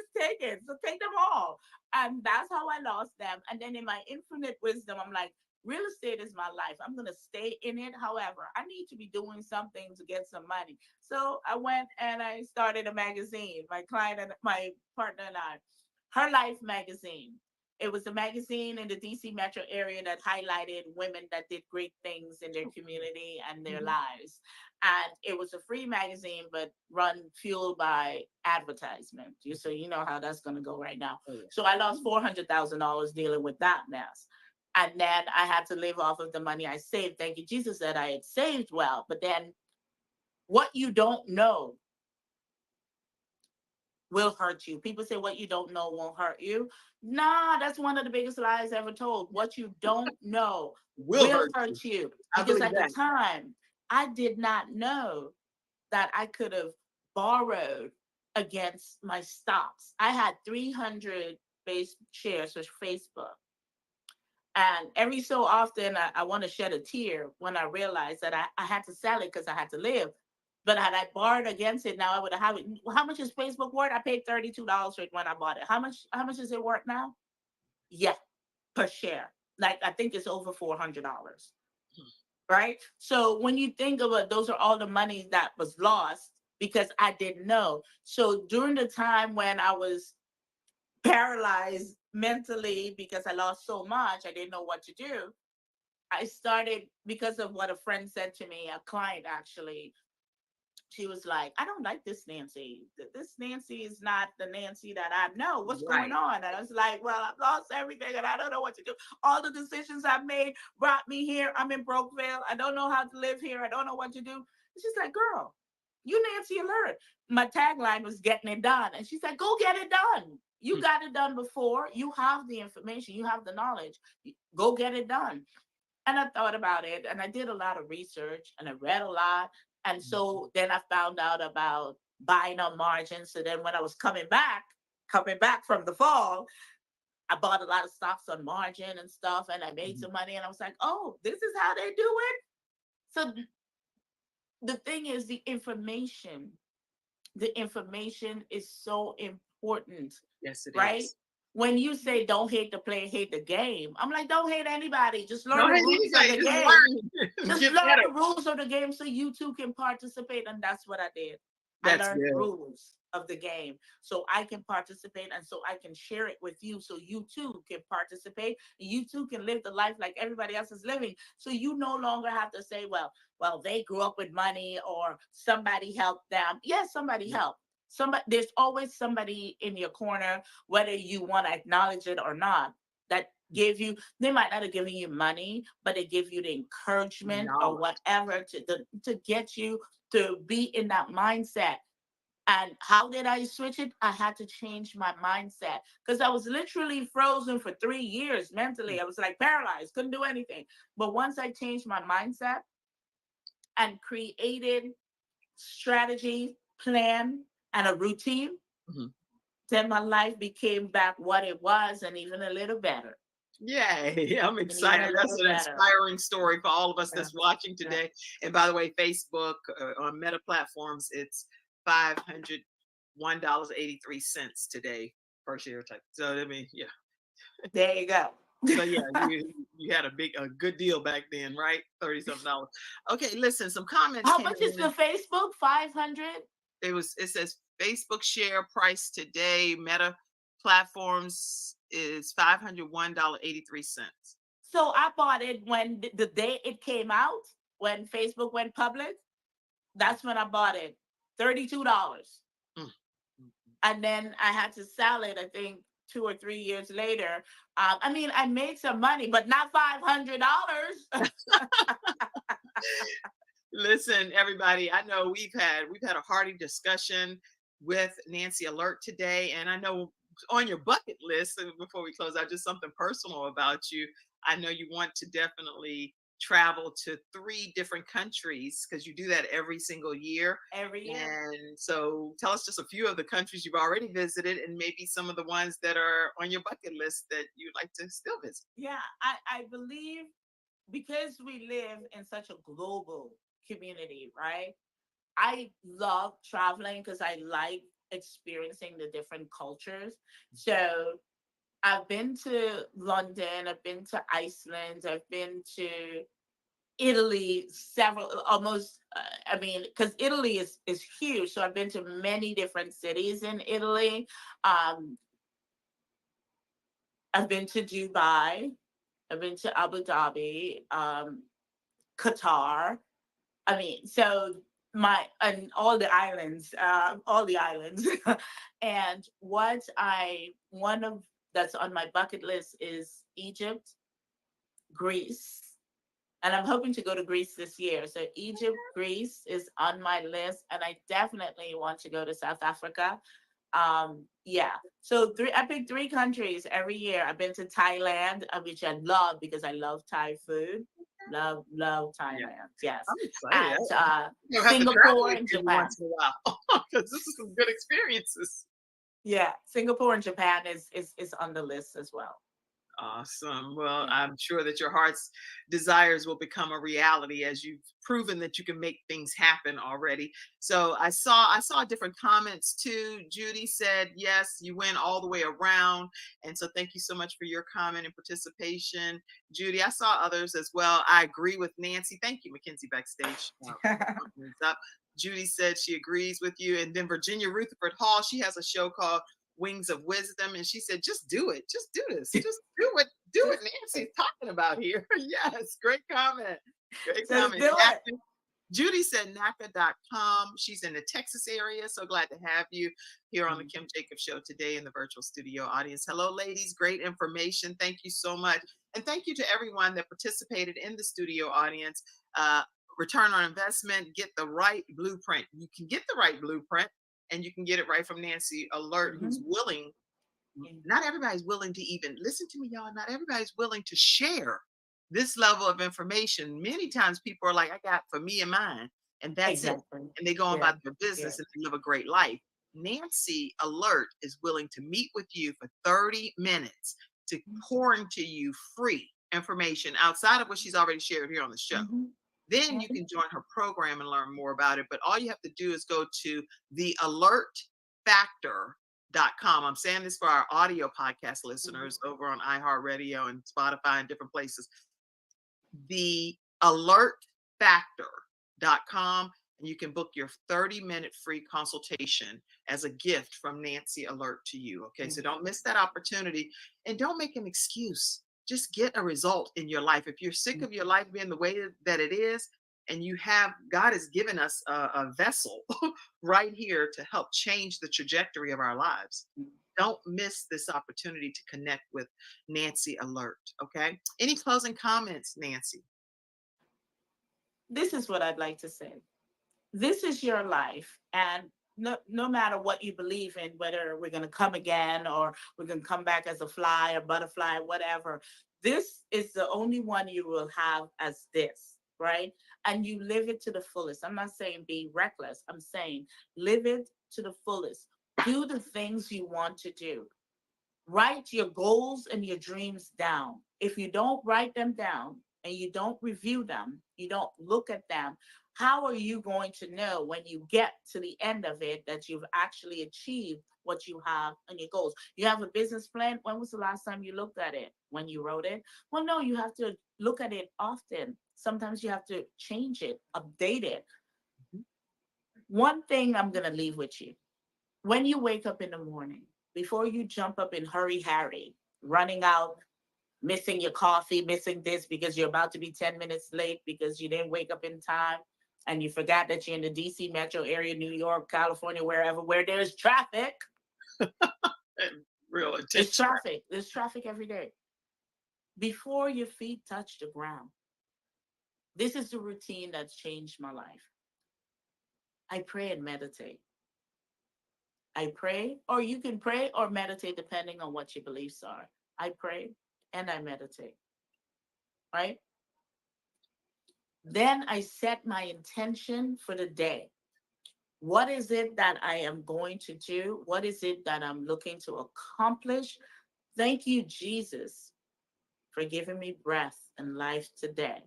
take them all. And that's how I lost them. And then in my infinite wisdom, I'm like, real estate is my life. I'm going to stay in it. However, I need to be doing something to get some money. So I went and I started a magazine. My client and my partner and I, Her Life magazine. It was a magazine in the DC metro area that highlighted women that did great things in their community and their lives. And it was a free magazine, but fueled by advertisement. So you know how that's going to go right now. So I lost $400,000 dealing with that mess. And then I had to live off of the money I saved. Thank you, Jesus, that I had saved well. But then what you don't know will hurt you. People say what you don't know won't hurt you. Nah, that's one of the biggest lies ever told. What you don't know will hurt you. Because at the time, I did not know that I could have borrowed against my stocks. I had 300 base shares of Facebook. And every so often, I want to shed a tear when I realized that I had to sell it because I had to live. But had I borrowed against it, now I would have it. How much is Facebook worth? I paid $32 for it when I bought it. How much is it worth now? Yeah, per share. Like I think it's over $400. Right? So when you think of it, those are all the money that was lost because I didn't know. So during the time when I was paralyzed mentally because I lost so much, I didn't know what to do. I started because of what a friend said to me, a client actually. She was like, I don't like this Nancy. This Nancy is not the Nancy that I know. What's going on? And I was like, well, I've lost everything and I don't know what to do. All the decisions I've made brought me here. I'm in Brokeville. I don't know how to live here. I don't know what to do. She's like, girl, you Nancy alert. My tagline was getting it done. And she said, go get it done. You got it done before. You have the information. You have the knowledge. Go get it done. And I thought about it and I did a lot of research and I read a lot. And so then I found out about buying on margin. So then when I was coming back from the fall, I bought a lot of stocks on margin and stuff. And I made some money. And I was like, oh, this is how they do it. So the thing is, the information is so important. Yes, it right? is. When you say don't hate the play, hate the game, I'm like, don't hate anybody. Just learn Don't the hate rules of anybody, the just game. learn. Just Get learn better. the rules of the game so you too can participate. And that's what I did. That's I learned the good. rules of the game so I can participate and so I can share it with you so you too can participate and you too can live the life like everybody else is living. So you no longer have to say, well, they grew up with money or somebody helped them. Yes, somebody helped. There's always somebody in your corner, whether you want to acknowledge it or not, that they might not have given you money, but they give you the encouragement or whatever to get you to be in that mindset. And how did I switch it? I had to change my mindset because I was literally frozen for 3 years mentally. I was like paralyzed, couldn't do anything. But once I changed my mindset and created strategy, plan, and a routine, then my life became back what it was and even a little better. Yay, I'm excited. That's an inspiring story for all of us that's watching today. And by the way, Facebook on Meta platforms, it's $501.83 today per share type. So I mean, yeah. There you go. So yeah, you had a good deal back then, right? $30-something. Okay, listen, some comments. How much is the Facebook? 500? It says Facebook share price today, Meta platforms is $501.83. So I bought it when the day it came out, when Facebook went public. That's when I bought it. $32. Mm. And then I had to sell it, I think 2 or 3 years later. I mean, I made some money, but not $500. Listen, everybody, I know we've had a hearty discussion with Nancy Alert today, and I know on your bucket list, and before we close out, just something personal about you. I know you want to definitely travel to 3 different countries because you do that every single year. Every year. And so tell us just a few of the countries you've already visited and maybe some of the ones that are on your bucket list that you'd like to still visit. Yeah, I believe because we live in such a global community, right? I love traveling because I like experiencing the different cultures. So I've been to London, I've been to Iceland, I've been to Italy, I mean, because Italy is huge. So I've been to many different cities in Italy. I've been to Dubai, I've been to Abu Dhabi, Qatar. I mean, so and all the islands, and one of that's on my bucket list is Egypt, Greece, and I'm hoping to go to Greece this year. So Egypt, Greece is on my list, and I definitely want to go to South Africa. Yeah. So I pick 3 countries every year. I've been to Thailand, which I love because I love Thai food. Love Thailand. Yes. I'm excited. And You'll have to Singapore travel and every Japan. once in a while because this is some good experiences. Yeah, Singapore and Japan is on the list as well. Awesome. Well, I'm sure that your heart's desires will become a reality as you've proven that you can make things happen already. So I saw different comments too. Judy said, yes, you went all the way around. And so thank you so much for your comment and participation. Judy, I saw others as well. I agree with Nancy. Thank you, Mackenzie Backstage. Judy said she agrees with you. And then Virginia Rutherford Hall, she has a show called Wings of Wisdom, and she said, just do it, just do this, just do what Nancy's talking about here. Yes, great comment. Do it. Judy said NACA.com. She's in the Texas area. So glad to have you here on the Kim Jacobs Show today in the virtual studio audience. Hello, ladies. Great information. Thank you so much. And thank you to everyone that participated in the studio audience. Return on investment, get the right blueprint. You can get the right blueprint, and you can get it right from Nancy Alert, who's willing. Not everybody's willing to even listen to me, y'all. Not everybody's willing to share this level of information. Many times people are like, I got for me and mine, and that's it. And they go on about their business and they live a great life. Nancy Alert is willing to meet with you for 30 minutes to pour into you free information outside of what she's already shared here on the show. Then you can join her program and learn more about it. But all you have to do is go to thealertfactor.com. I'm saying this for our audio podcast listeners over on iHeartRadio and Spotify and different places. Thealertfactor.com. And you can book your 30-minute free consultation as a gift from Nancy Alert to you. Okay, so don't miss that opportunity and don't make an excuse. Just get a result in your life. If you're sick of your life being the way that it is, and God has given us a vessel right here to help change the trajectory of our lives. Don't miss this opportunity to connect with Nancy Alert. Okay. Any closing comments, Nancy? This is what I'd like to say. This is your life, and no matter what you believe in, whether we're going to come again or we're going to come back as a fly or butterfly, whatever, this is the only one you will have as this, right? And you live it to the fullest. I'm not saying be reckless. I'm saying live it to the fullest. Do the things you want to do. Write your goals and your dreams down. If you don't write them down and you don't review them, you don't look at them, how are you going to know when you get to the end of it that you've actually achieved what you have on your goals? You have a business plan. When was the last time you looked at it? When you wrote it? Well, no, you have to look at it often. Sometimes you have to change it, update it. One thing I'm going to leave with you. When you wake up in the morning, before you jump up in hurry, Harry, running out, missing your coffee, missing this because you're about to be 10 minutes late because you didn't wake up in time, and you forgot that you're in the DC metro area, New York, California, wherever, where there's traffic. Real intense. There's traffic. There's traffic every day. Before your feet touch the ground. This is the routine that's changed my life. I pray and meditate. I pray, or you can pray or meditate depending on what your beliefs are. I pray and I meditate, right? Then I set my intention for the day. What is it that I am going to do? What is it that I'm looking to accomplish? Thank you, Jesus, for giving me breath and life today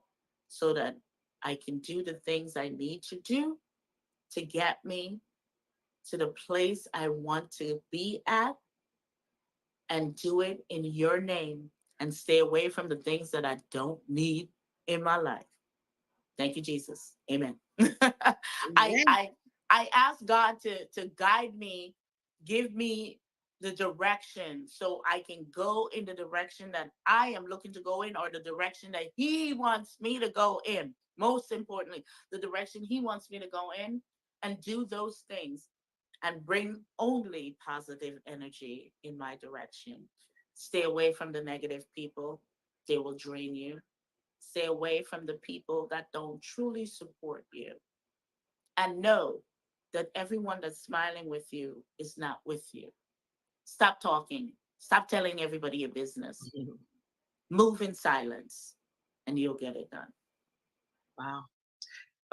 so that I can do the things I need to do to get me to the place I want to be at, and do it in your name and stay away from the things that I don't need in my life. Thank you, Jesus. Amen. I ask God to guide me, give me the direction so I can go in the direction that I am looking to go in, or the direction that He wants me to go in. Most importantly, the direction He wants me to go in, and do those things and bring only positive energy in my direction. Stay away from the negative people. They will drain you. Stay away from the people that don't truly support you. And know that everyone that's smiling with you is not with you. Stop talking. Stop telling everybody your business. Move in silence, and you'll get it done. Wow.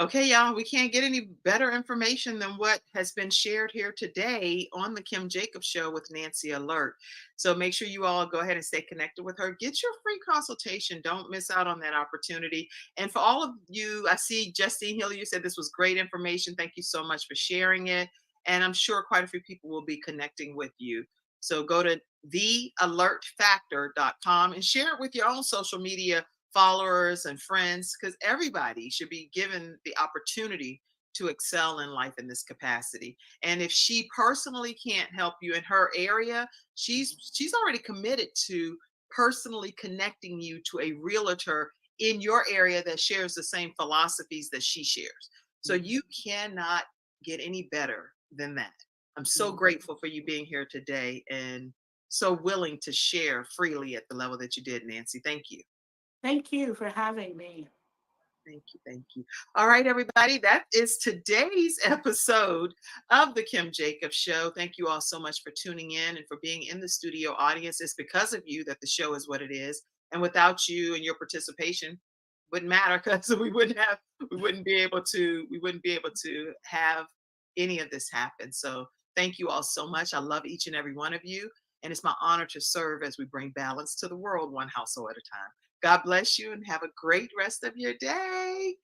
Okay, y'all, we can't get any better information than what has been shared here today on the Kim Jacobs Show with Nancy Alert. So make sure you all go ahead and stay connected with her. Get your free consultation. Don't miss out on that opportunity. And for all of you, I see Justine Hill, you said this was great information. Thank you so much for sharing it. And I'm sure quite a few people will be connecting with you. So go to thealertfactor.com and share it with your own social media followers and friends, because everybody should be given the opportunity to excel in life in this capacity. And if she personally can't help you in her area, she's already committed to personally connecting you to a realtor in your area that shares the same philosophies that she shares. So you cannot get any better than that. I'm so grateful for you being here today and so willing to share freely at the level that you did, Nancy. Thank you. Thank you for having me. Thank you. Thank you. All right, everybody. That is today's episode of the Kim Jacobs Show. Thank you all so much for tuning in and for being in the studio audience. It's because of you that the show is what it is. And without you and your participation, wouldn't matter, because we wouldn't be able to have any of this happen. So thank you all so much. I love each and every one of you. And it's my honor to serve as we bring balance to the world, one household at a time. God bless you and have a great rest of your day.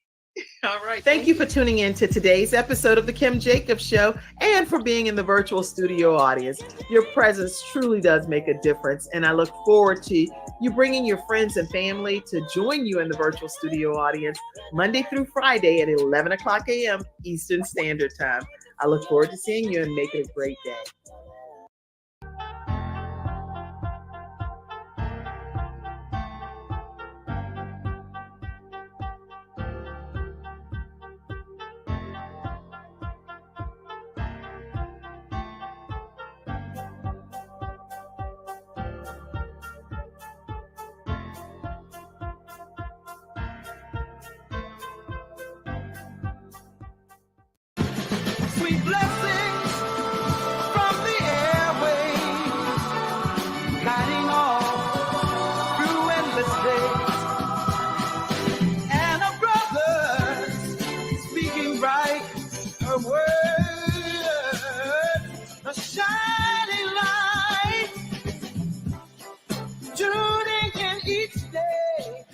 All right. Thank you for tuning in to today's episode of the Kim Jacobs Show and for being in the virtual studio audience. Your presence truly does make a difference. And I look forward to you bringing your friends and family to join you in the virtual studio audience Monday through Friday at 11 o'clock a.m. Eastern Standard Time. I look forward to seeing you and make it a great day. Sweet blessings from the airwaves, guiding all through endless days. And a brother speaking right, a word, a shining light, tuning in each day.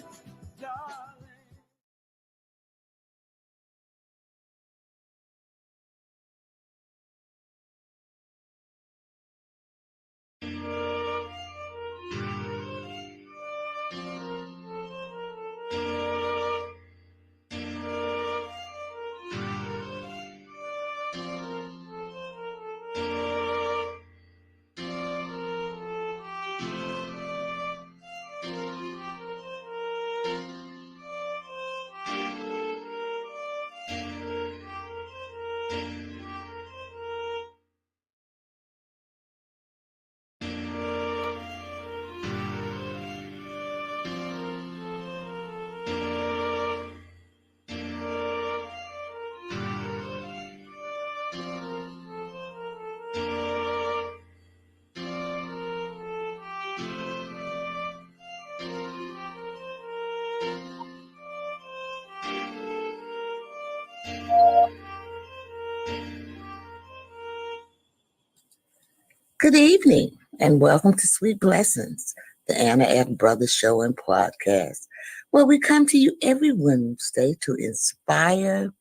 Good evening and welcome to Sweet Blessings, the Anna F. Brothers Show and Podcast, where we come to you every Wednesday to inspire,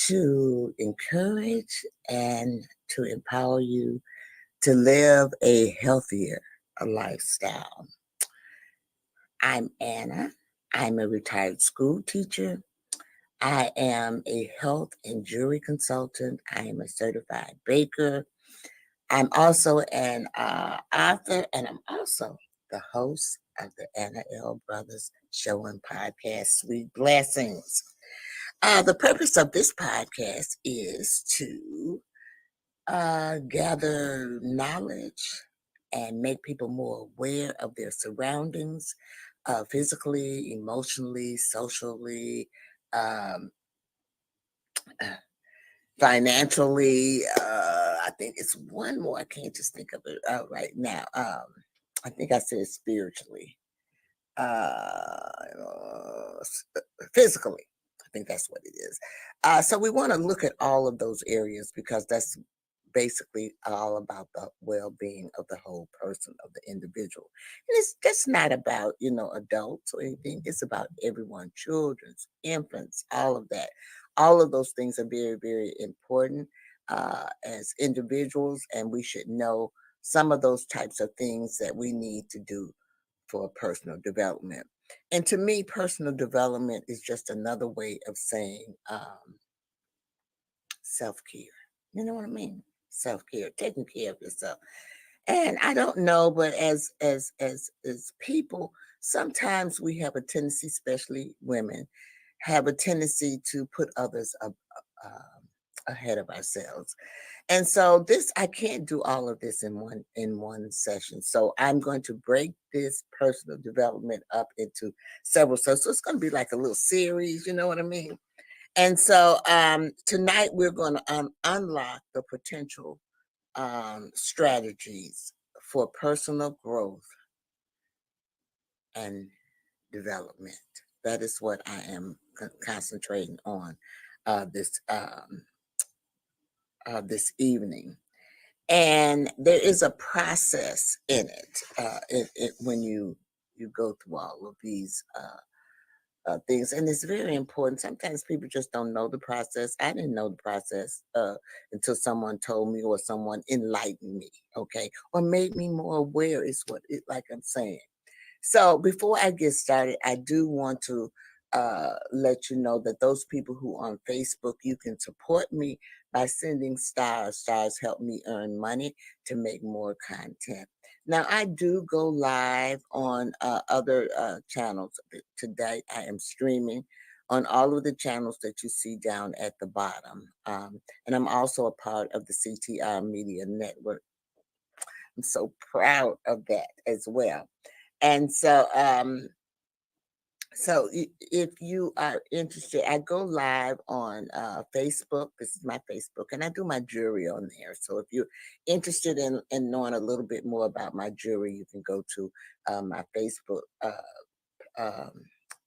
to encourage, and to empower you to live a healthier lifestyle. I'm Anna. I'm a retired school teacher. I am a health and jewelry consultant. I am a certified baker. I'm also an author, and I'm also the host of the Anna L. Brothers Show and Podcast, Sweet Blessings. The purpose of this podcast is to gather knowledge and make people more aware of their surroundings, physically, emotionally, socially, um, financially. I think it's one more. I can't just think of it right now. I think I said spiritually, physically. I think that's what it is. So we want to look at all of those areas because that's basically all about the well-being of the whole person, of the individual. And it's just not about, adults or anything. It's about everyone, children's, infants, all of that. All of those things are very, very important as individuals, and we should know some of those types of things that we need to do for personal development. And to me, personal development is just another way of saying self-care. You know what I mean? Self-care, taking care of yourself. And I don't know, but as people, sometimes we have a tendency, especially women, have a tendency to put others up, ahead of ourselves. And so I can't do all of this in one session. So I'm going to break this personal development up into several. So it's going to be like a little series, you know what I mean? And so tonight we're going to unlock the potential strategies for personal growth and development. That is what I am concentrating on this evening. And there is a process in it when you go through all of these things, and it's very important. Sometimes people just don't know the process. I didn't know the process until someone told me or someone enlightened me, okay, or made me more aware. Is what it like I'm saying. So before I get started, I do want to let you know that those people who on Facebook, you can support me by sending stars. Stars help me earn money to make more content. Now, I do go live on other channels. Today, I am streaming on all of the channels that you see down at the bottom. And I'm also a part of the CTR Media Network. I'm so proud of that as well. And so, if you are interested, I go live on Facebook. This is my Facebook, and I do my jewelry on there. So if you're interested in knowing a little bit more about my jewelry, you can go to my Facebook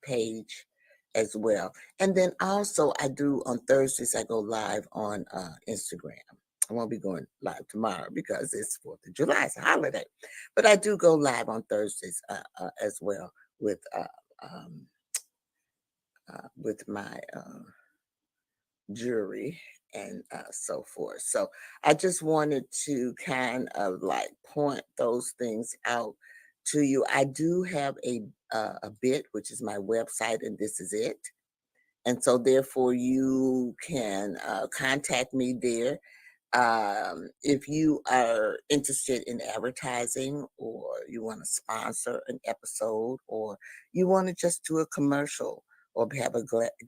page as well. And then also I do on Thursdays, I go live on Instagram. I won't be going live tomorrow because it's 4th of July, it's a holiday. But I do go live on Thursdays as well with my jewelry and so forth. So I just wanted to kind of like point those things out to you. I do have a bit, which is my website, and this is it. And so therefore you can contact me there. If you are interested in advertising, or you want to sponsor an episode, or you want to just do a commercial or have a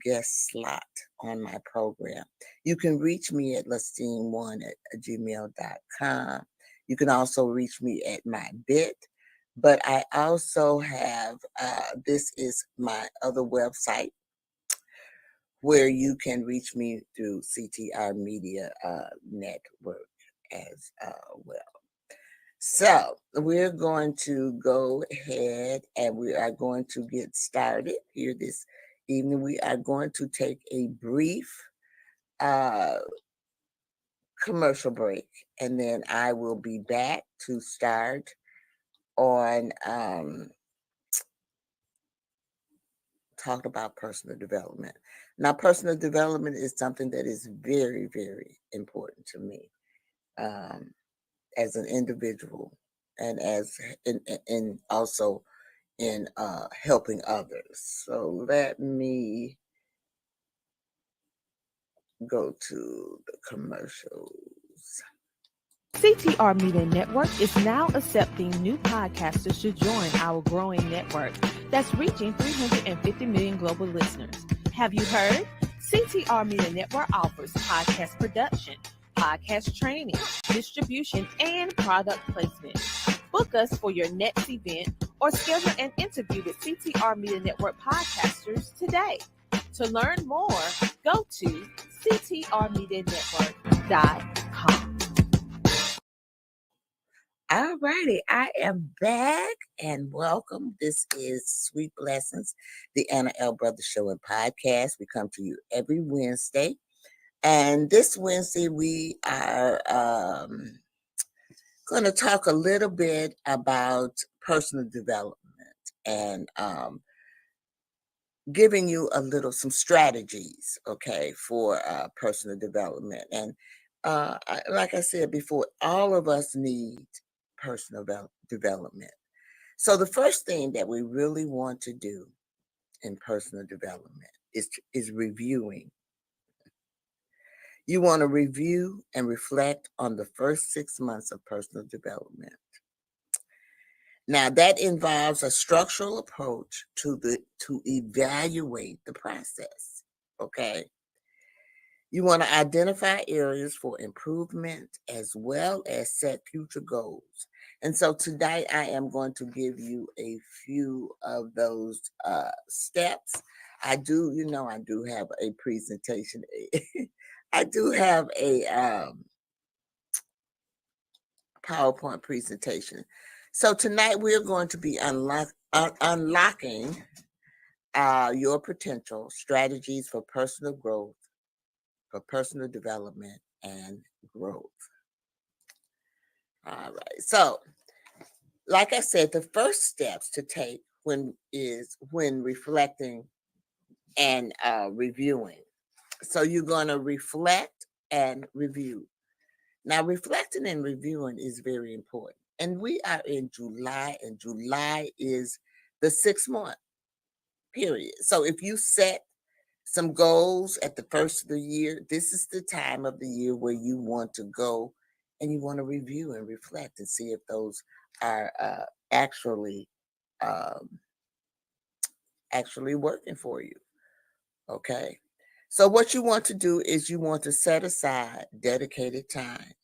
guest slot on my program, you can reach me at lastine1@gmail.com. You can also reach me at my bit. But I also have, this is my other website where you can reach me through CTR Media Network as well. So we're going to go ahead and we are going to get started here this evening. We are going to take a brief commercial break, and then I will be back to start on talk about personal development. Now, personal development is something that is very, very important to me as an individual, and and also in helping others. So let me go to the commercials. CTR Media Network is now accepting new podcasters to join our growing network that's reaching 350 million global listeners. Have you heard? CTR Media Network offers podcast production, podcast training, distribution, and product placement. Book us for your next event or schedule an interview with CTR Media Network podcasters today. To learn more, go to ctrmedianetwork.com. All righty, I am back and welcome. This is Sweet Blessings, the Anna L. Brothers Show and Podcast. We come to you every Wednesday. And this Wednesday, we are going to talk a little bit about personal development and giving you some strategies, okay, for personal development. And like I said before, all of us need personal development. So the first thing that we really want to do in personal development is reviewing. You want to review and reflect on the first 6 months of personal development. Now that involves a structural approach to evaluate the process. Okay. You want to identify areas for improvement as well as set future goals. And so tonight I am going to give you a few of those steps. I do have a presentation. I do have a PowerPoint presentation. So tonight we're going to be unlocking your potential, strategies for personal growth, for personal development and growth. All right. So, like I said, the first steps to take when reflecting and reviewing. So you're going to reflect and review. Now, reflecting and reviewing is very important. And we are in July, and July is the 6th month period. So if you set some goals at the first of the year, this is the time of the year where you want to go and you want to review and reflect and see if those are actually working for you. Okay. So what you want to do is you want to set aside dedicated time.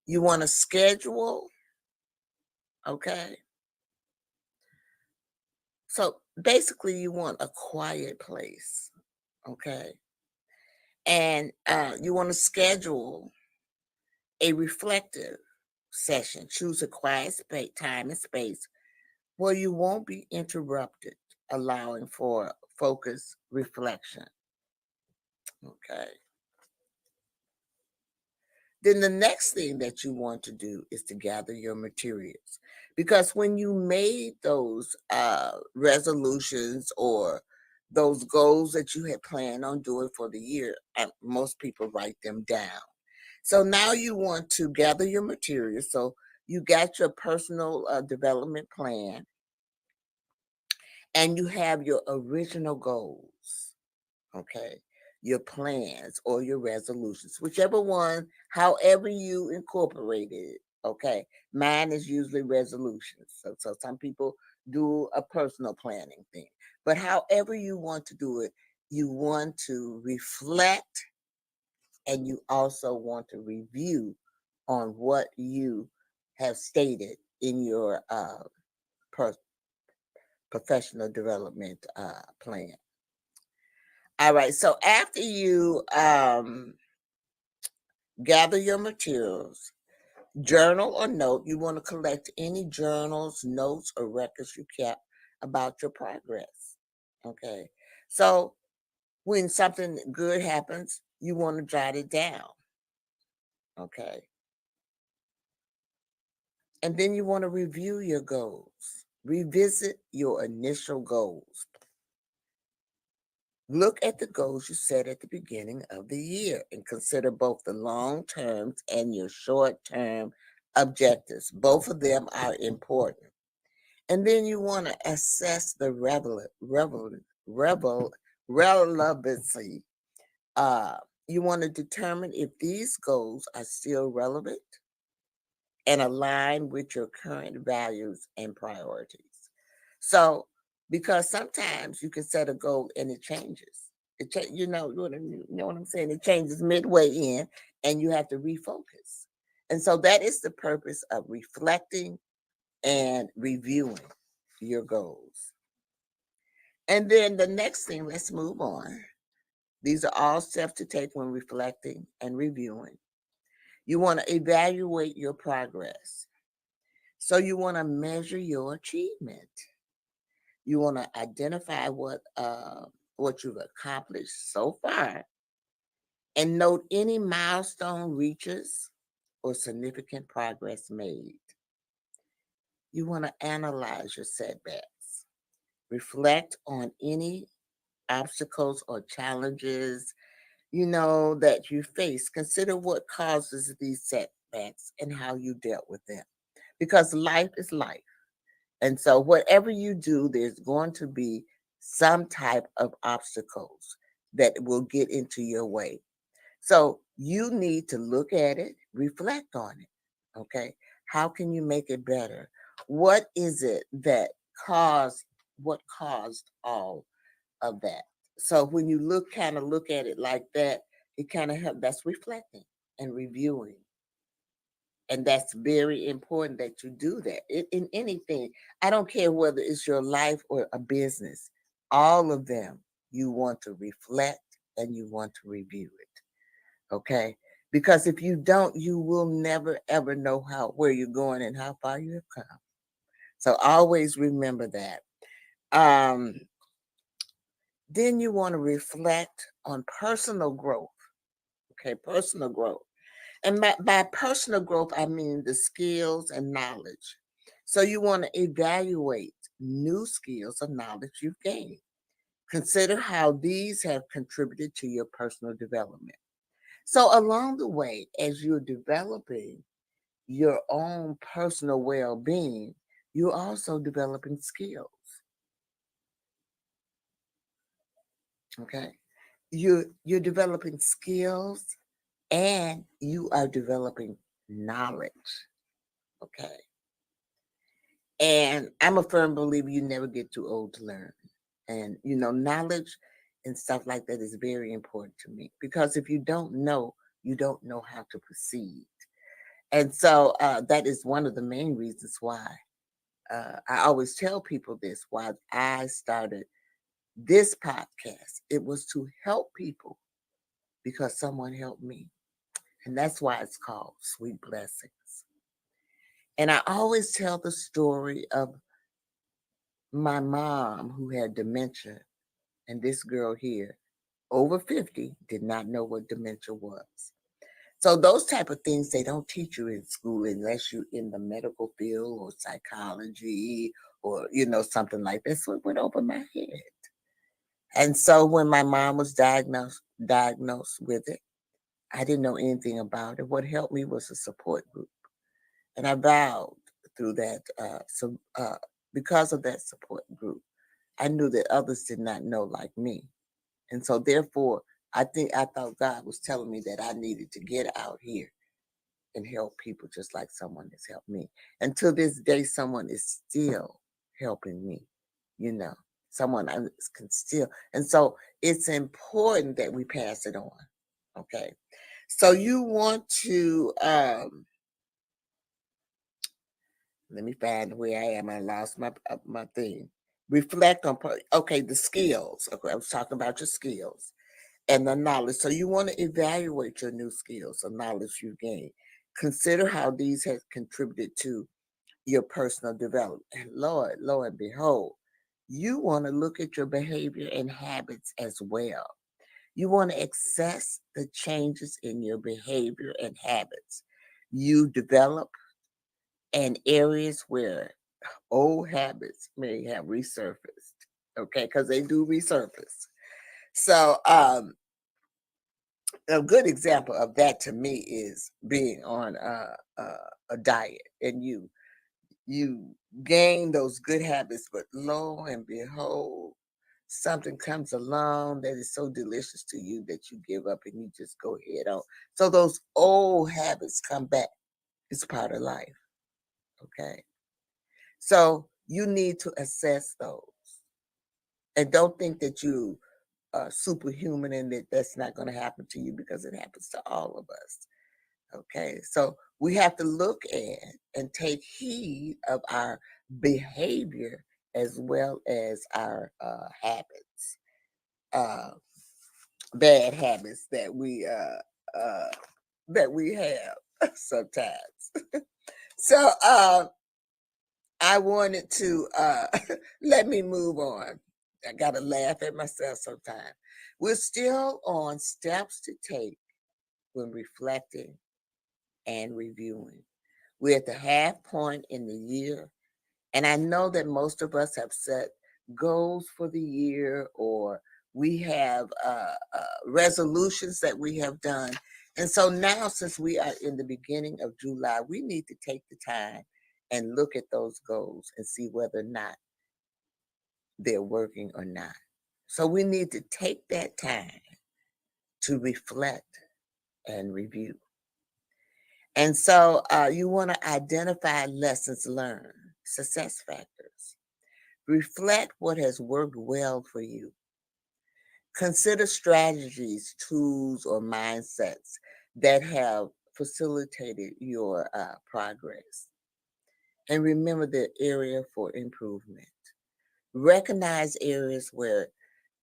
You want to schedule. Okay. So basically you want a quiet place. Okay. And you want to schedule a reflective session. Choose a quiet time and space where you won't be interrupted, allowing for focused reflection. Okay. Then the next thing that you want to do is to gather your materials. Because when you made those resolutions or those goals that you had planned on doing for the year, most people write them down. So now you want to gather your materials. So you got your personal development plan and you have your original goals, okay? Your plans or your resolutions, whichever one, however you incorporate it, okay? Mine is usually resolutions. So some people do a personal planning thing. But however you want to do it, you want to reflect and you also want to review on what you have stated in your professional development plan. All right. So after you gather your materials, journal or note, you want to collect any journals, notes, or records you kept about your progress. Okay. So when something good happens, you want to jot it down. Okay. And then you want to review your goals. Revisit your initial goals. Look at the goals you set at the beginning of the year and consider both the long term and your short term objectives. Both of them are important. And then you want to assess the relevancy. You want to determine if these goals are still relevant and align with your current values and priorities. So, because sometimes you can set a goal and it changes. You know what I'm saying? It changes midway in, and you have to refocus. And so that is the purpose of reflecting and reviewing your goals. And then the next thing, let's move on. These are all steps to take when reflecting and reviewing. You want to evaluate your progress. So you want to measure your achievement. You want to identify what you've accomplished so far and note any milestone reaches or significant progress made. You want to analyze your setbacks. Reflect on any obstacles or challenges that you face. Consider what causes these setbacks and how you dealt with them. Because life is life. And so whatever you do, there's going to be some type of obstacles that will get into your way. So you need to look at it, reflect on it. Okay. How can you make it better? What is it that caused all of that? So when you look at it like that, it kind of helps. That's reflecting and reviewing. And that's very important that you do that in anything. I don't care whether it's your life or a business, all of them, you want to reflect and you want to review it. Okay. Because if you don't, you will never ever know where you're going and how far you have come. So always remember that. Then you want to reflect on personal growth. Okay, personal growth. And by personal growth, I mean the skills and knowledge. So you want to evaluate new skills or knowledge you've gained. Consider how these have contributed to your personal development. So along the way, as you're developing your own personal well-being, you're also developing skills. Okay. You're developing skills and you are developing knowledge. Okay. And I'm a firm believer you never get too old to learn. And, knowledge and stuff like that is very important to me because if you don't know how to proceed. And so that is one of the main reasons why I always tell people this, why I started this podcast. It was to help people because someone helped me. And that's why it's called Sweet Blessings. And I always tell the story of my mom who had dementia, and this girl here, over 50, did not know what dementia was. So those type of things they don't teach you in school unless you're in the medical field or psychology or something like that. So it went over my head. And so when my mom was diagnosed with it, I didn't know anything about it. What helped me was a support group. And I vowed through that, because of that support group, I knew that others did not know like me. And so therefore, I thought God was telling me that I needed to get out here and help people just like someone has helped me. And to this day, someone is still helping me, someone I can still. And so it's important that we pass it on. Okay. So you want to, let me find where I am. I lost my thing. Reflect on, the skills. Okay, I was talking about your skills and the knowledge. So you want to evaluate your new skills or knowledge you gain. Consider how these have contributed to your personal development. And lo and behold, you want to look at your behavior and habits as well. You want to assess the changes in your behavior and habits you develop and areas where old habits may have resurfaced. Okay, because they do resurface. So a good example of that to me is being on a diet, and you gain those good habits, but lo and behold, something comes along that is so delicious to you that you give up and you just go head on. So those old habits come back. It's part of life. Okay. So you need to assess those. And don't think that you are superhuman and that's not going to happen to you, because it happens to all of us. Okay. So we have to look at and take heed of our behavior as well as our habits, bad habits that we have sometimes. So I wanted to let me move on. I gotta laugh at myself sometimes. We're still on steps to take when reflecting and reviewing. We're at the half point in the year, and I know that most of us have set goals for the year, or we have resolutions that we have done. And so now, since we are in the beginning of July, we need to take the time and look at those goals and see whether or not they're working or not. So we need to take that time to reflect and review. And so you want to identify lessons learned, success factors. Reflect what has worked well for you. Consider strategies, tools, or mindsets that have facilitated your progress. And remember the area for improvement. Recognize areas where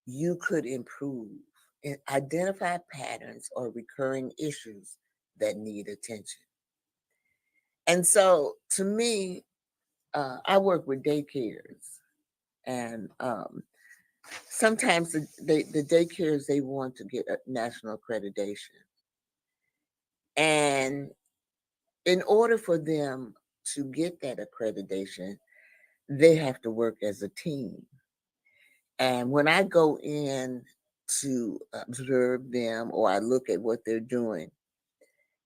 you could improve and identify patterns or recurring issues that need attention. And so, to me, I work with daycares, and sometimes the daycares, they want to get a national accreditation, and in order for them to get that accreditation, they have to work as a team. And when I go in to observe them, or I look at what they're doing,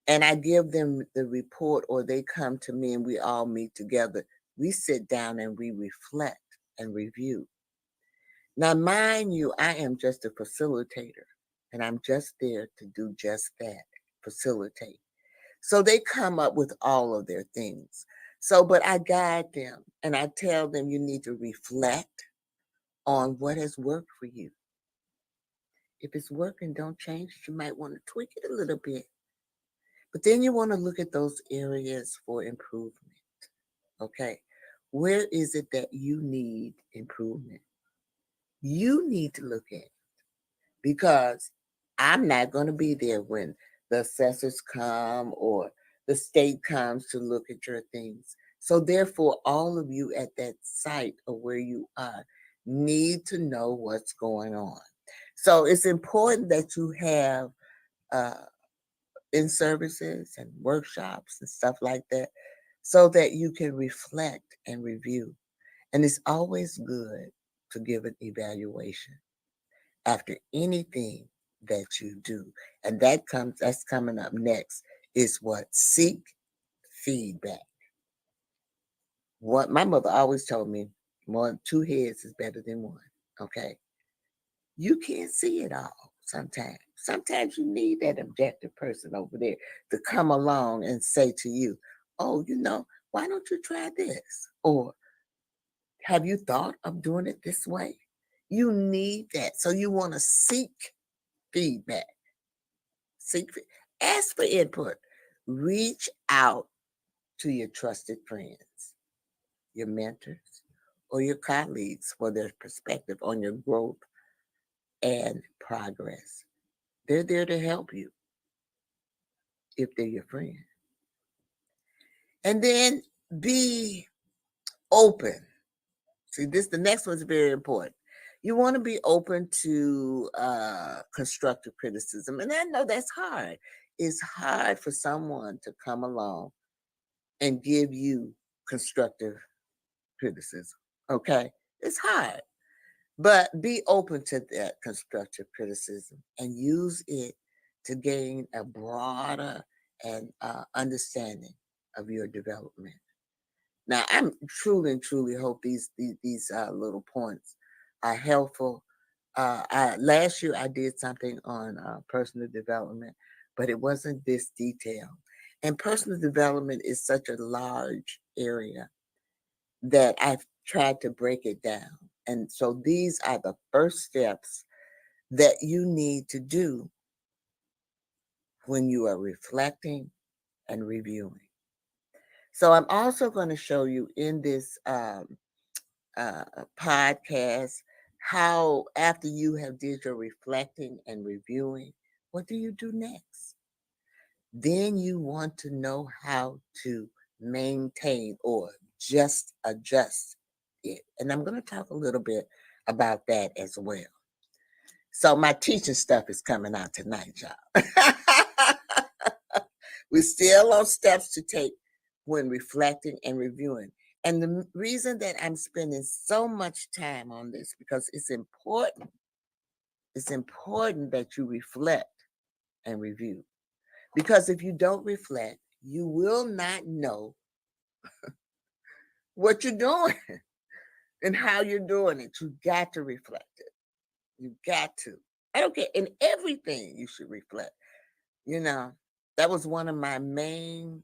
and I give them the report, or they come to me and we all meet together, we sit down and we reflect and review. Now, mind you, I am just a facilitator, and I'm just there to do just that, facilitate. So they come up with all of their things. So, but I guide them and I tell them, you need to reflect on what has worked for you. If it's working, don't change it. You might want to tweak it a little bit. But then you want to look at those areas for improvement. Okay. Where is it that you need improvement? You need to look at it, because I'm not going to be there when the assessors come or the state comes to look at your things. So therefore, all of you at that site or where you are need to know what's going on. So it's important that you have in services and workshops and stuff like that, so that you can reflect and review. And it's always good to give an evaluation after anything that you do. And that's coming up next, is what? Seek feedback. What my mother always told me, two heads is better than one. Okay. You can't see it all sometimes. Sometimes you need that objective person over there to come along and say to you, oh, why don't you try this? Or have you thought of doing it this way? You need that. So you want to seek feedback. Ask for input. Reach out to your trusted friends, your mentors, or your colleagues for their perspective on your growth and progress. They're there to help you if they're your friend. And then be open. See, the next one's very important. You want to be open to constructive criticism. And I know that's hard. It's hard for someone to come along and give you constructive criticism. Okay? It's hard. But be open to that constructive criticism and use it to gain a broader and understanding of your development. Now, I'm truly and truly hope these little points are helpful. Last year I did something on personal development, but it wasn't this detailed. And personal development is such a large area that I've tried to break it down. And so these are the first steps that you need to do when you are reflecting and reviewing. So I'm also going to show you in this podcast how after you have did your reflecting and reviewing, what do you do next? Then you want to know how to maintain or just adjust it. And I'm going to talk a little bit about that as well. So my teaching stuff is coming out tonight, y'all. We're still on steps to take when reflecting and reviewing. And the reason that I'm spending so much time on this, because it's important. It's important that you reflect and review. Because if you don't reflect, you will not know what you're doing and how you're doing it. You got to reflect it. You got to. I don't care. In everything, you should reflect. You know, that was one of my main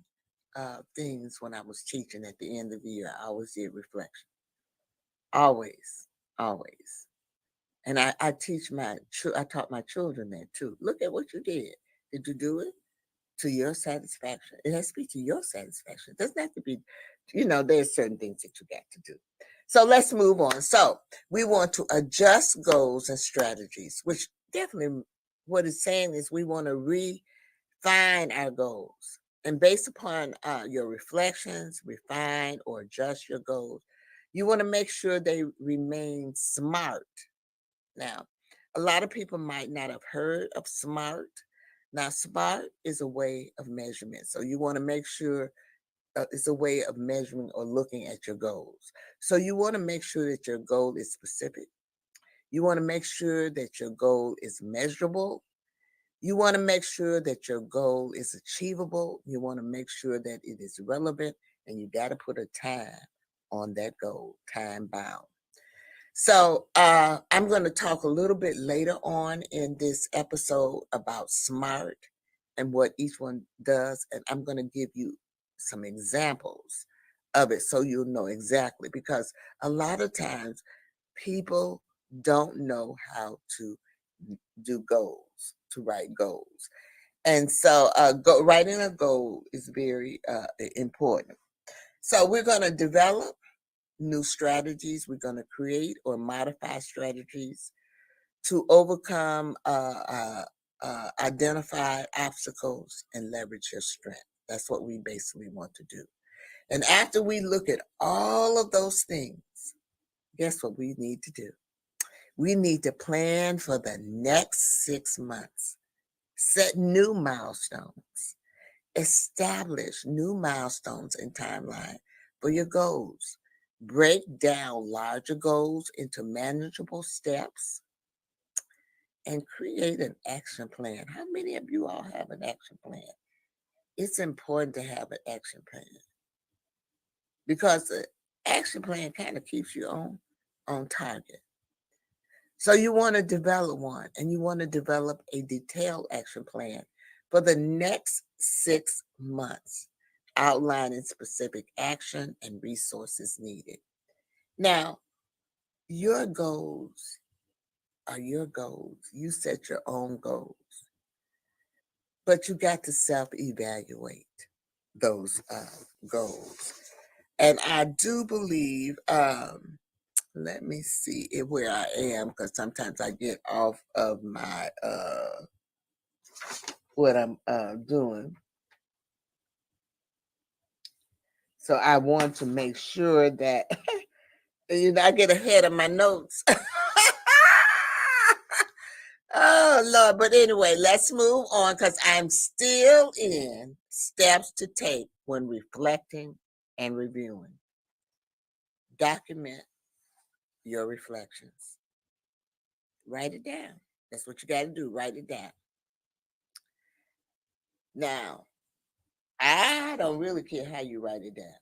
things when I was teaching at the end of the year. I always did reflection. Always, always. And I taught my children that too. Look at what you did. Did you do it to your satisfaction? It has to be to your satisfaction. It doesn't have to be, there's certain things that you got to do. So let's move on. So we want to adjust goals and strategies, which definitely what it's saying is we want to refine our goals. And based upon your reflections, refine or adjust your goals. You want to make sure they remain SMART. Now, a lot of people might not have heard of SMART. Now, SMART is a way of measurement. So you want to make sure it's a way of measuring or looking at your goals. So you want to make sure that your goal is specific. You want to make sure that your goal is measurable. You want to make sure that your goal is achievable. You want to make sure that it is relevant, and you got to put a time on that goal, time bound. So I'm going to talk a little bit later on in this episode about SMART and what each one does. And I'm going to give you some examples of it so you'll know exactly, because a lot of times people don't know how to do goals, to write goals. And so writing a goal is very important. So we're going to develop new strategies. We're going to create or modify strategies to overcome identified obstacles and leverage your strength. That's what we basically want to do. And after we look at all of those things, guess what we need to do? We need to plan for the next 6 months, set new milestones, establish new milestones and timeline for your goals. Break down larger goals into manageable steps and create an action plan. How many of you all have an action plan? It's important to have an action plan because the action plan kind of keeps you on target. So you want to develop one, and you want to develop a detailed action plan for the next 6 months, outlining specific action and resources needed. Now, your goals are your goals. You set your own goals, but you got to self-evaluate those goals. And I do believe, let me see where I am, because sometimes I get off of my what I'm doing. So I want to make sure that I get ahead of my notes. Oh Lord, but anyway, let's move on because I'm still in steps to take when reflecting and reviewing. Document your reflections. Write it down. That's what you got to do. Write it down. Now, I don't really care how you write it down.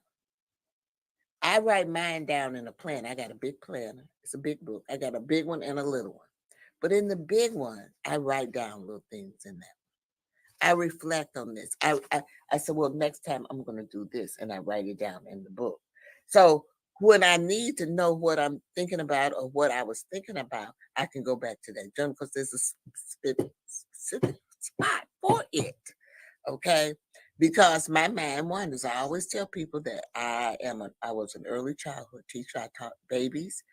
I write mine down in a planner. I got a big planner. It's a big book. I got a big one and a little one. But in the big one, I write down little things in that. I reflect on this. I said, well, next time I'm going to do this. And I write it down in the book. So when I need to know what I'm thinking about or what I was thinking about, I can go back to that journal because there's a specific spot for it. Okay. Because my mind wanders. I always tell people that I was an early childhood teacher. I taught babies,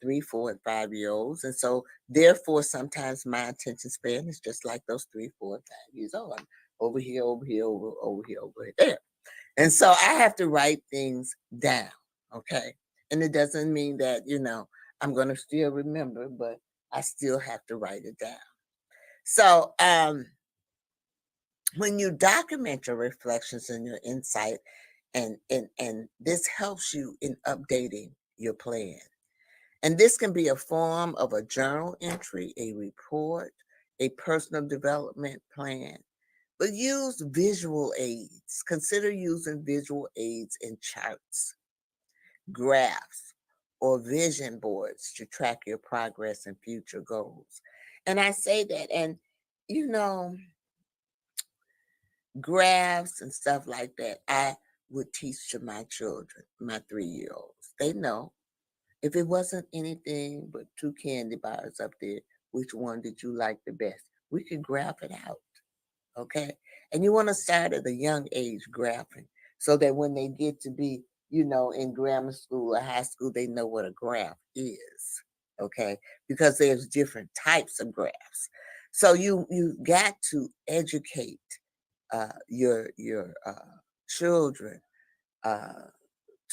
3, 4, and 5-year-olds. And so therefore, sometimes my attention span is just like those 3, 4, and 5 years old. I'm over here, over here, over here, over there. And so I have to write things down. Okay. And it doesn't mean that, I'm going to still remember, but I still have to write it down. So, when you document your reflections and your insight, and this helps you in updating your plan. And this can be a form of a journal entry, a report, a personal development plan, but use visual aids. Consider using visual aids in charts, graphs, or vision boards to track your progress and future goals. And I say that, and graphs and stuff like that, I would teach to my children, my 3-year-olds. They know if it wasn't anything but 2 candy bars up there, which one did you like the best? We could graph it out, okay? And you want to start at a young age graphing so that when they get to be, in grammar school or high school, they know what a graph is, okay? Because there's different types of graphs. So you got to educate your children to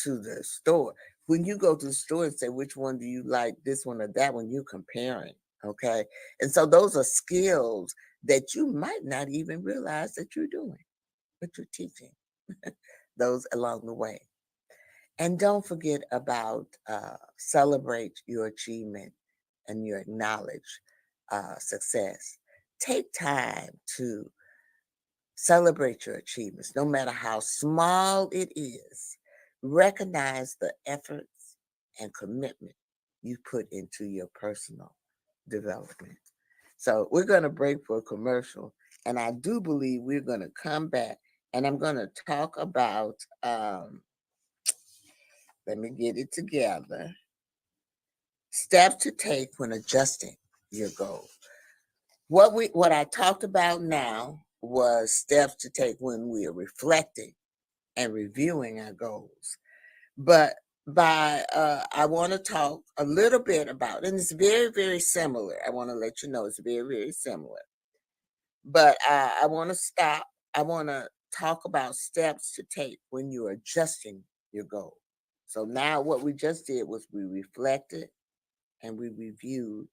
the store. When you go to the store and say, which one do you like, this one or that one, you're comparing, okay? And so those are skills that you might not even realize that you're doing, but you're teaching those along the way. And don't forget about celebrate your achievement and your acknowledge success. Take time to celebrate your achievements, no matter how small it is. Recognize the efforts and commitment you put into your personal development. So we're going to break for a commercial, and I do believe we're going to come back, and I'm going to talk about, let me get it together, steps to take when adjusting your goal. What I talked about now was steps to take when we are reflecting and reviewing our goals. But I want to talk a little bit about, and it's very, very similar. I want to let you know it's very, very similar. But I want to stop. I want to talk about steps to take when you're adjusting your goal. So now what we just did was we reflected and we reviewed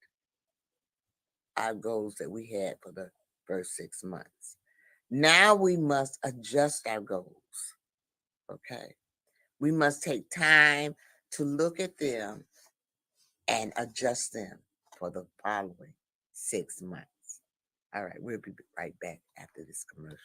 our goals that we had for the first 6 months. Now we must adjust our goals. Okay. We must take time to look at them and adjust them for the following 6 months. All right, we'll be right back after this commercial.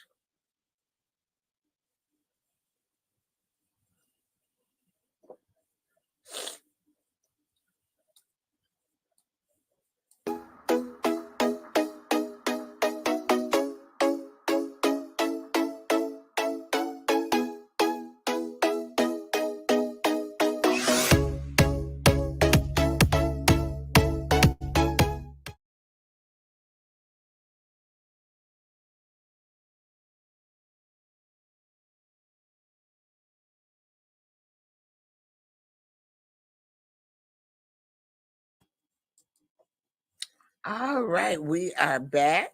All right, we are back.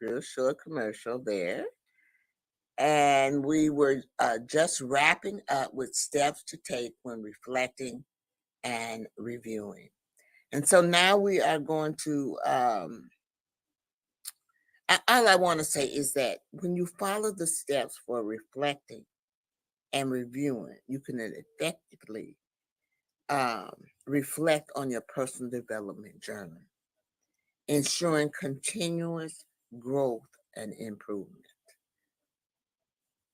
Real short commercial there. And we were just wrapping up with steps to take when reflecting and reviewing. And so now we are going to all I want to say is that when you follow the steps for reflecting and reviewing, you can effectively reflect on your personal development journey, ensuring continuous growth and improvement.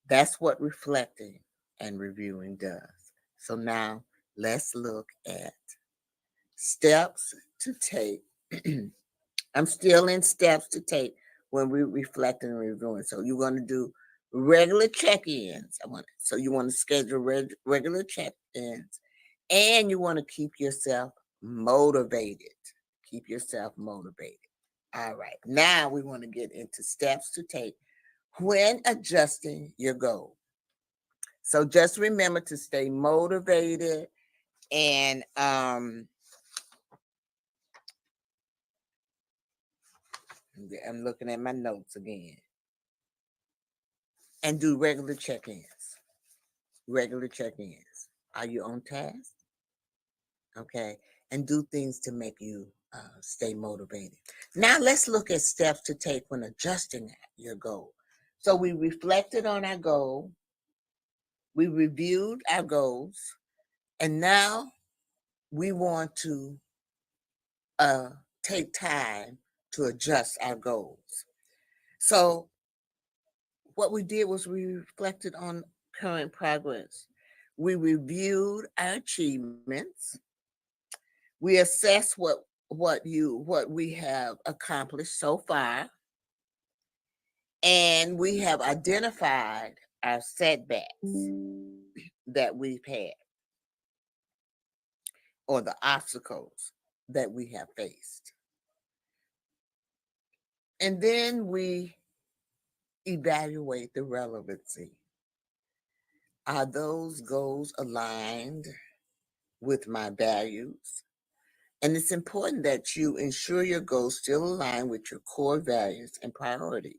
That's what reflecting and reviewing does. So now let's look at steps to take. I'm still in steps to take when we reflect and reviewing. So you're going to do regular check-ins. So you want to schedule regular check-ins, and you want to keep yourself motivated. Keep yourself motivated. All right. Now we want to get into steps to take when adjusting your goal. So just remember to stay motivated and I'm looking at my notes again. And do regular check-ins. Regular check-ins. Are you on task? Okay. And do things to make you stay motivated. Now let's look at steps to take when adjusting your goal. So we reflected on our goal. We reviewed our goals. And now we want to take time to adjust our goals. So what we did was we reflected on current progress. We reviewed our achievements. We assessed what we have accomplished so far. And we have identified our setbacks that we've had or the obstacles that we have faced. And then we evaluate the relevancy. Are those goals aligned with my values? And it's important that you ensure your goals still align with your core values and priorities.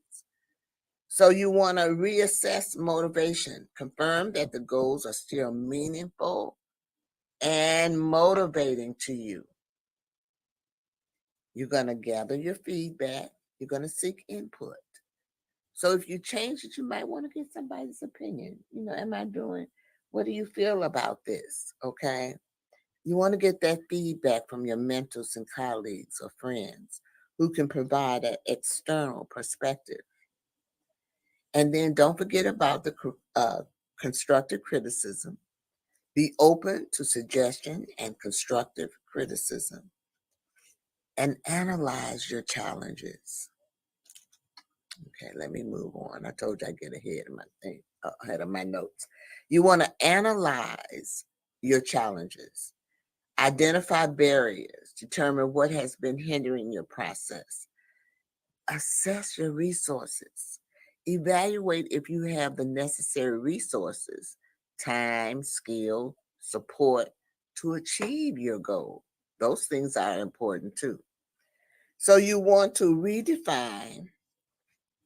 So you want to reassess motivation, confirm that the goals are still meaningful and motivating to you. You're going to gather your feedback. You're going to seek input. So if you change it, you might want to get somebody's opinion. What do you feel about this? Okay. You want to get that feedback from your mentors and colleagues or friends who can provide an external perspective. And then don't forget about the constructive criticism. Be open to suggestion and constructive criticism. And analyze your challenges. Okay, let me move on. I told you I'd get ahead of my notes. You want to analyze your challenges. Identify barriers. Determine what has been hindering your process. Assess your resources. Evaluate if you have the necessary resources, time, skill, support to achieve your goal. Those things are important too. So you want to redefine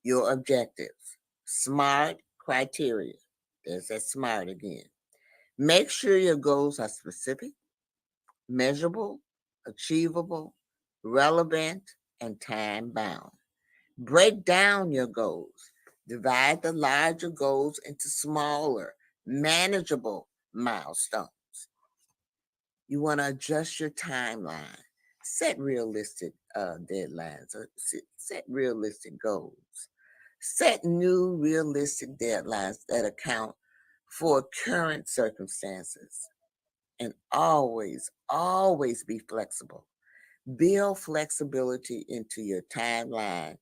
your objectives. SMART criteria. There's that SMART again. Make sure your goals are specific, measurable, achievable, relevant, and time-bound. Break down your goals. Divide the larger goals into smaller, manageable milestones. You want to adjust your timeline. Set realistic deadlines. Set realistic goals. Set new realistic deadlines that account for current circumstances. And always, always be flexible. Build flexibility into your timeline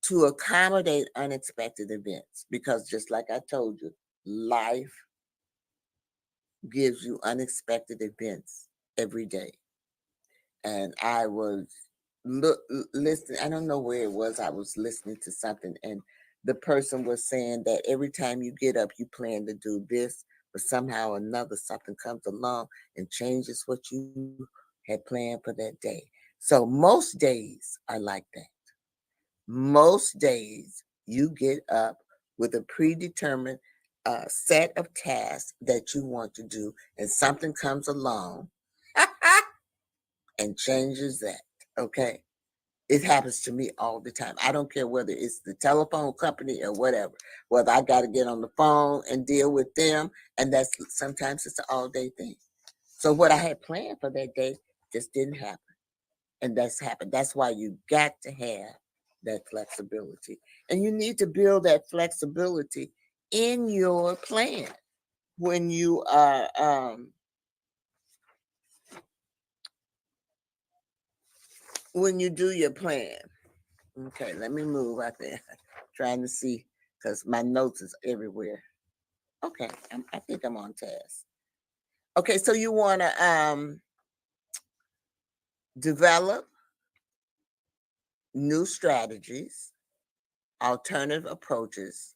to accommodate unexpected events, because just like I told you, life gives you unexpected events every day. And I was listening, I don't know where it was, I was listening to something, and the person was saying that every time you get up, you plan to do this, but somehow or another something comes along and changes what you had planned for that day. So most days are like that. Most days you get up with a predetermined set of tasks that you want to do, and something comes along and changes that. Okay. It happens to me all the time. I don't care whether it's the telephone company or whatever, whether I got to get on the phone and deal with them. And that's sometimes it's an all day thing. So what I had planned for that day just didn't happen. And that's happened. That's why you got to have that flexibility. And you need to build that flexibility in your plan when you are when you do your plan. Okay, let me move out there. Trying to see because my notes is everywhere. Okay, I think I'm on task. Okay, so you want to develop new strategies, alternative approaches,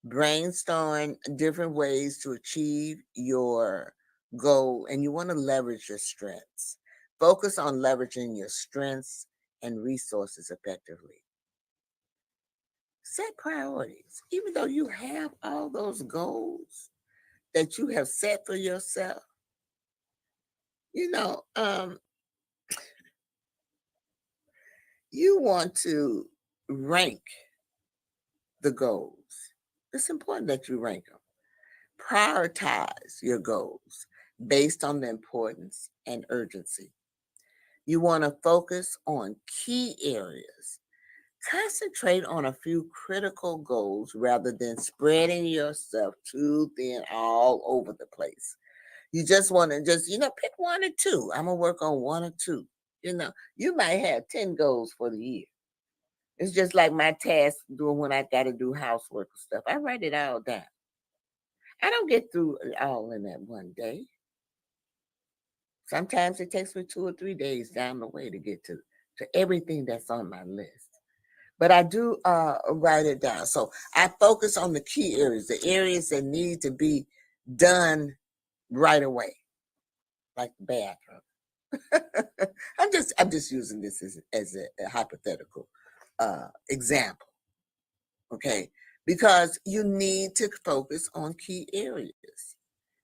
brainstorm different ways to achieve your goal, and you want to leverage your strengths. Focus on leveraging your strengths and resources effectively. Set priorities. Even though you have all those goals that you have set for yourself, you know, you want to rank the goals. It's important that you rank them. Prioritize your goals based on the importance and urgency. You want to focus on key areas. Concentrate on a few critical goals rather than spreading yourself too thin all over the place. You just want to pick one or two. I'm going to work on one or two. You might have 10 goals for the year. It's just like my task doing when I got to do housework and stuff. I write it all down. I don't get through it all in that one day. Sometimes it takes me 2 or 3 days down the way to get to everything that's on my list. But I do write it down. So I focus on the key areas, the areas that need to be done right away, like the bathroom. I'm just using this as a hypothetical example, okay? Because you need to focus on key areas.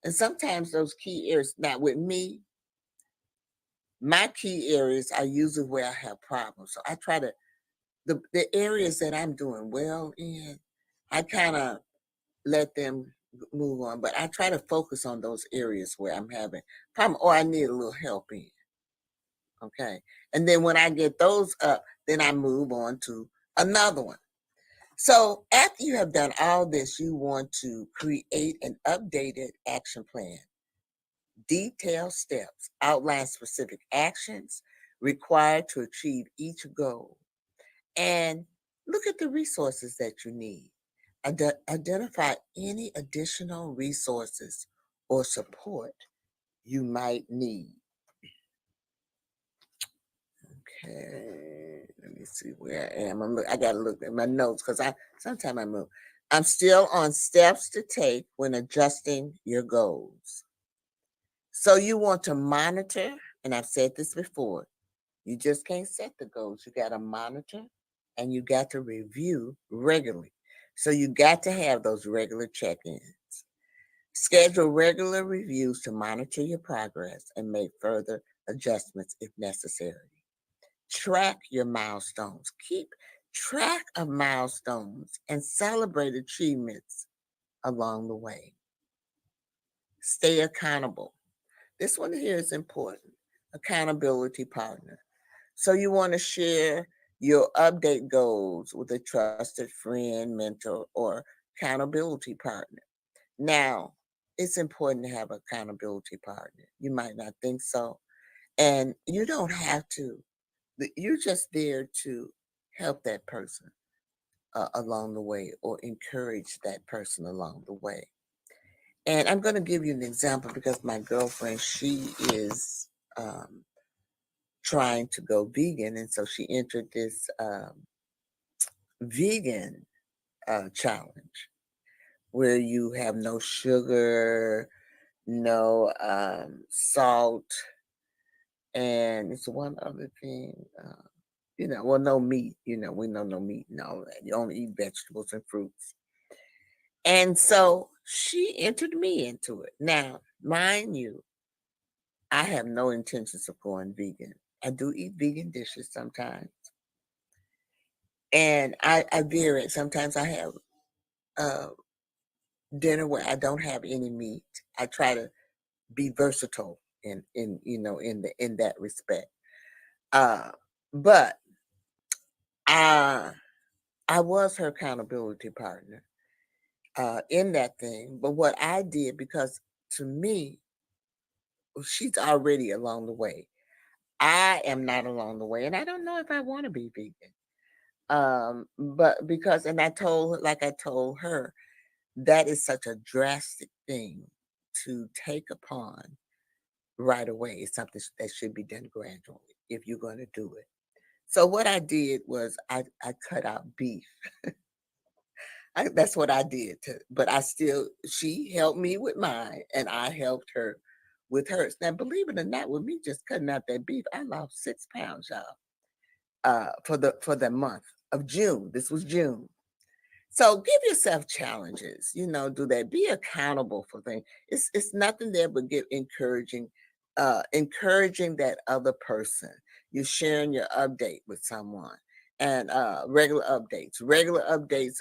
And sometimes those key areas, now with me, my key areas are usually where I have problems. So I try to, the areas that I'm doing well in, I kind of let them move on. But I try to focus on those areas where I'm having problem or I need a little help in. Okay. And then when I get those up, then I move on to another one. So after you have done all this, you want to create an updated action plan. Detailed steps, outline specific actions required to achieve each goal, and look at the resources that you need. Identify any additional resources or support you might need. Okay, let me see where I am. I got to look at my notes because sometimes I move. I'm still on steps to take when adjusting your goals. So you want to monitor, and I've said this before, you just can't set the goals. You got to monitor and you got to review regularly. So you got to have those regular check-ins. Schedule regular reviews to monitor your progress and make further adjustments if necessary. Track your milestones. Keep track of milestones and celebrate achievements along the way. Stay accountable. This one here is important. Accountability partner. So you want to share your update goals with a trusted friend, mentor, or accountability partner. Now, it's important to have an accountability partner. You might not think so. And you don't have to. You're just there to help that person along the way or encourage that person along the way. And I'm going to give you an example because my girlfriend, she is trying to go vegan. And so she entered this vegan challenge where you have no sugar, no salt, and it's one other thing, no meat. We know no meat and all that. You only eat vegetables and fruits. And so she entered me into it. Now, mind you, I have no intentions of going vegan. I do eat vegan dishes sometimes. And I vary. Sometimes I have dinner where I don't have any meat. I try to be versatile in that respect. But I was her accountability partner in that thing. But what I did, because to me, she's already along the way. I am not along the way, and I don't know if I want to be vegan. But because, and I told, like I told her, that is such a drastic thing to take upon right away. It's something that should be done gradually if you're going to do it. So what I did was I cut out beef. That's what I did. But she helped me with mine, and I helped her with hers. Now, believe it or not, with me just cutting out that beef, I lost 6 pounds, y'all, for the month of June. This was June. So give yourself challenges, do that. Be accountable for things. It's nothing there but encouraging that other person. You're sharing your update with someone, and regular updates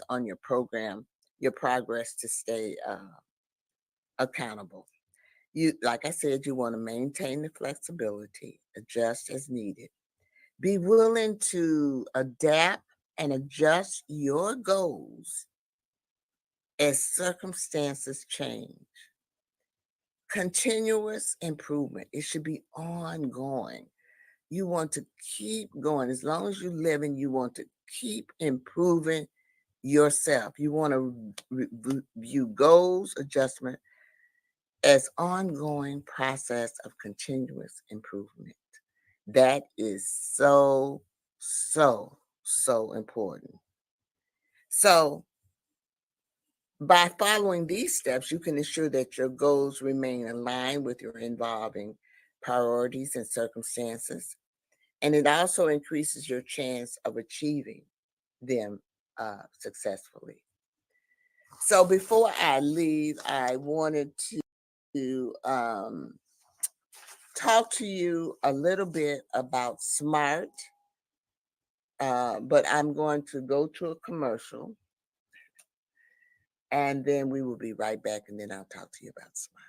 on your program, your progress, to stay accountable. Like I said, you want to maintain the flexibility, adjust as needed. Be willing to adapt and adjust your goals as circumstances change. Continuous improvement. It should be ongoing. You want to keep going. As long as you're living, you want to keep improving yourself. You want to view goals adjustment as ongoing process of continuous improvement. That is so, so, so important. So by following these steps, you can ensure that your goals remain aligned with your evolving priorities and circumstances. And it also increases your chance of achieving them successfully. So before I leave, I wanted to talk to you a little bit about SMART, but I'm going to go to a commercial, and then we will be right back, and then I'll talk to you about SMART.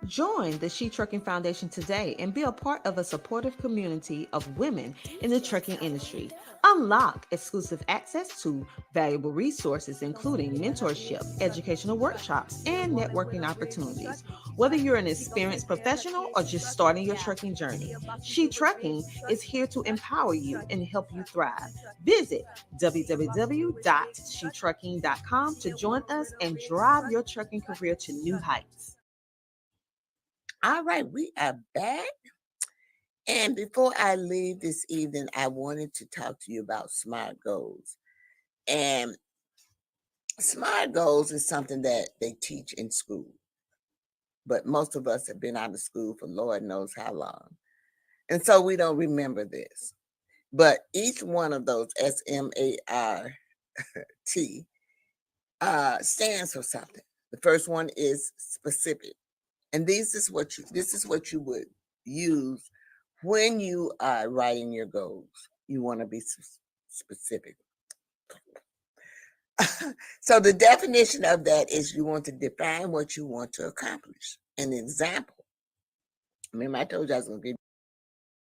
Join the She Trucking Foundation today and be a part of a supportive community of women in the trucking industry. Unlock exclusive access to valuable resources, including mentorship, educational workshops, and networking opportunities. Whether you're an experienced professional or just starting your trucking journey, She Trucking is here to empower you and help you thrive. Visit www.shetrucking.com to join us and drive your trucking career to new heights. All right, we are back. And before I leave this evening, I wanted to talk to you about SMART goals. And SMART goals is something that they teach in school. But most of us have been out of school for Lord knows how long. And so we don't remember this. But each one of those SMART stands for something. The first one is specific. And this is what you would use when you are writing your goals. You want to be specific. So the definition of that is you want to define what you want to accomplish. An example. Remember, I told you I was going to give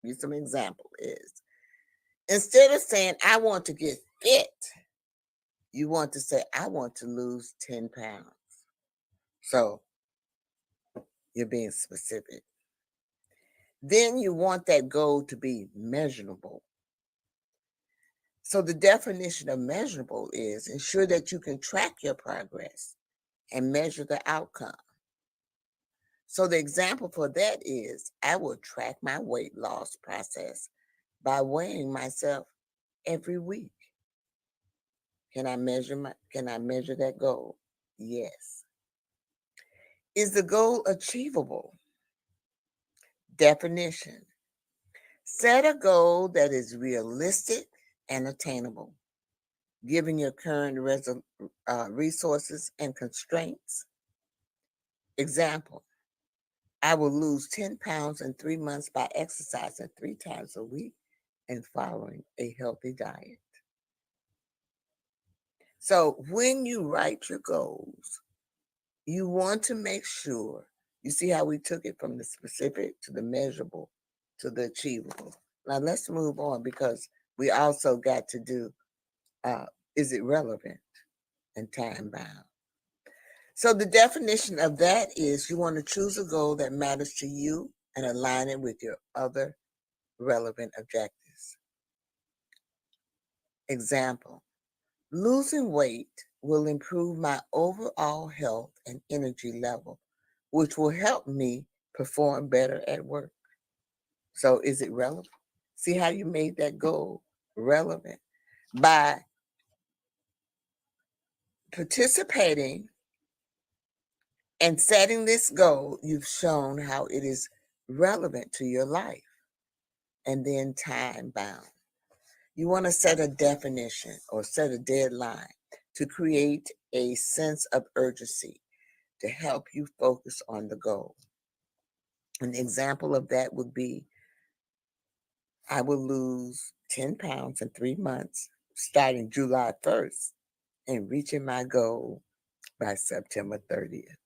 you some example is, instead of saying, I want to get fit, you want to say, I want to lose 10 pounds. So you're being specific. Then you want that goal to be measurable. So the definition of measurable is ensure that you can track your progress and measure the outcome. So the example for that is, I will track my weight loss process by weighing myself every week. Can I measure that goal? Yes. Is the goal achievable? Definition. Set a goal that is realistic and attainable. given your current resources and constraints. Example, I will lose 10 pounds in 3 months by exercising 3 times a week and following a healthy diet. So when you write your goals, you want to make sure, you see how we took it from the specific to the measurable to the achievable. Now let's move on, because we also got to do, is it relevant and time bound? So the definition of that is you want to choose a goal that matters to you and align it with your other relevant objectives. Example, losing weight will improve my overall health and energy level, which will help me perform better at work. So is it relevant? See how you made that goal relevant? By participating and setting this goal, you've shown how it is relevant to your life. And then time bound. You want to set a definition or set a deadline to create a sense of urgency to help you focus on the goal. An example of that would be, I will lose 10 pounds in 3 months starting July 1st and reaching my goal by September 30th.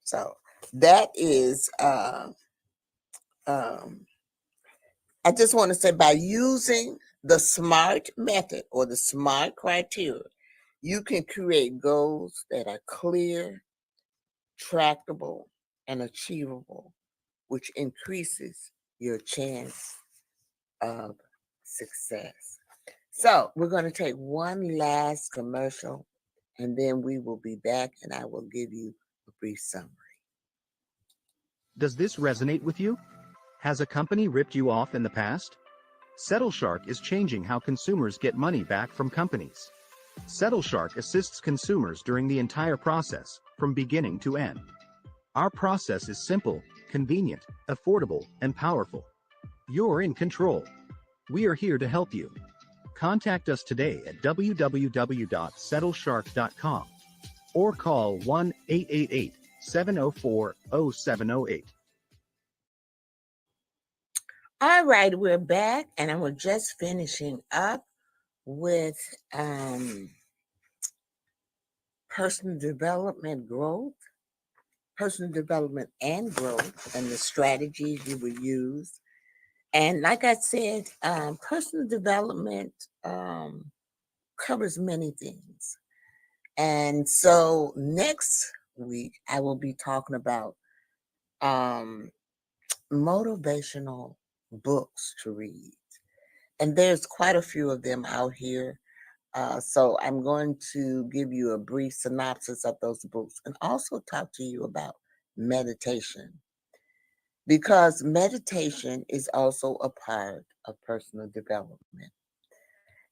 So that is, I just want to say, by using the SMART method or the SMART criteria, you can create goals that are clear, tractable, and achievable, which increases your chance of success. So we're going to take one last commercial, and then we will be back, and I will give you a brief summary. Does this resonate with you? Has a company ripped you off in the past? SettleShark is changing how consumers get money back from companies. SettleShark assists consumers during the entire process, from beginning to end. Our process is simple, convenient, affordable, and powerful. You're in control. We are here to help you. Contact us today at www.settleshark.com or call 1-888-704-0708. All right, we're back, and I was just finishing up with personal development and growth, and the strategies you would use. And like I said, personal development covers many things. And so next week, I will be talking about motivational books to read. And there's quite a few of them out here. So I'm going to give you a brief synopsis of those books and also talk to you about meditation, because meditation is also a part of personal development.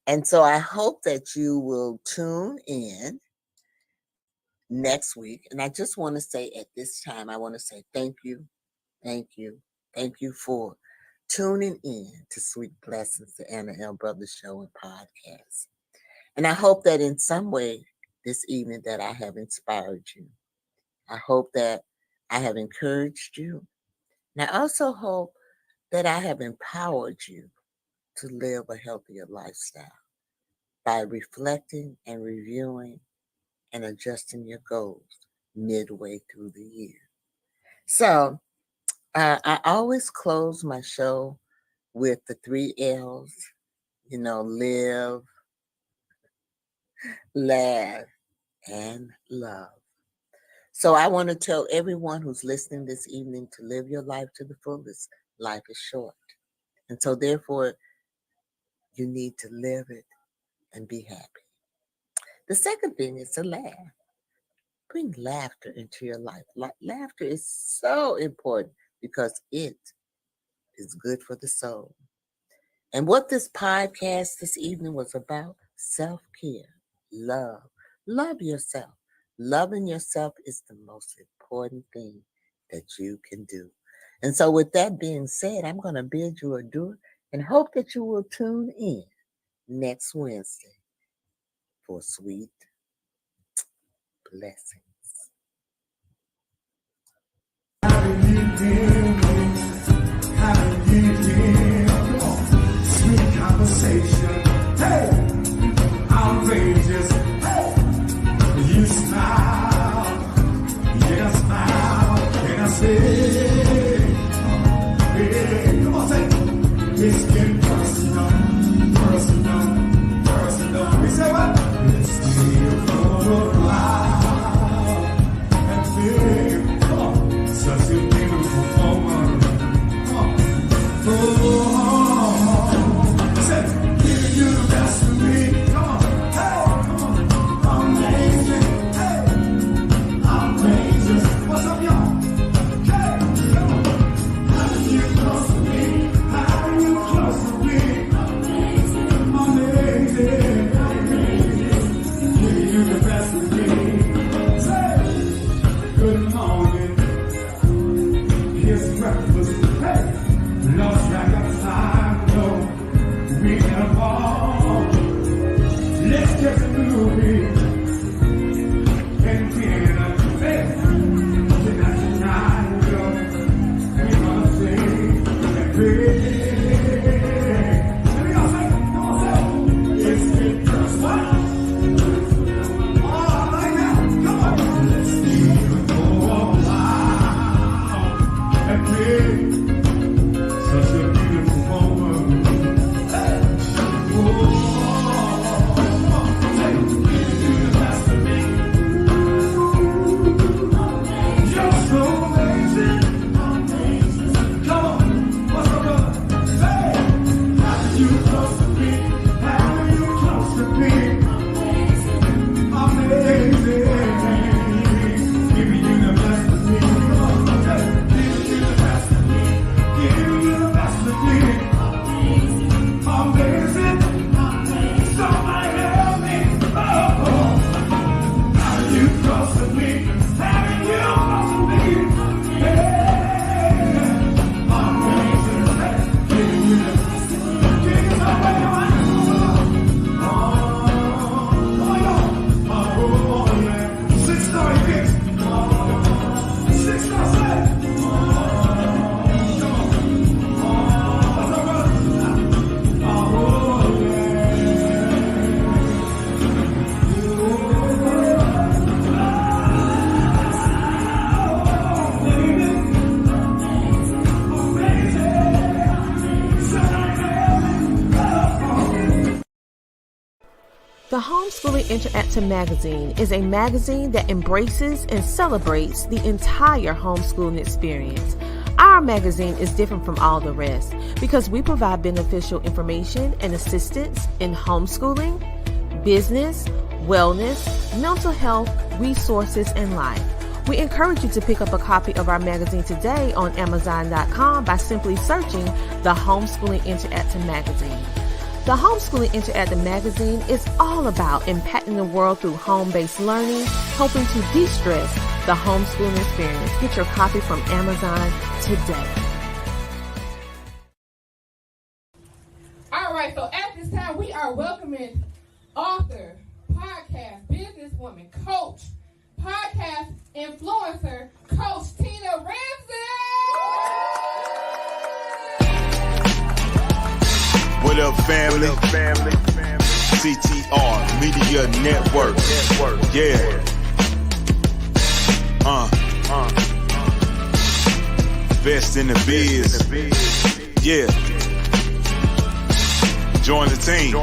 And so I hope that you will tune in next week. And I just want to say at this time, I want to say thank you, thank you, thank you for tuning in to Sweet Blessings, the Anna L. Brothers Show and Podcast. And I hope that in some way this evening that I have inspired you. I hope that I have encouraged you. And I also hope that I have empowered you to live a healthier lifestyle by reflecting and reviewing and adjusting your goals midway through the year. So I always close my show with the 3 L's, live, laugh, and love. So I want to tell everyone who's listening this evening to live your life to the fullest. Life is short. And so therefore, you need to live it and be happy. The second thing is to laugh. Bring laughter into your life. Laughter is so important because it is good for the soul. And what this podcast this evening was about, self-care, love. Love yourself. Loving yourself is the most important thing that you can do. And so with that being said, I'm going to bid you adieu and hope that you will tune in next Wednesday for sweet blessings. Sweet conversation, hey, outrageous, hey, you smile, yeah, smile, and I say, hey, come on, say, it's getting personal, personal, personal. We say what? It's still for a while, and babe, come on, such a beautiful woman, come on, oh. Giving you the best of me. Come on, hey, come on. Amazing, hey, amazing. What's up, y'all? Hey, come on. Having you close to me, having you close to me. Amazing, amazing, amazing. Giving you the best of me. Say, good morning. Here's breakfast. Hey, lost track of time. No. We had a ball. Let's get a movie. And dinner. Hey, tonight, girl. We gonna sing and pray. Let me go say, come on, say. It's the first one. Oh, like that. Come on. Let's even go all out and pray. Such a beautiful woman. The Homeschooling Interactive Magazine is a magazine that embraces and celebrates the entire homeschooling experience. Our magazine is different from all the rest because we provide beneficial information and assistance in homeschooling, business, wellness, mental health, resources, and life. We encourage you to pick up a copy of our magazine today on Amazon.com by simply searching the Homeschooling Interactive Magazine. The Homeschooling Interactive Magazine is all about impacting the world through home-based learning, helping to de-stress the homeschooling experience. Get your copy from Amazon today. All right, so at this time, we are welcoming author, podcast, businesswoman, coach, podcast influencer, Coach Tina Ramsey. What up, family? CTR Media Network. Yeah. Best in the biz. Yeah. Join the team.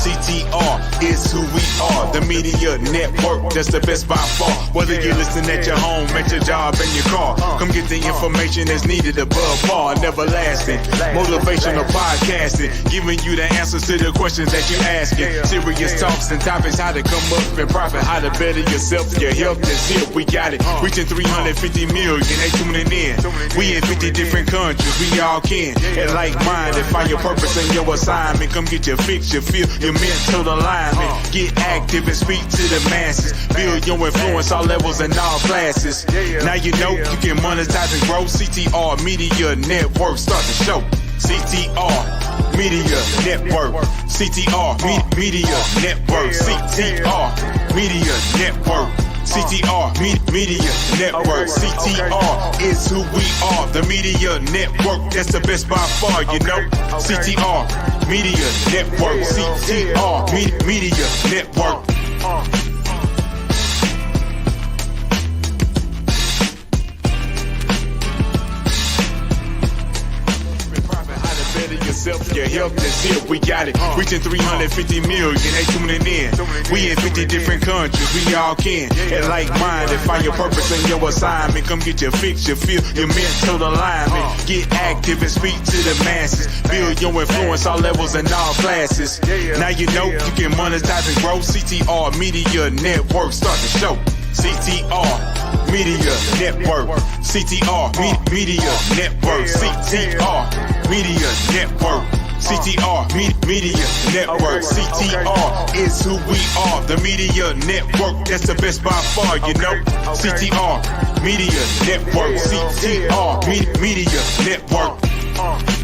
CTR is who we are, the media network, that's the best by far. Whether you listen at your home, at your job, in your car, come get the information that's needed above par, never lasting. Motivational podcasting, giving you the answers to the questions that you're asking. Serious talks and topics, how to come up and profit, how to better yourself, your health is here, we got it. Reaching 350 million, they tuning in. We in 50 different countries, we all can. And like minded, find your purpose and your assignment. Come get your fix, your feel, your mental alignment. Get active and speak to the masses. Build your influence all levels and all classes. Now you know you can monetize and grow. CTR Media Network, start the show. CTR Media Network. CTR Media Network. CTR Media Network. CTR Media Network. CTR is who we are. The Media Network, that's the best by far, you know. CTR Media Network. CTR Media Network. Your health is here, we got it. Reaching 350 million, they tuning in. We in 50 different countries, we all can. And like minded, find your purpose and your assignment. Come get your fix, your feel, your mental alignment. Get active and speak to the masses. Build your influence, all levels and all classes. Now you know you can monetize and grow. CTR Media Network, start the show. CTR Media Network. CTR Media Network. CTR Media Network. CTR Media Network. CTR is who we are. The Media Network, that's the best by far, you know. CTR Media Network. CTR Media Network.